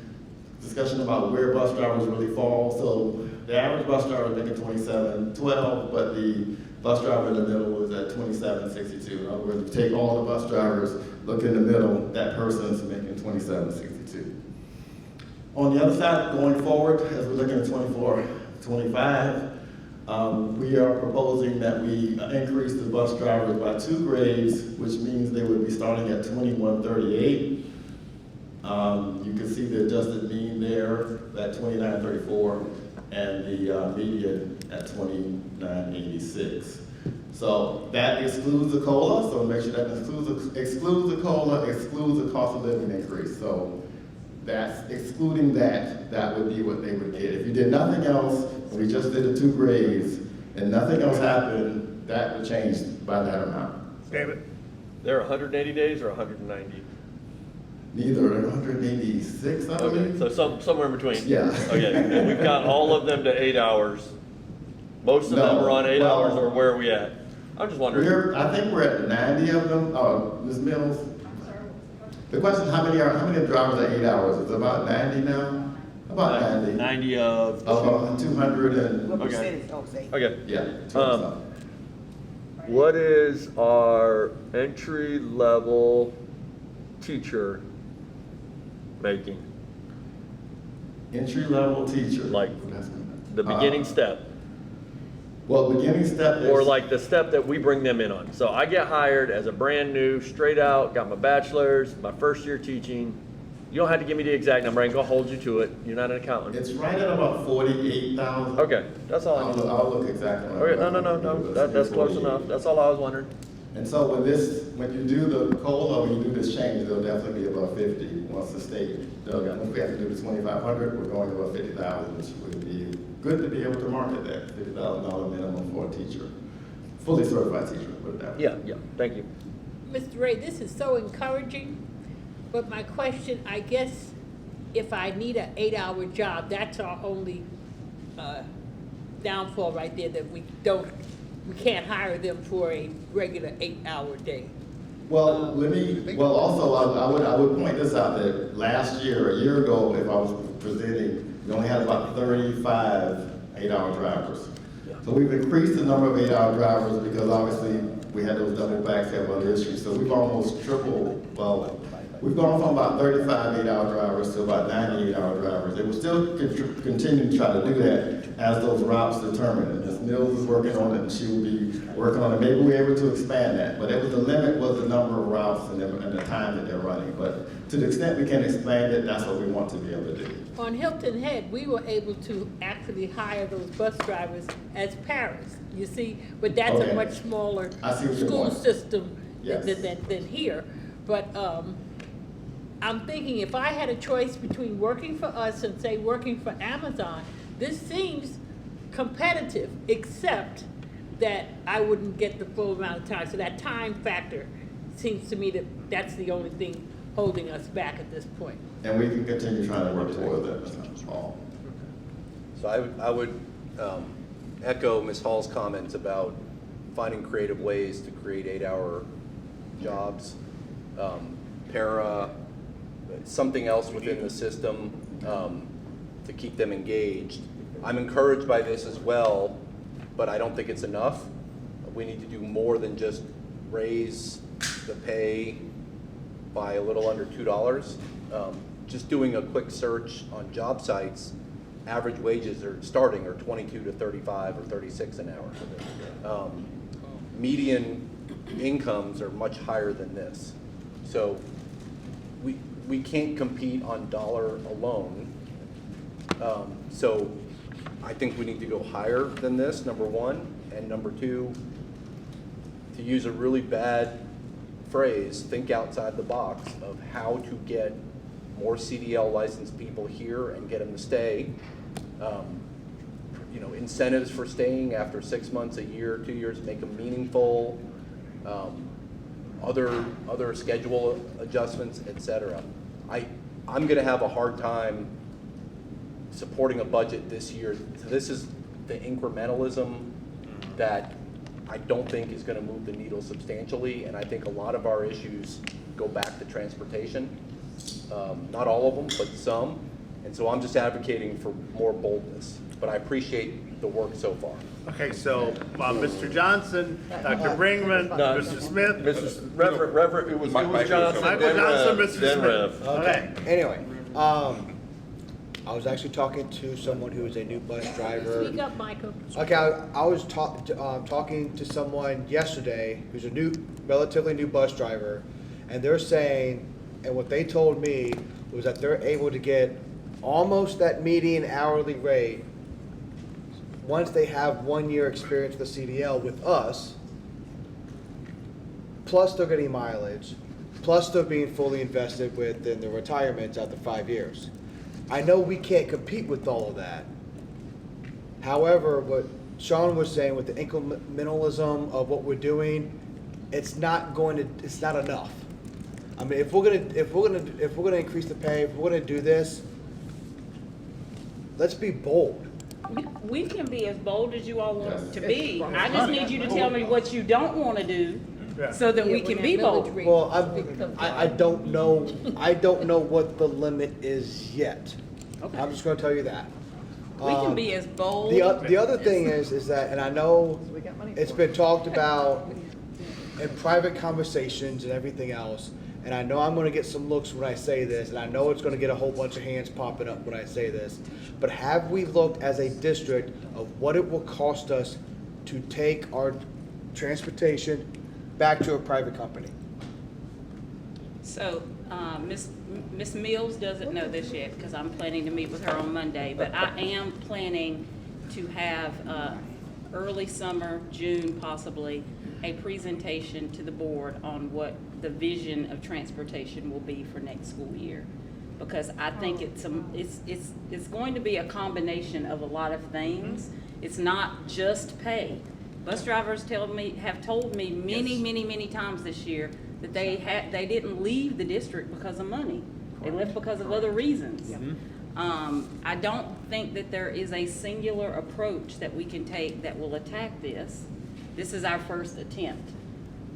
[SPEAKER 3] discussion about where bus drivers really fall. So the average bus driver is making $27.12, but the bus driver in the middle is at $27.62. In other words, if you take all the bus drivers, look in the middle, that person is making $27.62. On the other side, going forward, as we're looking at 24-25, we are proposing that we increase the bus drivers by 2 grades, which means they would be starting at 2138. You can see the adjusted mean there at 2934, and the median at 2986. So that excludes the COLA, so make sure that excludes the COLA, excludes the cost of living increase. So that's excluding that would be what they would get. If you did nothing else, we just did the 2 grades, and nothing else happened, that would change by that amount.
[SPEAKER 7] David? They're 180 days or 190?
[SPEAKER 3] Neither, 186, I believe.
[SPEAKER 7] Okay, so somewhere in between?
[SPEAKER 3] Yeah.
[SPEAKER 7] Okay, and we've got all of them to 8 hours. Most of them are on 8 hours, or where are we at? I'm just wondering.
[SPEAKER 3] I think we're at 90 of them. Ms. Mills? The question is how many drivers are 8 hours? It's about 90 now? About 90.
[SPEAKER 7] 90 of?
[SPEAKER 3] 200 and.
[SPEAKER 8] What percentage, say?
[SPEAKER 7] Okay.
[SPEAKER 3] Yeah.
[SPEAKER 7] What is our entry-level teacher making?
[SPEAKER 3] Entry-level teacher?
[SPEAKER 7] Like the beginning step?
[SPEAKER 3] Well, beginning step is...
[SPEAKER 7] Or like the step that we bring them in on. So I get hired as a brand new, straight out, got my bachelor's, my first year teaching. You don't have to give me the exact number, I can go hold you to it. You're not an accountant.
[SPEAKER 3] It's right at about 48,000.
[SPEAKER 7] Okay, that's all I need.
[SPEAKER 3] I'll look exactly.
[SPEAKER 7] Okay, no, that's close enough. That's all I was wondering.
[SPEAKER 3] And so when you do the COLA, when you do this change, it'll definitely be above 50 once the state does. Once we have to do the 2,500, we're going above 50,000, which would be good to be able to market that $50,000 minimum for a teacher, fully certified teacher, put it that way.
[SPEAKER 7] Yeah, thank you.
[SPEAKER 13] Mr. Ray, this is so encouraging, but my question, I guess, if I need an 8-hour job, that's our only downfall right there, that we can't hire them for a regular 8-hour day.
[SPEAKER 3] Well, also I would point this out that a year ago, if I was presenting, we only had about 35 8-hour drivers. So we've increased the number of 8-hour drivers because obviously we had those double backs, have other issues. So we've almost tripled, We've gone from about 35 8-hour drivers to about 90 8-hour drivers. They will still continue to try to do that as those routes determine it. Ms. Mills is working on it, and she will be working on it. Maybe we're able to expand that, but the limit was the number of routes and the time that they're running. But to the extent we can expand it, that's what we want to be able to do.
[SPEAKER 13] On Hilton Head, we were able to actually hire those bus drivers as paras, you see, but that's
[SPEAKER 3] Okay.
[SPEAKER 13] a much smaller
[SPEAKER 3] I see what you're
[SPEAKER 13] school
[SPEAKER 3] going.
[SPEAKER 13] system
[SPEAKER 3] Yes.
[SPEAKER 13] than here. But I'm thinking if I had a choice between working for us and say working for Amazon, this seems competitive, except that I wouldn't get the full amount of time. So that time factor seems to me that that's the only thing holding us back at this point.
[SPEAKER 3] And we can continue trying to work toward that, Mr. Hall.
[SPEAKER 22] So I would echo Ms. Hall's comments about finding creative ways to create 8-hour jobs, something else within the system to keep them engaged. I'm encouraged by this as well, but I don't think it's enough. We need to do more than just raise the pay by a little under $2. Just doing a quick search on job sites, average wages are 22 to 35 or 36 an hour. Median incomes are much higher than this. So we can't compete on dollar alone. So I think we need to go higher than this, number one. And number two, to use a really bad phrase, think outside the box of how to get more CDL licensed people here and get them to stay. Incentives for staying after 6 months, a year, 2 years, make them meaningful. Other schedule adjustments, etc. I'm going to have a hard time supporting a budget this year. So this is the incrementalism that I don't think is going to move the needle substantially, and I think a lot of our issues go back to transportation. Not all of them, but some. And so I'm just advocating for more boldness. But I appreciate the work so far.
[SPEAKER 10] Okay, so Mr. Johnson, Dr. Brinkman, Mr. Smith.
[SPEAKER 7] Reverend, it was Johnson,
[SPEAKER 10] Michael
[SPEAKER 7] then
[SPEAKER 10] Johnson,
[SPEAKER 7] Rev,
[SPEAKER 10] Mr.
[SPEAKER 7] then
[SPEAKER 10] Smith.
[SPEAKER 7] Rev.
[SPEAKER 10] Okay.
[SPEAKER 17] Anyway, I was actually talking to someone who is a new bus driver.
[SPEAKER 13] Speak up, Michael.
[SPEAKER 17] Okay, I was talking to someone yesterday who's a relatively new bus driver, and they're saying, and what they told me was that they're able to get almost that median hourly rate once they have 1 year experience with the CDL with us, plus they're getting mileage, plus they're being fully invested within their retirements after 5 years. I know we can't compete with all of that. However, what Sean was saying with the incrementalism of what we're doing, it's not enough. I mean, if we're gonna increase the pay, if we're gonna do this, let's be bold.
[SPEAKER 2] We can be as bold as you all want us to be. I just need you to tell me what you don't want to do so that we can be bold.
[SPEAKER 17] Well, I don't know what the limit is yet.
[SPEAKER 2] Okay.
[SPEAKER 17] I'm just gonna tell you that.
[SPEAKER 2] We can be as bold.
[SPEAKER 17] The other thing is that, and I know it's been talked about in private conversations and everything else, and I know I'm gonna get some looks when I say this, and I know it's gonna get a whole bunch of hands popping up when I say this, but have we looked as a district of what it will cost us to take our transportation back to a private company?
[SPEAKER 2] So, Ms. Mills doesn't know this yet because I'm planning to meet with her on Monday, but I am planning to have early summer, June possibly, a presentation to the board on what the vision of transportation will be for next school year. Because I think it's going to be a combination of a lot of things. It's not just pay. Bus drivers have told me many times this year that they didn't leave the district because of money. They left because of other reasons. I don't think that there is a singular approach that we can take that will attack this. This is our first attempt.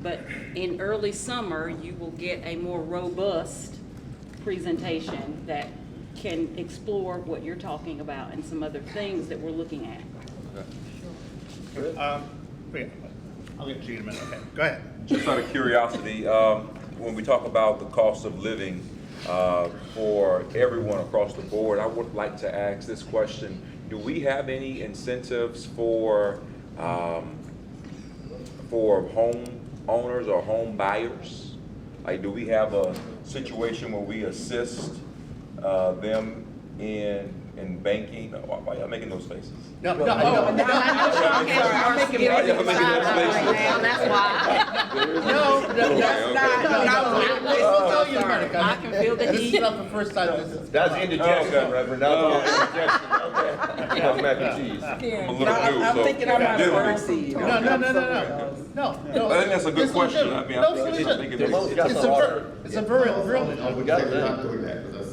[SPEAKER 2] But in early summer, you will get a more robust presentation that can explore what you're talking about and some other things that we're looking at.
[SPEAKER 10] I'll get to you in a minute. Okay, go ahead.
[SPEAKER 16] Just out of curiosity, when we talk about the cost of living for everyone across the board, I would like to ask this question. Do we have any incentives for home owners or home buyers? Like, do we have a situation where we assist them in banking? Why y'all making those faces?
[SPEAKER 4] No,
[SPEAKER 16] I'm making those faces.
[SPEAKER 2] That's why. I can feel the
[SPEAKER 6] This
[SPEAKER 2] heat.
[SPEAKER 6] is not the first time this is.
[SPEAKER 7] That's indigestion, Reverend. That's indigestion. That's mac and cheese.
[SPEAKER 16] I'm a little new, so
[SPEAKER 4] proceed.
[SPEAKER 6] No.
[SPEAKER 16] I think that's a good question. I mean, I think it makes
[SPEAKER 6] It's a very, really.
[SPEAKER 3] We got it. Not doing that, because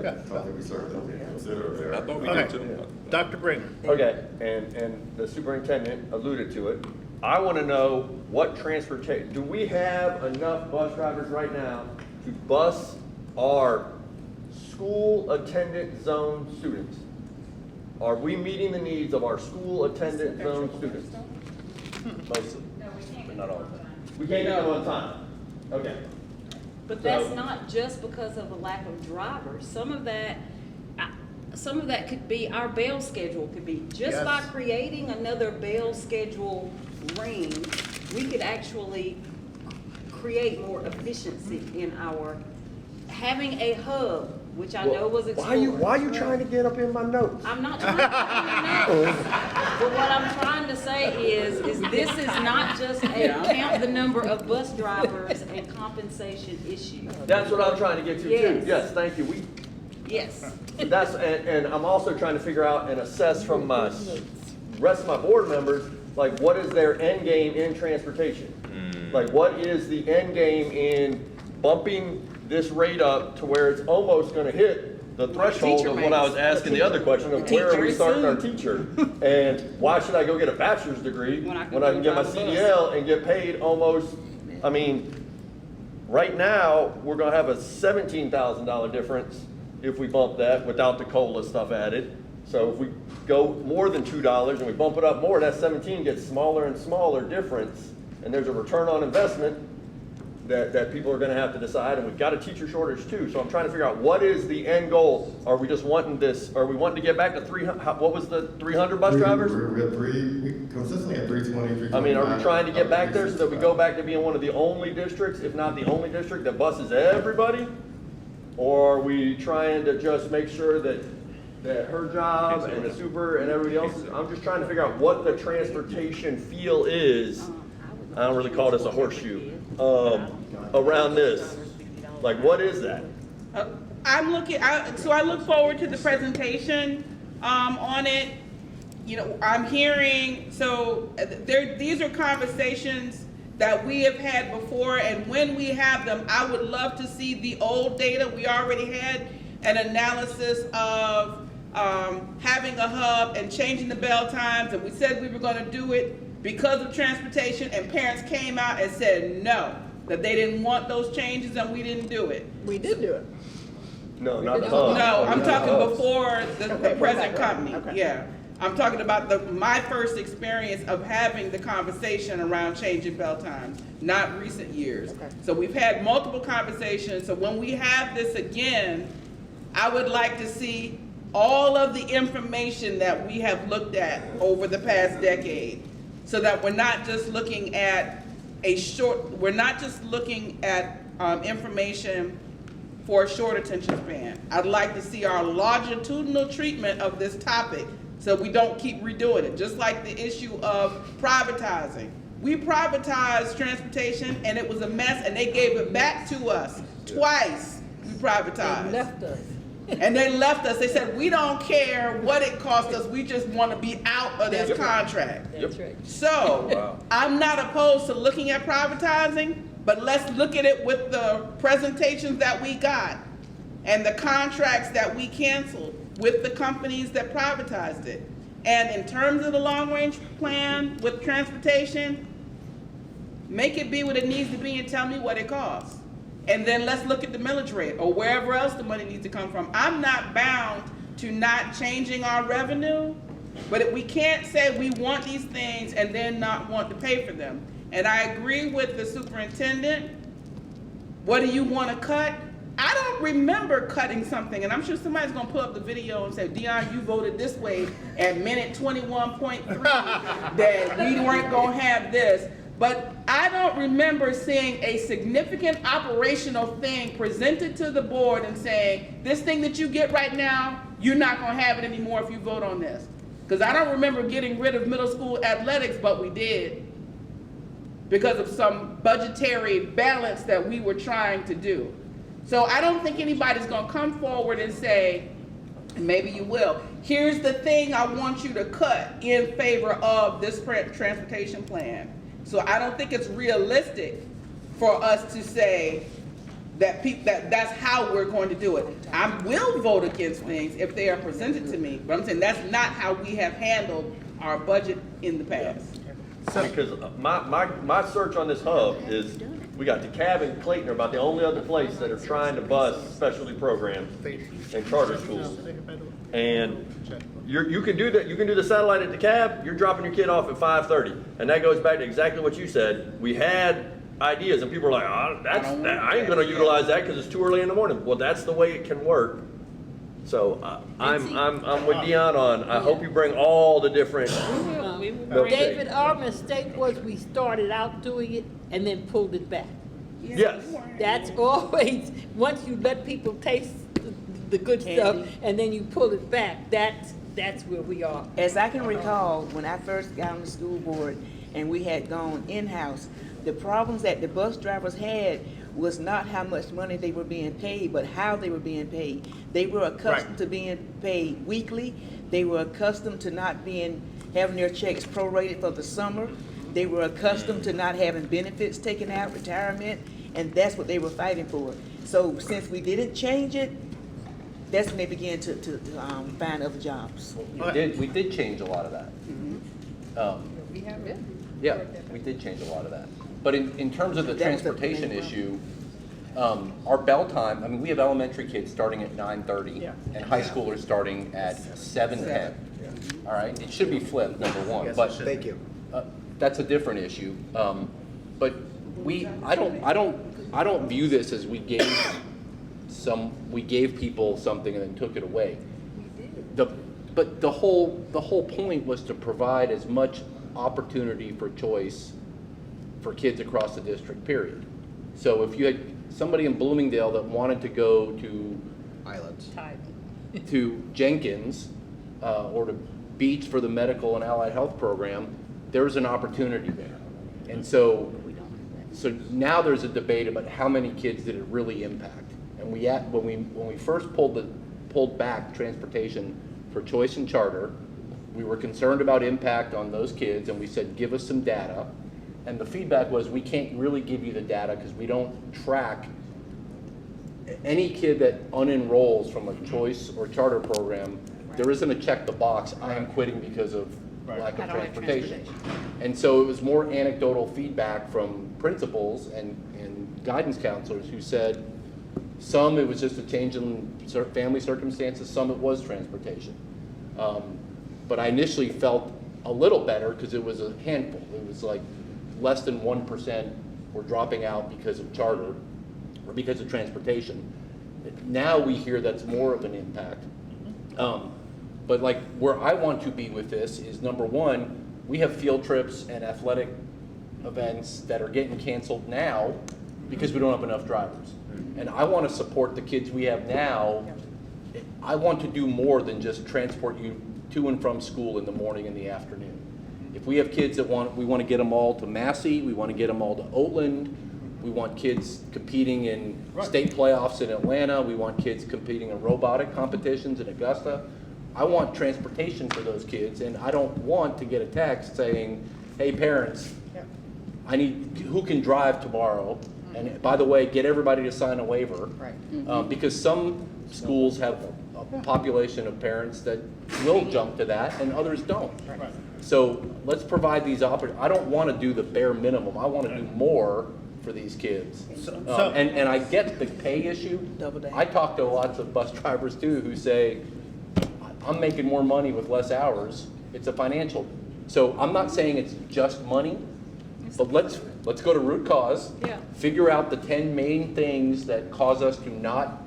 [SPEAKER 3] that's something we certainly consider there.
[SPEAKER 16] I thought we did too.
[SPEAKER 6] Dr. Bringer.
[SPEAKER 7] Okay, and the superintendent alluded to it. I want to know what transportation, do we have enough bus drivers right now to bus our school attendant zone students? Are we meeting the needs of our school attendant zone students? Mostly.
[SPEAKER 15] No, we can't.
[SPEAKER 7] But not all the time. We can't do it all the time. Okay.
[SPEAKER 2] But that's not just because of a lack of drivers. Some of that could be, our bail schedule could be, just by creating another bail schedule ring, we could actually create more efficiency in our, having a hub, which I know was explored.
[SPEAKER 7] Why are you trying to get up in my notes?
[SPEAKER 2] I'm not trying to get in your notes. But what I'm trying to say is this is not just a count the number of bus drivers and compensation issue.
[SPEAKER 7] That's what I'm trying to get to
[SPEAKER 2] Yes.
[SPEAKER 7] too. Yes, thank you.
[SPEAKER 2] Yes.
[SPEAKER 7] And I'm also trying to figure out and assess from my rest of my board members, like, what is their end game in transportation? Like, what is the end game in bumping this rate up to where it's almost gonna hit the threshold of what I was asking the other question of where are we starting our teacher? And why should I go get a bachelor's degree when I can get my CDL and get paid almost, I mean, right now, we're gonna have a $17,000 difference if we bump that without the COLA stuff added. So if we go more than $2 and we bump it up more, that 17 gets smaller and smaller difference. And there's a return on investment that people are gonna have to decide, and we've got a teacher shortage too. So I'm trying to figure out, what is the end goal? Are we just wanting this, are we wanting to get back to 300, what was the 300 bus drivers?
[SPEAKER 3] We're we consistently at 320, 325.
[SPEAKER 7] I mean, are we trying to get back there so that we go back to being one of the only districts, if not the only district, that buses everybody? Or are we trying to just make sure that her job and the super and everybody else's, I'm just trying to figure out what the transportation feel is. I don't really call this a horseshoe, around this. Like, what is that?
[SPEAKER 4] I look forward to the presentation on it. You know, I'm hearing, these are conversations that we have had before, and when we have them, I would love to see the old data. We already had an analysis of having a hub and changing the bell times, and we said we were gonna do it because of transportation, and parents came out and said no, that they didn't want those changes, and we didn't do it.
[SPEAKER 8] We did do it.
[SPEAKER 7] No, not the hub.
[SPEAKER 4] No, I'm talking before the present company, yeah. I'm talking about my first experience of having the conversation around changing bell times, not recent years. So we've had multiple conversations, so when we have this again, I would like to see all of the information that we have looked at over the past decade, so that we're not just looking at information for a short attention span. I'd like to see our longitudinal treatment of this topic so we don't keep redoing it. Just like the issue of privatizing. We privatized transportation and it was a mess, and they gave it back to us twice. We privatized.
[SPEAKER 13] They left us.
[SPEAKER 4] And they left us. They said, we don't care what it cost us. We just want to be out of this contract.
[SPEAKER 13] That's right.
[SPEAKER 4] So I'm not opposed to looking at privatizing, but let's look at it with the presentations that we got and the contracts that we canceled with the companies that privatized it. And in terms of the long-range plan with transportation, make it be what it needs to be and tell me what it costs. And then let's look at the millage rate or wherever else the money needs to come from. I'm not bound to not changing our revenue, but we can't say we want these things and then not want to pay for them. And I agree with the superintendent what do you want to cut? I don't remember cutting something, and I'm sure somebody's gonna pull up the video and say, Dion, you voted this way at minute 21.3 that we weren't gonna have this. But I don't remember seeing a significant operational thing presented to the board and saying, this thing that you get right now, you're not gonna have it anymore if you vote on this. Because I don't remember getting rid of middle school athletics, but we did, because of some budgetary balance that we were trying to do. So I don't think anybody's gonna come forward and say, and maybe you will, here's the thing I want you to cut in favor of this transportation plan. So I don't think it's realistic for us to say that that's how we're going to do it. I will vote against things if they are presented to me, but I'm saying that's not how we have handled our budget in the past.
[SPEAKER 7] Because my search on this hub is, we got DeKalb and Clayton are about the only other place that are trying to bus specialty programs and charter schools. And you can do that. You can do the satellite at DeKalb. You're dropping your kid off at 5:30, and that goes back to exactly what you said. We had ideas, and people were like, "Oh, I ain't going to utilize that because it's too early in the morning." Well, that's the way it can work. So I'm with Dion on. I hope you bring all the different.
[SPEAKER 12] David, our mistake was we started out doing it and then pulled it back.
[SPEAKER 7] Yes.
[SPEAKER 12] That's always, once you let people taste the good stuff and then you pull it back, that's where we are.
[SPEAKER 8] As I can recall, when I first got on the school board and we had gone in-house, the problems that the bus drivers had was not how much money they were being paid, but how they were being paid. They were accustomed to being paid weekly. They were accustomed to not having their checks prorated for the summer. They were accustomed to not having benefits taken out, retirement, and that's what they were fighting for. So since we didn't change it, that's when they began to find other jobs.
[SPEAKER 22] We did change a lot of that.
[SPEAKER 12] We have it.
[SPEAKER 22] Yeah, we did change a lot of that. But in terms of the transportation issue, our bell time, I mean, we have elementary kids starting at 9:30 and high schoolers starting at 7:10. All right, it should be flipped, number one.
[SPEAKER 17] Yes,
[SPEAKER 22] but
[SPEAKER 17] thank you.
[SPEAKER 22] That's a different issue. But I don't view this as we gave people something and then took it away. But the whole point was to provide as much opportunity for choice for kids across the district, period. So if you had somebody in Bloomingdale that wanted to go to
[SPEAKER 17] Islands,
[SPEAKER 22] to Jenkins, or to Beach for the medical and allied health program, there's an opportunity there. And so now there's a debate about how many kids did it really impact. And when we first pulled back transportation for choice and charter, we were concerned about impact on those kids, and we said, give us some data. And the feedback was, we can't really give you the data because we don't track any kid that unenrolls from a choice or charter program. There isn't a check the box, I am quitting because of lack of transportation. And so it was more anecdotal feedback from principals and guidance counselors who said, some it was just a change in family circumstances, some it was transportation. But I initially felt a little better because it was a handful. It was like less than 1% were dropping out because of charter or because of transportation. Now we hear that's more of an impact. But like where I want to be with this is, number one, we have field trips and athletic events that are getting canceled now because we don't have enough drivers. And I want to support the kids we have now. I want to do more than just transport you to and from school in the morning and the afternoon. If we have kids that we want to get them all to Massey, we want to get them all to Oatland, we want kids competing in state playoffs in Atlanta, we want kids competing in robotic competitions in Augusta. I want transportation for those kids, and I don't want to get a text saying, hey parents, I need, who can drive tomorrow? And by the way, get everybody to sign a waiver. Because some schools have a population of parents that will jump to that and others don't. So let's provide these opportunities. I don't want to do the bare minimum. I want to do more for these kids. And I get the pay issue. I talk to lots of bus drivers too who say, I'm making more money with less hours. It's a financial. So I'm not saying it's just money, but let's let's go to root cause.
[SPEAKER 2] Yeah.
[SPEAKER 22] Figure out the 10 main things that cause us to not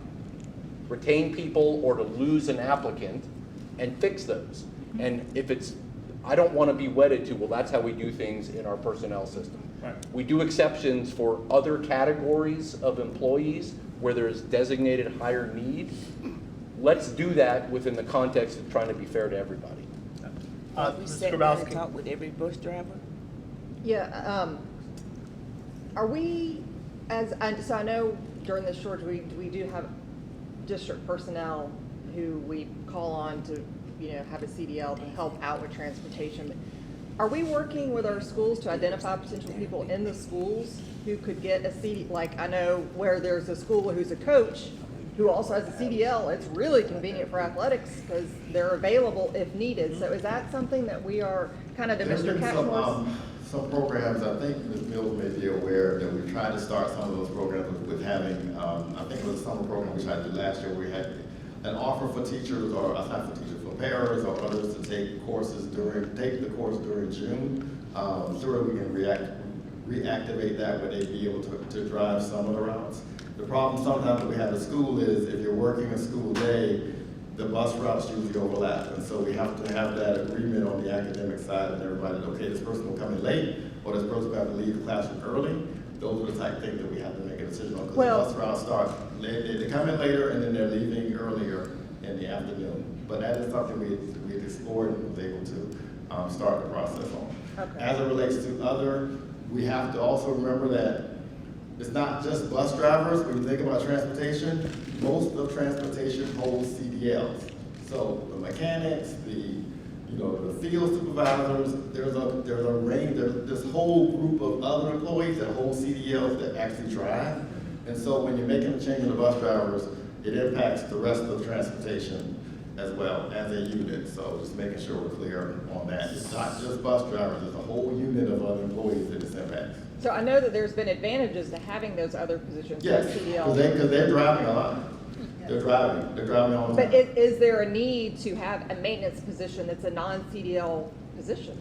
[SPEAKER 22] retain people or to lose an applicant, and fix those. And if it's, I don't want to be wedded to, well, that's how we do things in our personnel system.
[SPEAKER 10] Right.
[SPEAKER 22] We do exceptions for other categories of employees where there's designated higher need. Let's do that within the context of trying to be fair to everybody.
[SPEAKER 8] We
[SPEAKER 10] Mr.
[SPEAKER 8] sat down and
[SPEAKER 10] Grabowski.
[SPEAKER 8] talked with every bus driver.
[SPEAKER 9] Yeah, are we, so I know during this shortage, we do have district personnel who we call on to, have a CDL to help out with transportation. Are we working with our schools to identify potential people in the schools who could get a like, I know where there's a school who's a coach who also has a CDL, it's really convenient for athletics because they're available if needed. So is that something that we are kind of, to
[SPEAKER 3] There's
[SPEAKER 9] Mr.
[SPEAKER 3] been
[SPEAKER 9] Catmores?
[SPEAKER 3] some programs, I think Ms. Mills may be aware that we tried to start some of those programs with having, I think it was a summer program we tried to do last year. We had an offer for teachers, or not for teachers, for parents or others to take the course during June, so that we can reactivate that, where they'd be able to drive some of the routes. The problem sometimes that we have at school is if you're working a school day, the bus routes usually overlap. And so we have to have that agreement on the academic side and everybody, okay, this person will come in late, or this person will have to leave the classroom early. Those are the type of things that we have to make a decision on, because the bus routes start, they come in later and then they're leaving earlier in the afternoon. But that is something we explored and was able to start the process on.
[SPEAKER 9] Okay.
[SPEAKER 3] As it relates to we have to also remember that it's not just bus drivers. When you think about transportation, most of transportation holds CDLs. So the mechanics, the field supervisors, there's a range, there's this whole group of other employees that hold CDLs that actually drive. And so when you're making a change in the bus drivers, it impacts the rest of transportation as well as a unit. So just making sure we're clear on that. It's not just bus drivers, there's a whole unit of other employees that this impacts.
[SPEAKER 9] So I know that there's been advantages to having those other positions for
[SPEAKER 3] Yes,
[SPEAKER 9] CDL.
[SPEAKER 3] because they're driving a lot. They're driving all the
[SPEAKER 9] But
[SPEAKER 3] time.
[SPEAKER 9] is there a need to have a maintenance position that's a non-CDL position?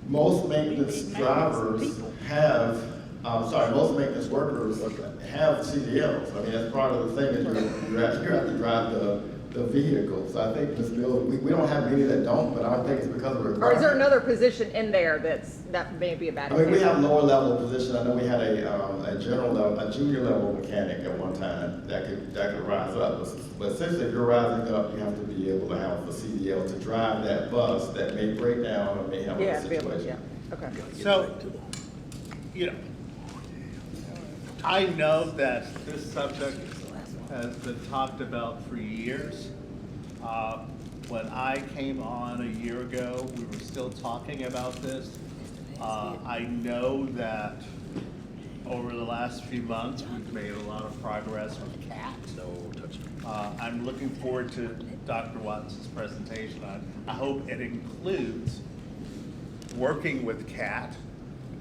[SPEAKER 3] Most maintenance drivers have, most maintenance workers have CDLs. I mean, that's part of the thing, is you have to drive the vehicle. So I think Ms. Mills, we don't have many that don't, but I don't think it's because of requirement.
[SPEAKER 9] Or is there another position in there that may be a bad
[SPEAKER 3] I mean, we
[SPEAKER 9] example?
[SPEAKER 3] have lower level position. I know we had a junior level mechanic at one time that could rise up. But essentially, if you're rising up, you have to be able to have a CDL to drive that bus that may break down or may have a
[SPEAKER 9] To be able to,
[SPEAKER 3] situation.
[SPEAKER 9] okay.
[SPEAKER 10] So, I know that this subject has been talked about for years. When I came on a year ago, we were still talking about this. I know that over the last few months, we've made a lot of progress with CAT. I'm looking forward to Dr. Watson's presentation. I hope it includes working with CAT,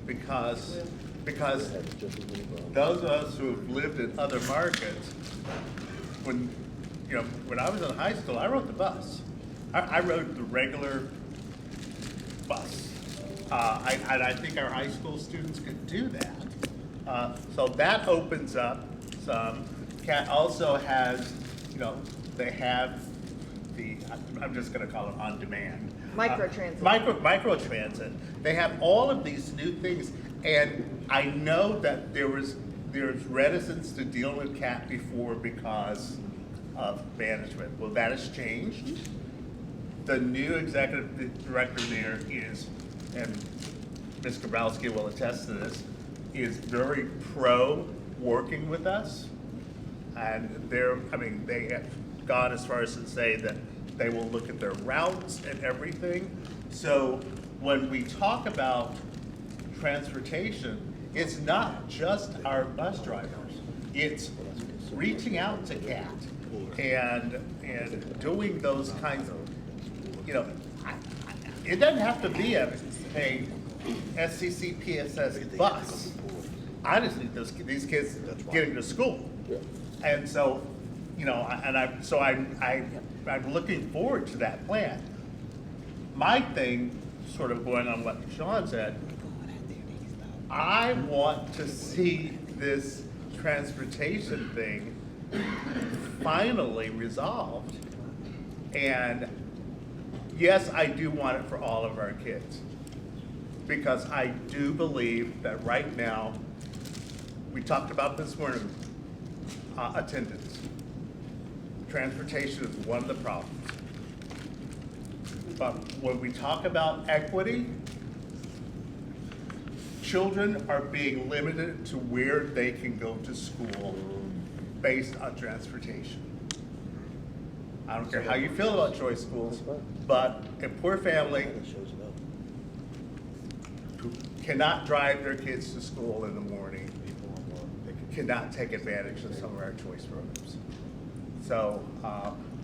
[SPEAKER 10] because those of us who have lived in other markets, when I was in high school, I rode the bus. I rode the regular bus. I think our high school students could do that. So that opens up some. CAT also has, they have I'm just gonna call it on-demand.
[SPEAKER 9] Microtransit.
[SPEAKER 10] Microtransit. They have all of these new things, and I know that there's reticence to deal with CAT before because of management. Well, that has changed. The new executive director there is, and Ms. Grabowski will attest to this, is very pro working with us. And they have gone as far as to say that they will look at their routes and everything. So when we talk about transportation, it's not just our bus drivers. It's reaching out to CAT and doing those kinds of, it doesn't have to be a SCC PSS bus. I just need these kids getting to school. And so, I'm looking forward to that plan. My thing, sort of going on what Sean said, I want to see this transportation thing finally resolved. And yes, I do want it for all of our kids. Because I do believe that right now, we talked about this morning, attendance. Transportation is one of the problems. But when we talk about equity, children are being limited to where they can go to school based on transportation. I don't care how you feel about choice schools, but a poor family who cannot drive their kids to school in the morning cannot take advantage of some of our choice programs. So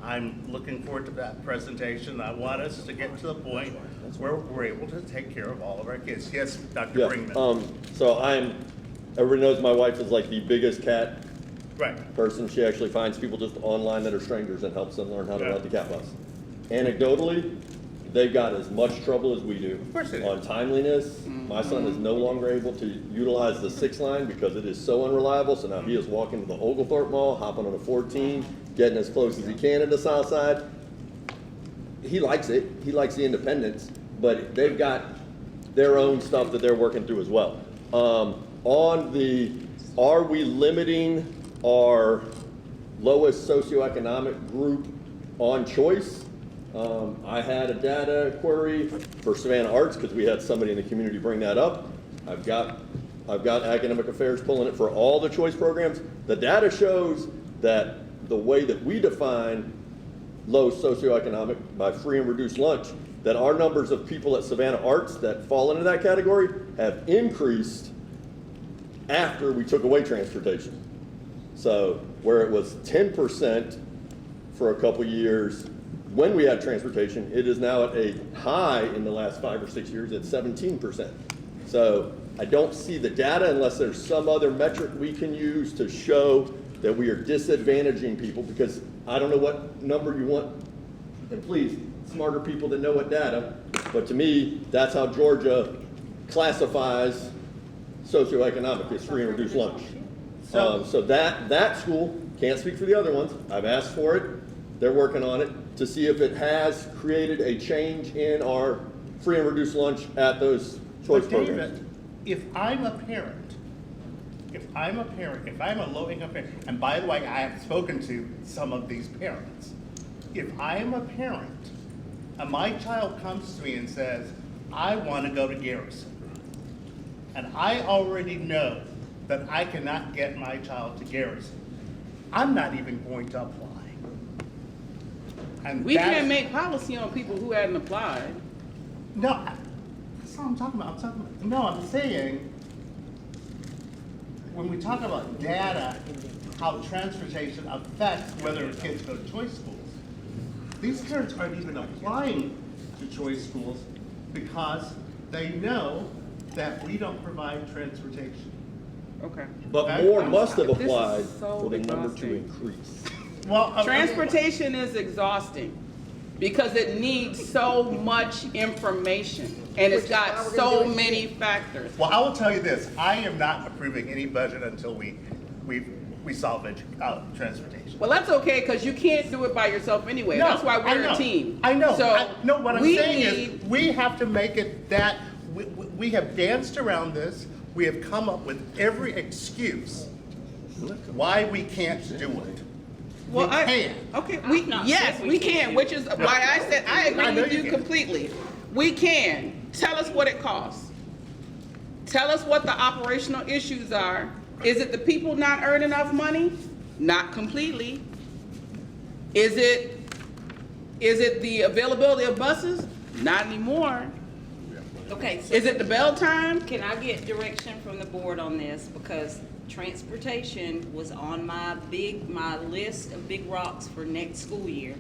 [SPEAKER 10] I'm looking forward to that presentation. I want us to get to the point where we're able to take care of all of our kids. Yes, Dr. Brinkman.
[SPEAKER 7] So everybody knows my wife is like the biggest cat person. She actually finds people just online that are strangers and helps them learn how to ride the cat bus. Anecdotally, they've got as much trouble as we do on timeliness. My son is no longer able to utilize the 6 line because it is so unreliable. So now he is walking to the Oglethorpe Mall, hopping on a 14, getting as close as he can to the south side. He likes it. He likes the independence, but they've got their own stuff that they're working through as well. Are we limiting our lowest socioeconomic group on choice? I had a data query for Savannah Arts because we had somebody in the community bring that up. I've got Academic Affairs pulling it for all the choice programs. The data shows that the way that we define low socioeconomic by free and reduced lunch, that our numbers of people at Savannah Arts that fall into that category have increased after we took away transportation. So where it was 10% for a couple years when we had transportation, it is now at a high in the last 5 or 6 years at 17%. So I don't see the data unless there's some other metric we can use to show that we are disadvantaging people, because I don't know what number you want, and please, smarter people that know what data, but to me, that's how Georgia classifies socioeconomic, is free and reduced lunch. So that school, can't speak for the other ones, I've asked for it, they're working on it, to see if it has created a change in our free and reduced lunch at those choice programs.
[SPEAKER 10] If I'm a parent, if I'm a low-income parent, and by the way, I have spoken to some of these parents. If I am a parent, and my child comes to me and says, I want to go to Garrison, and I already know that I cannot get my child to Garrison, I'm not even going to apply. And
[SPEAKER 4] We can't make policy on people who hadn't applied.
[SPEAKER 10] No, that's not what I'm talking about. I'm saying, when we talk about data, how transportation affects whether kids go to choice schools, these parents aren't even applying to choice schools because they know that we don't provide transportation.
[SPEAKER 4] Okay.
[SPEAKER 7] But more must have applied for the number to increase.
[SPEAKER 10] Well,
[SPEAKER 4] transportation is exhausting because it needs so much information and it's got so many factors.
[SPEAKER 10] Well, I will tell you this, I am not approving any budget until we solve transportation.
[SPEAKER 4] Well, that's okay because you can't do it by yourself anyway.
[SPEAKER 10] No,
[SPEAKER 4] That's why we're
[SPEAKER 10] I know.
[SPEAKER 4] a team.
[SPEAKER 10] I know.
[SPEAKER 4] So
[SPEAKER 10] No, what I'm saying is we have to make it that we have danced around this. We have come up with every excuse why we can't do it.
[SPEAKER 4] Well,
[SPEAKER 10] we can.
[SPEAKER 4] Okay, yes, we can, which is why I said I agree with you completely. We can. Tell us what it costs. Tell us what the operational issues are. Is it the people not earning enough money? Not completely. Is it the availability of buses? Not anymore.
[SPEAKER 2] Okay. So
[SPEAKER 4] Is it the bell time?
[SPEAKER 2] Can I get direction from the board on this? Because transportation was on my list of big rocks for next school year.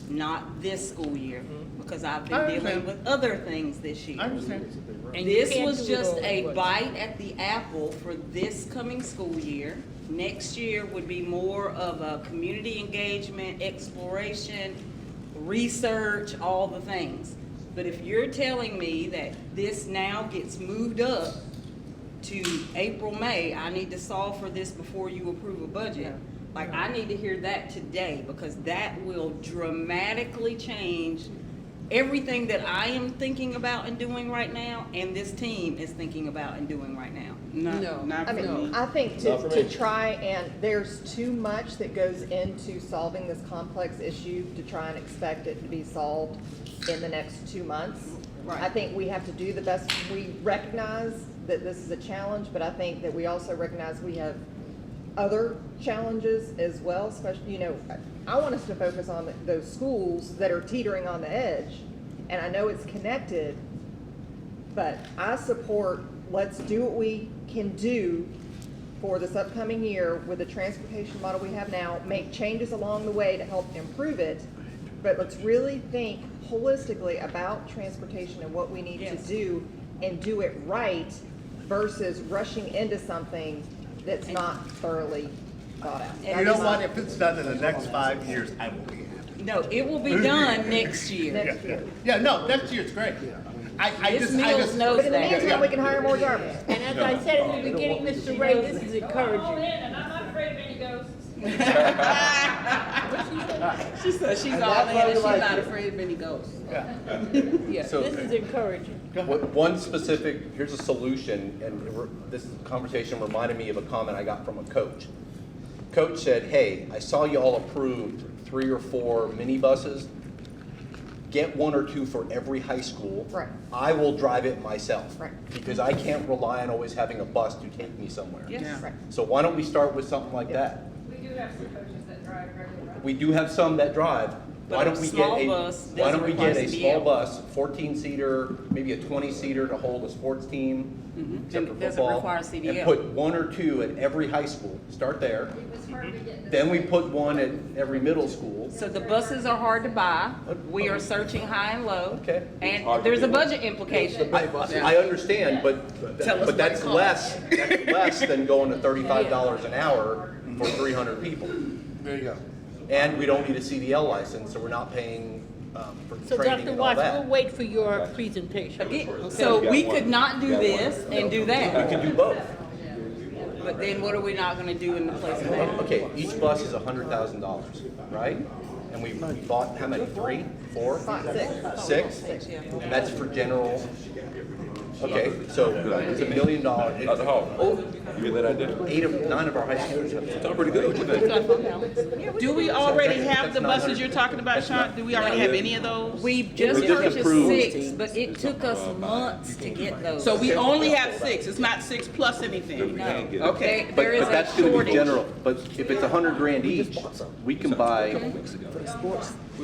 [SPEAKER 2] Not this school year, because I've been dealing with other things this year.
[SPEAKER 10] I understand.
[SPEAKER 2] And this was just a bite at the apple for this coming school year. Next year would be more of a community engagement, exploration, research, all the things. But if you're telling me that this now gets moved up to April, May, I need to solve for this before you approve a budget. Like, I need to hear that today, because that will dramatically change everything that I am thinking about and doing right now, and this team is thinking about and doing right now.
[SPEAKER 9] Not
[SPEAKER 2] for me.
[SPEAKER 9] I think
[SPEAKER 7] Not for
[SPEAKER 9] to
[SPEAKER 7] me.
[SPEAKER 9] try, and there's too much that goes into solving this complex issue to try and expect it to be solved in the next 2 months.
[SPEAKER 2] Right.
[SPEAKER 9] I think we have to do the best. We recognize that this is a challenge, but I think that we also recognize we have other challenges as well, especially, you know, I want us to focus on those schools that are teetering on the edge. And I know it's connected, but I support, let's do what we can do for this upcoming year with the transportation model we have now, make changes along the way to help improve it. But let's really think holistically about transportation and what we need to do and do it right versus rushing into something that's not thoroughly thought out.
[SPEAKER 10] You know what, if it's done in the next 5 years, I will be happy.
[SPEAKER 2] No, it will be done next year.
[SPEAKER 9] Next year.
[SPEAKER 10] Yeah, no, next year's great. I
[SPEAKER 2] Ms.
[SPEAKER 10] just.
[SPEAKER 2] Mills knows
[SPEAKER 9] But in the
[SPEAKER 2] that.
[SPEAKER 9] meantime, we can hire more drivers.
[SPEAKER 13] And as I said in the beginning, Mr. Ray, this is
[SPEAKER 12] All in,
[SPEAKER 13] encouraging.
[SPEAKER 12] and I'm not afraid of any ghosts.
[SPEAKER 2] She said she's
[SPEAKER 7] And
[SPEAKER 2] all
[SPEAKER 7] that's
[SPEAKER 2] in
[SPEAKER 7] why
[SPEAKER 2] and
[SPEAKER 7] we
[SPEAKER 2] she's
[SPEAKER 7] like
[SPEAKER 2] not
[SPEAKER 7] you.
[SPEAKER 2] afraid of any ghosts.
[SPEAKER 13] Yeah,
[SPEAKER 22] So-
[SPEAKER 13] this is encouraging.
[SPEAKER 22] One specific, here's a solution, and this conversation reminded me of a comment I got from a coach. Coach said, hey, I saw you all approved 3 or 4 minibuses. Get 1 or 2 for every high school.
[SPEAKER 9] Right.
[SPEAKER 22] I will drive it myself.
[SPEAKER 9] Right.
[SPEAKER 22] Because I can't rely on always having a bus to take me somewhere.
[SPEAKER 2] Yes.
[SPEAKER 9] Right.
[SPEAKER 22] So why don't we start with something like that?
[SPEAKER 15] We do have some coaches that drive regular routes.
[SPEAKER 22] We do have some that drive.
[SPEAKER 2] But
[SPEAKER 22] Why
[SPEAKER 2] a
[SPEAKER 22] don't we get
[SPEAKER 2] small
[SPEAKER 22] a,
[SPEAKER 2] bus
[SPEAKER 22] why don't
[SPEAKER 2] doesn't
[SPEAKER 22] we get a
[SPEAKER 2] require
[SPEAKER 22] small
[SPEAKER 2] CDL.
[SPEAKER 22] bus, 14-seater, maybe a 20-seater to hold a sports team, except for
[SPEAKER 2] Doesn't
[SPEAKER 22] football.
[SPEAKER 2] require
[SPEAKER 22] And
[SPEAKER 2] CDL.
[SPEAKER 22] put 1 or 2 at every high school, start there.
[SPEAKER 15] It was hard to get.
[SPEAKER 22] Then we put 1 at every middle school.
[SPEAKER 2] So the buses are hard to buy. We are searching high and low.
[SPEAKER 22] Okay.
[SPEAKER 2] And there's a budget implication.
[SPEAKER 22] I understand, but
[SPEAKER 2] Tell us what
[SPEAKER 22] that's
[SPEAKER 2] it costs.
[SPEAKER 22] less than going to $35 an hour for 300 people.
[SPEAKER 10] There you go.
[SPEAKER 22] And we don't need a CDL license, so we're not paying for
[SPEAKER 13] So
[SPEAKER 22] training
[SPEAKER 13] Dr.
[SPEAKER 22] and all
[SPEAKER 13] Watts,
[SPEAKER 22] that.
[SPEAKER 13] we'll wait for your presentation.
[SPEAKER 2] So we could not do this and do
[SPEAKER 22] We
[SPEAKER 2] that.
[SPEAKER 22] can do both.
[SPEAKER 2] But then what are we not gonna do in the place of that?
[SPEAKER 22] Okay, each bus is $100,000, right? And we bought how many, 3, 4? 6? And that's for general, okay, so it's $1 million.
[SPEAKER 16] Dr. Hall, you get that idea?
[SPEAKER 22] 9 of our high schools have.
[SPEAKER 16] Sound pretty good, what you think?
[SPEAKER 4] Do we already have the
[SPEAKER 22] That's
[SPEAKER 4] buses you're talking about, Sean? Do we already have any of those?
[SPEAKER 2] We just
[SPEAKER 22] We just
[SPEAKER 2] purchased
[SPEAKER 22] approved.
[SPEAKER 2] 6, but it took us months to get those.
[SPEAKER 4] So we only have 6, it's not 6 plus anything?
[SPEAKER 2] No.
[SPEAKER 4] Okay.
[SPEAKER 22] But
[SPEAKER 2] There is
[SPEAKER 22] that's
[SPEAKER 2] a
[SPEAKER 22] gonna be
[SPEAKER 2] shortage.
[SPEAKER 22] general, but if it's $100,000 each, we can buy,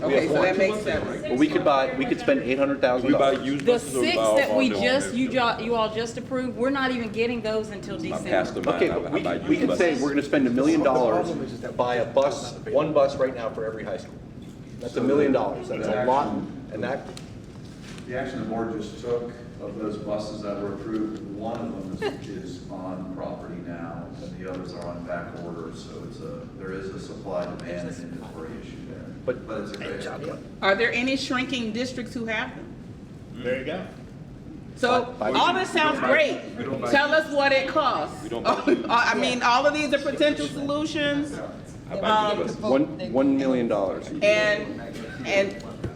[SPEAKER 4] Okay, so that makes sense.
[SPEAKER 22] well, we could spend $800,000.
[SPEAKER 16] We buy used
[SPEAKER 2] The
[SPEAKER 16] buses or we
[SPEAKER 2] 6
[SPEAKER 16] buy all
[SPEAKER 2] that we
[SPEAKER 16] new
[SPEAKER 2] just,
[SPEAKER 16] ones?
[SPEAKER 2] you all just approved, we're not even getting those until
[SPEAKER 16] I'm
[SPEAKER 2] December.
[SPEAKER 16] past the
[SPEAKER 22] Okay,
[SPEAKER 16] mine,
[SPEAKER 22] but
[SPEAKER 16] I buy
[SPEAKER 22] we
[SPEAKER 16] used
[SPEAKER 22] could say
[SPEAKER 16] buses.
[SPEAKER 22] we're gonna spend $1 million to buy a bus, 1 bus right now for every high school. That's $1 million, that's a lot, and that,
[SPEAKER 18] The action the board just took of those buses that were approved, one of them is on property now, and the others are on back order, so there is a supply, demand, and inventory issue there.
[SPEAKER 22] But
[SPEAKER 18] it's a great idea.
[SPEAKER 4] Are there any shrinking districts who have them?
[SPEAKER 10] There you go.
[SPEAKER 4] So all this sounds great. Tell us what it costs.
[SPEAKER 16] We don't buy
[SPEAKER 4] I mean, all of these are potential solutions.
[SPEAKER 16] I buy used buses.
[SPEAKER 22] $1 million.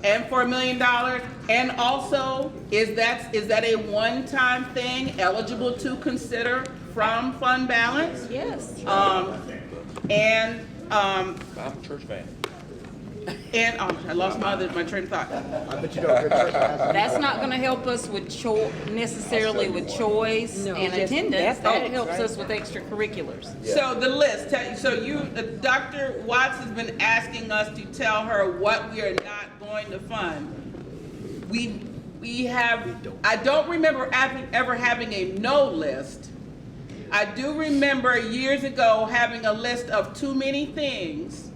[SPEAKER 4] And for $1 million, and also, is that a one-time thing eligible to consider from fund balance?
[SPEAKER 2] Yes.
[SPEAKER 4] And,
[SPEAKER 16] I'm a church fan.
[SPEAKER 4] I lost my train of thought.
[SPEAKER 17] I bet you don't.
[SPEAKER 2] That's not gonna help us with necessarily with choice
[SPEAKER 13] No.
[SPEAKER 2] and
[SPEAKER 13] Just
[SPEAKER 2] attendance. That
[SPEAKER 13] athletics,
[SPEAKER 2] helps
[SPEAKER 13] right?
[SPEAKER 2] us with extracurriculars.
[SPEAKER 4] So the list, Dr. Watts has been asking us to tell her what we are not going to fund. I don't remember ever having a no list. I do remember years ago having a list of too many things,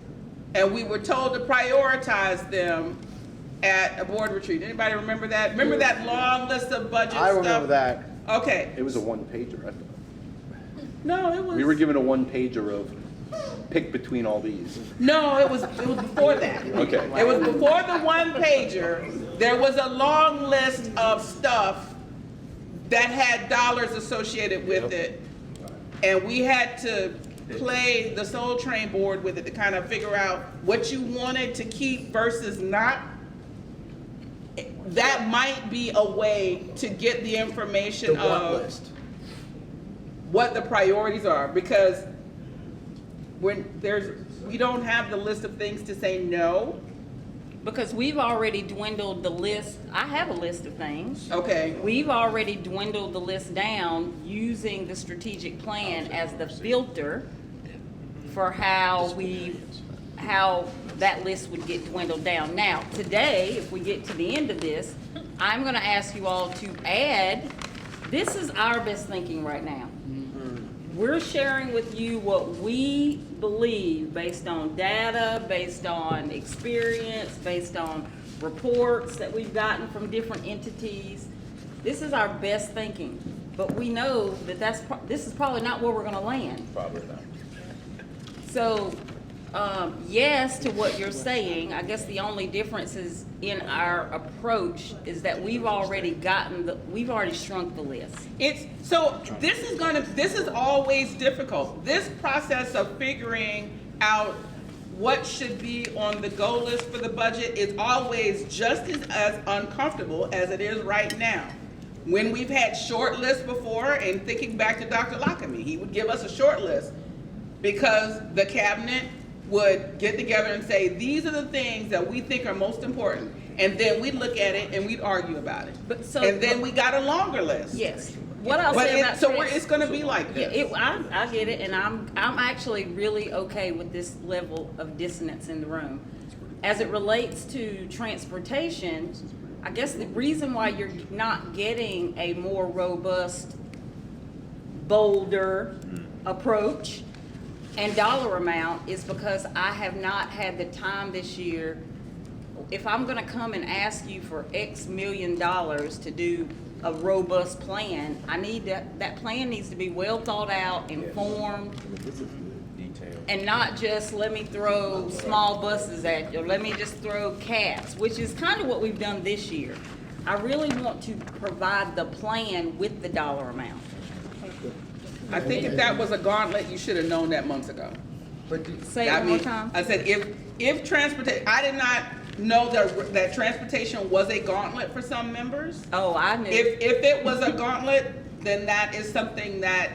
[SPEAKER 4] and we were told to prioritize them at a board retreat. Anybody remember that? Remember that long list of budget stuff?
[SPEAKER 17] I remember that.
[SPEAKER 4] Okay.
[SPEAKER 22] It was a 1-pager.
[SPEAKER 4] No, it was.
[SPEAKER 22] We were given a 1-pager of pick between all these.
[SPEAKER 4] No, it was before that.
[SPEAKER 22] Okay.
[SPEAKER 4] It was before the 1-pager. There was a long list of stuff that had dollars associated with it. And we had to play the Soul Train board with it to kind of figure out what you wanted to keep versus not. That might be a way to get the information
[SPEAKER 7] The want
[SPEAKER 4] of
[SPEAKER 7] list.
[SPEAKER 4] what the priorities are, because we don't have the list of things to say no.
[SPEAKER 2] Because we've already dwindled the list. I have a list of things.
[SPEAKER 4] Okay.
[SPEAKER 2] We've already dwindled the list down using the strategic plan as the filter for how that list would get dwindled down. Now, today, if we get to the end of this, I'm gonna ask you all to add, this is our best thinking right now. We're sharing with you what we believe based on data, based on experience, based on reports that we've gotten from different entities. This is our best thinking, but we know that this is probably not where we're gonna land.
[SPEAKER 22] Probably not.
[SPEAKER 2] So, yes to what you're saying. I guess the only difference is in our approach is that we've already shrunk the list.
[SPEAKER 4] This is always difficult. This process of figuring out what should be on the goal list for the budget is always just as uncomfortable as it is right now. When we've had short lists before, and thinking back to Dr. Lockamy, he would give us a short list because the cabinet would get together and say, these are the things that we think are most important. And then we'd look at it and we'd argue about it. And then we got a longer list.
[SPEAKER 2] Yes. What I'll say about
[SPEAKER 4] it's gonna be like this.
[SPEAKER 2] Yeah, I get it, and I'm actually really okay with this level of dissonance in the room. As it relates to transportation, I guess the reason why you're not getting a more robust, bolder approach and dollar amount is because I have not had the time this year. If I'm gonna come and ask you for X million dollars to do a robust plan, I need that plan needs to be well thought out, informed, and not just let me throw small buses at you, or let me just throw cats, which is kind of what we've done this year. I really want to provide the plan with the dollar amount.
[SPEAKER 4] I think if that was a gauntlet, you should have known that months ago.
[SPEAKER 2] Say it one more time.
[SPEAKER 4] I said, if transportation, I did not know that transportation was a gauntlet for some members.
[SPEAKER 2] Oh, I knew.
[SPEAKER 4] If it was a gauntlet, then that is something that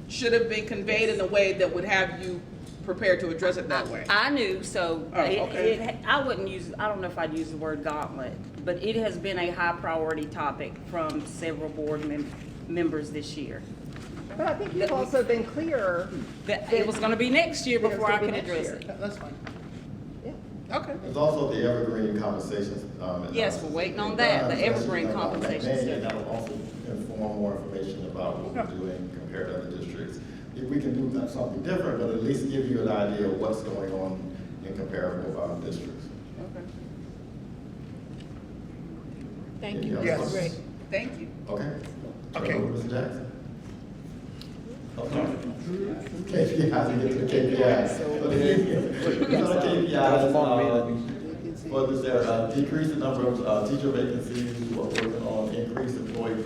[SPEAKER 4] should have been conveyed in a way that would have you prepared to address it that way.
[SPEAKER 2] I knew, so
[SPEAKER 4] okay.
[SPEAKER 2] I don't know if I'd use the word gauntlet, but it has been a high priority topic from several board members this year.
[SPEAKER 9] But I think you've also been clearer
[SPEAKER 2] that it was gonna be next year before I could address it.
[SPEAKER 4] That's fine.
[SPEAKER 2] Okay.
[SPEAKER 3] There's also the evergreen conversations.
[SPEAKER 2] Yes, we're waiting on that, the evergreen
[SPEAKER 3] about
[SPEAKER 2] conversations.
[SPEAKER 3] May, and that will also inform more information about what we're doing compared to other districts. If we can do something different, but at least give you an idea of what's going on in comparable districts.
[SPEAKER 4] Okay.
[SPEAKER 2] Thank you.
[SPEAKER 3] Any other questions?
[SPEAKER 4] Thank you.
[SPEAKER 3] Okay.
[SPEAKER 10] Okay.
[SPEAKER 3] Turn over to Mr. Jackson. Okay. KPIs, we get to the KPIs. Well, is there a decrease in number of teacher vacancies? We're working on increased employee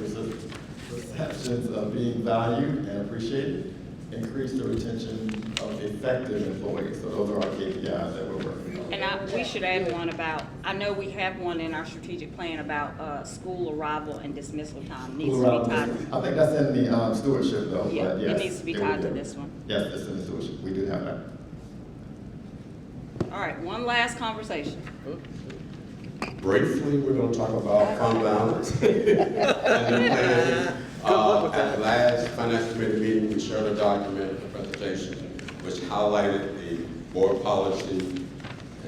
[SPEAKER 3] perceptions of being valued and appreciated. Increase the retention of effective employees. So those are our KPIs that we're working on.
[SPEAKER 2] And we should add one about, I know we have one in our strategic plan about school arrival and dismissal time. Needs to be tied.
[SPEAKER 3] I think that's in the stewardship though.
[SPEAKER 2] Yeah,
[SPEAKER 3] but yes,
[SPEAKER 2] it needs to be tied to this one.
[SPEAKER 3] Yes, it's in the stewardship. We do have that.
[SPEAKER 2] All right, one last conversation.
[SPEAKER 5] Briefly, we're gonna talk about fund balance. At the last finance committee meeting, we shared a document, a presentation, which highlighted the board policy.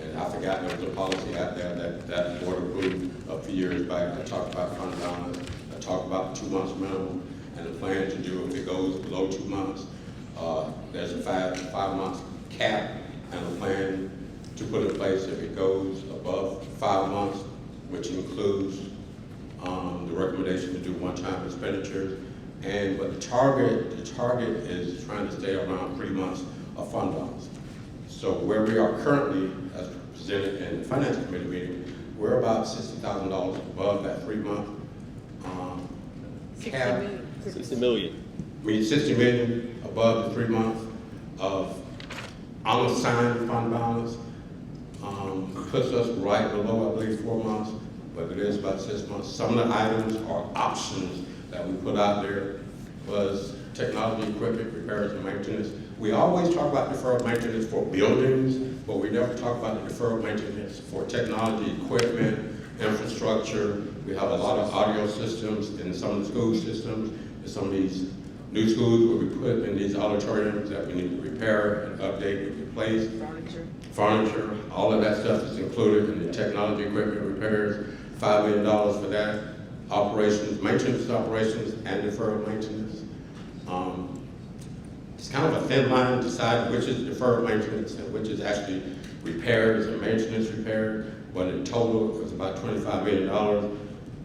[SPEAKER 5] And I forgot there was a policy out there that board approved a few years back. I talked about fund balance. I talked about 2 months minimum and the plan to do if it goes below 2 months. There's a five months cap and a plan to put in place if it goes above 5 months, which includes the recommendation to do one-time expenditures. But the target is trying to stay around 3 months of fund balance. So where we are currently, as presented in the finance committee meeting, we're about $60,000 above that 3 month cap.
[SPEAKER 7] 60 million.
[SPEAKER 5] We 60 million above the 3 months of unassigned fund balance. Puts us right below, I believe, 4 months, but it is about 6 months. Some of the items or options that we put out there was technology equipment, repairs and maintenance. We always talk about deferred maintenance for buildings, but we never talk about the deferred maintenance for technology equipment, infrastructure. We have a lot of audio systems in some of the school systems, in some of these new schools where we put in these auditoriums that we need to repair and update and replace. Furniture, all of that stuff is included in the technology equipment repairs, $5 million for that. Operations, maintenance operations, and deferred maintenance. It's kind of a thin line to decide which is deferred maintenance and which is actually repairs and maintenance repair, but in total, it was about $25 million.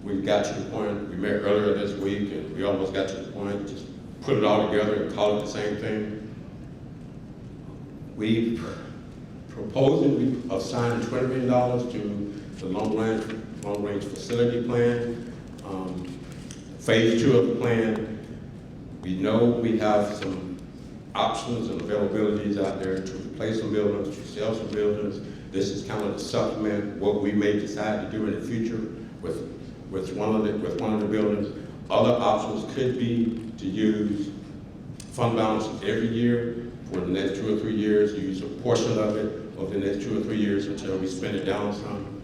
[SPEAKER 5] We got to the point, we met earlier this week, and we almost got to the point, just put it all together and call it the same thing. We proposing we assigned $20 million to the long range facility plan. Phase 2 of the plan, we know we have some options and availabilities out there to replace some buildings, to sell some buildings. This is kind of to supplement what we may decide to do in the future with one of the buildings. Other options could be to use fund balance every year for the next 2 or 3 years, use a portion of it over the next 2 or 3 years until we spend it down some.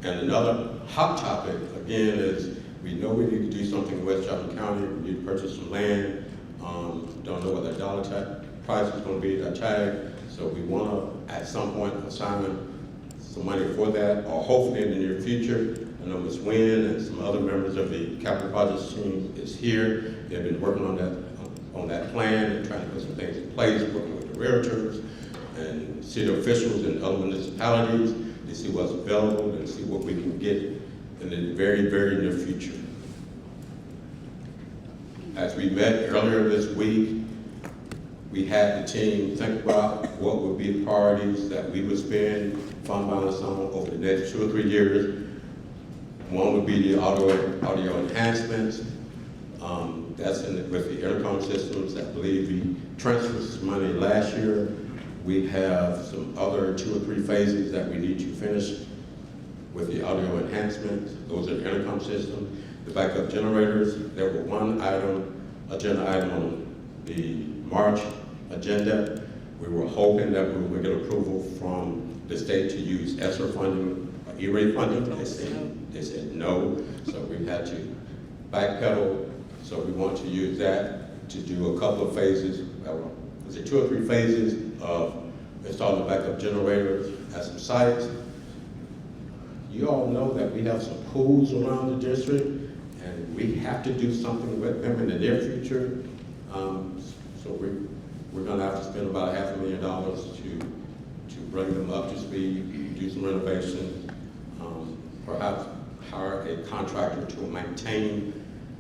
[SPEAKER 5] And another hot topic, again, is we know we need to do something in West Johnson County. We need to purchase some land. Don't know what that dollar price is going to be, that tag. So we want to, at some point, assign some money for that, or hopefully in the near future. I know Ms. Wynn and some other members of the capital projects team is here. They've been working on that plan and trying to put some things in place, working with the realtors and city officials and other municipalities to see what's available and see what we can get in the very, very near future. As we met earlier this week, we had the team think about what would be the priorities that we would spend fund balance on over the next 2 or 3 years. One would be the audio enhancements. That's with the intercom systems. I believe we transferred some money last year. We have some other 2 or 3 phases that we need to finish with the audio enhancements. Those are the intercom systems. The backup generators, there were one agenda item on the March agenda. We were hoping that we would get approval from the state to use ESSER funding, or E-rate funding. They said no, so we had to backpedal. So we want to use that to do a couple of phases. Was it 2 or 3 phases of installing backup generators at some sites? You all know that we have some pools around the district, and we have to do something with them in the near future. So we're going to have to spend about $500,000 to bring them up to speed, do some renovations, perhaps hire a contractor to maintain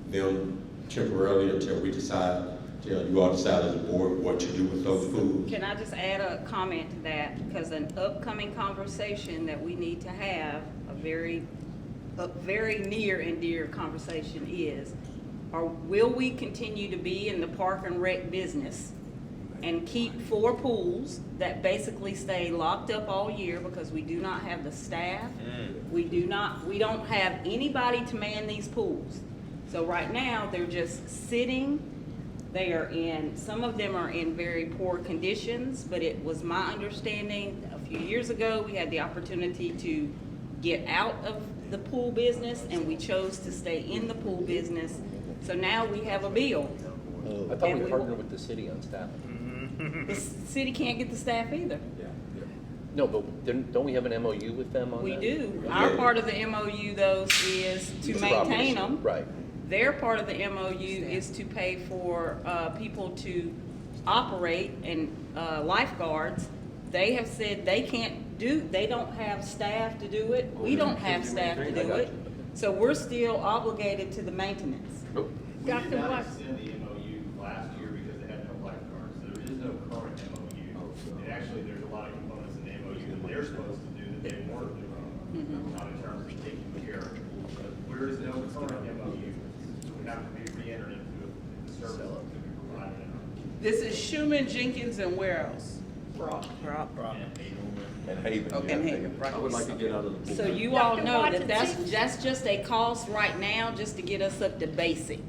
[SPEAKER 5] them temporarily until you all decide as a board what to do with those pools.
[SPEAKER 2] Can I just add a comment to that? Because an upcoming conversation that we need to have, a very near and dear conversation is, will we continue to be in the park and rec business and keep 4 pools that basically stay locked up all year because we do not have the staff? We don't have anybody to man these pools. So right now, they're just sitting. Some of them are in very poor conditions, but it was my understanding a few years ago, we had the opportunity to get out of the pool business, and we chose to stay in the pool business. So now we have a bill.
[SPEAKER 22] I thought we partnered with the city on staffing.
[SPEAKER 2] The city can't get the staff either.
[SPEAKER 22] No, but don't we have an MOU with them on that?
[SPEAKER 2] We do. Our part of the MOU, though, is to maintain them.
[SPEAKER 22] Right.
[SPEAKER 2] Their part of the MOU is to pay for people to operate and lifeguards. They have said they don't have staff to do it. We don't have staff to do it. So we're still obligated to the maintenance.
[SPEAKER 13] Dr. Watts.
[SPEAKER 1] Extend the MOU last year because they had no lifeguards. So there is no current MOU. And actually, there's a lot of components in the MOU that they're supposed to do that they weren't doing, not in terms of taking care of. But there is no current MOU.
[SPEAKER 4] Schumann, Jenkins, and where else?
[SPEAKER 2] Brock.
[SPEAKER 16] And Haven.
[SPEAKER 4] Okay, and Haven.
[SPEAKER 7] I would like to get out of the pool.
[SPEAKER 2] So you all know that that's just a cost right now, just to get us up to basic.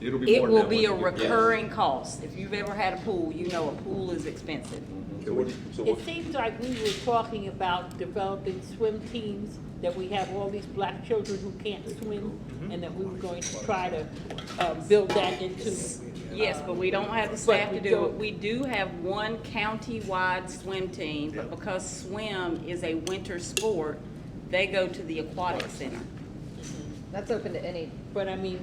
[SPEAKER 7] It'll be
[SPEAKER 2] It
[SPEAKER 7] more
[SPEAKER 2] will
[SPEAKER 7] than
[SPEAKER 2] be
[SPEAKER 7] that
[SPEAKER 2] a
[SPEAKER 7] when we get-
[SPEAKER 2] recurring cost. If you've ever had a pool, you know a pool is expensive.
[SPEAKER 13] It seems like we were talking about developing swim teams, that we have all these black children who can't swim, and that we were going to try to build that into.
[SPEAKER 2] Yes, but we don't have the staff
[SPEAKER 13] But
[SPEAKER 2] to
[SPEAKER 13] we
[SPEAKER 2] do it.
[SPEAKER 13] don't.
[SPEAKER 2] We do have one county-wide swim team, but because swim is a winter sport, they go to the aquatic center.
[SPEAKER 9] That's open to any.
[SPEAKER 13] But I mean,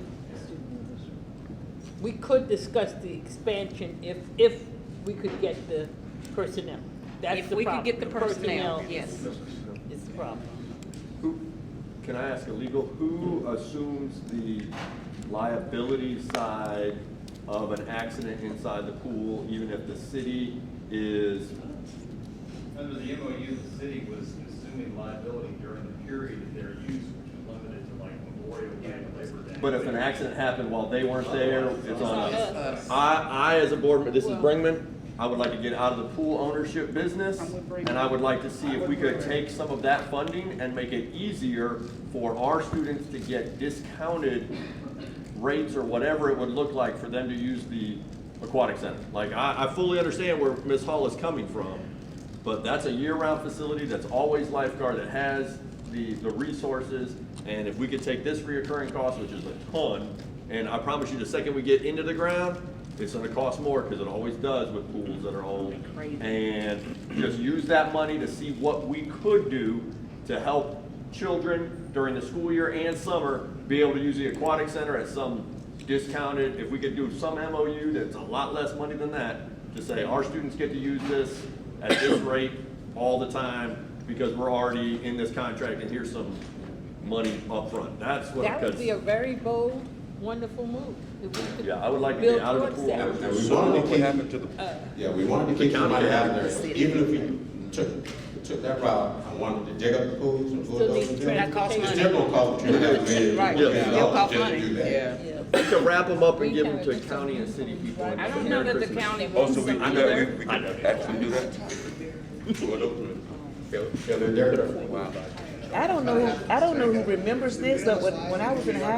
[SPEAKER 13] we could discuss the expansion if we could get the personnel. That's
[SPEAKER 2] If
[SPEAKER 13] the
[SPEAKER 2] we could
[SPEAKER 13] problem.
[SPEAKER 2] get the personnel, yes.
[SPEAKER 13] Is the problem.
[SPEAKER 7] Can I ask a legal, who assumes the liability side of an accident inside the pool, even if the city is,
[SPEAKER 1] Under the MOU, the city was assuming liability during the period of their use, which is limited to like Memorial Day and Labor Day.
[SPEAKER 7] but if an accident happened while they weren't there, it's on us. I, as a board member, this is Bringman, I would like to get out of the pool ownership business, and I would like to see if we could take some of that funding and make it easier for our students to get discounted rates or whatever it would look like for them to use the aquatic center. Like, I fully understand where Ms. Hall is coming from, but that's a year-round facility that's always lifeguard, that has the resources, and if we could take this reoccurring cost, which is a ton, and I promise you, the second we get into the ground, it's gonna cost more, because it always does with pools that are old. And just use that money to see what we could do to help children during the school year and summer be able to use the aquatic center at some discounted, if we could do some MOU that's a lot less money than that, to say our students get to use this at this rate all the time, because we're already in this contract and here's some money up front. That's what,
[SPEAKER 13] That would
[SPEAKER 7] because,
[SPEAKER 13] be a very bold, wonderful move. If we could
[SPEAKER 7] yeah, I would like to
[SPEAKER 13] build
[SPEAKER 7] get out of the
[SPEAKER 13] towards
[SPEAKER 7] pool.
[SPEAKER 13] that.
[SPEAKER 5] And we wanted to keep,
[SPEAKER 16] happened to the
[SPEAKER 5] yeah, we wanted to keep somebody out there, even if we took that route, I wanted to dig up the pools and
[SPEAKER 13] Still need
[SPEAKER 5] bulldoze them.
[SPEAKER 2] That costs
[SPEAKER 5] It's
[SPEAKER 2] money.
[SPEAKER 5] still gonna cost $2.5
[SPEAKER 2] Right.
[SPEAKER 5] million
[SPEAKER 2] It'll cost
[SPEAKER 5] just to
[SPEAKER 2] money.
[SPEAKER 5] do that.
[SPEAKER 13] Yeah.
[SPEAKER 7] We can wrap them up and give them to county and city people.
[SPEAKER 2] I don't know that the county
[SPEAKER 16] Oh,
[SPEAKER 2] wants
[SPEAKER 16] so we,
[SPEAKER 2] them
[SPEAKER 16] I
[SPEAKER 2] either.
[SPEAKER 16] know, we could actually do that?
[SPEAKER 5] Yeah, they're there.
[SPEAKER 16] Wow.
[SPEAKER 8] I don't know who remembers this, but when I was in high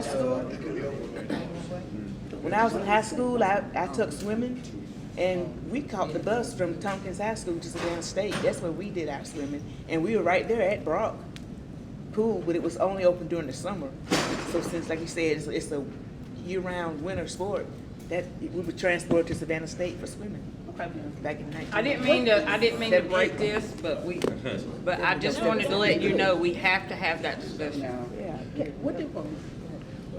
[SPEAKER 8] school, I took swimming, and we caught the bus from Tompkins High School to Savannah State. That's where we did our swimming, and we were right there at Brock Pool, but it was only open during the summer. So since, like you said, it's a year-round winter sport, that we were transported to Savannah State for swimming. Back in 19.
[SPEAKER 2] I didn't mean to break this, but I just wanted to let you know, we have to have that discussion.
[SPEAKER 8] Yeah.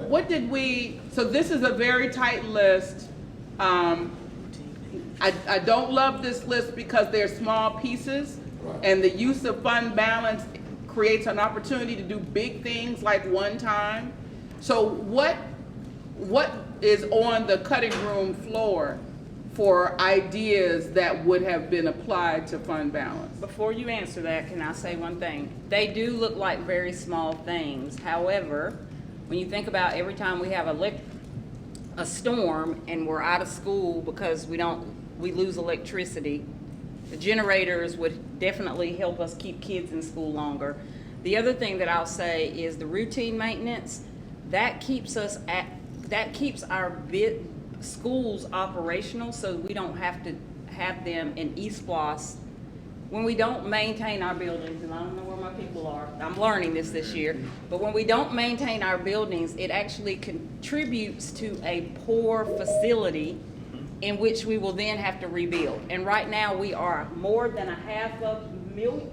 [SPEAKER 4] What did we, so this is a very tight list. I don't love this list because they're small pieces, and the use of fund balance creates an opportunity to do big things like one time. So what is on the cutting room floor for ideas that would have been applied to fund balance?
[SPEAKER 2] Before you answer that, can I say one thing? They do look like very small things. However, when you think about every time we have a storm and we're out of school because we lose electricity, the generators would definitely help us keep kids in school longer. The other thing that I'll say is the routine maintenance, that keeps our schools operational, so we don't have to have them in eSPLOS. When we don't maintain our buildings, and I don't know where my people are, I'm learning this year, but when we don't maintain our buildings, it actually contributes to a poor facility in which we will then have to rebuild. And right now, we are more than half a billion?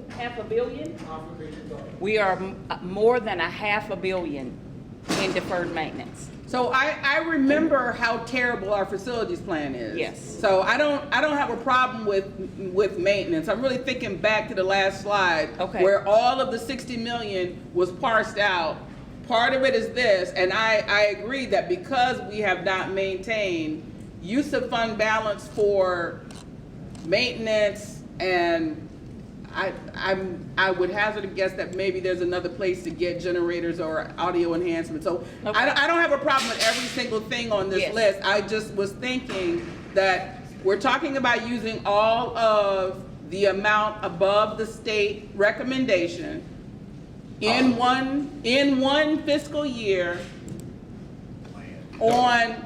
[SPEAKER 2] We are more than $500 million in deferred maintenance.
[SPEAKER 4] So I remember how terrible our facilities plan is.
[SPEAKER 2] Yes.
[SPEAKER 4] So I don't have a problem with maintenance. I'm really thinking back to the last slide,
[SPEAKER 2] Okay.
[SPEAKER 4] where all of the 60 million was parsed out. Part of it is this, and I agree that because we have not maintained use of fund balance for maintenance, and I would hazard a guess that maybe there's another place to get generators or audio enhancement. So I don't have a problem with every single thing on this
[SPEAKER 2] Yes.
[SPEAKER 4] list. I just was thinking that we're talking about using all of the amount above the state recommendation in one fiscal year on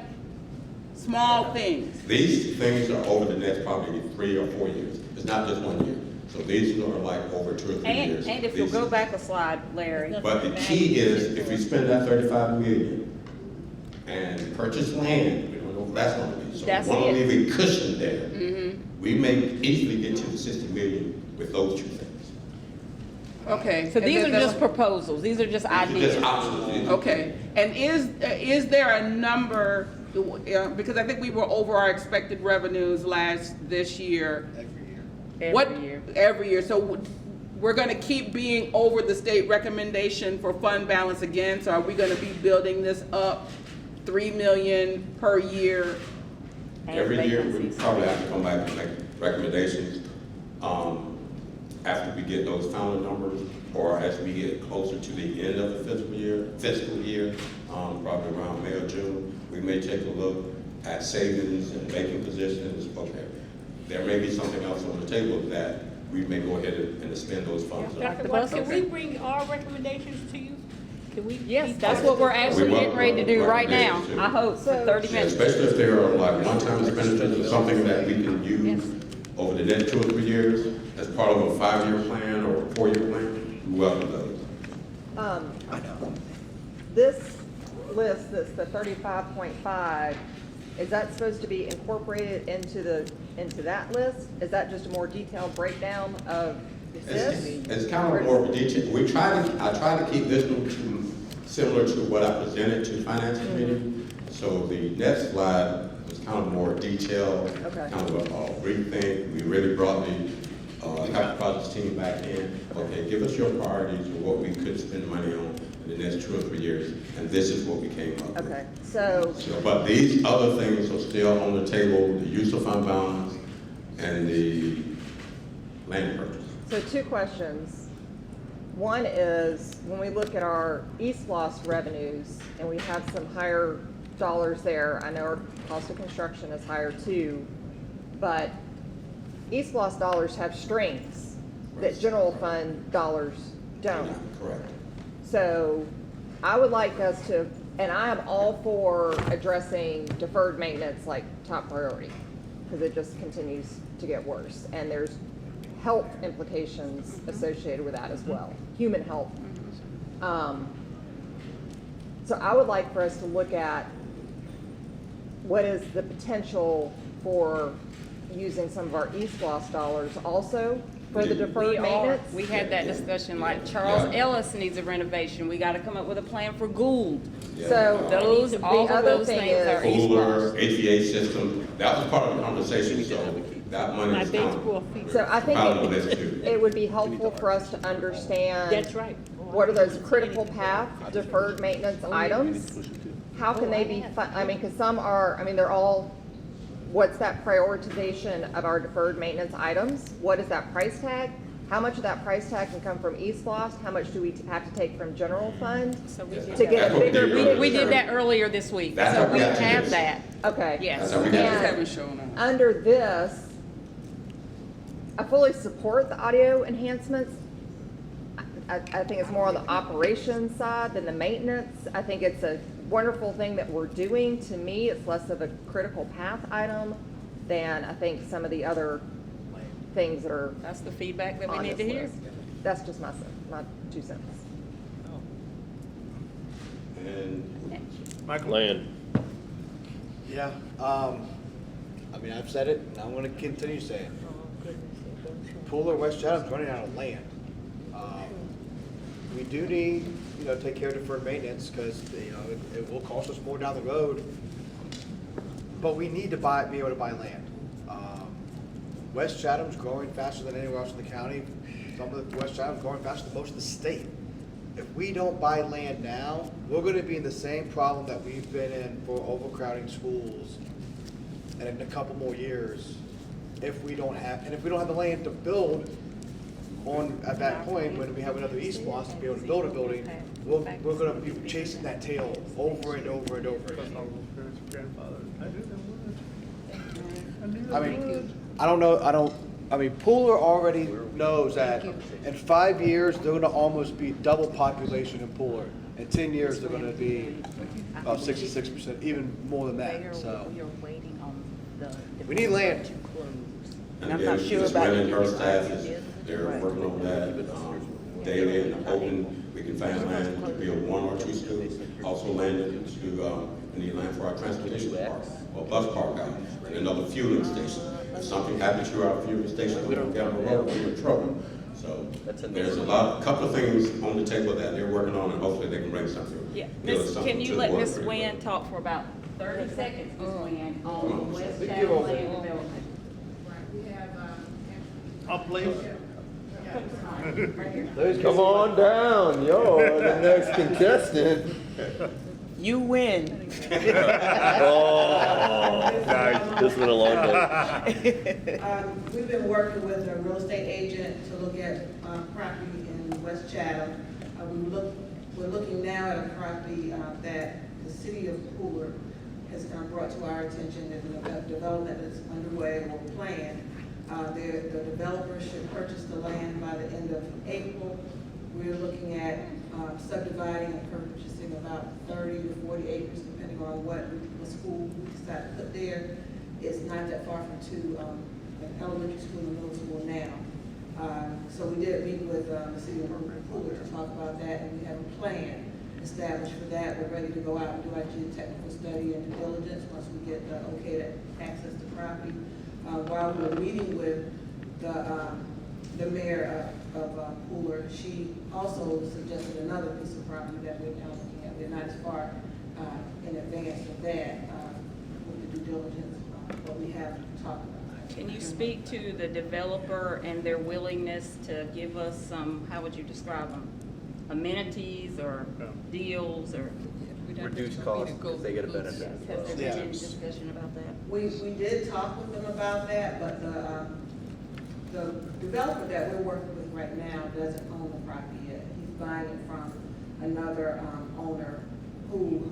[SPEAKER 4] small things.
[SPEAKER 5] These things are over the next probably 3 or 4 years. It's not just 1 year. So these are like over 2 or 3 years.
[SPEAKER 2] And if you'll go back a slide, Larry.
[SPEAKER 5] But the key is, if we spend that 35 million and purchase land, we don't know what that's gonna be. So
[SPEAKER 2] That's
[SPEAKER 5] we wanna
[SPEAKER 2] it.
[SPEAKER 5] leave a cushion there. We may easily get to the 60 million with those 2 things.
[SPEAKER 4] Okay.
[SPEAKER 2] So
[SPEAKER 4] and
[SPEAKER 2] these are
[SPEAKER 4] then
[SPEAKER 2] just proposals, these are just
[SPEAKER 5] These are
[SPEAKER 2] ideas.
[SPEAKER 5] just options.
[SPEAKER 4] Okay, and is there a number, because I think we were over our expected revenues this year. Every year, so we're gonna keep being over the state recommendation for fund balance again, so are we gonna be building this up 3 million per year?
[SPEAKER 5] Every year, we probably have to come back and make recommendations, after we get those final numbers, or as we get closer to the end of the fiscal year, probably around May or June, we may take a look at savings and vacant positions. Okay, there may be something else on the table that we may go ahead and spend those funds on.
[SPEAKER 13] Dr. White, can we bring our recommendations to you? Can we?
[SPEAKER 2] Yes, that's what we're actually getting ready to do right now, I hope, for 30
[SPEAKER 5] Yeah,
[SPEAKER 2] minutes.
[SPEAKER 5] especially if there are like one-time expenditures or something that we can use over the next 2 or 3 years as part of a 5-year plan or a 4-year plan, we welcome those.
[SPEAKER 9] This list, the 35.5, is that supposed to be incorporated into that list? Is that just a more detailed breakdown of this?
[SPEAKER 5] It's kind of more of a detail. I try to keep this one similar to what I presented to Finance Committee. So the next slide was kind of more detailed,
[SPEAKER 9] Okay.
[SPEAKER 5] kind of a brief thing. We really brought the capital projects team back in. Okay, give us your priorities of what we could spend money on in the next 2 or 3 years, and this is what we came up with.
[SPEAKER 9] Okay, so,
[SPEAKER 5] But these other things are still on the table, the use of fund balance and the land purchase.
[SPEAKER 9] so 2 questions. One is, when we look at our East Lost revenues, and we have some higher dollars there, I know our cost of construction is higher too, but East Lost dollars have strengths that general fund dollars don't.
[SPEAKER 5] Correct.
[SPEAKER 9] So I would like us to, and I am all for addressing deferred maintenance like top priority, because it just continues to get worse. And there's health implications associated with that as well, human health. So I would like for us to look at what is the potential for using some of our East Lost dollars also for the deferred maintenance.
[SPEAKER 2] We had that discussion, like Charles Ellis needs a renovation, we gotta come up with a plan for Gould.
[SPEAKER 9] So
[SPEAKER 2] Those, all
[SPEAKER 9] the
[SPEAKER 2] of
[SPEAKER 9] other
[SPEAKER 2] those
[SPEAKER 9] thing
[SPEAKER 2] things are
[SPEAKER 9] is,
[SPEAKER 2] East
[SPEAKER 5] Cooler,
[SPEAKER 2] Lost.
[SPEAKER 5] HVAC system, that was part of the conversation, so that money is kind
[SPEAKER 9] so I think
[SPEAKER 5] of list too.
[SPEAKER 9] it would be helpful for us to understand.
[SPEAKER 13] That's right.
[SPEAKER 9] What are those critical path deferred maintenance items? How can they be, I mean, because some are, I mean, they're all, what's that prioritization of our deferred maintenance items? What is that price tag? How much of that price tag can come from East Lost? How much do we have to take from general fund?
[SPEAKER 2] So we did
[SPEAKER 9] To get a bigger.
[SPEAKER 2] We did that earlier this week,
[SPEAKER 5] That's
[SPEAKER 2] so
[SPEAKER 5] how
[SPEAKER 2] we
[SPEAKER 5] we got to
[SPEAKER 2] have
[SPEAKER 5] this.
[SPEAKER 2] that,
[SPEAKER 9] Okay.
[SPEAKER 2] yes.
[SPEAKER 5] That's how we got
[SPEAKER 9] And
[SPEAKER 5] it.
[SPEAKER 4] Haven't shown up.
[SPEAKER 9] under this, I fully support the audio enhancements. I think it's more on the operations side than the maintenance. I think it's a wonderful thing that we're doing. To me, it's less of a critical path item than I think some of the other things that are
[SPEAKER 2] That's the feedback that we
[SPEAKER 9] on
[SPEAKER 2] need
[SPEAKER 9] this
[SPEAKER 2] to hear.
[SPEAKER 9] list. That's just my 2 cents.
[SPEAKER 5] And
[SPEAKER 22] Land.
[SPEAKER 17] Yeah, I mean, I've said it, and I'm gonna continue saying it. Pooler West Chatham's running out of land. We do need, take care of deferred maintenance, because, it will cost us more down the road. But we need to be able to buy land. West Chatham's growing faster than anywhere else in the county. Some of the West Chatham's growing faster than most of the state. If we don't buy land now, we're gonna be in the same problem that we've been in for overcrowding schools and in a couple more years, if we don't have the land to build on, at that point, when we have another East Lost to be able to build a building, we're gonna be chasing that tail over and over and over again. I mean, I mean, Pooler already knows that in 5 years, they're gonna almost be double population in Pooler. In 10 years, they're gonna be about 66%, even more than that, so.
[SPEAKER 9] We are waiting on the.
[SPEAKER 17] We need land.
[SPEAKER 9] And I'm not sure
[SPEAKER 5] Ms.
[SPEAKER 9] about.
[SPEAKER 5] Brennan, her staff they're working on that daily and hoping we can find land to build 1 or 2 schools. Also land we need land for our transportation park, or bus park out, and another fueling station. If something happens to our fueling station down the road, we're in trouble. So there's a couple of things on the table that they're working on, and hopefully they can bring something.
[SPEAKER 2] Yeah,
[SPEAKER 5] build something
[SPEAKER 2] can you
[SPEAKER 5] to the
[SPEAKER 2] let
[SPEAKER 5] board
[SPEAKER 2] Ms.
[SPEAKER 5] pretty quick.
[SPEAKER 2] Nguyen talk for about 30 seconds, Ms. Nguyen, on West
[SPEAKER 7] We give
[SPEAKER 2] Channel
[SPEAKER 7] over.
[SPEAKER 2] Land Development?
[SPEAKER 4] We have,
[SPEAKER 10] Up, please.
[SPEAKER 7] Come on down, you're the next contestant.
[SPEAKER 8] You win.
[SPEAKER 7] Oh, nice. This been a long day.
[SPEAKER 8] We've been working with a real estate agent to look at property in West Chatham. We're looking now at a property that the city of Pooler has brought to our attention. There's a development that's underway or planned. The developer should purchase the land by the end of April. We're looking at subdividing and purchasing about 30 to 40 acres, depending on what the school we decide to put there. It's not that far from an elementary school and a middle school now. So we did meet with the city of Pooler to talk about that, and we have a plan established for that. We're ready to go out and do our geotechnical study and due diligence once we get the okay to access the property. While we were meeting with the mayor of Pooler, she also suggested another piece of property that we're now looking at. We're not as far in advance of that with the due diligence, but we have talked about that.
[SPEAKER 2] Can you speak to the developer and their willingness to give us some, how would you describe them? Amenities or deals or?
[SPEAKER 22] Reduce costs because they get a benefit.
[SPEAKER 2] Has there been any discussion about that?
[SPEAKER 8] We did talk with them about that, but the developer that we're working with right now doesn't own the property yet. He's buying it from another owner who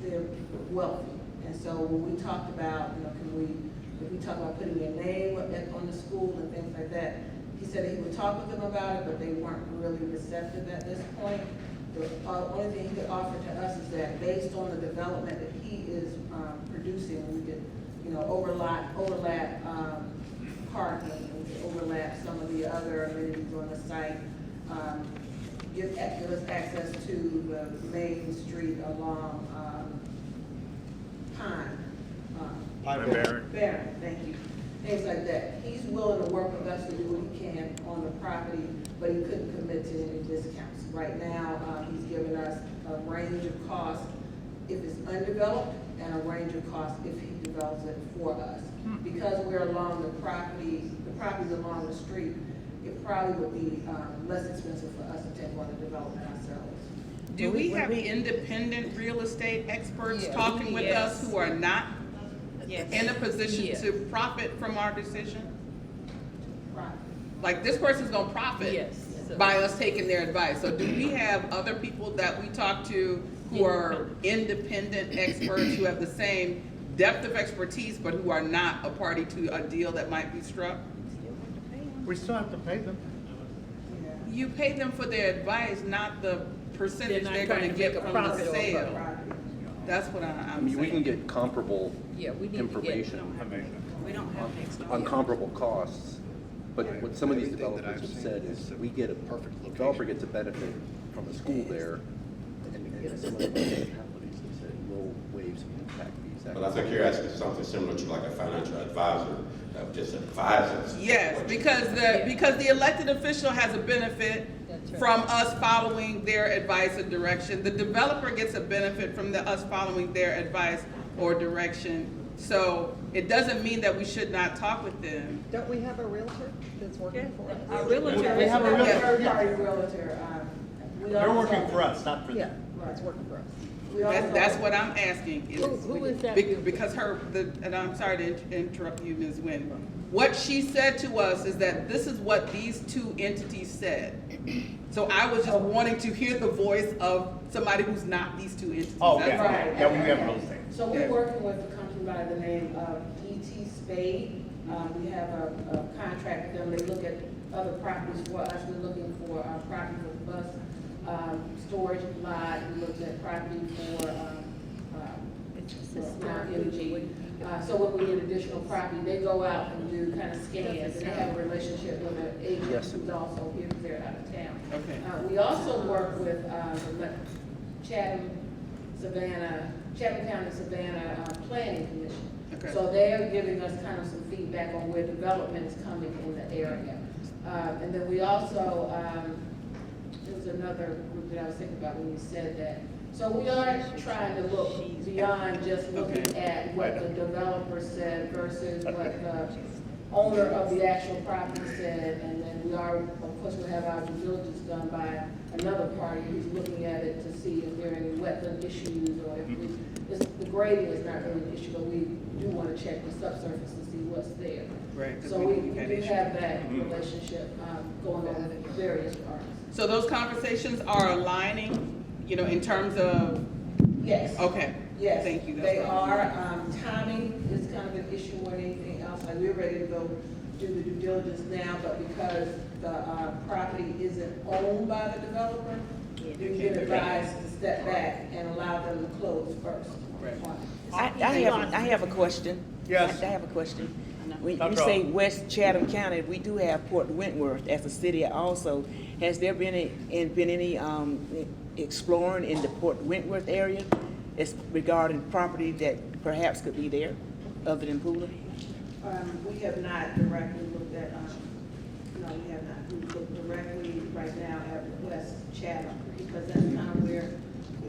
[SPEAKER 8] they're wealthy. And so when we talked about, if we talk about putting their name on the school and things like that, he said he would talk with them about it, but they weren't really receptive at this point. The only thing he could offer to us is that based on the development that he is producing, we could, overlap parking, we could overlap some of the other amenities on the site, give us access to the main street along Barron, thank you. Things like that. He's willing to work with us to do what he can on the property, but he couldn't commit to any discounts. Right now, he's given us a range of costs if it's undeveloped and a range of costs if he develops it for us. Because we're along the property's along the street, it probably would be less expensive for us to take on the development ourselves.
[SPEAKER 4] do we have independent real estate experts talking with us who are not in a position to profit from our decision? Like, this person's gonna profit by us taking their advice. So do we have other people that we talk to who are independent experts who have the same depth of expertise, but who are not a party to a deal that might be struck?
[SPEAKER 10] We still have to pay them.
[SPEAKER 4] You pay them for their advice, not the percentage they're gonna get from the sale. That's what I'm saying.
[SPEAKER 22] We can get comparable
[SPEAKER 13] Yeah, we need to get.
[SPEAKER 22] information
[SPEAKER 2] We don't have next door.
[SPEAKER 22] on comparable costs. But what some of these developers have said is we get a perfect, developer gets a benefit from a school there, and some of the companies have said low waves of impact fees.
[SPEAKER 5] But I think you're asking something similar to like a financial advisor that would just advise us.
[SPEAKER 4] Yes, because the elected official has a benefit from us following their advice or direction. The developer gets a benefit from us following their advice or direction. So it doesn't mean that we should not talk with them.
[SPEAKER 9] Don't we have a realtor that's working for us?
[SPEAKER 2] Our realtor.
[SPEAKER 10] We have a realtor.
[SPEAKER 8] Third-party realtor.
[SPEAKER 10] They're working for us, not for
[SPEAKER 9] Yeah,
[SPEAKER 10] them.
[SPEAKER 9] it's working for us.
[SPEAKER 4] That's what I'm asking.
[SPEAKER 13] Who is that?
[SPEAKER 4] Because and I'm sorry to interrupt you, Ms. Nguyen. What she said to us is that this is what these two entities said. So I was just wanting to hear the voice of somebody who's not these two entities.
[SPEAKER 10] Oh,
[SPEAKER 4] That's
[SPEAKER 10] yeah,
[SPEAKER 4] all.
[SPEAKER 10] yeah, we have real estate.
[SPEAKER 8] So we're working with a company by the name of
[SPEAKER 20] E.T. Spade. We have a contract with them. They look at other properties for us. We're looking for property for bus storage lot. We looked at property for Mount Energy. So when we get additional property, they go out and do kind of scans, and they have a relationship with an agent who's also here, they're out of town.
[SPEAKER 21] Okay.
[SPEAKER 20] We also work with the Chatham County Savannah Planning Commission.
[SPEAKER 21] Okay.
[SPEAKER 20] So they are giving us kind of some feedback on where development is coming in the area. And then we also, there was another group that I was thinking about when you said that. So we are trying to look beyond just looking at what the developer said versus what the owner of the actual property said. And then we are, of course, we'll have our due diligence done by another party who's looking at it to see if there are any wetland issues or if the grading is not really an issue, but we do want to check the subsurface to see what's there.
[SPEAKER 21] Right, 'cause
[SPEAKER 20] So
[SPEAKER 21] we
[SPEAKER 20] we
[SPEAKER 21] had
[SPEAKER 20] do
[SPEAKER 21] issues.
[SPEAKER 20] have that relationship going on in various parts.
[SPEAKER 21] So those conversations are aligning, you know, in terms of,
[SPEAKER 20] Yes.
[SPEAKER 21] okay.
[SPEAKER 20] Yes.
[SPEAKER 21] Thank you. That's
[SPEAKER 20] They
[SPEAKER 21] what-
[SPEAKER 20] are. Timing is kind of an issue more than anything else. Like, we're ready to go do the due diligence now, but because the property isn't owned by the developer, we've been advised to step back and allow them to close first.
[SPEAKER 8] I have a question.
[SPEAKER 21] Yes.
[SPEAKER 8] I have a question. When
[SPEAKER 21] Dr.
[SPEAKER 8] you say West Chatham County, we do have Port Wentworth as a city also. Has there been any exploring in the Port Wentworth area regarding property that perhaps could be there, other than Pooler?
[SPEAKER 20] We have not directly looked at, no, we have not. We looked directly right now at West Chatham because that's kind of where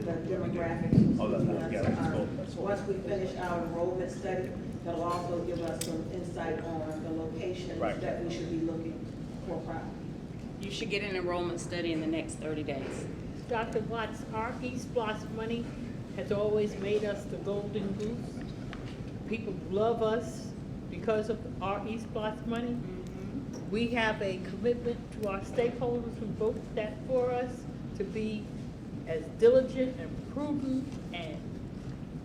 [SPEAKER 20] the demographics.
[SPEAKER 21] Oh, that's not together. Cool.
[SPEAKER 20] Once we finish our enrollment study, that'll also give us some insight on the locations
[SPEAKER 21] Right.
[SPEAKER 20] that we should be looking for property.
[SPEAKER 2] You should get an enrollment study in the next 30 days.
[SPEAKER 13] Dr. Watts, our East Blocks money has always made us the golden goose. People love us because of our East Blocks money. We have a commitment to our stakeholders who vote that for us to be as diligent and prudent and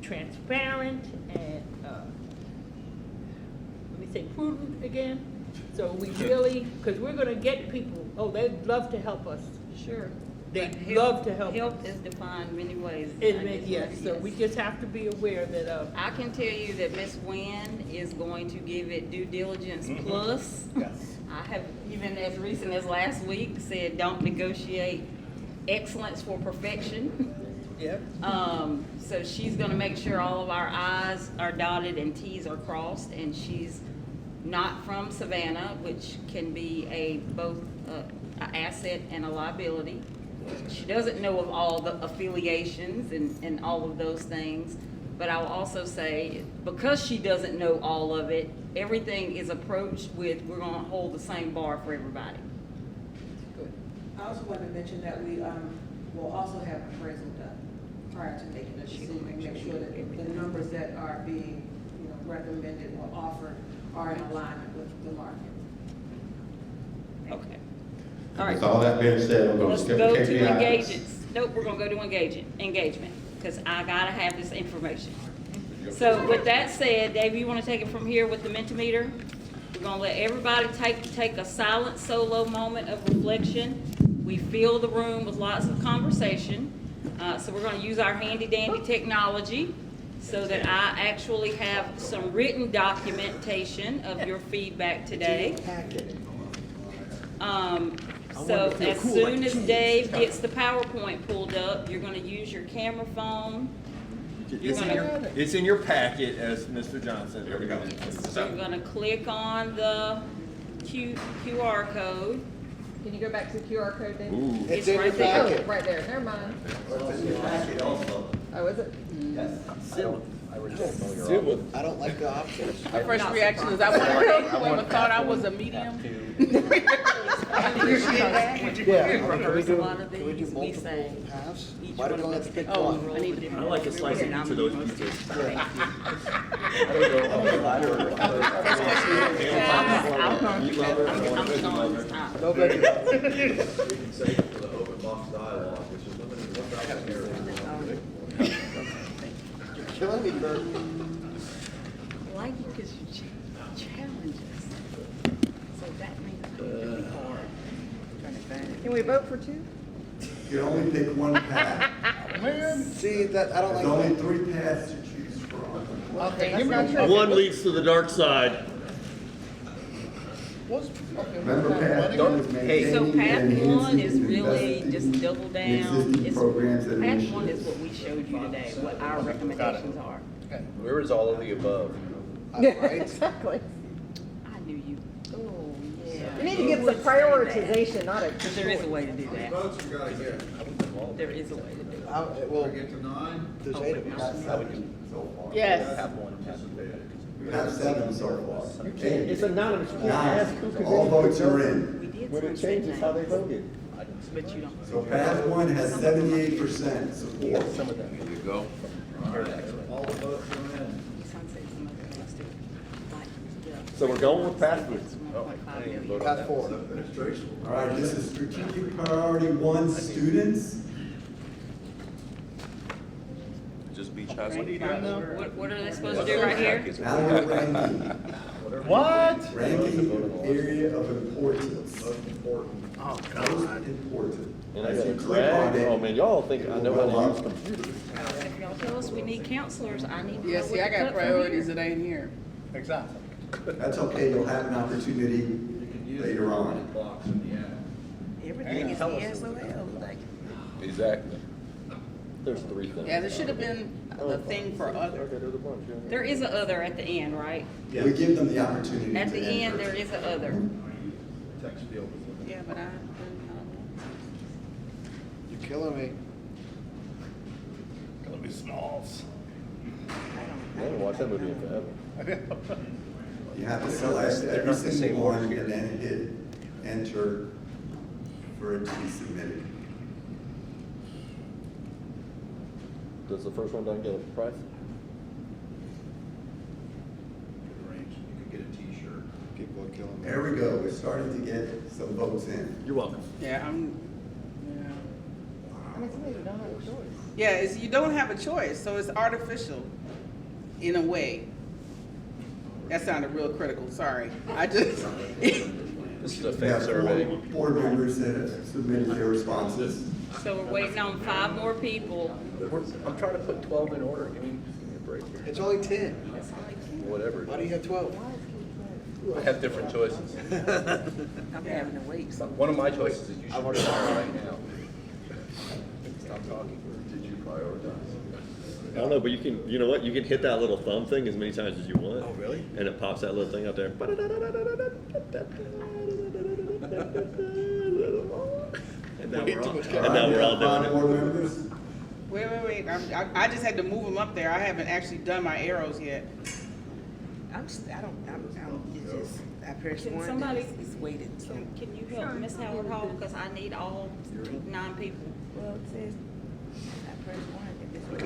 [SPEAKER 13] transparent and, let me say prudent again. So we really, because we're gonna get people, they'd love to help us.
[SPEAKER 2] Sure.
[SPEAKER 13] They'd
[SPEAKER 2] But
[SPEAKER 13] love to help us.
[SPEAKER 2] Help is defined many ways.
[SPEAKER 13] Yes, so we just have to be aware that,
[SPEAKER 2] I can tell you that Ms. Nguyen is going to give it due diligence plus.
[SPEAKER 21] Yes.
[SPEAKER 2] I have, even as recent as last week, said don't negotiate excellence for perfection.
[SPEAKER 21] Yep.
[SPEAKER 2] So she's gonna make sure all of our I's are dotted and T's are crossed, and she's not from Savannah, which can be both an asset and a liability. She doesn't know of all the affiliations and all of those things, but I will also say, because she doesn't know all of it, everything is approached with, we're gonna hold the same bar for everybody.
[SPEAKER 20] I also wanted to mention that we will also have appraisal done prior to making a decision, make sure that the numbers that are being, recommended or offered are in alignment with the market.
[SPEAKER 2] Okay. All right.
[SPEAKER 5] With all that being said, I'm going to
[SPEAKER 2] Let's
[SPEAKER 5] skip the
[SPEAKER 2] go
[SPEAKER 5] KPIs.
[SPEAKER 2] to engagements. Nope, we're gonna go to engagement, because I gotta have this information. So with that said, Dave, you wanna take it from here with the Mentimeter? We're gonna let everybody take a silent solo moment of reflection. We fill the room with lots of conversation. So we're gonna use our handy dandy technology so that I actually have some written documentation of your feedback today. So as soon as Dave gets the PowerPoint pulled up, you're gonna use your camera phone.
[SPEAKER 7] It's in your packet, as Mr. Johnson. There we go.
[SPEAKER 2] So you're gonna click on the QR code.
[SPEAKER 9] Can you go back to the QR code, Dave?
[SPEAKER 7] Ooh.
[SPEAKER 2] It's right there.
[SPEAKER 9] Oh, right there, never mind.
[SPEAKER 11] It's in your packet also.
[SPEAKER 9] Oh, is it?
[SPEAKER 17] I don't like the options.
[SPEAKER 21] My first reaction is I wonder whoever thought I was a medium.
[SPEAKER 17] Can we do multiple halves? Why do we only have to pick one?
[SPEAKER 21] I like to slice it into those pieces.
[SPEAKER 17] No veggie.
[SPEAKER 6] Say for the open box dialogue, which is limited to 1,000 characters.
[SPEAKER 17] You're killing me, Kurt.
[SPEAKER 14] like you because you challenge us. So that makes it really hard. Can we vote for two?
[SPEAKER 19] You only pick one path.
[SPEAKER 17] See, that, I don't
[SPEAKER 19] There's
[SPEAKER 17] like
[SPEAKER 19] only
[SPEAKER 17] that.
[SPEAKER 19] 3 paths to choose from.
[SPEAKER 14] Okay, that's not true.
[SPEAKER 7] One leads to the dark side.
[SPEAKER 19] Remember, path one is
[SPEAKER 2] So
[SPEAKER 19] maintaining
[SPEAKER 2] path
[SPEAKER 19] and
[SPEAKER 2] one is
[SPEAKER 19] enhancing
[SPEAKER 2] really
[SPEAKER 19] investing
[SPEAKER 2] just double
[SPEAKER 19] in
[SPEAKER 2] down.
[SPEAKER 19] existing
[SPEAKER 2] It's-
[SPEAKER 19] programs and
[SPEAKER 2] Path one
[SPEAKER 19] initiatives.
[SPEAKER 2] is what we showed you today, what our recommendations are.
[SPEAKER 22] Where is all of the above?
[SPEAKER 14] Exactly.
[SPEAKER 2] I knew you. Oh, yeah.
[SPEAKER 14] We need to give some prioritization, not a.
[SPEAKER 2] Because there is a way to do that.
[SPEAKER 11] Votes you got here.
[SPEAKER 2] There is a way to do it.
[SPEAKER 17] Well,
[SPEAKER 11] Get to 9.
[SPEAKER 17] there's 8 of us.
[SPEAKER 14] Yes.
[SPEAKER 22] Have one.
[SPEAKER 19] We have 7 so far.
[SPEAKER 7] It's anonymous. You can't ask who can
[SPEAKER 19] All votes are in.
[SPEAKER 2] We did
[SPEAKER 7] When it
[SPEAKER 2] sunset
[SPEAKER 7] changes how they
[SPEAKER 2] names,
[SPEAKER 7] voted.
[SPEAKER 2] but you don't.
[SPEAKER 19] So path 1 has 78% support.
[SPEAKER 22] Some of them. There you go.
[SPEAKER 11] All the votes are in.
[SPEAKER 2] You sunset some of the names too. Like, yeah.
[SPEAKER 7] So we're going with path 3.
[SPEAKER 2] It's 1.5 million.
[SPEAKER 17] Path 4.
[SPEAKER 11] Administration.
[SPEAKER 19] All right, this is strategic priority 1, students.
[SPEAKER 16] Just beach high school.
[SPEAKER 2] What are they supposed to do right here?
[SPEAKER 19] Now we're ranking.
[SPEAKER 7] What?
[SPEAKER 19] Ranking area of importance.
[SPEAKER 11] Most important.
[SPEAKER 17] Oh,
[SPEAKER 19] Most
[SPEAKER 17] God.
[SPEAKER 19] important.
[SPEAKER 7] And I
[SPEAKER 19] As
[SPEAKER 7] got
[SPEAKER 19] you
[SPEAKER 7] a
[SPEAKER 19] click on
[SPEAKER 7] drag.
[SPEAKER 19] it,
[SPEAKER 7] Oh, man, y'all think I know how to use computers.
[SPEAKER 2] If y'all tell us we need counselors, I need to know
[SPEAKER 21] Yeah,
[SPEAKER 2] what
[SPEAKER 21] see, I
[SPEAKER 2] to
[SPEAKER 21] got
[SPEAKER 2] cut from
[SPEAKER 21] priorities
[SPEAKER 2] here.
[SPEAKER 21] that ain't here.
[SPEAKER 17] Exactly.
[SPEAKER 19] That's okay, you'll have an opportunity later on.
[SPEAKER 11] Blocks in the app.
[SPEAKER 14] Everything is ESOL, like.
[SPEAKER 16] Exactly.
[SPEAKER 7] There's 3 things.
[SPEAKER 21] Yeah, there should have been the thing for other.
[SPEAKER 7] Okay, there's a bunch, yeah.
[SPEAKER 2] There is a other at the end, right?
[SPEAKER 19] We give them the opportunity to
[SPEAKER 2] At the end,
[SPEAKER 19] enter.
[SPEAKER 2] there is a other.
[SPEAKER 11] Text field is in
[SPEAKER 21] Yeah, but
[SPEAKER 17] You're killing me. Killing me, Smalls.
[SPEAKER 7] I haven't watched that movie in forever.
[SPEAKER 19] You have to select every single one and then hit enter for it to be submitted.
[SPEAKER 7] Does the first one done get a price?
[SPEAKER 11] range. You could get a T-shirt.
[SPEAKER 17] People are killing me.
[SPEAKER 19] There we go, we're starting to get some votes in.
[SPEAKER 7] You're welcome.
[SPEAKER 21] yeah,
[SPEAKER 14] I mean, somebody don't have a choice.
[SPEAKER 21] yeah, it's, you don't have a choice, so it's artificial in a way. That sounded real critical, sorry. I just,
[SPEAKER 22] This is a
[SPEAKER 19] We
[SPEAKER 22] fake
[SPEAKER 19] have
[SPEAKER 22] survey.
[SPEAKER 19] 4 board members that have submitted their responses.
[SPEAKER 2] So we're waiting on 5 more people.
[SPEAKER 22] I'm trying to put 12 in order. Give me a break here.
[SPEAKER 17] It's only 10.
[SPEAKER 22] Whatever.
[SPEAKER 17] Why do you have 12?
[SPEAKER 22] I have different choices.
[SPEAKER 14] I'm having to wait.
[SPEAKER 22] One of my choices is you should retire right now. Stop talking.
[SPEAKER 11] Did you prioritize?
[SPEAKER 7] I don't know, but you know what? You can hit that little thumb thing as many times as you want.
[SPEAKER 17] Oh, really?
[SPEAKER 7] And it pops that little thing out there. And now we're all, and now we're all doing
[SPEAKER 19] 5
[SPEAKER 7] it.
[SPEAKER 19] board members.
[SPEAKER 21] wait, I just had to move them up there. I haven't actually done my arrows yet.
[SPEAKER 8] I pressed
[SPEAKER 2] Can
[SPEAKER 8] one.
[SPEAKER 2] somebody-
[SPEAKER 8] It's waited, so.
[SPEAKER 2] Can you help Miss Howard Hall, because I need all 9 people.
[SPEAKER 8] Well, it says, I pressed one, and this one.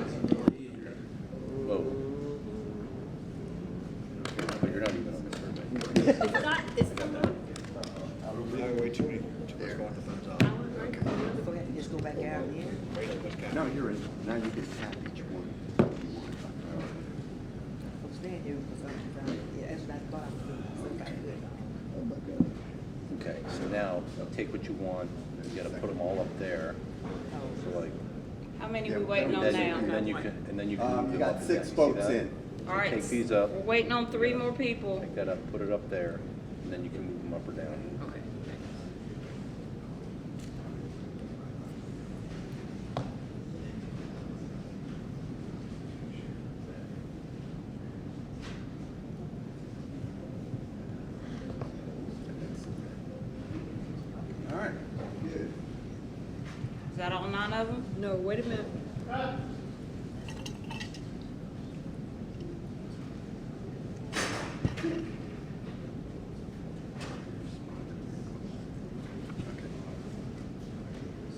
[SPEAKER 22] Whoa. But you're not even on the survey.
[SPEAKER 13] It's not,
[SPEAKER 17] Way too many. Too much going to thumbs up.
[SPEAKER 8] Go ahead and just go back out again.
[SPEAKER 11] No, you're in. Now you can tap each one.
[SPEAKER 8] What's that here? Yeah, that's not the bottom. Somebody good.
[SPEAKER 22] Okay, so now, take what you want, you gotta put them all up there. So like,
[SPEAKER 2] How many we waiting on
[SPEAKER 22] and
[SPEAKER 2] now?
[SPEAKER 22] then you can,
[SPEAKER 19] You
[SPEAKER 22] move them
[SPEAKER 19] got
[SPEAKER 22] up
[SPEAKER 19] 6
[SPEAKER 22] again. See
[SPEAKER 19] votes
[SPEAKER 22] that?
[SPEAKER 19] in.
[SPEAKER 2] All right.
[SPEAKER 22] Take these up,
[SPEAKER 2] We're waiting on 3 more people.
[SPEAKER 22] take that up, put it up there, and then you can move them up or down.
[SPEAKER 2] Okay.
[SPEAKER 19] All right. Good.
[SPEAKER 2] Is that all 9 of them?
[SPEAKER 14] No, wait a minute.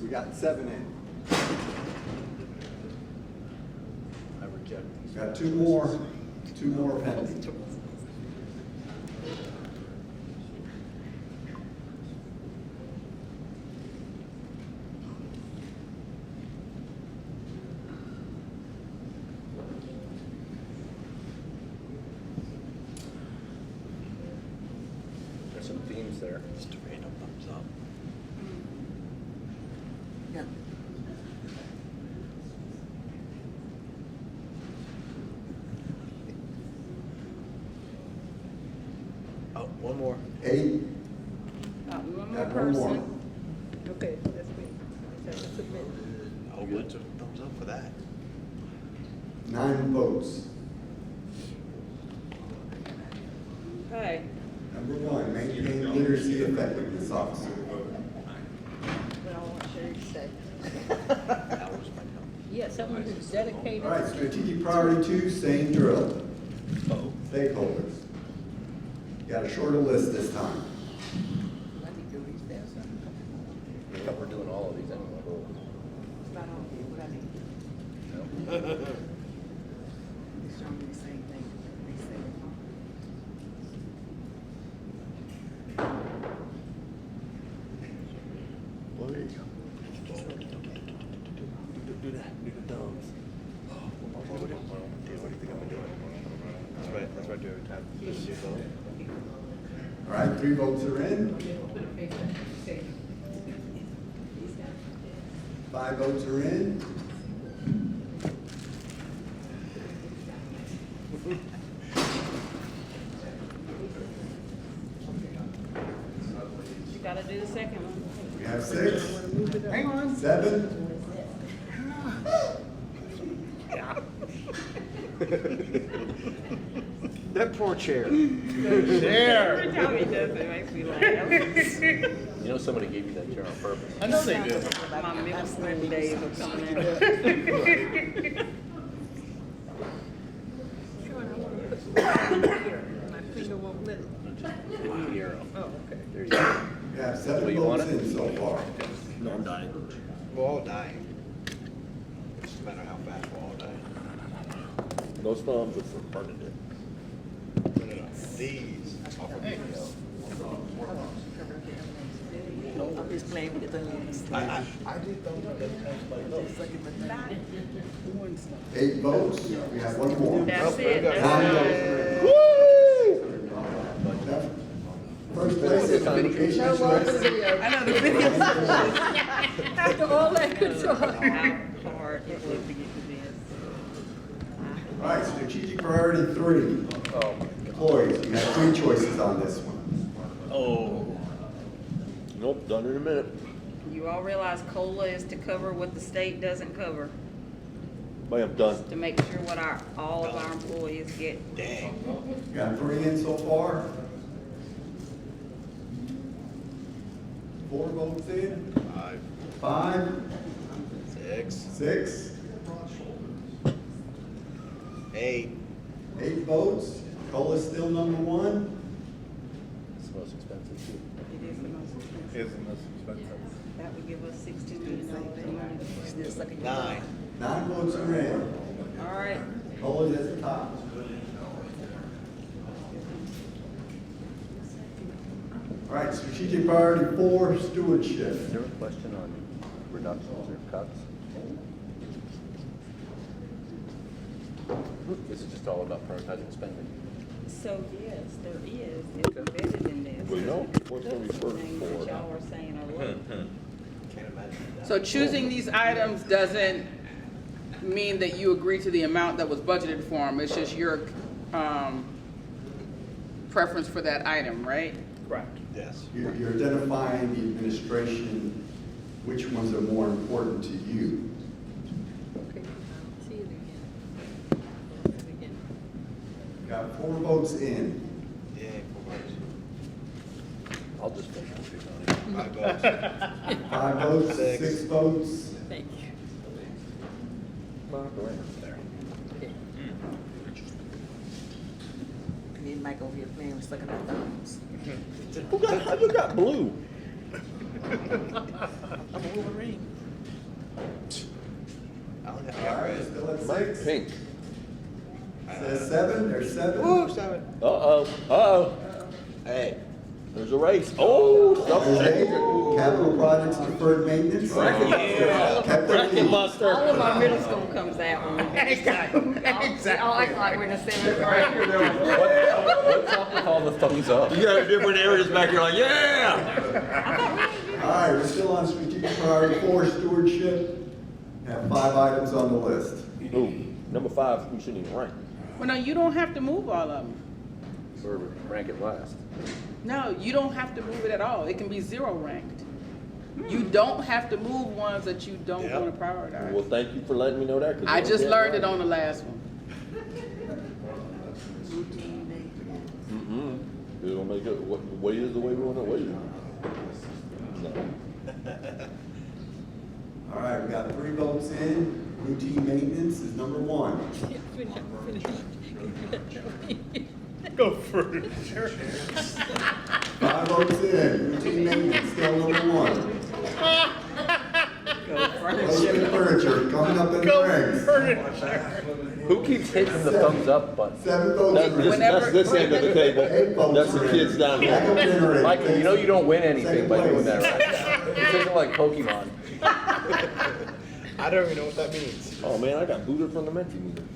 [SPEAKER 19] We got 7 in.
[SPEAKER 22] I reject these.
[SPEAKER 19] Got 2 more. 2 more pending.
[SPEAKER 17] there. Just a random thumbs up.
[SPEAKER 14] Yeah.
[SPEAKER 17] Oh, one more.
[SPEAKER 19] 8,
[SPEAKER 2] One more
[SPEAKER 19] got one more.
[SPEAKER 2] person.
[SPEAKER 14] Okay, that's me. That's a submit.
[SPEAKER 17] Oh, what's a thumbs up for that?
[SPEAKER 19] 9 votes.
[SPEAKER 2] Okay.
[SPEAKER 19] Number 1, maintain literacy effectiveness officer.
[SPEAKER 14] But I want Sherry to say.
[SPEAKER 17] That was my number.
[SPEAKER 13] Yeah, someone who's dedicated.
[SPEAKER 19] All right, strategic priority 2, same drill.
[SPEAKER 17] Oh.
[SPEAKER 19] Stakeholders. Got a shorter list this time.
[SPEAKER 14] I need to reach there, so.
[SPEAKER 22] Yeah, we're doing all of these anyway.
[SPEAKER 14] It's not on here, but I need.
[SPEAKER 22] No?
[SPEAKER 14] It's showing me the same thing. Reset it.
[SPEAKER 17] Well, there you go. Do that. Do the thumbs. What do you think I'm doing? That's what I do every time. Just do both.
[SPEAKER 19] All right, 3 votes are in. 5 votes are in.
[SPEAKER 2] You gotta do the second one.
[SPEAKER 19] We have 6.
[SPEAKER 2] Hang on.
[SPEAKER 19] 7.
[SPEAKER 17] That poor chair.
[SPEAKER 2] Every time he does it, it makes me laugh.
[SPEAKER 22] You know somebody gave you that chair on purpose.
[SPEAKER 2] I know they do. My middle school days are coming in.
[SPEAKER 14] My finger won't let it.
[SPEAKER 22] Here.
[SPEAKER 14] Oh, okay.
[SPEAKER 22] There you go.
[SPEAKER 19] We have
[SPEAKER 22] Well,
[SPEAKER 19] 7
[SPEAKER 22] you want
[SPEAKER 19] votes
[SPEAKER 22] it?
[SPEAKER 19] in so far.
[SPEAKER 17] No, I'm dying. We're all dying. It's just a matter of how fast we're all dying.
[SPEAKER 22] Those thumbs are for Bernadette.
[SPEAKER 17] No. These are for me.
[SPEAKER 14] I'm just playing with the things.
[SPEAKER 17] I did thumbs up every time somebody knows.
[SPEAKER 19] 8 votes. We have 1 more.
[SPEAKER 2] That's it.
[SPEAKER 19] 9
[SPEAKER 2] That's
[SPEAKER 19] votes. First place is education director.
[SPEAKER 2] I know the video.
[SPEAKER 14] After all that control.
[SPEAKER 2] How hard it was to get to this.
[SPEAKER 19] All right, strategic priority 3. Employees, you have 3 choices on this one.
[SPEAKER 22] Oh. Nope, done in a minute.
[SPEAKER 2] You all realize COLA is to cover what the state doesn't cover,
[SPEAKER 22] Bam, done.
[SPEAKER 2] to make sure what all of our employees get.
[SPEAKER 17] Dang.
[SPEAKER 19] Got 3 in so far. 4 votes in. 5.
[SPEAKER 17] 6.
[SPEAKER 19] 6.
[SPEAKER 17] 8.
[SPEAKER 19] 8 votes. Cola's still number 1.
[SPEAKER 22] It's the most expensive too.
[SPEAKER 2] It is the most expensive.
[SPEAKER 17] Is the most expensive.
[SPEAKER 2] That would give us 62.
[SPEAKER 17] 9.
[SPEAKER 19] 9 votes are in.
[SPEAKER 2] All right.
[SPEAKER 19] Cola's at the top. All right, strategic priority 4, stewardship.
[SPEAKER 22] Is there a question on reductions or cuts? This is just all about prioritizing spending.
[SPEAKER 2] So yes, there is. It's embedded in this.
[SPEAKER 16] We know what's gonna be first
[SPEAKER 2] Things
[SPEAKER 16] for.
[SPEAKER 2] that y'all are saying are low.
[SPEAKER 17] Can't imagine that.
[SPEAKER 21] So choosing these items doesn't mean that you agree to the amount that was budgeted for them. It's just your preference for that item, right?
[SPEAKER 17] Correct. Yes.
[SPEAKER 19] You're identifying the administration, which ones are more important to you.
[SPEAKER 14] Okay, see it again.
[SPEAKER 19] Got 4 votes in.
[SPEAKER 17] Yeah, 4 votes.
[SPEAKER 22] I'll just make it.
[SPEAKER 17] 5 votes.
[SPEAKER 19] 5 votes,
[SPEAKER 17] 6.
[SPEAKER 19] 6 votes.
[SPEAKER 14] Thank you.
[SPEAKER 17] There.
[SPEAKER 14] Me and Mike over here playing with sucking our thumbs.
[SPEAKER 22] Who got blue?
[SPEAKER 14] I'm a Wolverine.
[SPEAKER 17] I don't have
[SPEAKER 19] All right,
[SPEAKER 17] red.
[SPEAKER 19] still at
[SPEAKER 22] Mine
[SPEAKER 19] 6.
[SPEAKER 22] pink.
[SPEAKER 19] Says 7, there's 7.
[SPEAKER 17] Woo, 7.
[SPEAKER 22] Uh-oh, uh-oh.
[SPEAKER 17] Hey,
[SPEAKER 7] There's a race. Oh,
[SPEAKER 19] Okay, capital projects deferred maintenance. Kept the lead.
[SPEAKER 2] All of our middle school comes out. Exactly. All act like we're in the seventh grade.
[SPEAKER 22] What's up with all the thumbs up?
[SPEAKER 7] You got different areas back here like, yeah!
[SPEAKER 19] All right, we're still on strategic priority 4, stewardship. Have 5 items on the list.
[SPEAKER 7] Ooh, number 5, we shouldn't even rank.
[SPEAKER 21] Well, no, you don't have to move all of them.
[SPEAKER 7] Or rank it last.
[SPEAKER 21] No, you don't have to move it at all. It can be 0 ranked. You don't have to move ones that you don't want to prioritize.
[SPEAKER 7] Well, thank you for letting me know that. 'cause
[SPEAKER 21] I just
[SPEAKER 7] yeah,
[SPEAKER 21] learned
[SPEAKER 7] right.
[SPEAKER 21] it on the last one.
[SPEAKER 7] We don't make it, what, the way is the way we want to wait. No.
[SPEAKER 19] All right, we got 3 votes in. Routine maintenance is number 1.
[SPEAKER 10] Go for it.
[SPEAKER 19] 5 votes in. Routine maintenance still number 1. Placement furniture coming up in the ranks.
[SPEAKER 22] Who keeps hitting the thumbs up button?
[SPEAKER 19] 7 votes in.
[SPEAKER 7] That's this end of the table.
[SPEAKER 19] 8 votes
[SPEAKER 7] That's the
[SPEAKER 19] in.
[SPEAKER 7] kids down
[SPEAKER 19] Backup
[SPEAKER 7] here.
[SPEAKER 19] generator.
[SPEAKER 22] Michael, you know you don't win anything by doing that,
[SPEAKER 19] Second
[SPEAKER 22] right? This isn't like Pokemon.
[SPEAKER 17] I don't even know what that means.
[SPEAKER 7] Oh man, I got booted from the Menti meeting.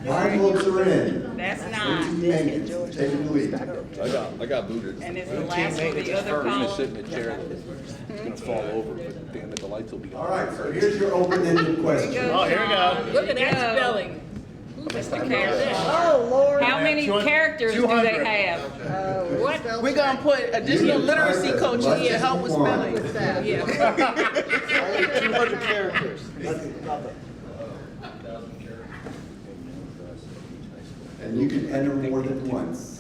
[SPEAKER 19] 9 votes are in.
[SPEAKER 2] That's
[SPEAKER 19] Routine
[SPEAKER 2] 9.
[SPEAKER 19] maintenance, taking the lead.
[SPEAKER 7] I got booted.
[SPEAKER 2] And it's the last one, the other
[SPEAKER 22] You're gonna sit
[SPEAKER 2] column.
[SPEAKER 22] in a chair that's gonna fall over, but damn it, the lights will be on.
[SPEAKER 19] All right, so here's your open-ended question.
[SPEAKER 10] Oh, here we go.
[SPEAKER 13] Look at that spelling.
[SPEAKER 2] Mr. Carroll.
[SPEAKER 14] Oh, Lord.
[SPEAKER 2] How many
[SPEAKER 10] 200.
[SPEAKER 2] characters do they have?
[SPEAKER 21] What? We're gonna put additional literacy coaches in to help with spelling. Yeah.
[SPEAKER 17] 200 characters.
[SPEAKER 19] And you can enter more than once.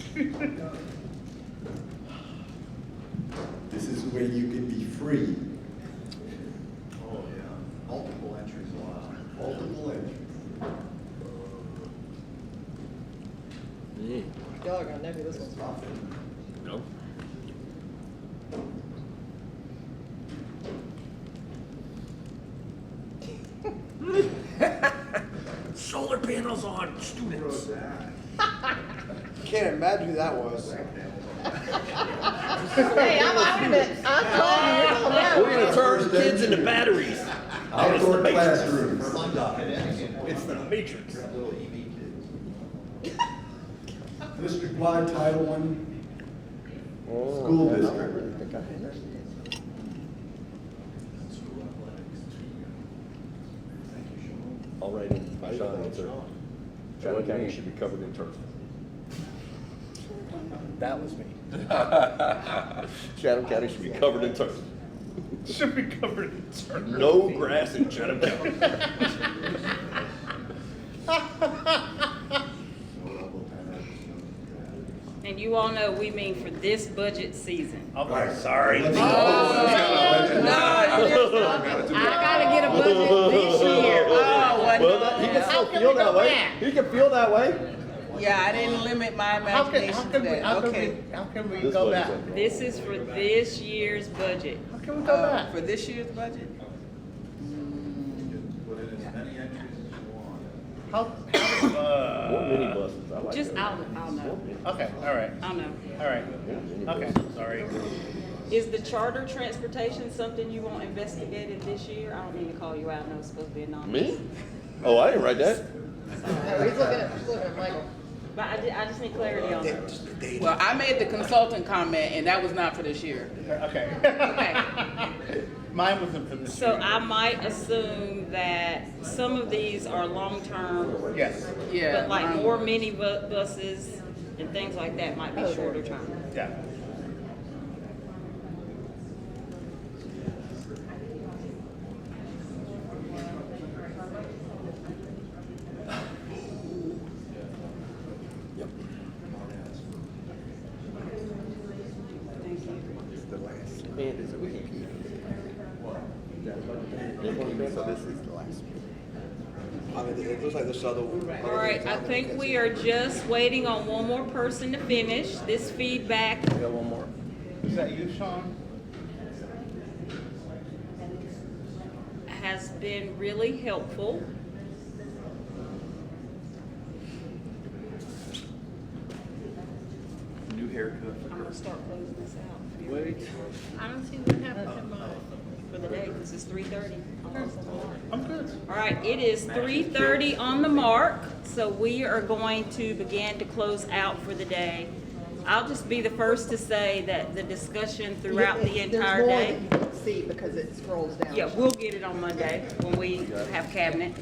[SPEAKER 19] This is where you can be free.
[SPEAKER 11] Oh, yeah. Multiple entries allowed.
[SPEAKER 19] Multiple entries.
[SPEAKER 14] Y'all are gonna know who this one's from.
[SPEAKER 7] No. Solar panels on students.
[SPEAKER 17] Can't imagine who that was.
[SPEAKER 14] Hey, I'm owning it. I'm calling you. You're gonna know.
[SPEAKER 7] We're gonna turn kids into batteries.
[SPEAKER 19] Outdoor classrooms.
[SPEAKER 7] It's the Matrix.
[SPEAKER 11] Little EV kids.
[SPEAKER 19] District-wide Title I
[SPEAKER 7] Oh,
[SPEAKER 19] school
[SPEAKER 7] man, I
[SPEAKER 19] district.
[SPEAKER 7] really think I had that. All right, Sean answered. Chatham County should be covered in turf.
[SPEAKER 17] That was me.
[SPEAKER 7] Chatham County should be covered in turf.
[SPEAKER 10] Should be covered in turf.
[SPEAKER 7] No grass in Chatham County.
[SPEAKER 2] And you all know we mean for this budget season.
[SPEAKER 10] Okay, sorry.
[SPEAKER 19] Let's-
[SPEAKER 2] I gotta get a budget this year.
[SPEAKER 21] Oh, what?
[SPEAKER 7] Well, he can still feel that way. He can feel that way.
[SPEAKER 21] Yeah, I didn't limit my
[SPEAKER 10] How can
[SPEAKER 21] imagination to that. Okay.
[SPEAKER 10] we go back?
[SPEAKER 2] This is for this year's budget.
[SPEAKER 10] How can we go back?
[SPEAKER 21] For this year's budget?
[SPEAKER 11] Put in as many entries as you want.
[SPEAKER 7] More mini buses. I like
[SPEAKER 2] Just,
[SPEAKER 7] that.
[SPEAKER 2] I'll know.
[SPEAKER 10] Okay, all right,
[SPEAKER 2] I'll know.
[SPEAKER 10] all right. Okay, sorry.
[SPEAKER 2] Is the charter transportation something you want investigated this year? I don't mean to call you out, I know it's supposed to be anonymous.
[SPEAKER 7] Me? Oh, I didn't write that.
[SPEAKER 14] Oh, he's looking at Michael.
[SPEAKER 2] But I just need clarity on that.
[SPEAKER 21] Well, I made the consultant comment, and that was not for this year.
[SPEAKER 10] Okay.
[SPEAKER 2] Okay.
[SPEAKER 10] Mine wasn't from this
[SPEAKER 2] So
[SPEAKER 10] year.
[SPEAKER 2] I might assume that some of these are long-term,
[SPEAKER 10] Yes,
[SPEAKER 21] Yeah.
[SPEAKER 2] but like more mini buses and things like that might be shorter term.
[SPEAKER 10] yeah.
[SPEAKER 17] So this is the last one. I mean, it looks like this other.
[SPEAKER 2] All right, I think we are just waiting on one more person to finish. This feedback
[SPEAKER 7] We got one more.
[SPEAKER 10] Is that you, Sean?
[SPEAKER 2] has been really helpful.
[SPEAKER 17] New
[SPEAKER 2] I'm gonna start closing this out.
[SPEAKER 7] Wait.
[SPEAKER 13] I don't see what happened
[SPEAKER 2] For the day, because it's 3:30.
[SPEAKER 10] I'm good.
[SPEAKER 2] All right, it is 3:30 on the mark, so we are going to begin to close out for the day. I'll just be the first to say that the discussion throughout the entire day.
[SPEAKER 9] There's more that you can see because it scrolls down.
[SPEAKER 2] Yeah, we'll get it on Monday when we have cabinet.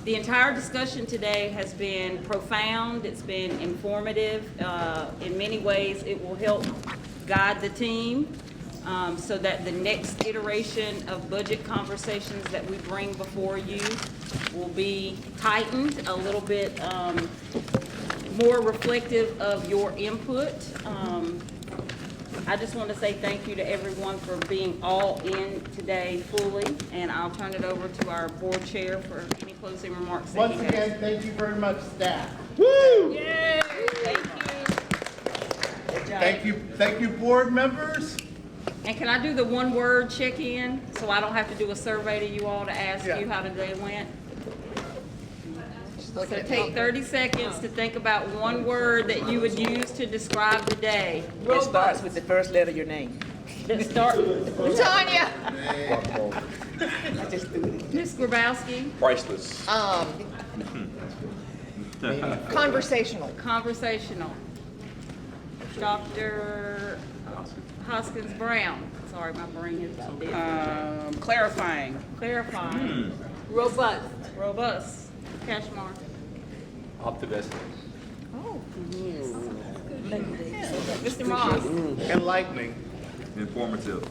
[SPEAKER 2] The entire discussion today has been profound, it's been informative. In many ways, it will help guide the team so that the next iteration of budget conversations that we bring before you will be tightened, a little bit more reflective of your input. I just want to say thank you to everyone for being all in today fully, and I'll turn it over to our board chair for any closing remarks that
[SPEAKER 10] Once
[SPEAKER 2] he has.
[SPEAKER 10] again, thank you very much, staff.
[SPEAKER 2] Woo! Yay! Thank you.
[SPEAKER 10] Thank you, board members.
[SPEAKER 2] And can I do the one-word check-in, so I don't have to do a survey to you all to ask
[SPEAKER 10] Yeah.
[SPEAKER 2] you how the day went? So take 30 seconds to think about one word that you would use to describe the day.
[SPEAKER 8] It starts with the first letter of your name.
[SPEAKER 2] Let's start with
[SPEAKER 9] Tanya.
[SPEAKER 8] I just threw it.
[SPEAKER 2] Ms. Grabowski.
[SPEAKER 16] Priceless.
[SPEAKER 9] Conversational.
[SPEAKER 2] Conversational. Dr. Hoskins Brown. Sorry, my brain is about dead.
[SPEAKER 21] Clarifying.
[SPEAKER 2] Clarifying.
[SPEAKER 9] Robust.
[SPEAKER 2] Robust. Cashmore.
[SPEAKER 22] Optimistic.
[SPEAKER 2] Mr. Moss.
[SPEAKER 10] Enlightening.
[SPEAKER 16] Informative.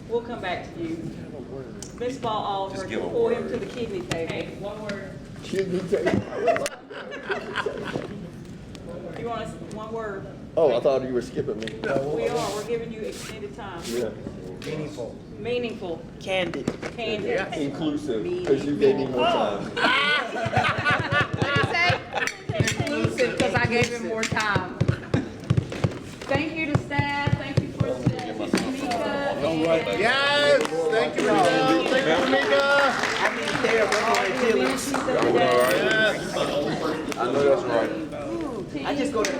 [SPEAKER 2] We'll come back to you. Ms. Ball Oliver,
[SPEAKER 16] Just give a
[SPEAKER 2] pull him
[SPEAKER 16] word.
[SPEAKER 2] to the kidney table.
[SPEAKER 4] One word.
[SPEAKER 2] You want us, one word?
[SPEAKER 7] Oh, I thought you were skipping me.
[SPEAKER 2] We are, we're giving you extended time.
[SPEAKER 7] Yeah.
[SPEAKER 10] Meaningful.
[SPEAKER 2] Meaningful,
[SPEAKER 8] Candid.
[SPEAKER 2] candid.
[SPEAKER 7] Inclusive, because you gave me more time.
[SPEAKER 9] What did you say?
[SPEAKER 2] Inclusive, because I gave him more time. Thank you to staff, thank you for Tamika.
[SPEAKER 10] Yes, thank you, Michelle. Thank you, Tamika.
[SPEAKER 8] I mean, there were no feelings.
[SPEAKER 16] I know that's right.
[SPEAKER 8] I just go to